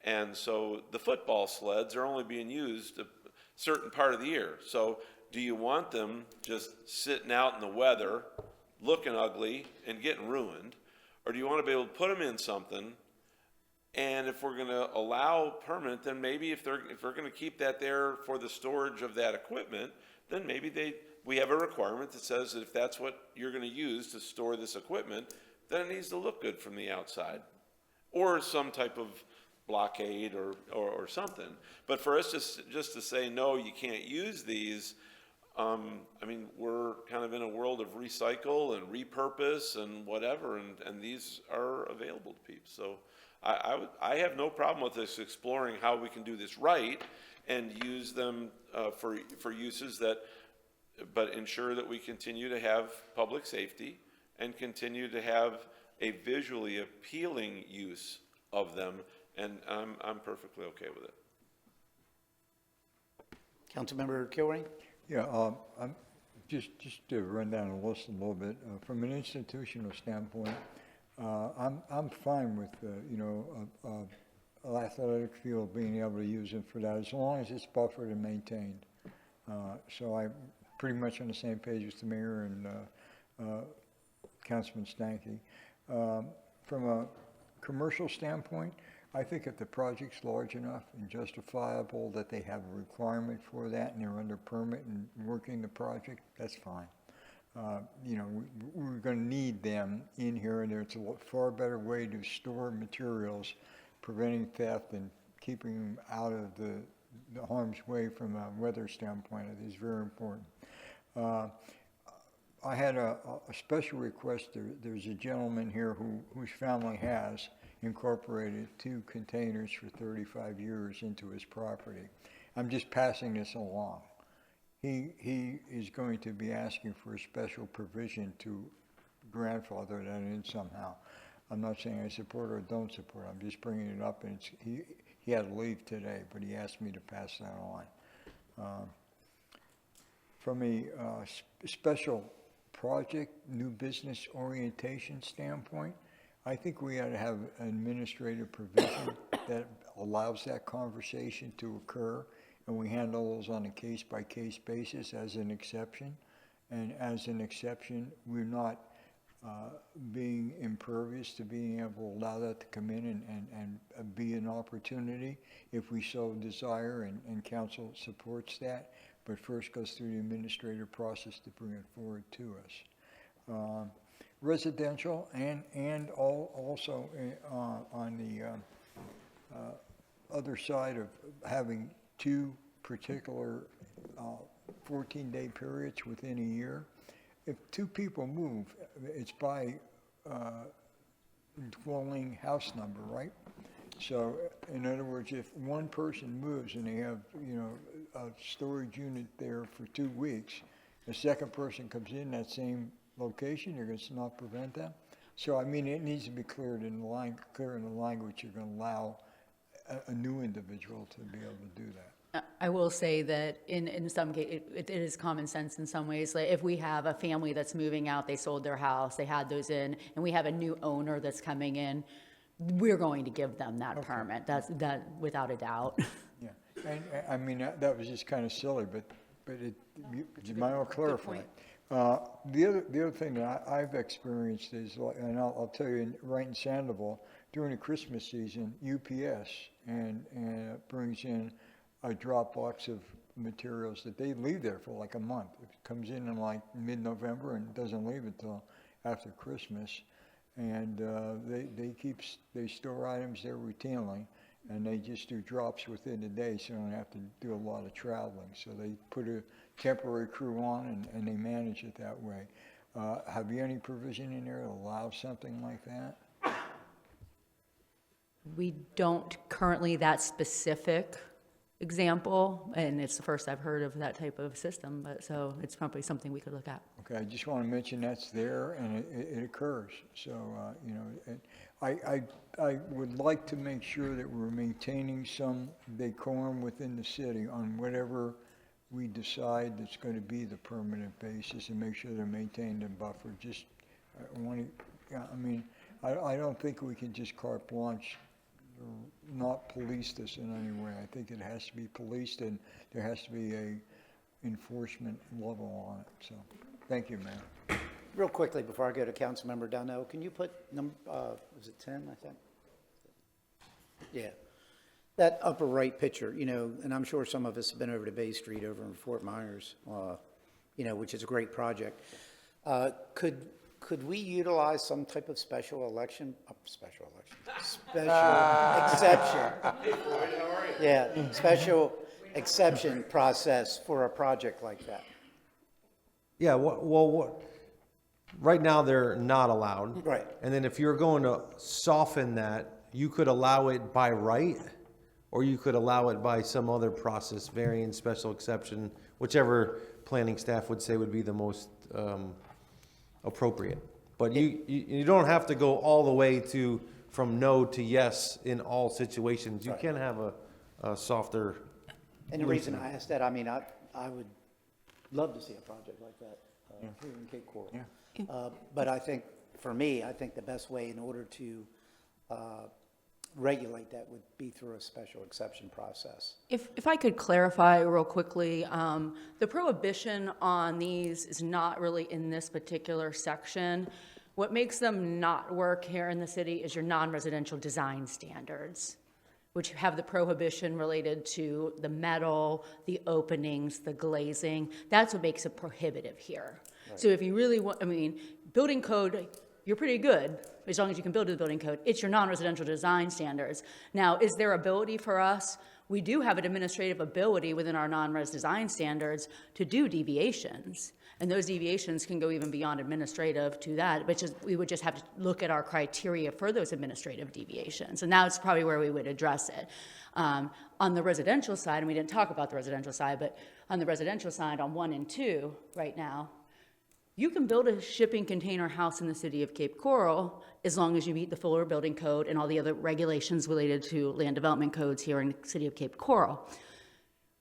and so the football sleds are only being used a certain part of the year. So do you want them just sitting out in the weather, looking ugly and getting ruined? Or do you want to be able to put them in something? And if we're going to allow permanent, then maybe if we're going to keep that there for the storage of that equipment, then maybe we have a requirement that says that if that's what you're going to use to store this equipment, then it needs to look good from the outside, or some type of blockade or something. But for us just to say no, you can't use these. I mean, we're kind of in a world of recycle and repurpose and whatever, and these are available to people. So I have no problem with us exploring how we can do this right and use them for uses but ensure that we continue to have public safety and continue to have a visually appealing use of them, and I'm perfectly okay with it. Councilmember Kilrain? Yeah, I'm just to run down the list a little bit. From an institutional standpoint, I'm fine with athletic field, being able to use it for that, as long as it's buffered and maintained. So I'm pretty much on the same page with the mayor and Councilman Stanky. From a commercial standpoint, I think if the project's large enough and justifiable that they have a requirement for that and they're under permit and working the project, that's fine. You know, we're going to need them in here, and there's a far better way to store materials, preventing theft and keeping them out of the harm's way from a weather standpoint. It is very important. I had a special request. There's a gentleman here whose family has incorporated 2 containers for 35 years into his property. I'm just passing this along. He is going to be asking for a special provision to grandfather that in somehow. I'm not saying I support or don't support. I'm just bringing it up, and he had to leave today, but he asked me to pass that on. From a special project, new business orientation standpoint, I think we ought to have an administrative provision that allows that conversation to occur, and we handle those on a case-by-case basis as an exception. And as an exception, we're not being impervious to being able to allow that to come in and be an opportunity if we so desire, and council supports that, but first goes through the administrative process to bring it forward to us. Residential and also on the other side of having 2 particular 14-day periods within a year. If 2 people move, it's by dwelling house number, right? So in other words, if one person moves and they have, you know, a storage unit there for 2 weeks, the second person comes in that same location, you're going to not prevent that. So I mean, it needs to be clear in the language you're going to allow a new individual to be able to do that. I will say that in some cases, it is common sense in some ways. Like if we have a family that's moving out, they sold their house, they had those in, and we have a new owner that's coming in, we're going to give them that permit. That without a doubt. Yeah, and I mean, that was just kind of silly, but you might want to clarify. The other thing that I've experienced is, and I'll tell you, right in Sandoval, during the Christmas season, UPS and brings in a drop box of materials that they leave there for like a month. It comes in like mid-November and doesn't leave until after Christmas. And they store items there routinely, and they just do drops within a day, so they don't have to do a lot of traveling. So they put a temporary crew on, and they manage it that way. Have you any provision in there to allow something like that? We don't currently that specific example, and it's the first I've heard of that type of system, but so it's probably something we could look at. Okay, I just want to mention that's there, and it occurs. So, you know, I would like to make sure that we're maintaining some decorum within the city on whatever we decide that's going to be the permanent basis, and make sure they're maintained and buffered. Just, I mean, I don't think we can just carte blanche not police this in any way. I think it has to be policed, and there has to be a enforcement level on it. So, thank you, Mayor. Real quickly, before I go to Councilmember Donnell, can you put was it 10, I think? Yeah. That upper right picture, you know, and I'm sure some of us have been over to Bay Street over in Fort Myers, you know, which is a great project. Could we utilize some type of special exception? Yeah, special exception process for a project like that? Yeah, right now they're not allowed. Right. And then if you're going to soften that, you could allow it by right, or you could allow it by some other process, variance, special exception, whichever planning staff would say would be the most appropriate. But you don't have to go all the way from no to yes in all situations. You can have a softer. And the reason I asked that, I mean, I would love to see a project like that here in Cape Coral. Yeah. But I think, for me, I think the best way in order to regulate that would be through a special exception process. If I could clarify real quickly, the prohibition on these is not really in this particular section. What makes them not work here in the city is your non-residential design standards, which have the prohibition related to the metal, the openings, the glazing. That's what makes it prohibitive here. So if you really want, I mean, building code, you're pretty good as long as you can build to the building code. It's your non-residential design standards. Now, is there ability for us? We do have an administrative ability within our non-res design standards to do deviations. And those deviations can go even beyond administrative to that, which is we would just have to look at our criteria for those administrative deviations. And that's probably where we would address it. On the residential side, and we didn't talk about the residential side, but on the residential side, on 1 and 2 right now, you can build a shipping container house in the city of Cape Coral as long as you meet the Fuller Building Code and all the other regulations related to land development codes here in the city of Cape Coral.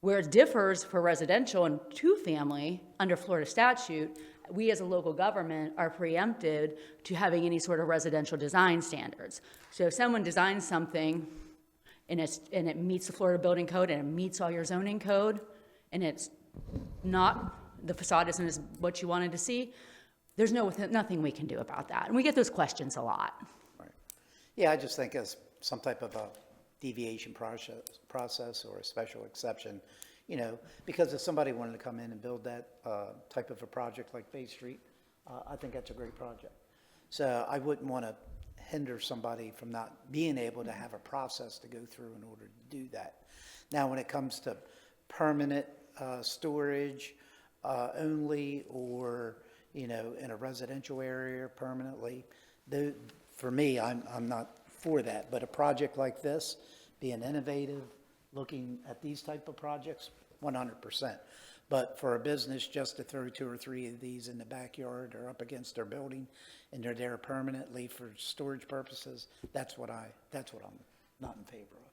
Where it differs for residential and two-family under Florida statute, we as a local government are preempted to having any sort of residential design standards. So if someone designs something and it meets the Florida Building Code and it meets all your zoning code and it's not, the facade isn't as what you wanted to see, there's nothing we can do about that. And we get those questions a lot. Right. Yeah, I just think as some type of a deviation process or a special exception, you know, because if somebody wanted to come in and build that type of a project like Bay Street, I think that's a great project. So I wouldn't want to hinder somebody from not being able to have a process to go through in order to do that. Now, when it comes to permanent storage only, or, you know, in a residential area permanently, for me, I'm not for that. But a project like this, being innovative, looking at these type of projects, 100%. But for a business just to throw 2 or 3 of these in the backyard or up against their building, and they're there permanently for storage purposes, that's what I'm not in favor of.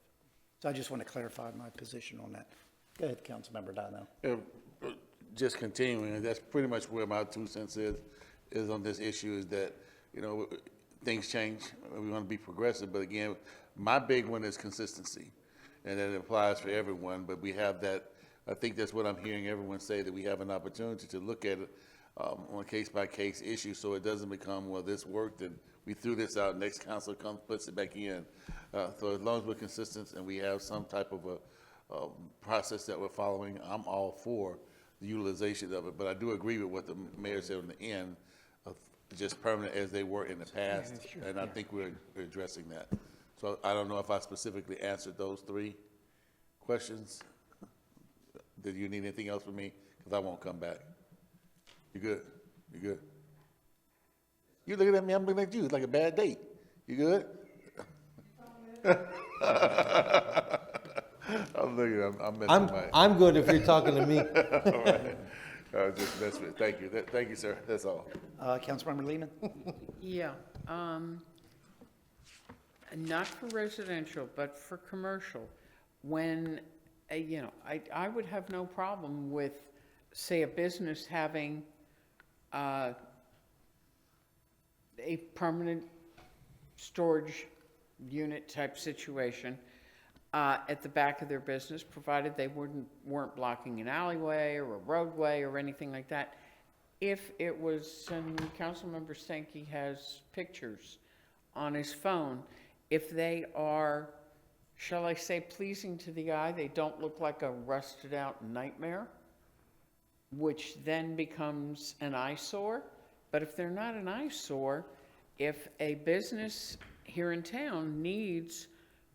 So I just want to clarify my position on that. Go ahead, Councilmember Donnell. Just continuing, that's pretty much where my 2 cents is on this issue, is that, you know, things change. We want to be progressive, but again, my big one is consistency, and that applies for everyone. But we have that. I think that's what I'm hearing everyone say, that we have an opportunity to look at it on a case-by-case issue, so it doesn't become, well, this worked and we threw this out, next council comes, puts it back in. So as long as we're consistent and we have some type of a process that we're following, I'm all for the utilization of it. But I do agree with what the mayor said on the end, of just permanent as they were in the past, and I think we're addressing that. So I don't know if I specifically answered those 3 questions. Did you need anything else from me? Because I won't come back. You good? You good? You looking at me, I'm looking at you. It's like a bad date. You good? I'm looking, I'm messing with my... I'm good if you're talking to me. All right. Just mess with it. Thank you. Thank you, sir. That's all. Councilmember Lehman? Yeah, not for residential, but for commercial. When, you know, I would have no problem with, say, a business having a permanent storage unit type situation at the back of their business, provided they weren't blocking an alleyway or a roadway or anything like that. If it was, and Councilmember Stanky has pictures on his phone, if they are, shall I say, pleasing to the eye, they don't look like a rusted out nightmare, which then becomes an eyesore. But if they're not an eyesore, if a business here in town needs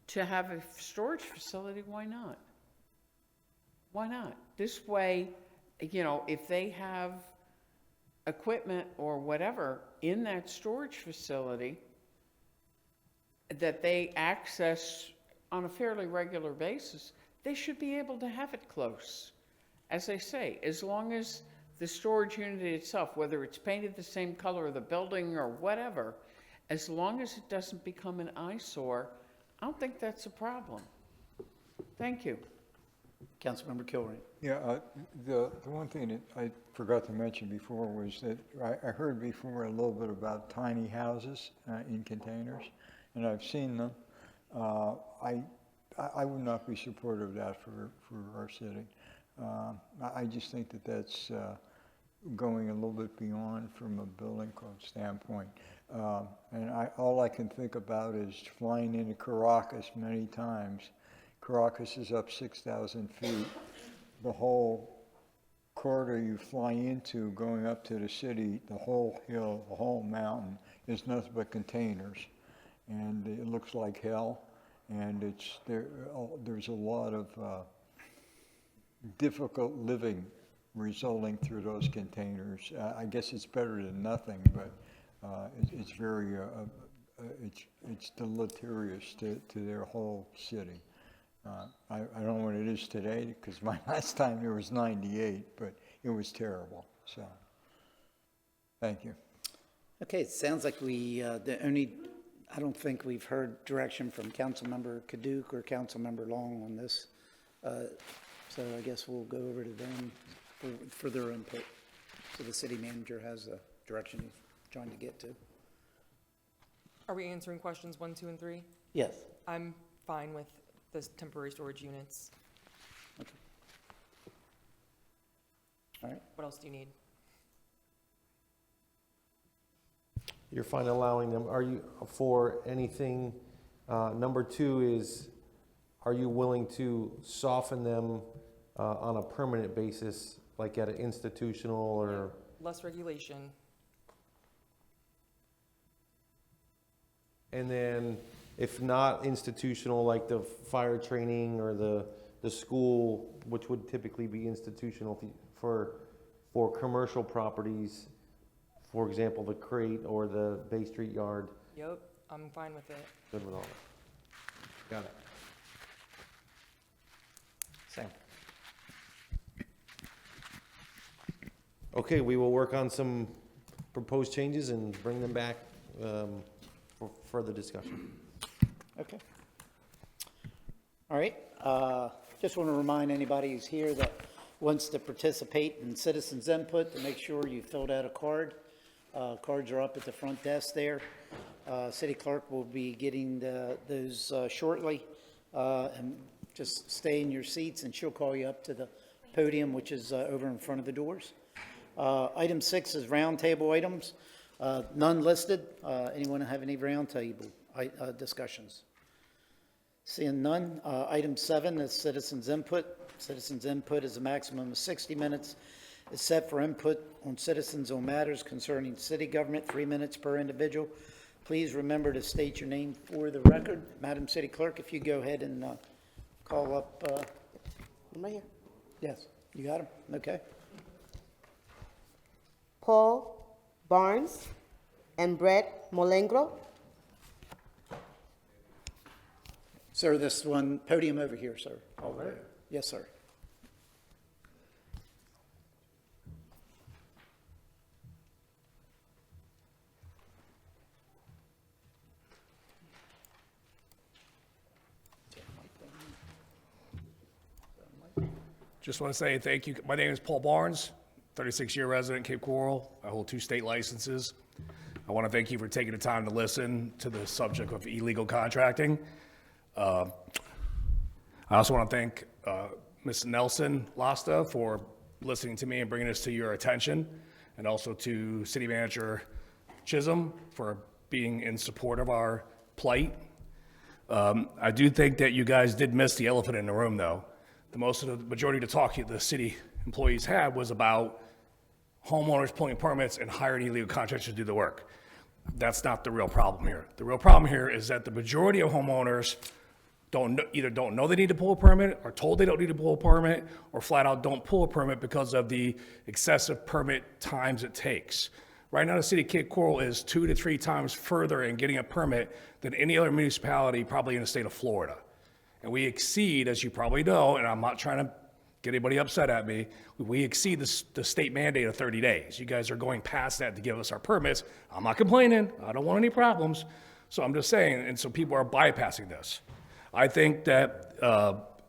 to have a storage facility, why not? Why not? This way, you know, if they have equipment or whatever in that storage facility that they access on a fairly regular basis, they should be able to have it close. As I say, as long as the storage unit itself, whether it's painted the same color of the building or whatever, as long as it doesn't become an eyesore, I don't think that's a problem. Thank you. Councilmember Kilrain. Yeah, the one thing that I forgot to mention before was that I heard before a little bit about tiny houses in containers, and I've seen them. I would not be supportive of that for our city. I just think that that's going a little bit beyond from a building code standpoint. And all I can think about is flying into Caracas many times. Caracas is up 6,000 feet. The whole corridor you fly into going up to the city, the whole hill, the whole mountain is nothing but containers. And it looks like hell. And there's a lot of difficult living resulting through those containers. I guess it's better than nothing, but it's very, it's deleterious to their whole city. I don't know what it is today, because my last time there was 98, but it was terrible, so, thank you. Okay, it sounds like I don't think we've heard direction from Councilmember Kaduke or Councilmember Long on this. So I guess we'll go over to them for their input. So the city manager has a direction he's trying to get to. Are we answering questions 1, 2, and 3? Yes. I'm fine with the temporary storage units. Okay. All right. What else do you need? You're fine allowing them. Are you for anything? Number 2 is, are you willing to soften them on a permanent basis, like at an institutional or? Less regulation. And then if not institutional, like the fire training or the school, which would typically be institutional for commercial properties, for example, the Crate or the Bay Street Yard. Yep, I'm fine with it. Good with all that. Got it. Same. Okay, we will work on some proposed changes and bring them back for further discussion. Okay. All right. Just want to remind anybody who's here that wants to participate in citizens' input to make sure you filled out a card. Cards are up at the front desk there. City clerk will be getting those shortly. And just stay in your seats and she'll call you up to the podium, which is over in front of the doors. Item 6 is roundtable items. None listed. Anyone have any roundtable discussions? Seeing none. Item 7 is citizens' input. Citizens' input is a maximum of 60 minutes. It's set for input on citizens on matters concerning city government, 3 minutes per individual. Please remember to state your name for the record. Madam City Clerk, if you go ahead and call up. Am I here? Yes, you got him? Okay. Paul Barnes and Brett Molengro. Sir, this one, podium over here, sir. All right. Yes, sir. Just want to say thank you. My name is Paul Barnes, 36-year resident, Cape Coral. I hold 2 state licenses. I want to thank you for taking the time to listen to the subject of illegal contracting. I also want to thank Ms. Nelson Lasta for listening to me and bringing this to your attention, and also to City Manager Chisholm for being in support of our plight. I do think that you guys did miss the elephant in the room, though. The majority of the talk the city employees had was about homeowners pulling permits and hiring illegal contractors to do the work. That's not the real problem here. The real problem here is that the majority of homeowners either don't know they need to pull a permit, or told they don't need to pull a permit, or flat out don't pull a permit because of the excessive permit times it takes. Right now, the city of Cape Coral is 2 to 3 times further in getting a permit than any other municipality probably in the state of Florida. And we exceed, as you probably know, and I'm not trying to get anybody upset at me, we exceed the state mandate of 30 days. You guys are going past that to give us our permits. I'm not complaining. I don't want any problems. So I'm just saying, and so people are bypassing this. I think that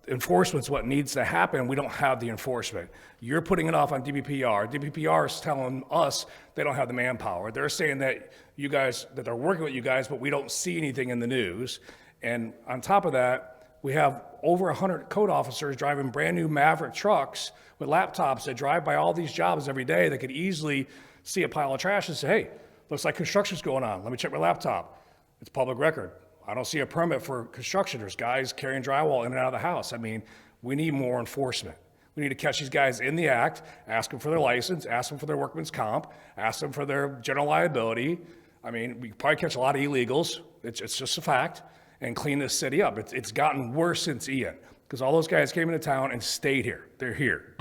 enforcement's what needs to happen. We don't have the enforcement. You're putting it off on DPPR. DPPR is telling us they don't have the manpower. They're saying that that they're working with you guys, but we don't see anything in the news. And on top of that, we have over 100 code officers driving brand-new Maverick trucks with laptops that drive by all these jobs every day that could easily see a pile of trash and say, hey, looks like construction's going on. Let me check my laptop. It's public record. I don't see a permit for construction. There's guys carrying drywall in and out of the house. I mean, we need more enforcement. We need to catch these guys in the act, ask them for their license, ask them for their workman's comp, ask them for their general liability. I mean, we probably catch a lot of illegals. It's just a fact. And clean this city up. It's gotten worse since Ian, because all those guys came into town and stayed here. They're here.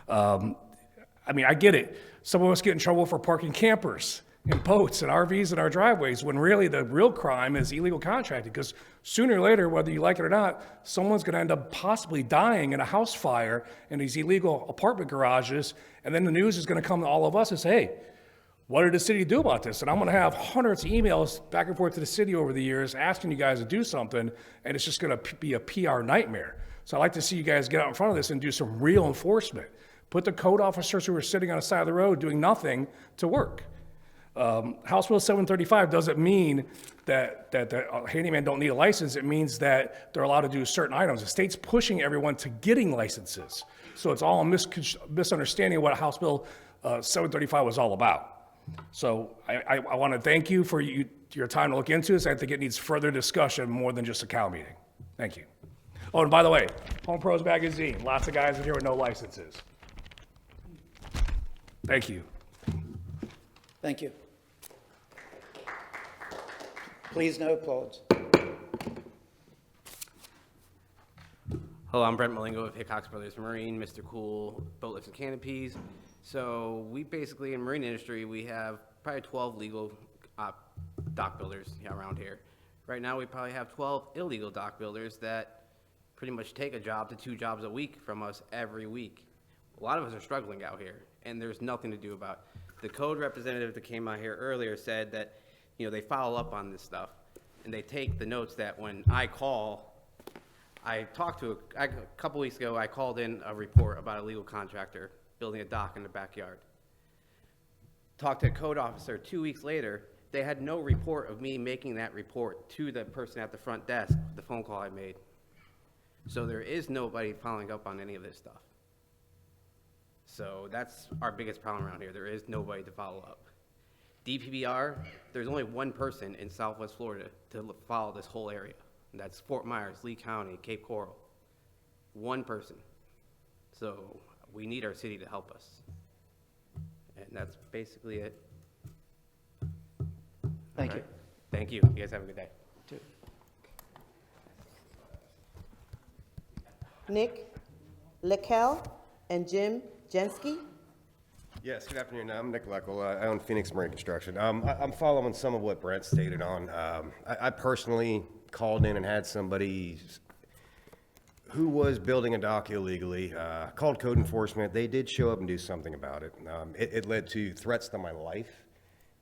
I mean, I get it. Some of us get in trouble for parking campers and boats and RVs in our driveways, when really the real crime is illegal contracting, because sooner or later, whether you like it or not, someone's going to end up possibly dying in a house fire in these illegal apartment garages, and then the news is going to come to all of us and say, hey, what did the city do about this? And I'm going to have hundreds of emails back and forth to the city over the years asking you guys to do something, and it's just going to be a PR nightmare. So I'd like to see you guys get out in front of this and do some real enforcement. Put the code officers who are sitting on the side of the road doing nothing to work. House Bill 735 doesn't mean that a handyman don't need a license. It means that they're allowed to do certain items. The state's pushing everyone to getting licenses. So it's all a misunderstanding of what House Bill 735 was all about. So I want to thank you for your time to look into this. I think it needs further discussion more than just a cow meeting. Thank you. Oh, and by the way, Home Pros Magazine, lots of guys in here with no licenses. Thank you. Thank you. Please no applause. Hello, I'm Brent Malingo with Hickox Brothers Marine, Mr. Cool, Boat Lifts and Canopies. So we basically, in marine industry, we have probably 12 legal dock builders around here. Right now, we probably have 12 illegal dock builders that pretty much take a job to 2 jobs a week from us every week. A lot of us are struggling out here, and there's nothing to do about it. The code representative that came out here earlier said that, you know, they follow up on this stuff, and they take the notes that when I call, I talked to a couple weeks ago, I called in a report about a legal contractor building a dock in the backyard. Talked to a code officer 2 weeks later, they had no report of me making that report to the person at the front desk, the phone call I made. So there is nobody following up on any of this stuff. So that's our biggest problem around here. There is nobody to follow up. DPBR, there's only one person in Southwest Florida to follow this whole area. And that's Fort Myers, Lee County, Cape Coral. One person. So we need our city to help us. And that's basically it. Thank you. Thank you. You guys have a good day. Nick Leckel and Jim Jensky. Yes, good afternoon. I'm Nick Leckel. I own Phoenix Marine Construction. I'm following some of what Brent stated on. I personally called in and had somebody who was building a dock illegally, called code enforcement. They did show up and do something about it. It led to threats to my life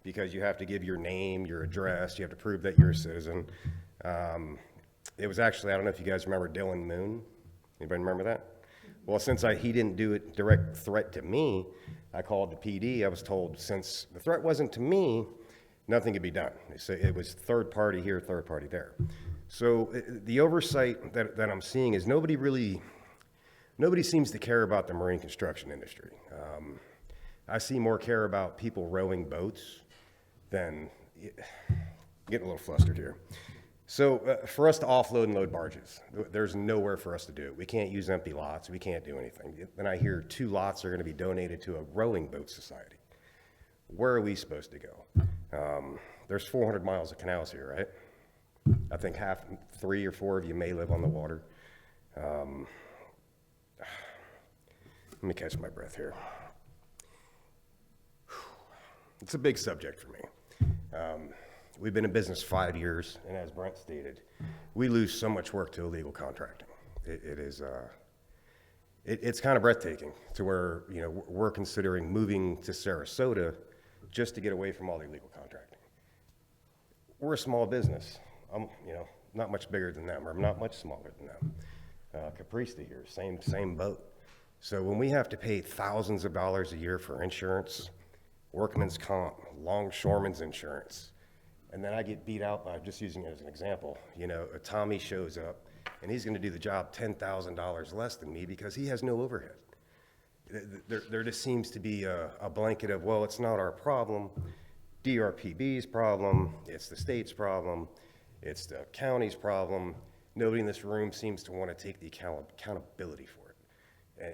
because you have to give your name, your address, you have to prove that you're a citizen. It was actually, I don't know if you guys remember Dylan Moon. Anybody remember that? Well, since he didn't do it direct threat to me, I called the PD. I was told since the threat wasn't to me, nothing could be done. It was third party here, third party there. So the oversight that I'm seeing is nobody seems to care about the marine construction industry. I see more care about people rowing boats than, getting a little flustered here. So for us to offload and load barges, there's nowhere for us to do it. We can't use empty lots. We can't do anything. Then I hear 2 lots are going to be donated to a rowing boat society. Where are we supposed to go? There's 400 miles of canals here, right? I think 3 or 4 of you may live on the water. Let me catch my breath here. It's a big subject for me. We've been in business 5 years, and as Brent stated, we lose so much work to illegal contracting. It's kind of breathtaking to where, you know, we're considering moving to Sarasota just to get away from all the illegal contracting. We're a small business. I'm, you know, not much bigger than them, or I'm not much smaller than them. Caprista here, same boat. So when we have to pay thousands of dollars a year for insurance, workman's comp, longshoreman's insurance, and then I get beat out by, just using it as an example, you know, a Tommy shows up, and he's gonna do the job $10,000 less than me because he has no overhead. There just seems to be a blanket of, well, it's not our problem, DRPB's problem, it's the state's problem, it's the county's problem. Nobody in this room seems to want to take the accountability for it.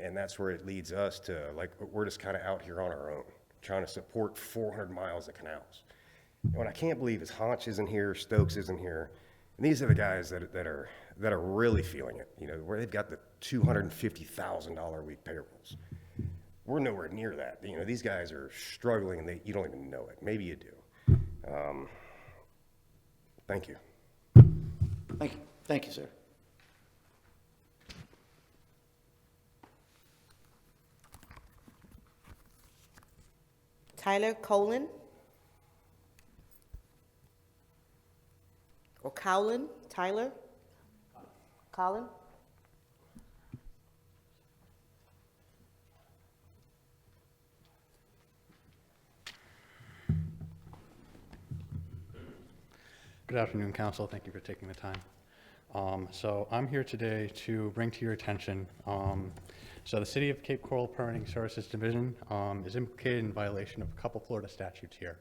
And that's where it leads us to, like, we're just kind of out here on our own, trying to support 400 miles of canals. And what I can't believe is Hodge isn't here, Stokes isn't here, and these are the guys that are really feeling it, you know, where they've got the $250,000 a week payrolls. We're nowhere near that. You know, these guys are struggling and you don't even know it. Maybe you do. Thank you. Thank you. Thank you, sir. Tyler Colin. Or Cowlin, Tyler? Colin? Good afternoon, Council. Thank you for taking the time. So I'm here today to bring to your attention, so the City of Cape Coral Permitting Services Division is implicated in violation of a couple Florida statutes here.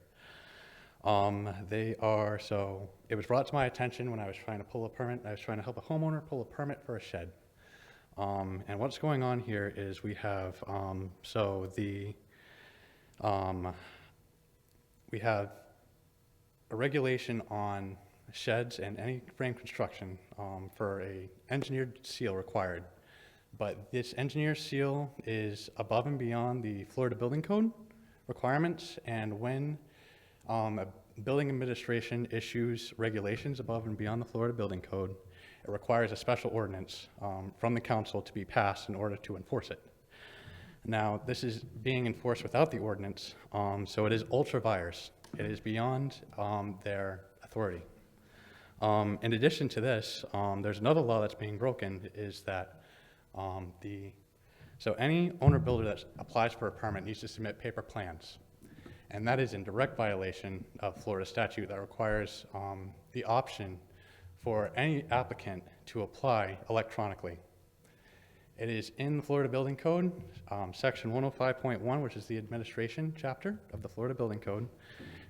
So it was brought to my attention when I was trying to pull a permit. I was trying to help a homeowner pull a permit for a shed. And what's going on here is we have, we have a regulation on sheds and any frame construction for a engineered seal required. But this engineered seal is above and beyond the Florida Building Code requirements, and when a building administration issues regulations above and beyond the Florida Building Code, it requires a special ordinance from the council to be passed in order to enforce it. Now, this is being enforced without the ordinance, so it is ultra vires. It is beyond their authority. In addition to this, there's another law that's being broken, is that so any owner builder that applies for a permit needs to submit paper plans. And that is in direct violation of Florida statute that requires the option for any applicant to apply electronically. It is in the Florida Building Code, section 105.1, which is the administration chapter of the Florida Building Code.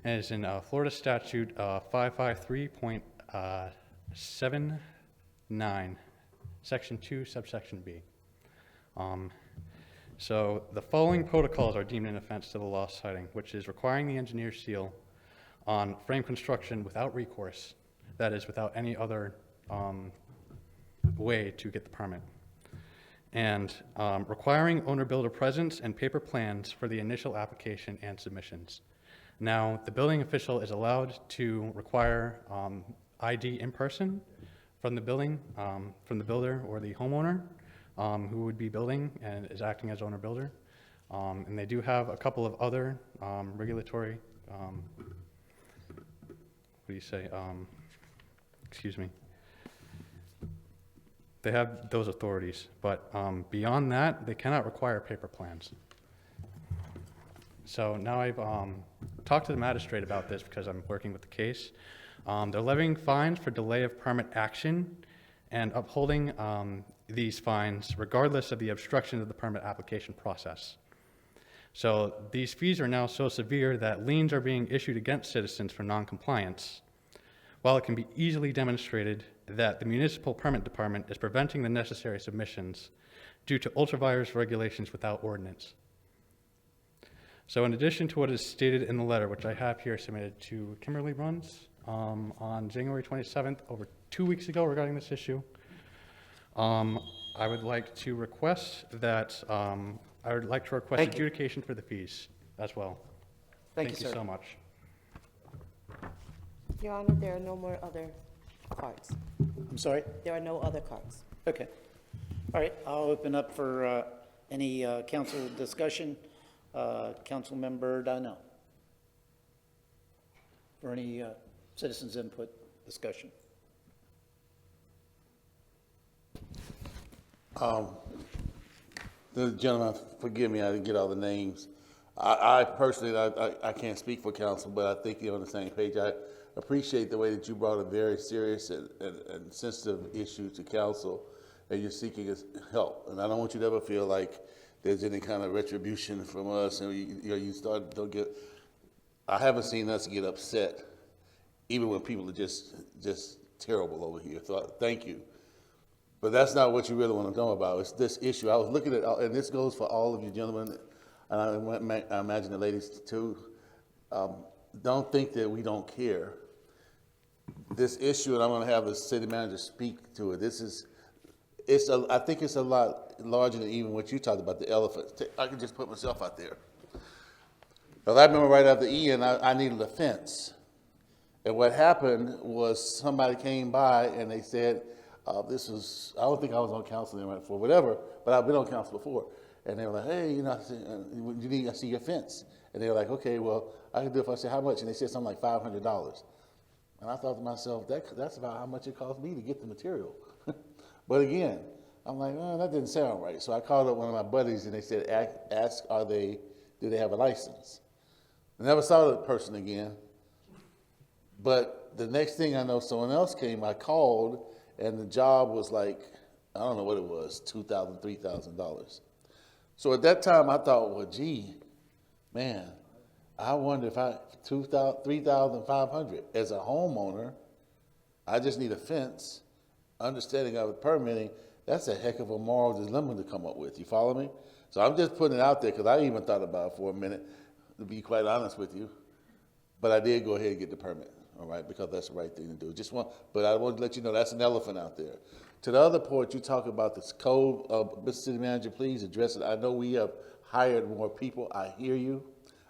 And it's in Florida statute 553.79, section 2, subsection B. So the following protocols are deemed an offense to the law citing, which is requiring the engineer seal on frame construction without recourse, that is, without any other way to get the permit, and requiring owner-builder presence and paper plans for the initial application and submissions. Now, the building official is allowed to require ID in person from the building, from the builder or the homeowner who would be building and is acting as owner-builder. And they do have a couple of other regulatory, they have those authorities, but beyond that, they cannot require paper plans. So now I've talked to the magistrate about this because I'm working with the case. They're levying fines for delay of permit action and upholding these fines regardless of the obstruction of the permit application process. So these fees are now so severe that liens are being issued against citizens for non-compliance, while it can be easily demonstrated that the municipal permit department is preventing the necessary submissions due to ultra-vires regulations without ordinance. So in addition to what is stated in the letter, which I have here submitted to Kimberly Bruns on January 27th, over 2 weeks ago regarding this issue, I would like to request that, adjudication for the fees as well. Thank you, Thank you sir. so much. Your Honor, there are no more other cards. I'm sorry? There are no other cards. Okay. All right, I'll open up for any council discussion. Councilmember Donnell. For any citizens input discussion. The gentleman, forgive me, I didn't get all the names. I personally, I can't speak for council, but I think you're on the same page. appreciate the way that you brought a very serious and sensitive issue to council, and you're seeking his help. And I don't want you to ever feel like there's any kind of retribution from us, and don't get. I haven't seen us get upset, even when people are just terrible over here. So thank you. But that's not what you really want to know about. It's this issue. I was looking at, and this goes for all of you gentlemen, and I imagine the ladies too. Don't think that we don't care. This issue, and I'm going to have the city manager speak to it. I think it's a lot larger than even what you talked about, the elephant. I can just put myself out there. Because I remember right after Ian, I needed a fence. And what happened was somebody came by and they said, I don't think I was on council then right before, whatever, but I've been on council before. And they were like, hey, I see your fence. And they were like, okay, well, I can do it. I said, how much? And they said something like $500. And I thought to myself, that's about how much it cost me to get the material. But again, I'm like, oh, that didn't sound right. So I called up one of my buddies and they said, ask, do they have a license? I never saw the person again. But the next thing I know, someone else came, I called, and the job was like, I don't know what it was, $2,000, $3,000. So at that time, I thought, well, gee, man, I wonder if $3,500 as a homeowner, I just need a fence, understanding of permitting, that's a heck of a moral dilemma to come up with. You follow me? So I'm just putting it out there because I even thought about it for a minute, to be quite honest with you. But I did go ahead and get the permit, all right, because that's the right thing to do. But I want to let you know that's an elephant out there. To the other point, you talk about this code. Mr. City Manager, please address it. I know we have hired more people. I hear you.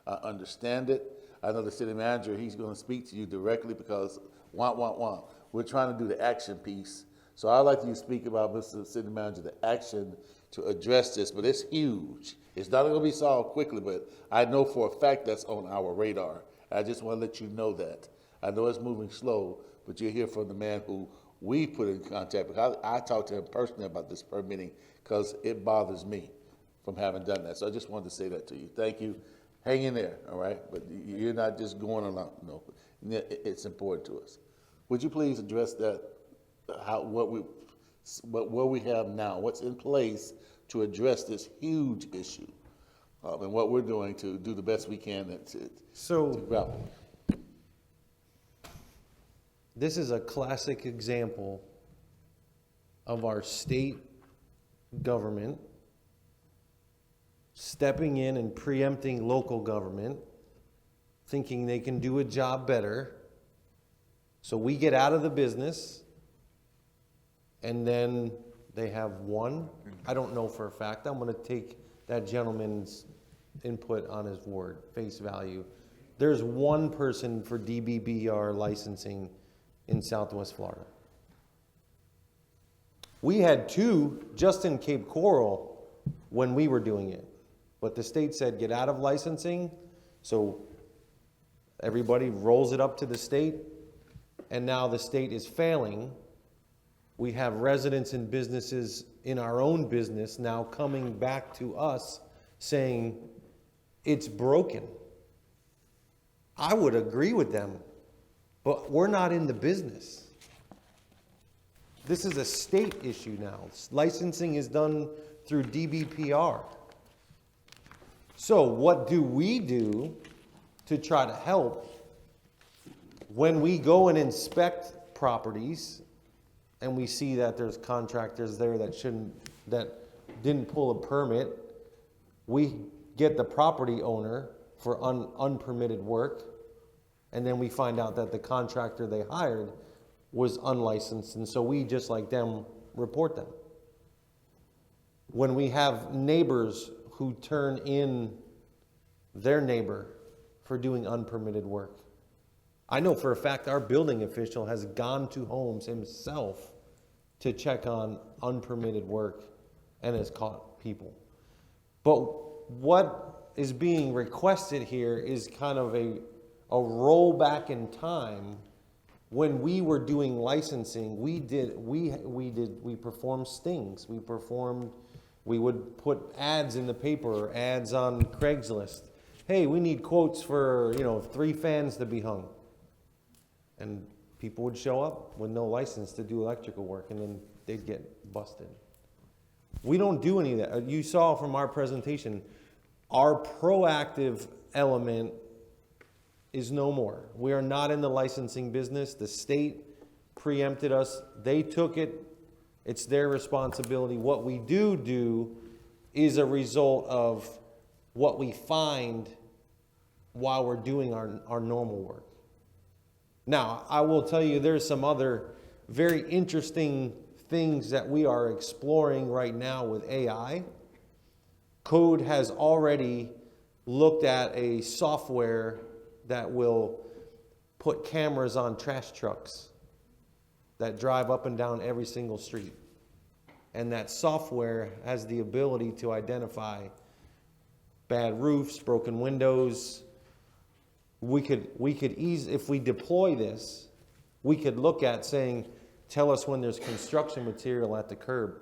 I understand it. I know the city manager, he's going to speak to you directly because we're trying to do the action piece. So I'd like you to speak about, Mr. City Manager, the action to address this, but it's huge. It's not going to be solved quickly, but I know for a fact that's on our radar. I just want to let you know that. I know it's moving slow, but you'll hear from the man who we put in contact with. I talked to him personally about this permitting because it bothers me from having done that. So I just wanted to say that to you. Thank you. Hang in there, all right? But you're not just going along. No, it's important to us. Would you please address that? What we have now, what's in place to address this huge issue, and what we're doing to do the best we can to grapple. This is a classic example of our state government stepping in and preempting local government, thinking they can do a job better. So we get out of the business, and then they have one. I don't know for a fact. I'm going to take that gentleman's input on his word, face value. There's one person for DBBR licensing in Southwest Florida. We had two just in Cape Coral when we were doing it. But the state said, get out of licensing. So everybody rolls it up to the state. And now the state is failing. We have residents and businesses in our own business now coming back to us saying it's broken. I would agree with them, but we're not in the business. This is a state issue now. Licensing is done through DBPR. So what do we do to try to help when we go and inspect properties and we see that there's contractors there that didn't pull a permit? We get the property owner for unpermitted work, and then we find out that the contractor they hired was unlicensed, and so we, just like them, report them. When we have neighbors who turn in their neighbor for doing unpermitted work, I know for a fact our building official has gone to homes himself to check on unpermitted work and has caught people. But what is being requested here is kind of a rollback in time. When we were doing licensing, we performed stings. We would put ads in the paper, ads on Craigslist. Hey, we need quotes for 3 fans to be hung. and people would show up with no license to do electrical work, and then they'd get busted. We don't do any of that. You saw from our presentation, our proactive element is no more. We are not in the licensing business. The state preempted us. They took it. It's their responsibility. What we do is a result of what we find while we're doing our normal work. Now, I will tell you there's some other very interesting things that we are exploring right now with AI. Code has already looked at a software that will put cameras on trash trucks that drive up and down every single street. And that software has the ability to identify bad roofs, broken windows. We could if we deploy this, we could look at saying, tell us when there's construction material at the curb.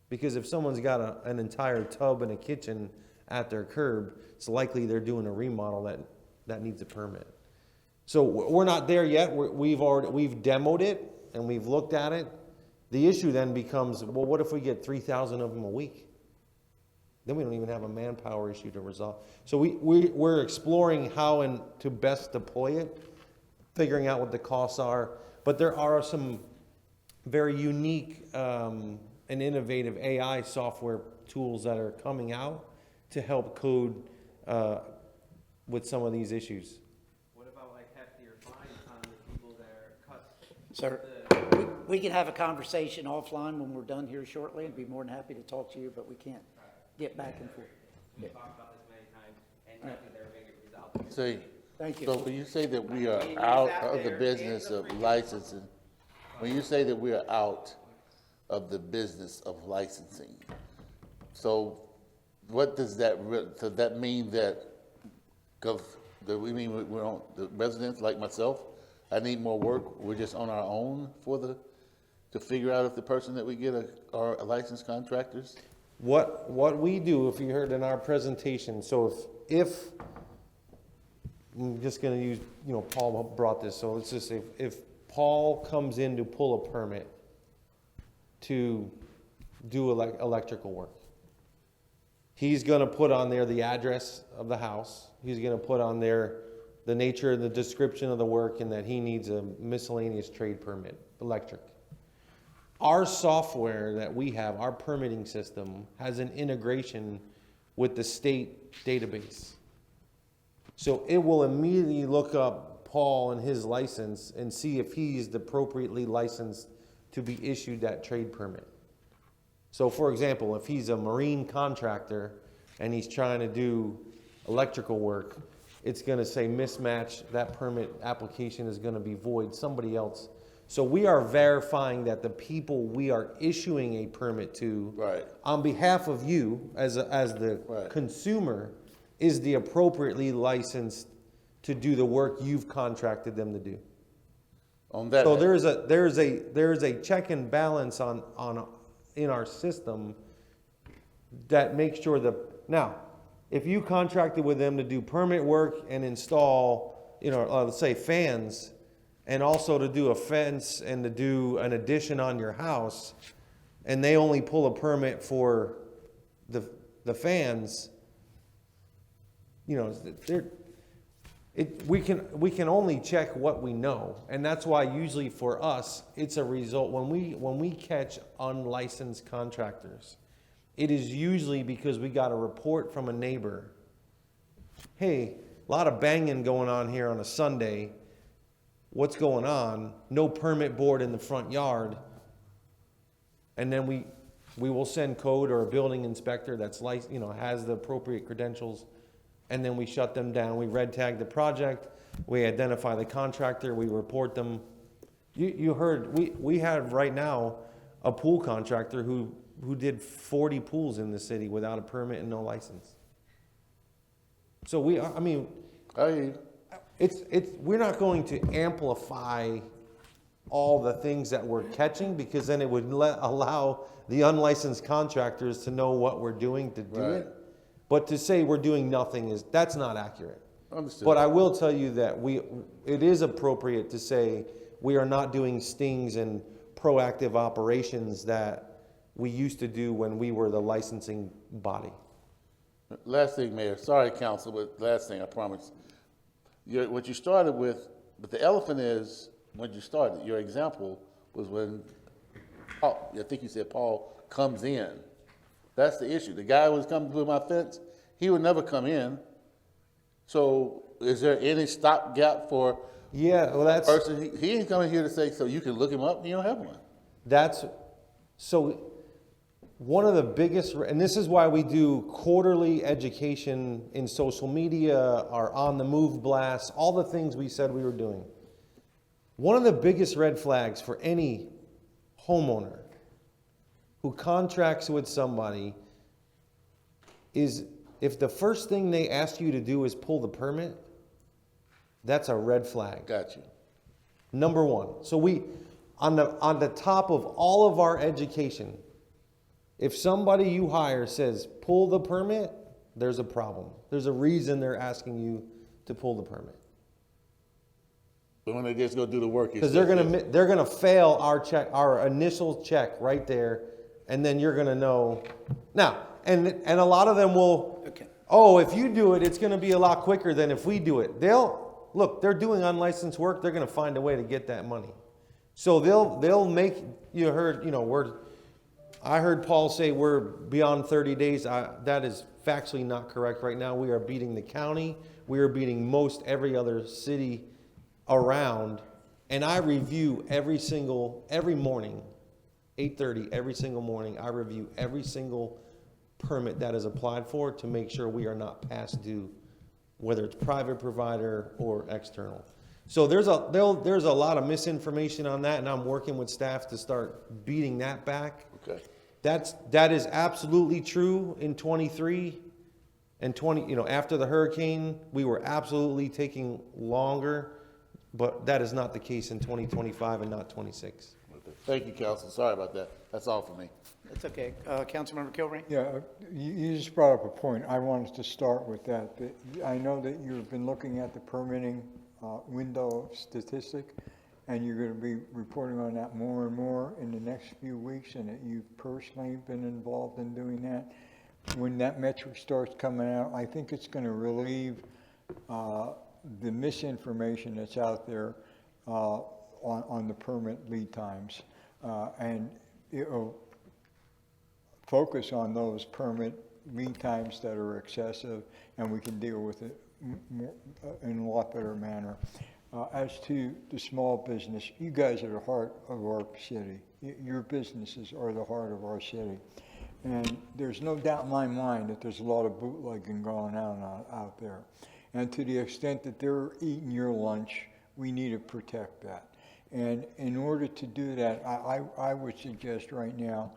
Because if someone's got an entire tub and a kitchen at their curb, it's likely they're doing a remodel that needs a permit. So we're not there yet. We've demoed it and we've looked at it. The issue then becomes, well, what if we get 3,000 of them a week? Then we don't even have a manpower issue to resolve. So we're exploring how and to best deploy it, figuring out what the costs are. But there are some very unique and innovative AI software tools that are coming out to help code with some of these issues. What about like heftier fines on the people that are cut? Sir, we can have a conversation offline when we're done here shortly. I'd be more than happy to talk to you, but we can't get back and forth. We've talked about this many times, and nothing ever going to get resolved. Say, Thank you. so when you say that we are out of the business of licensing, when you say that we are out of the business of licensing, so what does that, does that mean that, we mean we're on, the residents like myself, I need more work, we're just on our own to figure out if the person that we get are licensed contractors? What we do, if you heard in our presentation, so if I'm just going to use, Paul brought this, so let's just say if Paul comes in to pull a permit to do electrical work, he's going to put on there the address of the house, he's going to put on there the nature and the description of the work, and that he needs a miscellaneous trade permit, electric. Our software that we have, our permitting system, has an integration with the state database. So it will immediately look up Paul and his license and see if he's appropriately licensed to be issued that trade permit. So for example, if he's a marine contractor and he's trying to do electrical work, it's going to say mismatch, that permit application is going to be void, somebody else. So we are verifying that the people we are issuing a permit to, on behalf of you as the consumer, is the appropriately licensed to do the work you've contracted them to do. On that, so there's a check and balance in our system that makes sure now, if you contracted with them to do permit work and install, let's say fans, and also to do a fence and to do an addition on your house, and they only pull a permit for the fans, we can only check what we know, and that's why usually for us it's a result when we catch unlicensed contractors. It is usually because we got a report from a neighbor. Hey, a lot of banging going on here on a Sunday. What's going on? No permit board in the front yard. And then we will send code or a building inspector that's has the appropriate credentials, and then we shut them down. We red tag the project, we identify the contractor, we report them. You heard, we have right now a pool contractor who did 40 pools in the city without a permit and no license. So we're not going to amplify all the things that we're catching, because then it would allow the unlicensed contractors to know what we're doing to do it. But to say we're doing nothing that's not accurate. Understood. But I will tell you that it is appropriate to say we are not doing stings and proactive operations that we used to do when we were the licensing body. Last thing, Mayor, sorry, council, but last thing, I promise. What you started with, but the elephant is, when you started, your example was when, I think you said Paul comes in. That's the issue. The guy was coming through my fence, he would never come in. So is there any stopgap for? Yeah, well, that's. Person, he ain't coming here to say, so you can look him up, you don't have one. So one of the biggest, and this is why we do quarterly education in social media, our on the move blasts, all the things we said we were doing. One of the biggest red flags for any homeowner who contracts with somebody is if the first thing they ask you to do is pull the permit, that's a red flag. Got you. Number one. So we, on the top of all of our education, if somebody you hire says, pull the permit, there's a problem. There's a reason they're asking you to pull the permit. But when they just go do the work, Because they're gonna fail our initial check right there, and then you're gonna know. Now, and a lot of them will, if you do it, it's gonna be a lot quicker than if we do it. They're doing unlicensed work, they're gonna find a way to get that money. So they'll make, I heard Paul say we're beyond 30 days. That is factually not correct. Right now, we are beating the county. We are beating most every other city around. And I review every morning, 8:30, every single morning, I review every single permit that is applied for to make sure we are not past due, whether it's private provider or external. So there's a lot of misinformation on that, and I'm working with staff to start beating that back. Okay. That is absolutely true in 23 and 20, after the hurricane, we were absolutely taking longer, but that is not the case in 2025 and not 26. Thank you, council. Sorry about that. That's all for me. It's okay. Councilmember Kilrain? Yeah, you just brought up a point. I wanted to start with that. I know that you've been looking at the permitting window statistic, and you're going to be reporting on that more and more in the next few weeks, and that you've personally been involved in doing that. When that metric starts coming out, I think it's going to relieve the misinformation that's out there on the permit lead times, and it'll focus on those permit lead times that are excessive, and we can deal with it in a lot better manner. As to the small business, you guys are the heart of our city. Your businesses are the heart of our city. And there's no doubt in my mind that there's a lot of bootlegging going on out there. And to the extent that they're eating your lunch, we need to protect that. And in order to do that, I would suggest right now,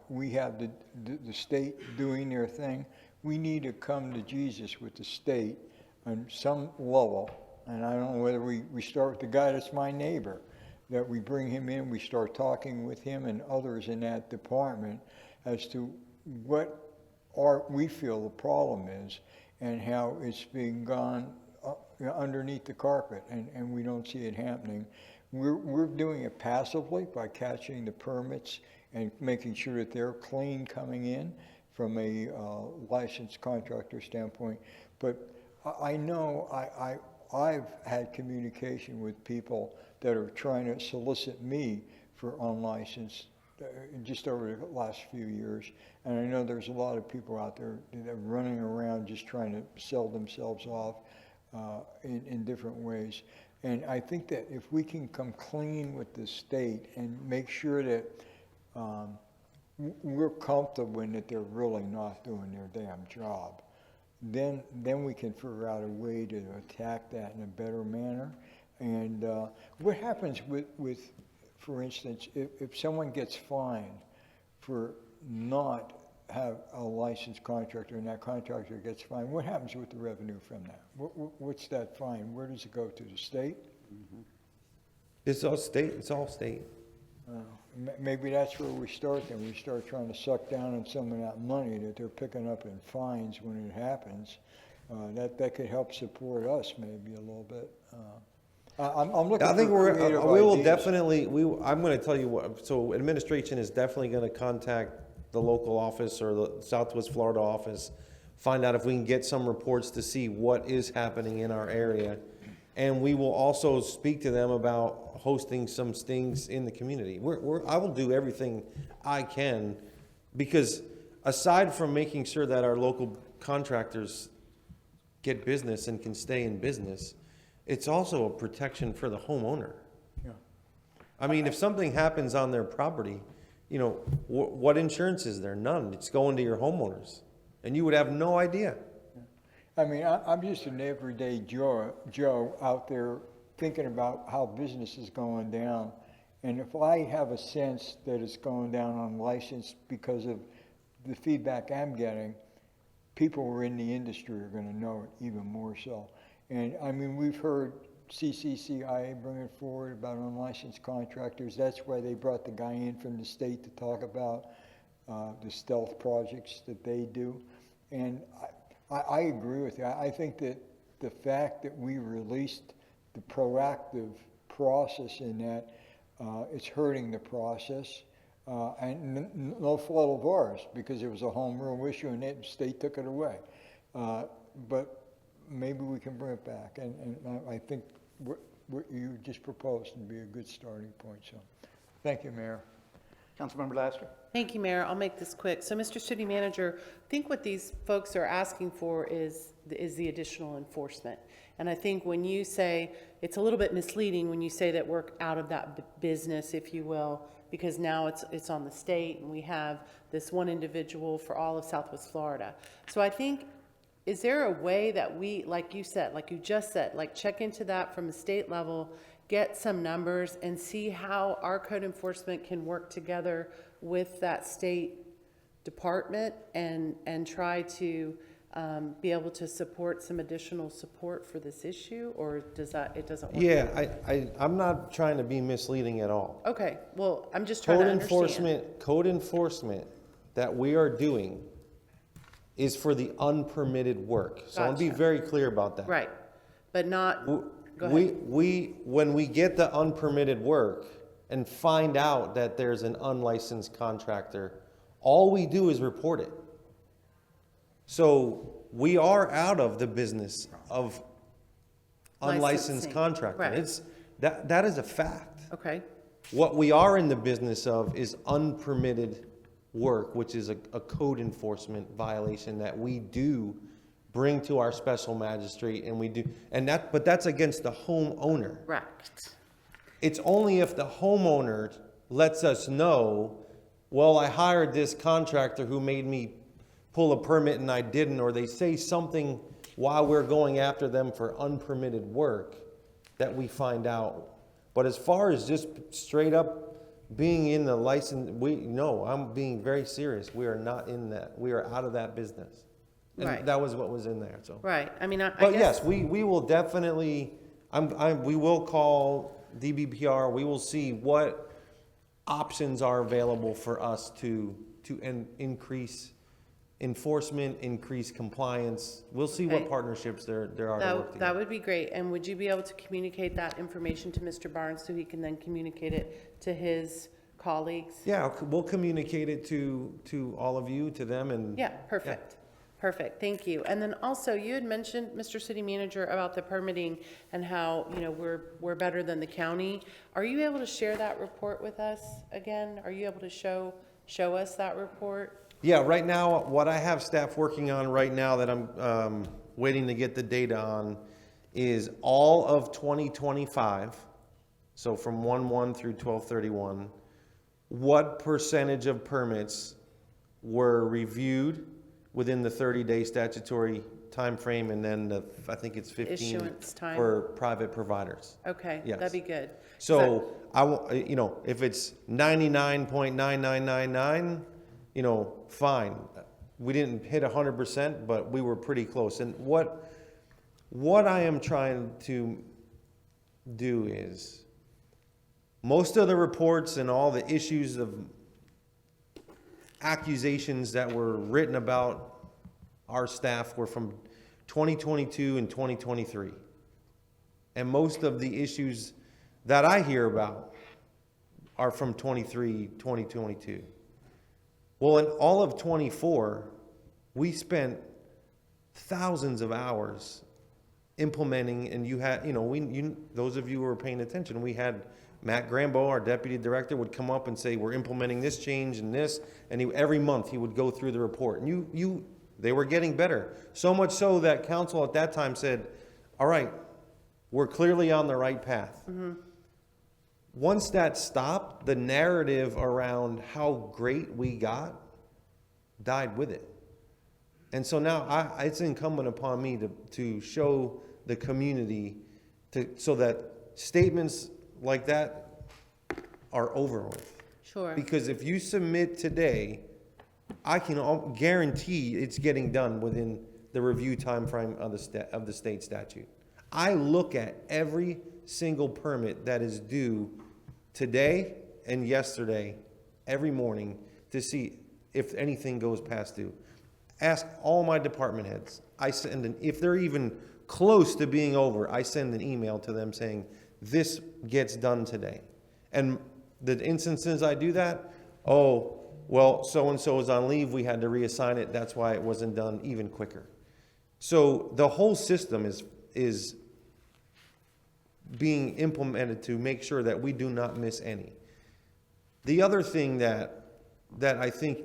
we have the state doing their thing. We need to come to Jesus with the state on some level. And I don't know whether we start with the guy that's my neighbor, that we bring him in, we start talking with him and others in that department as to what we feel the problem is and how it's being gone underneath the carpet, and we don't see it happening. We're doing it passively by catching the permits and making sure that they're clean coming in from a licensed contractor standpoint. But I know I've had communication with people that are trying to solicit me for unlicensed just over the last few years. And I know there's a lot of people out there that are running around just trying to sell themselves off in different ways. And I think that if we can come clean with the state and make sure that we're comfortable in that they're really not doing their damn job, then we can figure out a way to attack that in a better manner. And what happens with for instance, if someone gets fined for not have a licensed contractor and that contractor gets fined, what happens with the revenue from that? What's that fine? Where does it go to? The state? Mm-hmm. It's all state. It's all state. Maybe that's where we start then. We start trying to suck down on some of that money that they're picking up in fines when it happens, That could help support us maybe a little bit. I'm looking I think for creative we will ideas. definitely, I'm gonna tell you what, so administration is definitely gonna contact the local office or the Southwest Florida office, find out if we can get some reports to see what is happening in our area. And we will also speak to them about hosting some things in the community. I will do everything I can, because aside from making sure that our local contractors get business and can stay in business, it's also a protection for the homeowner. Yeah. I mean, if something happens on their property, you know, what insurance is there? None. It's going to your homeowners, and you would have no idea. I mean, I'm just an everyday Joe out there thinking about how business is going down. And if I have a sense that it's going down on license because of the feedback I'm getting, people who are in the industry are going to know it even more so. And I mean, we've heard CCCIA bring it forward about unlicensed contractors. That's why they brought the guy in from the state to talk about the stealth projects that they do. And I agree with you. I think that the fact that we released the proactive process in that, it's hurting the process. And no fault of ours, because it was a home rule issue and the state took it away. But maybe we can bring it back. And I think what you just proposed would be a good starting point. So thank you, Mayor. Councilmember Laster? Thank you, Mayor. I'll make this quick. So, Mr. City Manager, I think what these folks are asking for is the additional enforcement. And I think when you say, it's a little bit misleading when you say that we're out of that business, if you will, because now it's on the state and we have this one individual for all of Southwest Florida. So I think, is there a way that we, like you said, like you just said, like check into that from a state level, get some numbers and see how our code enforcement can work together with that state department and try to be able to support some additional support for this issue, or does that, it doesn't work? Yeah, I'm not trying to be misleading at all. Okay, well, I'm just trying to understand. Code enforcement that we are doing is for the unpermitted work. So I want to be Gotcha. very clear about that. Right, but not, go ahead. When we get the unpermitted work and find out that there's an unlicensed contractor, all we do is report it. So we are out of the business of unlicensed Licensing, contractor. right. That is a fact. Okay, What we are in the business of is unpermitted work, which is a code enforcement violation that we do bring to our special magistrate, and we do, but that's against the homeowner. correct. It's only if the homeowner lets us know, well, I hired this contractor who made me pull a permit and I didn't, or they say something while we're going after them for unpermitted work, that we find out. But as far as just straight up being in the license, no, I'm being very serious. We are not in that. We are out of that business. And Right. that was what was in there, so. Right, I mean, I But guess. yes, we will definitely, we will call DBPR, we will see what options are available for us to increase enforcement, increase compliance. We'll see what Okay. partnerships there are to work That together. would be great. And would you be able to communicate that information to Mr. Barnes so he can then communicate it to his colleagues? Yeah, we'll communicate it to all of you, to them, and. Yeah, perfect. Perfect, thank you. And then also, you had mentioned, Mr. City Manager, about the permitting and how, you know, we're better than the county. Are you able to share that report with us again? Are you able to show us that report? Yeah, right now, what I have staff working on right now that I'm waiting to get the data on is all of 2025, so from 1/1 through 12/31, what percentage of permits were reviewed within the 30-day statutory timeframe, and then I think it's 15 Issuance time. for private providers. Okay, Yes. that'd be good. So you know, if it's 99.9999, you know, fine. We didn't hit 100%, but we were pretty close. And what I am trying to do is, most of the reports and all the issues of accusations that were written about our staff were from 2022 and 2023. And most of the issues that I hear about are from 2022. Well, in all of 24, we spent thousands of hours implementing, and you had, those of you who were paying attention, we had Matt Grambo, our deputy director, would come up and say, we're implementing this change and this, and every month he would go through the report. And they were getting better. So much so that council at that time said, all right, we're clearly on the right path. Once that stopped, the narrative around how great we got died with it. And so now it's incumbent upon me to show the community so that statements like that are over with. Sure. Because if you submit today, I can guarantee it's getting done within the review timeframe of the state statute. I look at every single permit that is due today and yesterday, every morning, to see if anything goes past due. Ask all my department heads. If they're even close to being over, I send an email to them saying, this gets done today. And the instances I do that, oh, well, so-and-so is on leave, we had to reassign it, that's why it wasn't done even quicker. So the whole system is being implemented to make sure that we do not miss any. The other thing that I think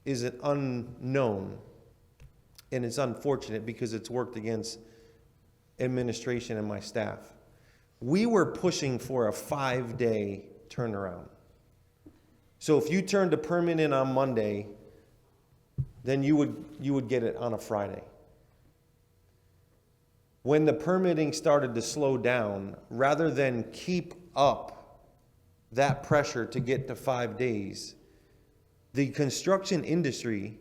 is an unknown, and it's unfortunate because it's worked against administration and my staff. We were pushing for a 5-day turnaround. So if you turned a permit in on Monday, then you would get it on a Friday. When the permitting started to slow down, rather than keep up that pressure to get to 5 days, the construction industry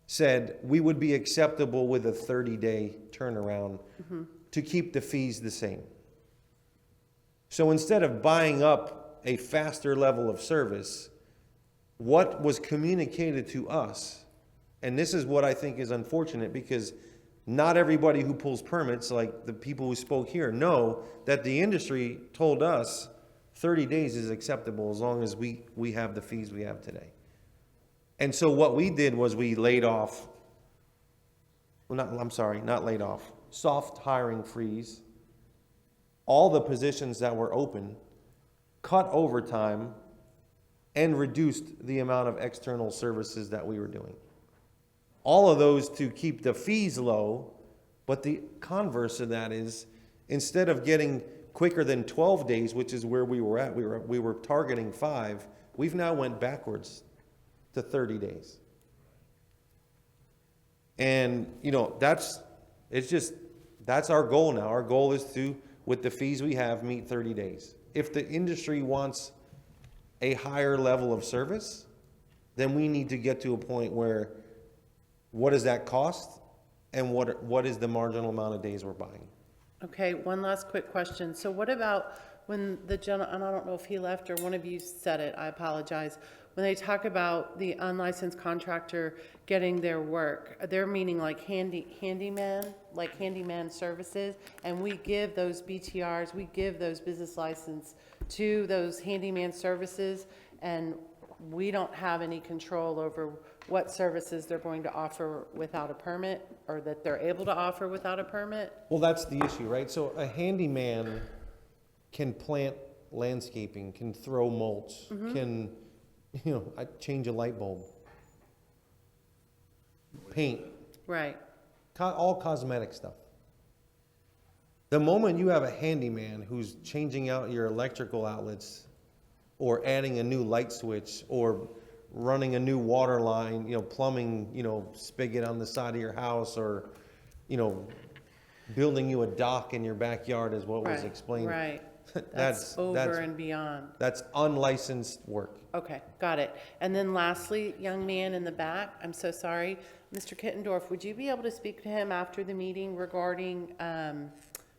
said we would be acceptable with a 30-day turnaround to keep the fees the same. So instead of buying up a faster level of service, what was communicated to us, and this is what I think is unfortunate because not everybody who pulls permits, like the people who spoke here, know that the industry told us 30 days is acceptable as long as we have the fees we have today. And so what we did was we laid off, not laid off, soft hiring freeze, all the positions that were open, cut overtime, and reduced the amount of external services that we were doing. All of those to keep the fees low, but the converse of that is instead of getting quicker than 12 days, which is where we were at, we were targeting 5, we've now went backwards to 30 days. And, that's our goal now. Our goal is to, with the fees we have, meet 30 days. If the industry wants a higher level of service, then we need to get to a point where what does that cost and what is the marginal amount of days we're buying? Okay, one last quick question. So what about when the gentleman, and I don't know if he left or one of you said it, I apologize. When they talk about the unlicensed contractor getting their work, they're meaning like handyman services, and we give those BTRs, we give those business license to those handyman services, and we don't have any control over what services they're going to offer without a permit, or that they're able to offer without a permit? Well, that's the issue, right? So a handyman can plant landscaping, can throw mulch, can, change a light bulb, paint. Right. All cosmetic stuff. The moment you have a handyman who's changing out your electrical outlets or adding a new light switch or running a new water line, plumbing, spigot on the side of your house, or, building you a dock in your backyard is what was explained. Right. That's over and beyond. That's unlicensed work. Okay, got it. And then lastly, young man in the back, I'm so sorry. Mr. Kittendorf, would you be able to speak to him after the meeting regarding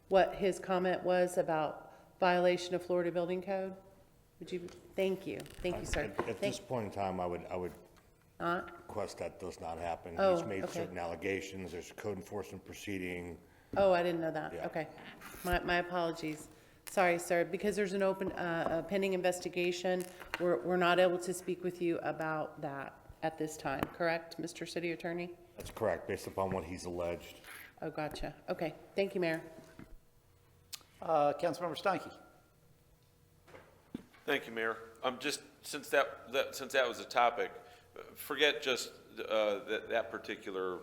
what his comment was about violation of Florida Building Code? Would you? Thank you. Thank you, sir. At this point in time, I would Not? Request that does not happen. Oh, He's made okay. certain allegations, there's a code enforcement proceeding. Oh, I didn't know that. Yeah. Okay. My apologies. Sorry, sir. Because there's an open, a pending investigation, we're not able to speak with you about that at this time, correct, Mr. City Attorney? That's correct, based upon what he's alleged. Oh, gotcha. Okay. Thank you, Mayor. Councilmember Steinke. Thank you, Mayor. Just, since that was a topic, forget just that particular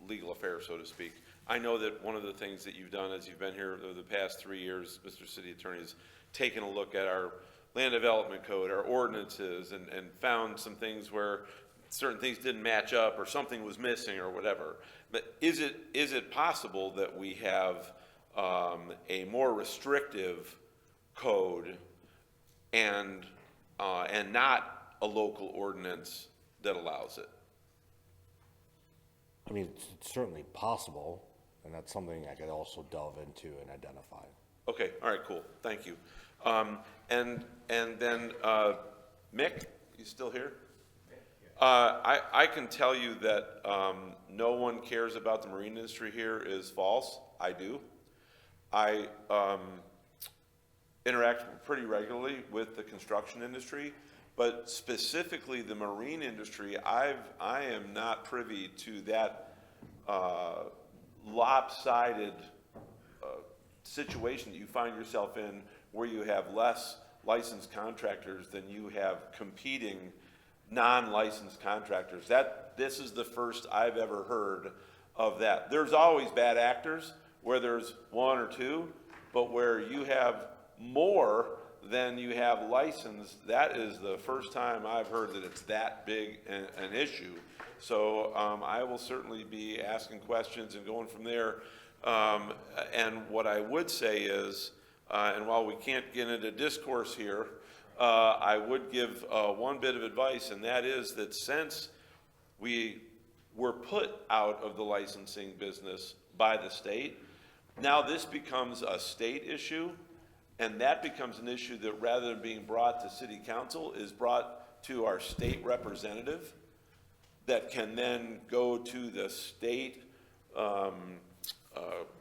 legal affair, so to speak. I know that one of the things that you've done as you've been here over the past 3 years, Mr. City Attorney, is taken a look at our land development code, our ordinances, and found some things where certain things didn't match up or something was missing or whatever. But is it possible that we have a more restrictive code and not a local ordinance that allows it? I mean, it's certainly possible, and that's something I could also delve into and identify. Okay, all right, cool, thank you. And then, Mick, you still here? I can tell you that no one cares about the marine industry here is false. I do. I interact pretty regularly with the construction industry, but specifically the marine industry, I am not privy to that lopsided situation that you find yourself in, where you have less licensed contractors than you have competing non-licensed contractors. This is the first I've ever heard of that. There's always bad actors where there's one or two, but where you have more than you have licensed, that is the first time I've heard that it's that big an issue. So I will certainly be asking questions and going from there. And what I would say is, and while we can't get into discourse here, I would give one bit of advice, and that is that since we were put out of the licensing business by the state, now this becomes a state issue, and that becomes an issue that, rather than being brought to city council, is brought to our state representative that can then go to the state,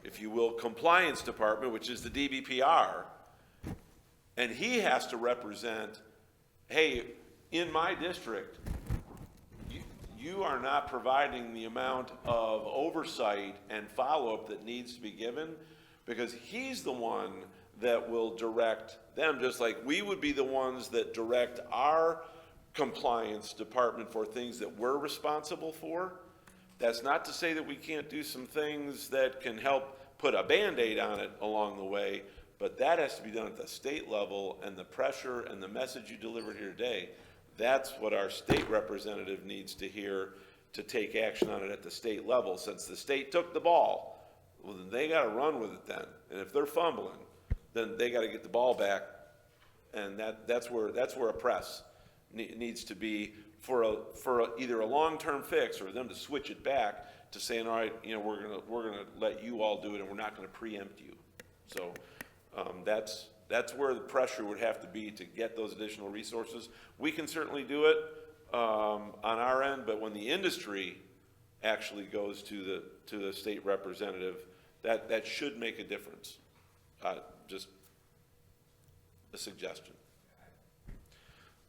if you will, compliance department, which is the DBPR, and he has to represent, hey, in my district, you are not providing the amount of oversight and follow-up that needs to be given, because he's the one that will direct them, just like we would be the ones that direct our compliance department for things that we're responsible for. That's not to say that we can't do some things that can help put a Band-Aid on it along the way, but that has to be done at the state level, and the pressure and the message you delivered here today, that's what our state representative needs to hear to take action on it at the state level. Since the state took the ball, well, then they got to run with it then. And if they're fumbling, then they got to get the ball back, and that's where a press needs to be for either a long-term fix or them to switch it back to saying, all right, we're gonna let you all do it, and we're not gonna preempt you. So that's where the pressure would have to be to get those additional resources. We can certainly do it on our end, but when the industry actually goes to the state representative, that should make a difference. Just a suggestion.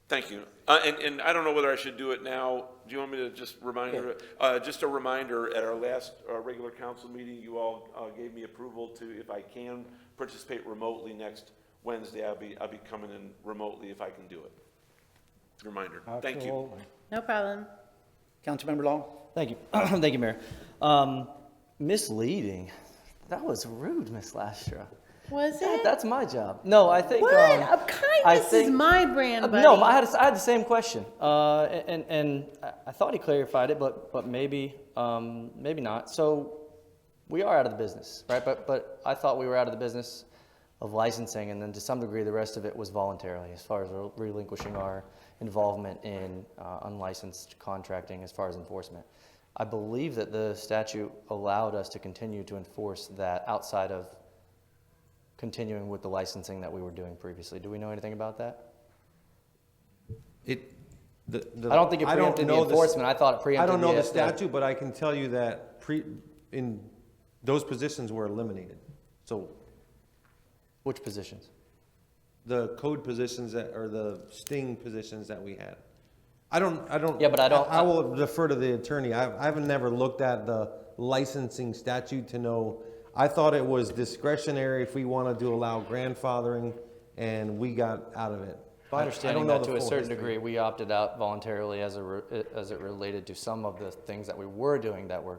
Thank you. And I don't know whether I should do it now. Do you want me to just remind you? Just a reminder, at our last regular council meeting, you all gave me approval to, if I can, participate remotely next Wednesday. I'll be coming in remotely if I can do it. Reminder. Thank you. Absolutely. No problem. Councilmember Long? Thank you. Thank you, Mayor. Misleading. That was rude, Miss Lastra. Was it? That's my job. No, I think. What? Kindness is my brand, buddy. No, I had the same question, and I thought he clarified it, but maybe not. So we are out of the business, right? But I thought we were out of the business of licensing, and then to some degree the rest of it was voluntarily, as far as relinquishing our involvement in unlicensed contracting as far as enforcement. I believe that the statute allowed us to continue to enforce that outside of continuing with the licensing that we were doing previously. Do we know anything about that? I don't think it preempted the enforcement. I thought it preempted I don't know the the statute, but I can tell you that in those positions were eliminated. So Which positions? the code positions that, or the sting positions that we had. I don't. Yeah, but I don't- I will defer to the attorney. I've never looked at the licensing statute to know. I thought it was discretionary if we wanted to allow grandfathering, and we got out of it. My I understanding don't know that the to a full certain history. degree, we opted out voluntarily as it related to some of the things that we were doing that were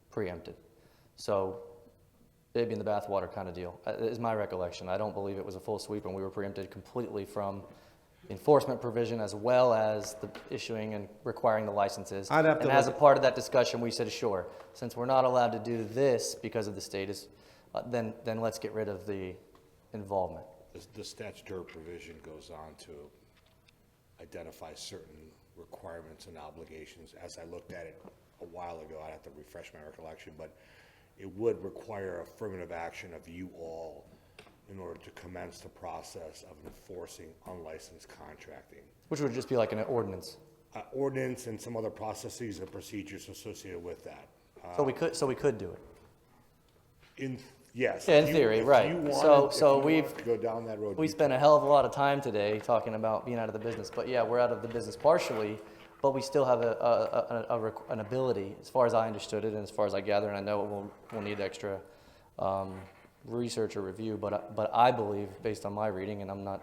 preempted. So baby in the bathwater kind of deal, is my recollection. I don't believe it was a full sweep, and we were preempted completely from enforcement provision as well as the issuing and requiring the licenses. I'd have to And as a look- part of that discussion, we said, sure, since we're not allowed to do this because of the status, then let's get rid of the involvement. The statutory provision goes on to identify certain requirements and obligations. As I looked at it a while ago, I'd have to refresh my recollection, but it would require affirmative action of you all in order to commence the process of enforcing unlicensed contracting. Which would just be like an ordinance. Ordinance and some other processes and procedures associated with that. So we could do it. Yes. Yeah, in if you- theory, if right. you So wanted- if you we've wanted to go down that road. we you spent a hell of a lot of time today talking about being out of the business. But yeah, we're out of the business partially, but we still have an ability, as far as I understood it, and as far as I gather, and I know we'll need extra research or review. But I believe, based on my reading, and I'm not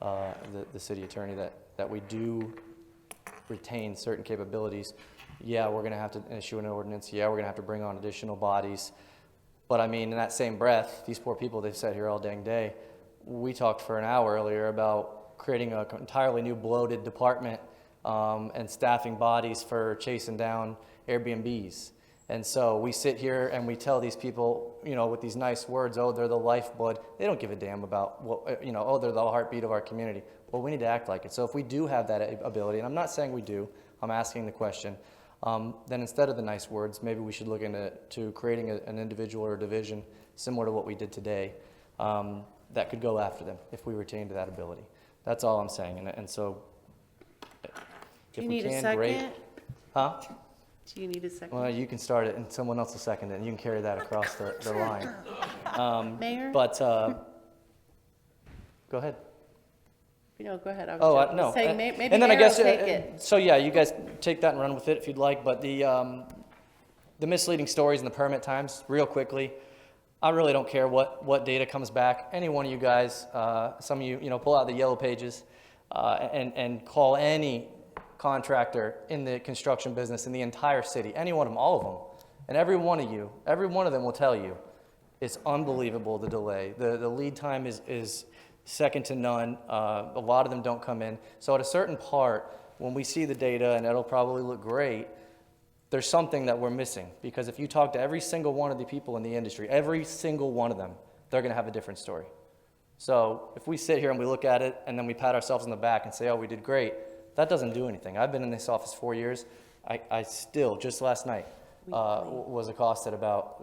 the city attorney, that we do retain certain capabilities. Yeah, we're going to have to issue an ordinance. Yeah, we're going to have to bring on additional bodies. But I mean, in that same breath, these poor people, they've sat here all dang day. We talked for an hour earlier about creating an entirely new bloated department and staffing bodies for chasing down Airbnbs. And so we sit here and we tell these people, you know, with these nice words, oh, they're the lifeblood. They don't give a damn about what, you know, oh, they're the heartbeat of our community. Well, we need to act like it. So if we do have that ability, and I'm not saying we do, I'm asking the question, then instead of the nice words, maybe we should look into creating an individual or a division similar to what we did today that could go after them if we retained that ability. That's all I'm saying. And so Do you need a second? Huh? Do you need a second? Well, you can start it and someone else will second it, and you can carry that across the line. Mayor? But, go ahead. No, go ahead. I Oh, was no. saying, maybe And then I Mayor guess, will take it. so yeah, you guys take that and run with it if you'd like, but the misleading stories and the permit times, real quickly, I really don't care what data comes back. Any one of you guys, some of you, you know, pull out the yellow pages and call any contractor in the construction business in the entire city, any one of them, all of them, and every one of them will tell you it's unbelievable, the delay. The lead time is second to none. A lot of them don't come in. So at a certain part, when we see the data, and it'll probably look great, there's something that we're missing. Because if you talk to every single one of the people in the industry, every single one of them, they're going to have a different story. So if we sit here and we look at it, and then we pat ourselves on the back and say, oh, we did great, that doesn't do anything. I've been in this office 4 years. I still, just last night, was accosted about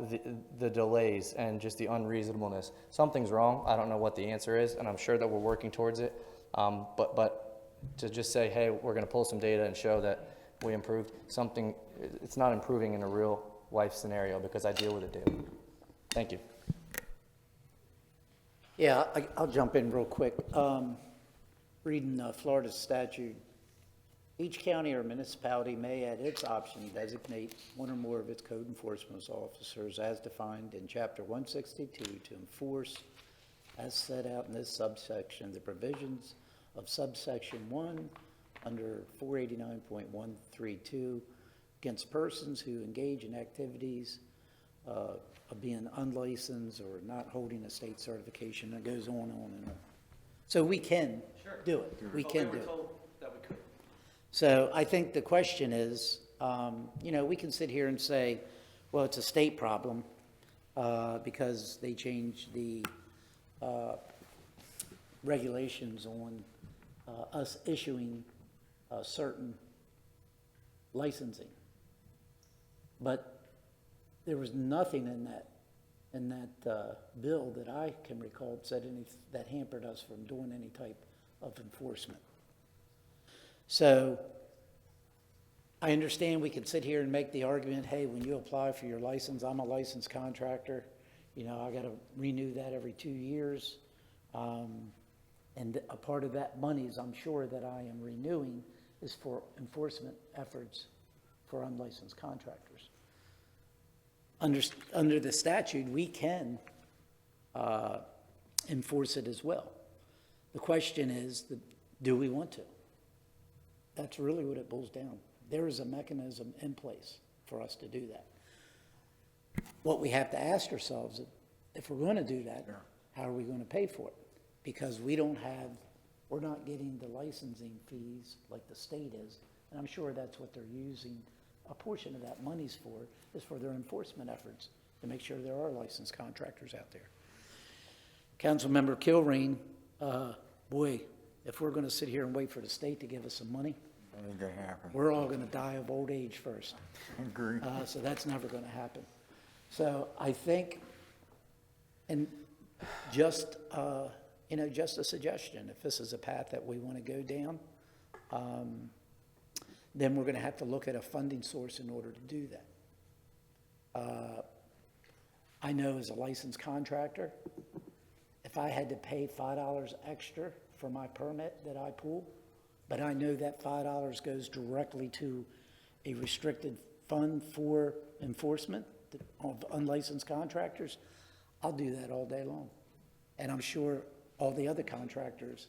the delays and just the unreasonableness. Something's wrong. I don't know what the answer is, and I'm sure that we're working towards it. But to just say, hey, we're going to pull some data and show that we improved something, it's not improving in a real life scenario because I deal with it daily. Thank you. Yeah, I'll jump in real quick. Reading Florida statute, each county or municipality may at its option designate one or more of its code enforcement officers as defined in Chapter 162 to enforce, as set out in this subsection, the provisions of subsection 1 under 489.132 against persons who engage in activities of being unlicensed or not holding a state certification. It goes on and on. So we can do it. We can do it. So I think the question is, you know, we can sit here and say, well, it's a state problem because they changed the regulations on us issuing certain licensing. But there was nothing in that bill that I can recall that hampered us from doing any type of enforcement. So I understand we could sit here and make the argument, hey, when you apply for your license, I'm a licensed contractor, you know, I gotta renew that every 2 years. And a part of that monies, I'm sure that I am renewing, is for enforcement efforts for unlicensed contractors. Under the statute, we can enforce it as well. The question is, do we want to? That's really what it boils down. There is a mechanism in place for us to do that. What we have to ask ourselves, if we're going to do that, how are we going to pay for it? Because we're not getting the licensing fees like the state is, and I'm sure that's what they're using a portion of that money's for, is for their enforcement efforts to make sure there are licensed contractors out there. Councilmember Kilrain, boy, if we're going to sit here and wait for the state to give us some money, That ain't gonna happen. we're all going to die of old age first. Agree. So that's never going to happen. So I think, and just, just a suggestion, if this is a path that we want to go down, then we're going to have to look at a funding source in order to do that. I know as a licensed contractor, if I had to pay $5 extra for my permit that I pull, but I know that $5 goes directly to a restricted fund for enforcement of unlicensed contractors, I'll do that all day long. And I'm sure all the other contractors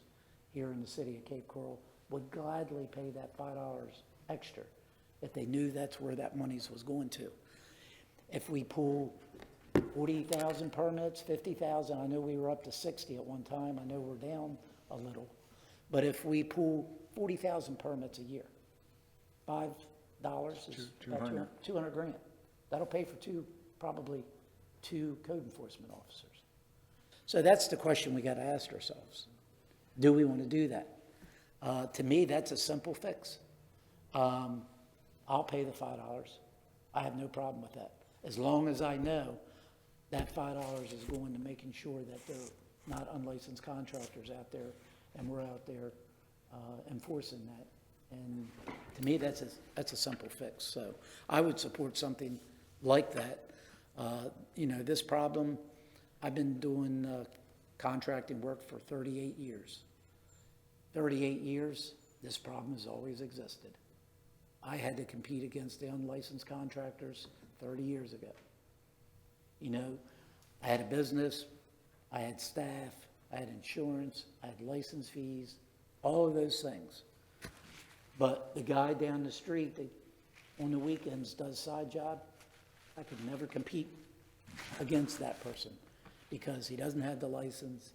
here in the city of Cape Coral would gladly pay that $5 extra if they knew that's where that monies was going to. If we pull 40,000 permits, 50,000, I know we were up to 60 at one time, I know we're down a little. But if we pull 40,000 permits a year, $5 is about 200 grand. That'll pay for probably two code enforcement officers. So that's the question we got to ask ourselves. Do we want to do that? To me, that's a simple fix. I'll pay the $5. I have no problem with that. As long as I know that $5 is going to making sure that there are not unlicensed contractors out there and we're out there enforcing that. And to me, that's a simple fix. So I would support something like that. This problem, I've been doing contracting work for 38 years. 38 years, this problem has always existed. I had to compete against the unlicensed contractors 30 years ago. I had a business, I had staff, I had insurance, I had license fees, all of those things. But the guy down the street that on the weekends does side job, I could never compete against that person because he doesn't have the license,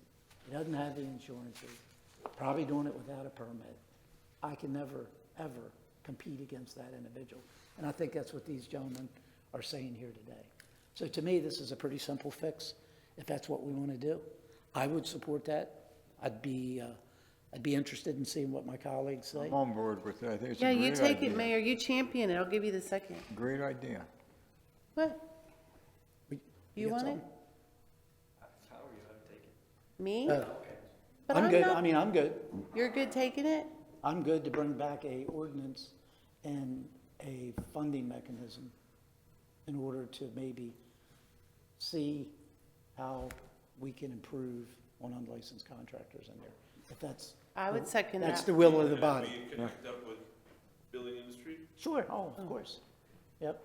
he doesn't have the insurances, probably doing it without a permit. I can never, ever compete against that individual. And I think that's what these gentlemen are saying here today. So to me, this is a pretty simple fix. If that's what we want to do, I would support that. I'd be interested in seeing what my colleagues say. I'm on board with that. I think it's Yeah, a you great take idea. it, Mayor, you champion it, I'll give you the second. Great idea. What? You want it? Me? But I'm good. not- I'm good. You're good taking it? I'm good to bring back a ordinance and a funding mechanism in order to maybe see how we can improve on unlicensed contractors in there. If that's. I would second That's that. the will of the body. Will you connect up with building industry? Sure, of course. Yep.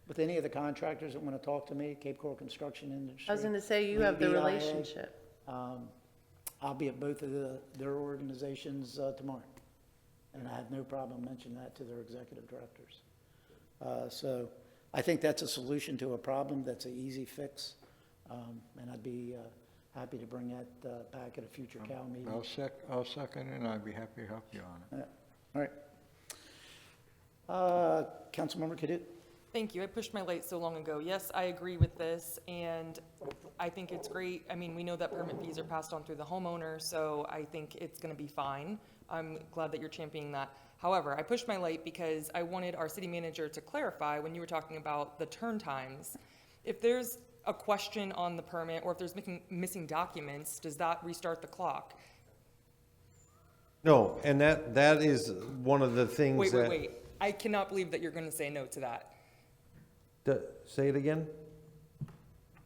With any of the contractors that want to talk to me, Cape Coral Construction Industry. I was gonna say, you have the BIA, relationship. I'll be at both of their organizations tomorrow. And I have no problem mentioning that to their executive directors. So I think that's a solution to a problem. That's an easy fix. And I'd be happy to bring that back at a future Cal meeting. I'll second it, and I'd be happy to help you on it. All right. Councilmember Cadut? Thank you. I pushed my light so long ago. Yes, I agree with this, and I think it's great. I mean, we know that permit fees are passed on through the homeowner, so I think it's going to be fine. I'm glad that you're championing that. However, I pushed my light because I wanted our city manager to clarify when you were talking about the turn times. If there's a question on the permit, or if there's missing documents, does that restart the clock? No, and that is one of the things Wait, that. wait, wait. I cannot believe that you're gonna say no to that. Say it again?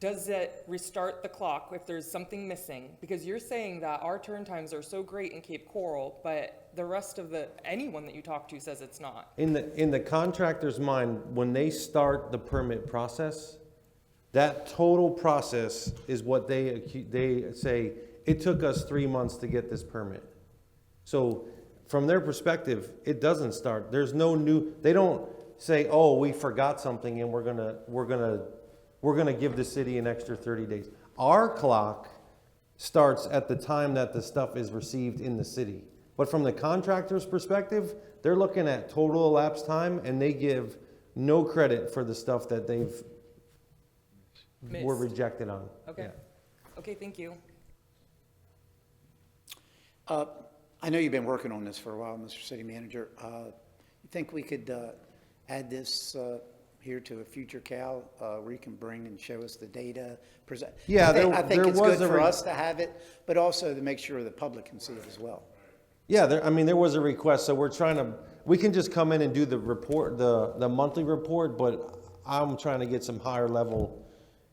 Does it restart the clock if there's something missing? Because you're saying that our turn times are so great in Cape Coral, but the rest of anyone that you talk to says it's not. In the contractor's mind, when they start the permit process, that total process is what they say, it took us 3 months to get this permit. So from their perspective, it doesn't start. There's no new, they don't say, oh, we forgot something and we're gonna give the city an extra 30 days. Our clock starts at the time that the stuff is received in the city. But from the contractor's perspective, they're looking at total elapsed time and they give no credit for the stuff that were Missed. rejected on. Okay. Yeah. Okay, thank you. I know you've been working on this for a while, Mr. City Manager. You think we could add this here to a future Cal, where you can bring and show us the data? Present. Yeah, I think there it's was good a for re- us to have it, but also to make sure the public can see it as well. Yeah, there was a request, so we can just come in and do the report, the monthly report, but I'm trying to get some higher level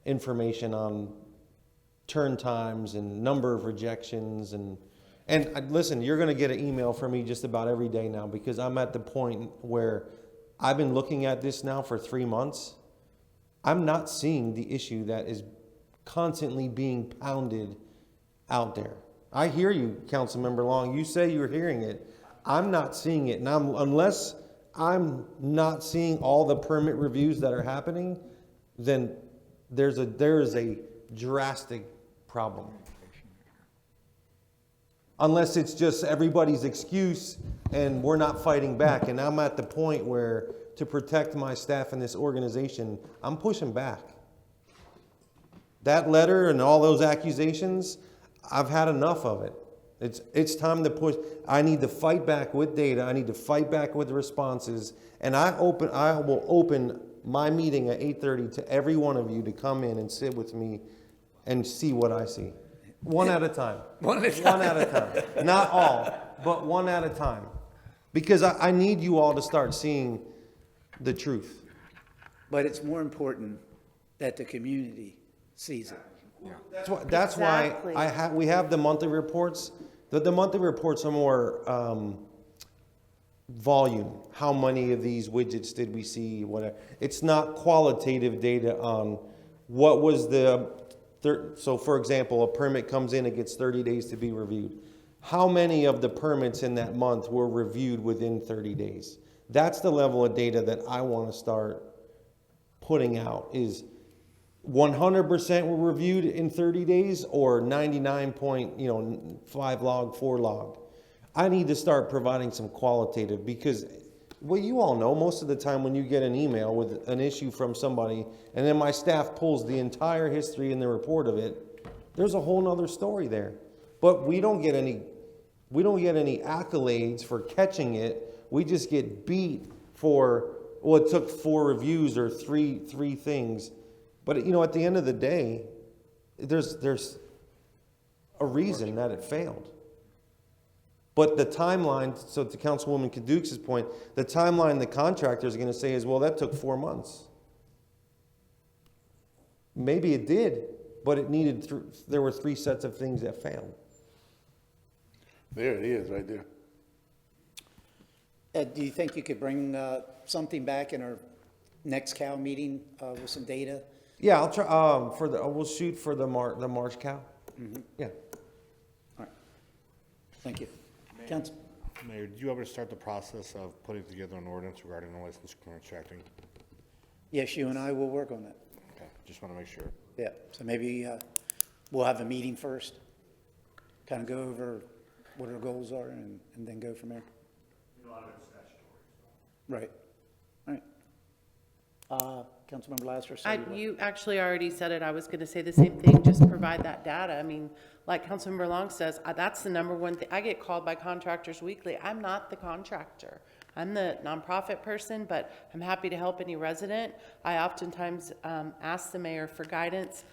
information on turn times and number of rejections and listen, you're gonna get an email from me just about every day now because I'm at the point where I've been looking at this now for 3 months. I'm not seeing the issue that is constantly being pounded out there. I hear you, Councilmember Long. You say you're hearing it. I'm not seeing it. And unless I'm not seeing all the permit reviews that are happening, then there is a drastic problem. Unless it's just everybody's excuse and we're not fighting back. And I'm at the point where to protect my staff in this organization, I'm pushing back. That letter and all those accusations, I've had enough of it. It's time to push. I need to fight back with data. I need to fight back with responses. And I will open my meeting at 8:30 to every one of you to come in and sit with me and see what I see. One at a time. One at a time. One at a time. Not all, but one at a time. Because I need you all to start seeing the truth. But it's more important that the community sees it. That's why Exactly. we have the monthly reports. The monthly reports are more volume. How many of these widgets did we see? Whatever. It's not qualitative data on what was so for example, a permit comes in, it gets 30 days to be reviewed. How many of the permits in that month were reviewed within 30 days? That's the level of data that I want to start putting out is 100% were reviewed in 30 days or 99.5 log, 4 log. I need to start providing some qualitative because, well, you all know most of the time when you get an email with an issue from somebody and then my staff pulls the entire history and the report of it, there's a whole nother story there. But we don't get any accolades for catching it. We just get beat for, well, it took 4 reviews or three things. But, at the end of the day, there's a reason that it failed. But the timeline, so to Councilwoman Kaduk's point, the timeline the contractor is going to say is, well, that took 4 months. Maybe it did, but there were 3 sets of things that failed. There it is, right there. Ed, do you think you could bring something back in our next Cal meeting with some data? Yeah, I'll try. We'll shoot for the March Cal. Mhm. Yeah. All right. Thank you. Council. Mayor, did you ever start the process of putting together an ordinance regarding the license contracting? Yes, you and I will work on that. Okay, just want to make sure. Yeah, so maybe we'll have a meeting first, kind of go over what our goals are and then go from there. Right. All right. Councilmember Lassiter. You actually already said it. I was going to say the same thing, just provide that data. I mean, like Councilmember Long says, that's the number one thing. I get called by contractors weekly. I'm not the contractor. I'm the nonprofit person, but I'm happy to help any resident. I oftentimes ask the mayor for guidance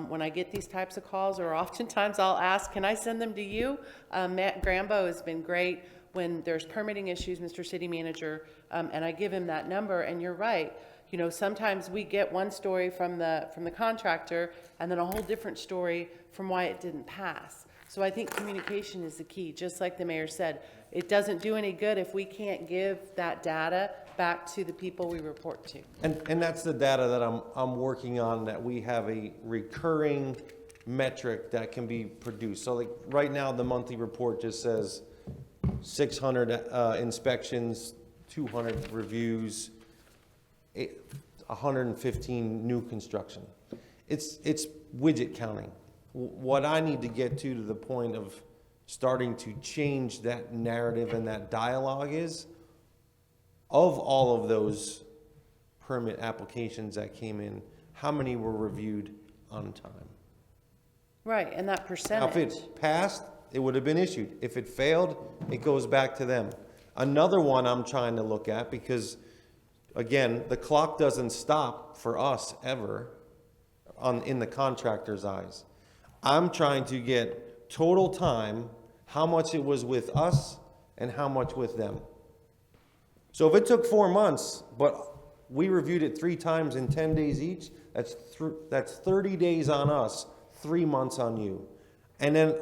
when I get these types of calls, or oftentimes I'll ask, can I send them to you? Matt Grambo has been great when there's permitting issues, Mr. City Manager, and I give him that number, and you're right, you know, sometimes we get one story from the contractor and then a whole different story from why it didn't pass. So I think communication is the key, just like the mayor said. It doesn't do any good if we can't give that data back to the people we report to. And that's the data that I'm working on, that we have a recurring metric that can be produced. So like right now, the monthly report just says 600 inspections, 200 reviews, 115 new construction. It's widget counting. What I need to get to the point of starting to change that narrative and that dialogue is, of all of those permit applications that came in, how many were reviewed on time? Right, and that Now, percentage. if it passed, it would have been issued. If it failed, it goes back to them. Another one I'm trying to look at, because again, the clock doesn't stop for us ever in the contractor's eyes. I'm trying to get total time, how much it was with us and how much with them. So if it took 4 months, but we reviewed it 3 times in 10 days each, that's 30 days on us, 3 months on you. And then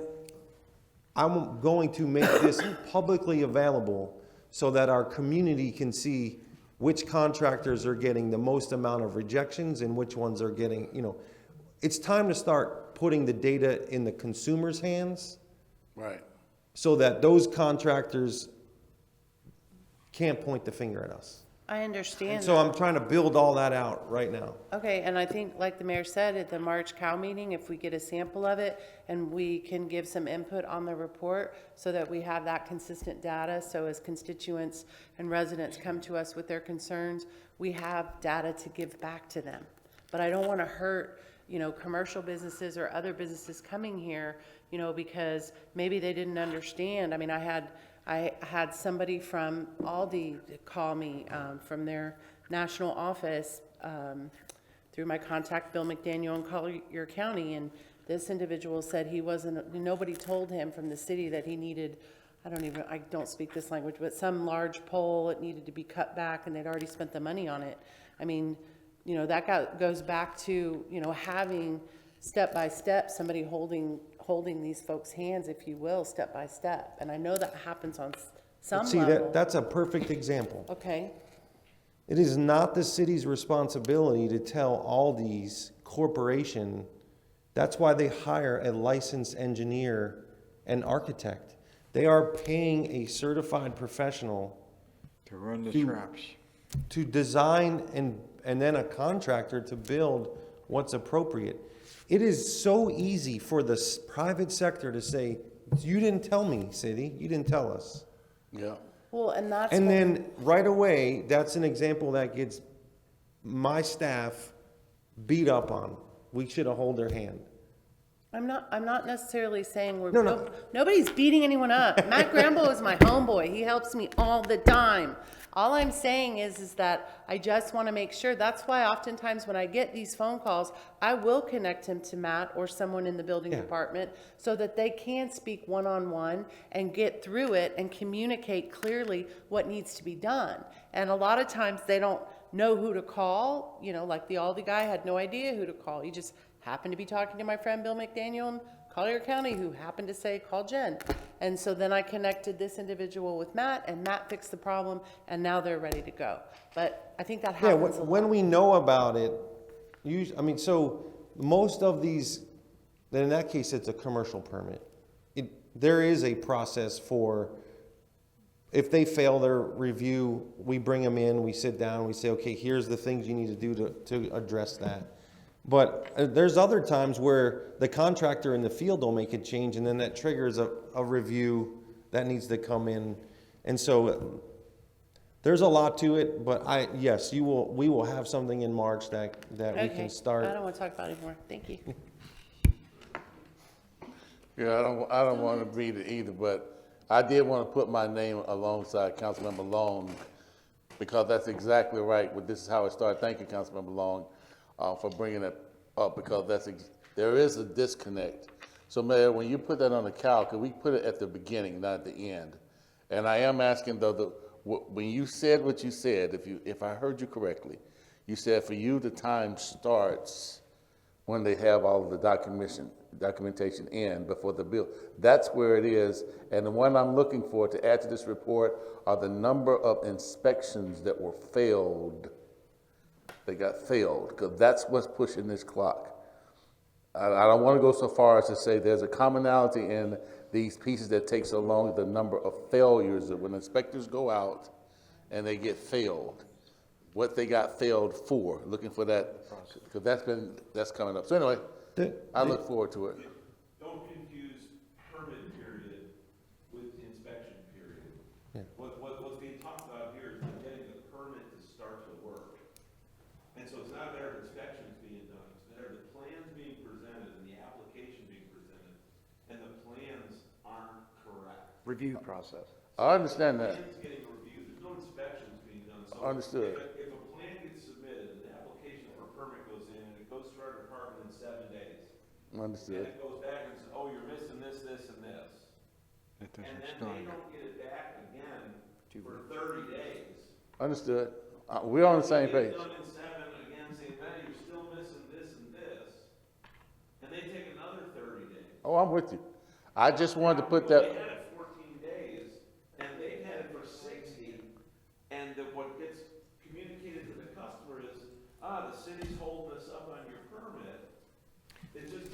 I'm going to make this publicly available so that our community can see which contractors are getting the most amount of rejections and which ones are getting, you know. It's time to start putting the data in the consumer's hands. Right. So that those contractors can't point the finger at us. I understand. And so that. I'm trying to build all that out right now. Okay, and I think, like the mayor said, at the March Cal meeting, if we get a sample of it and we can give some input on the report so that we have that consistent data, so as constituents and residents come to us with their concerns, we have data to give back to them. But I don't want to hurt, you know, commercial businesses or other businesses coming here, you know, because maybe they didn't understand. I mean, I had somebody from Aldi call me from their national office through my contact, Bill McDaniel in Collier County, and this individual said nobody told him from the city that he needed, I don't speak this language, but some large pole, it needed to be cut back, and they'd already spent the money on it. I mean, you know, that goes back to, you know, having step by step, somebody holding these folks' hands, if you will, step by step. And I know that happens on some See, level. that's a perfect example. Okay, It is not the city's responsibility to tell Aldi's corporation. That's why they hire a licensed engineer and architect. They are paying a certified professional To run the to- traps. to design and then a contractor to build what's appropriate. It is so easy for the private sector to say, you didn't tell me, city, you didn't tell us. Yeah. well, and that's. And what- then right away, that's an example that gets my staff beat up on. We should have hold their hand. I'm not necessarily saying No. nobody's beating anyone up. Matt Grambo is my homeboy. He helps me all the time. All I'm saying is that I just want to make sure. That's why oftentimes when I get these phone calls, I will connect him to Matt or someone in the building department so that they can speak one-on-one and get through it and communicate clearly what needs to be done. And a lot of times they don't know who to call, you know, like the Aldi guy had no idea who to call. He just happened to be talking to my friend Bill McDaniel in Collier County, who happened to say, call Jen. And so then I connected this individual with Matt, and Matt fixed the problem, and now they're ready to go. But I think that Yeah, happens a lot. when we know about it, so most of these, then in that case, it's a commercial permit. There is a process for, if they fail their review, we bring them in, we sit down, we say, okay, here's the things you need to do to address that. But there's other times where the contractor in the field will make a change, and then that triggers a review that needs to come in. And so there's a lot to it, but yes, we will have something in March that we Okay. can start. I don't want to talk about it anymore. Thank you. Yeah, I don't want to beat it either, but I did want to put my name alongside Councilmember Long, because that's exactly right. This is how it started. Thank you, Councilmember Long, for bringing it up, because there is a disconnect. So Mayor, when you put that on the calc, we put it at the beginning, not at the end. And I am asking though, when you said what you said, if I heard you correctly, you said for you, the time starts when they have all of the documentation in before the bill. That's where it is. And the one I'm looking for to add to this report are the number of inspections that were failed. They got failed, because that's what's pushing this clock. I don't want to go so far as to say there's a commonality in these pieces that take so long, the number of failures, that when inspectors go out and they get failed, what they got failed for, looking for that, because that's coming up. So anyway, I look forward to it. Don't confuse permit period with inspection period. Yeah. What's being talked about here is getting the permit to start to work. And so it's not a matter of inspections being done, it's a matter of the plans being presented and the application being presented, and the plans aren't correct. Review process. I understand that. Plans getting reviewed, there's no inspections being done. So Understood. If a plan gets submitted, an application for a permit goes in, and it goes through our department in 7 days. Understood. And it goes back and says, oh, you're missing this, this, and this. That doesn't And then start they it. don't get it back again for 30 days. Understood. We're on the same page. They get it done in 7 again, saying, man, you're still missing this and this. And they take another 30 days. Oh, I'm with you. I just wanted to put They that, had it 14 days, and they've had it for 60, and what gets communicated to the customer is, the city's holding us up on your permit. It's just,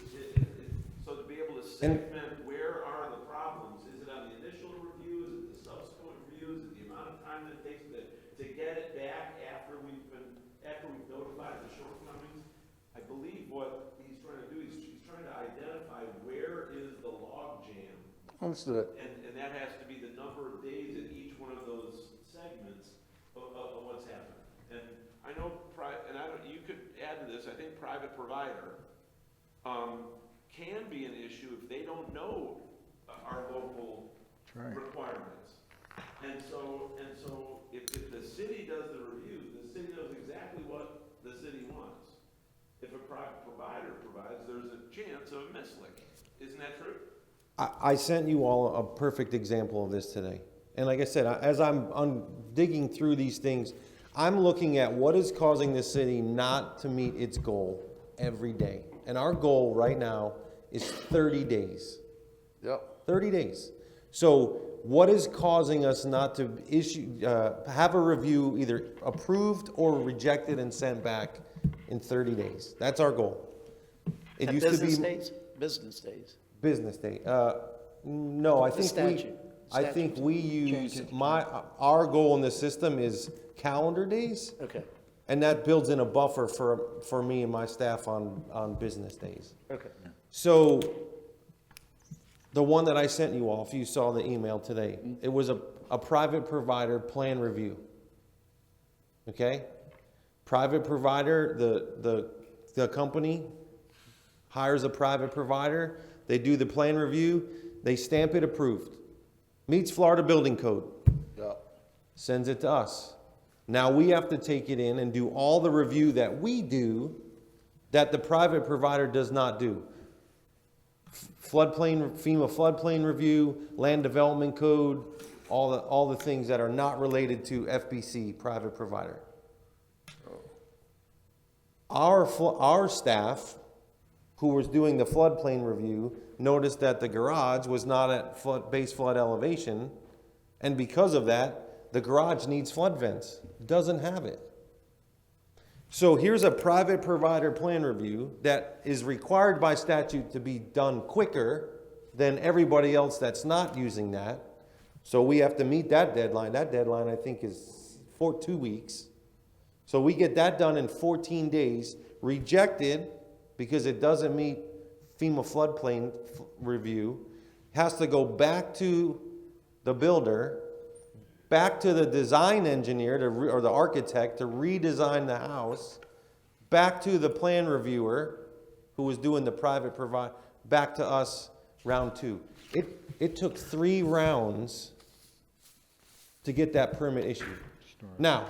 so to be able to segment where are the problems, is it on the initial review, is it the subsequent review, is it the amount of time that it takes to get it back after we've notified the shortcomings? I believe what he's trying to do is he's trying to identify where is the log jam. understood. And that has to be the number of days at each one of those segments of what's happening. And I know, you could add to this, I think private provider can be an issue if they don't know our local requirements. And so if the city does the review, the city knows exactly what the city wants. If a private provider provides, there's a chance of a mislink. Isn't that true? I sent you all a perfect example of this today. And like I said, as I'm digging through these things, I'm looking at what is causing the city not to meet its goal every day. And our goal right now is 30 days. Yep. 30 days. So what is causing us not to have a review either approved or rejected and sent back in 30 days? That's our goal. It At used to be business days? Business days. business day. No, I think we use, our goal in the system is calendar days. Okay, And that builds in a buffer for me and my staff on business days. okay. So the one that I sent you all, if you saw the email today, it was a private provider plan review. Okay? Private provider, the company hires a private provider, they do the plan review, they stamp it approved. Meets Florida Building Code. Yep. Sends it to us. Now we have to take it in and do all the review that we do that the private provider does not do. FEMA floodplain review, land development code, all the things that are not related to FBC, private provider. Our staff, who was doing the floodplain review, noticed that the garage was not at base flood elevation, and because of that, the garage needs flood vents. Doesn't have it. So here's a private provider plan review that is required by statute to be done quicker than everybody else that's not using that. So we have to meet that deadline. That deadline, I think, is 2 weeks. So we get that done in 14 days, rejected because it doesn't meet FEMA floodplain review, has to go back to the builder, back to the design engineer or the architect to redesign the house, back to the plan reviewer who was doing the private provide, back to us, round 2. It took 3 rounds to get that permit issued. Now,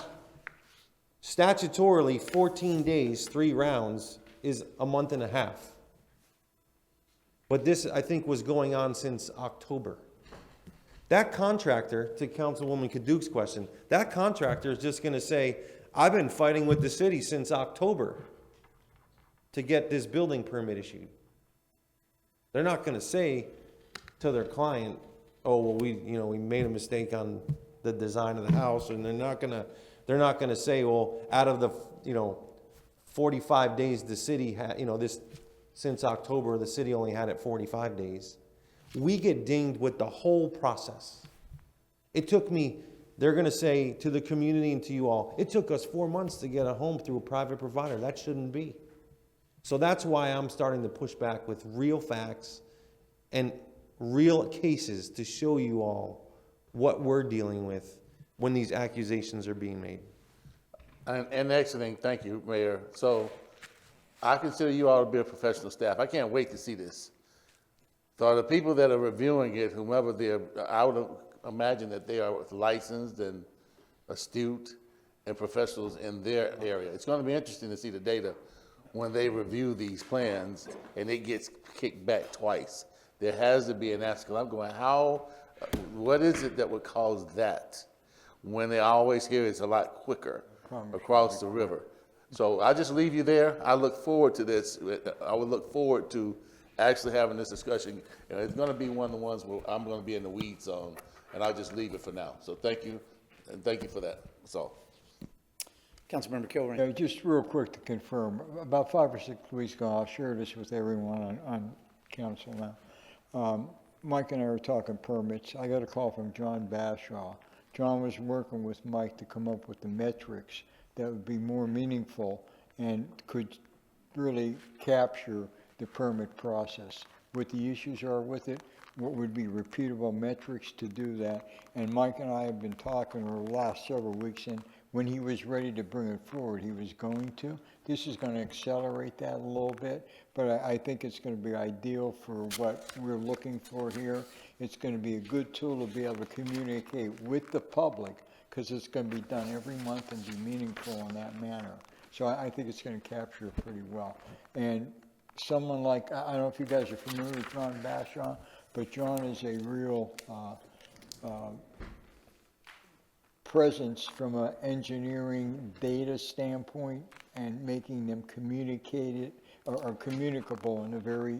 statutorily, 14 days, 3 rounds is a month and a half. But this, I think, was going on since October. That contractor, to Councilwoman Kaduke's question, that contractor is just gonna say, I've been fighting with the city since October to get this building permit issued. They're not gonna say to their client, oh, well, we made a mistake on the design of the house, and they're not gonna say, well, out of the, 45 days the city had, since October, the city only had it 45 days. We get dinged with the whole process. It took me, they're gonna say to the community and to you all, it took us 4 months to get a home through a private provider. That shouldn't be. So that's why I'm starting to push back with real facts and real cases to show you all what we're dealing with when these accusations are being made. And excellent, thank you, Mayor. So I consider you all to be a professional staff. I can't wait to see this. So the people that are reviewing it, whomever they're, I would imagine that they are licensed and astute and professionals in their area. It's going to be interesting to see the data when they review these plans and it gets kicked back twice. There has to be an ask. I'm going, what is it that would cause that when they always hear it's a lot quicker across the river? So I just leave you there. I look forward to this. I would look forward to actually having this discussion. And it's going to be one of the ones where I'm going to be in the weeds on, and I'll just leave it for now. So thank you, and thank you for that. That's all. Councilmember Kilrain. Yeah, just real quick to confirm, about 5 or 6 weeks ago, I'll share this with everyone on council now. Mike and I were talking permits. I got a call from John Bashaw. John was working with Mike to come up with the metrics that would be more meaningful and could really capture the permit process, what the issues are with it, what would be repeatable metrics to do that. And Mike and I have been talking over the last several weeks, and when he was ready to bring it forward, he was going to. This is going to accelerate that a little bit, but I think it's going to be ideal for what we're looking for here. It's going to be a good tool to be able to communicate with the public, because it's going to be done every month and be meaningful in that manner. So I think it's going to capture it pretty well. And someone like, I don't know if you guys are familiar with John Bashaw, but John is a real presence from an engineering data standpoint and making them communicated or communicable in a very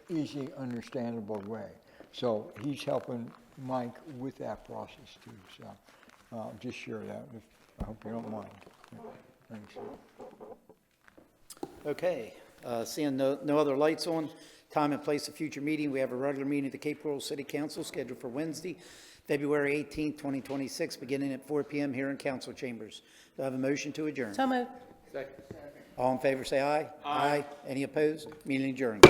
easy, understandable way. So he's helping Mike with that process too. So just share that. I hope you don't mind. Thanks. Okay, seeing no other lights on, time and place of future meeting, we have a regular meeting of the Cape Coral City Council scheduled for Wednesday, February 18th, 2026, beginning at 4 p.m. here in council chambers. Do I have a motion to adjourn? So moved. All in favor, say aye. Aye. Any opposed? Meeting adjourned.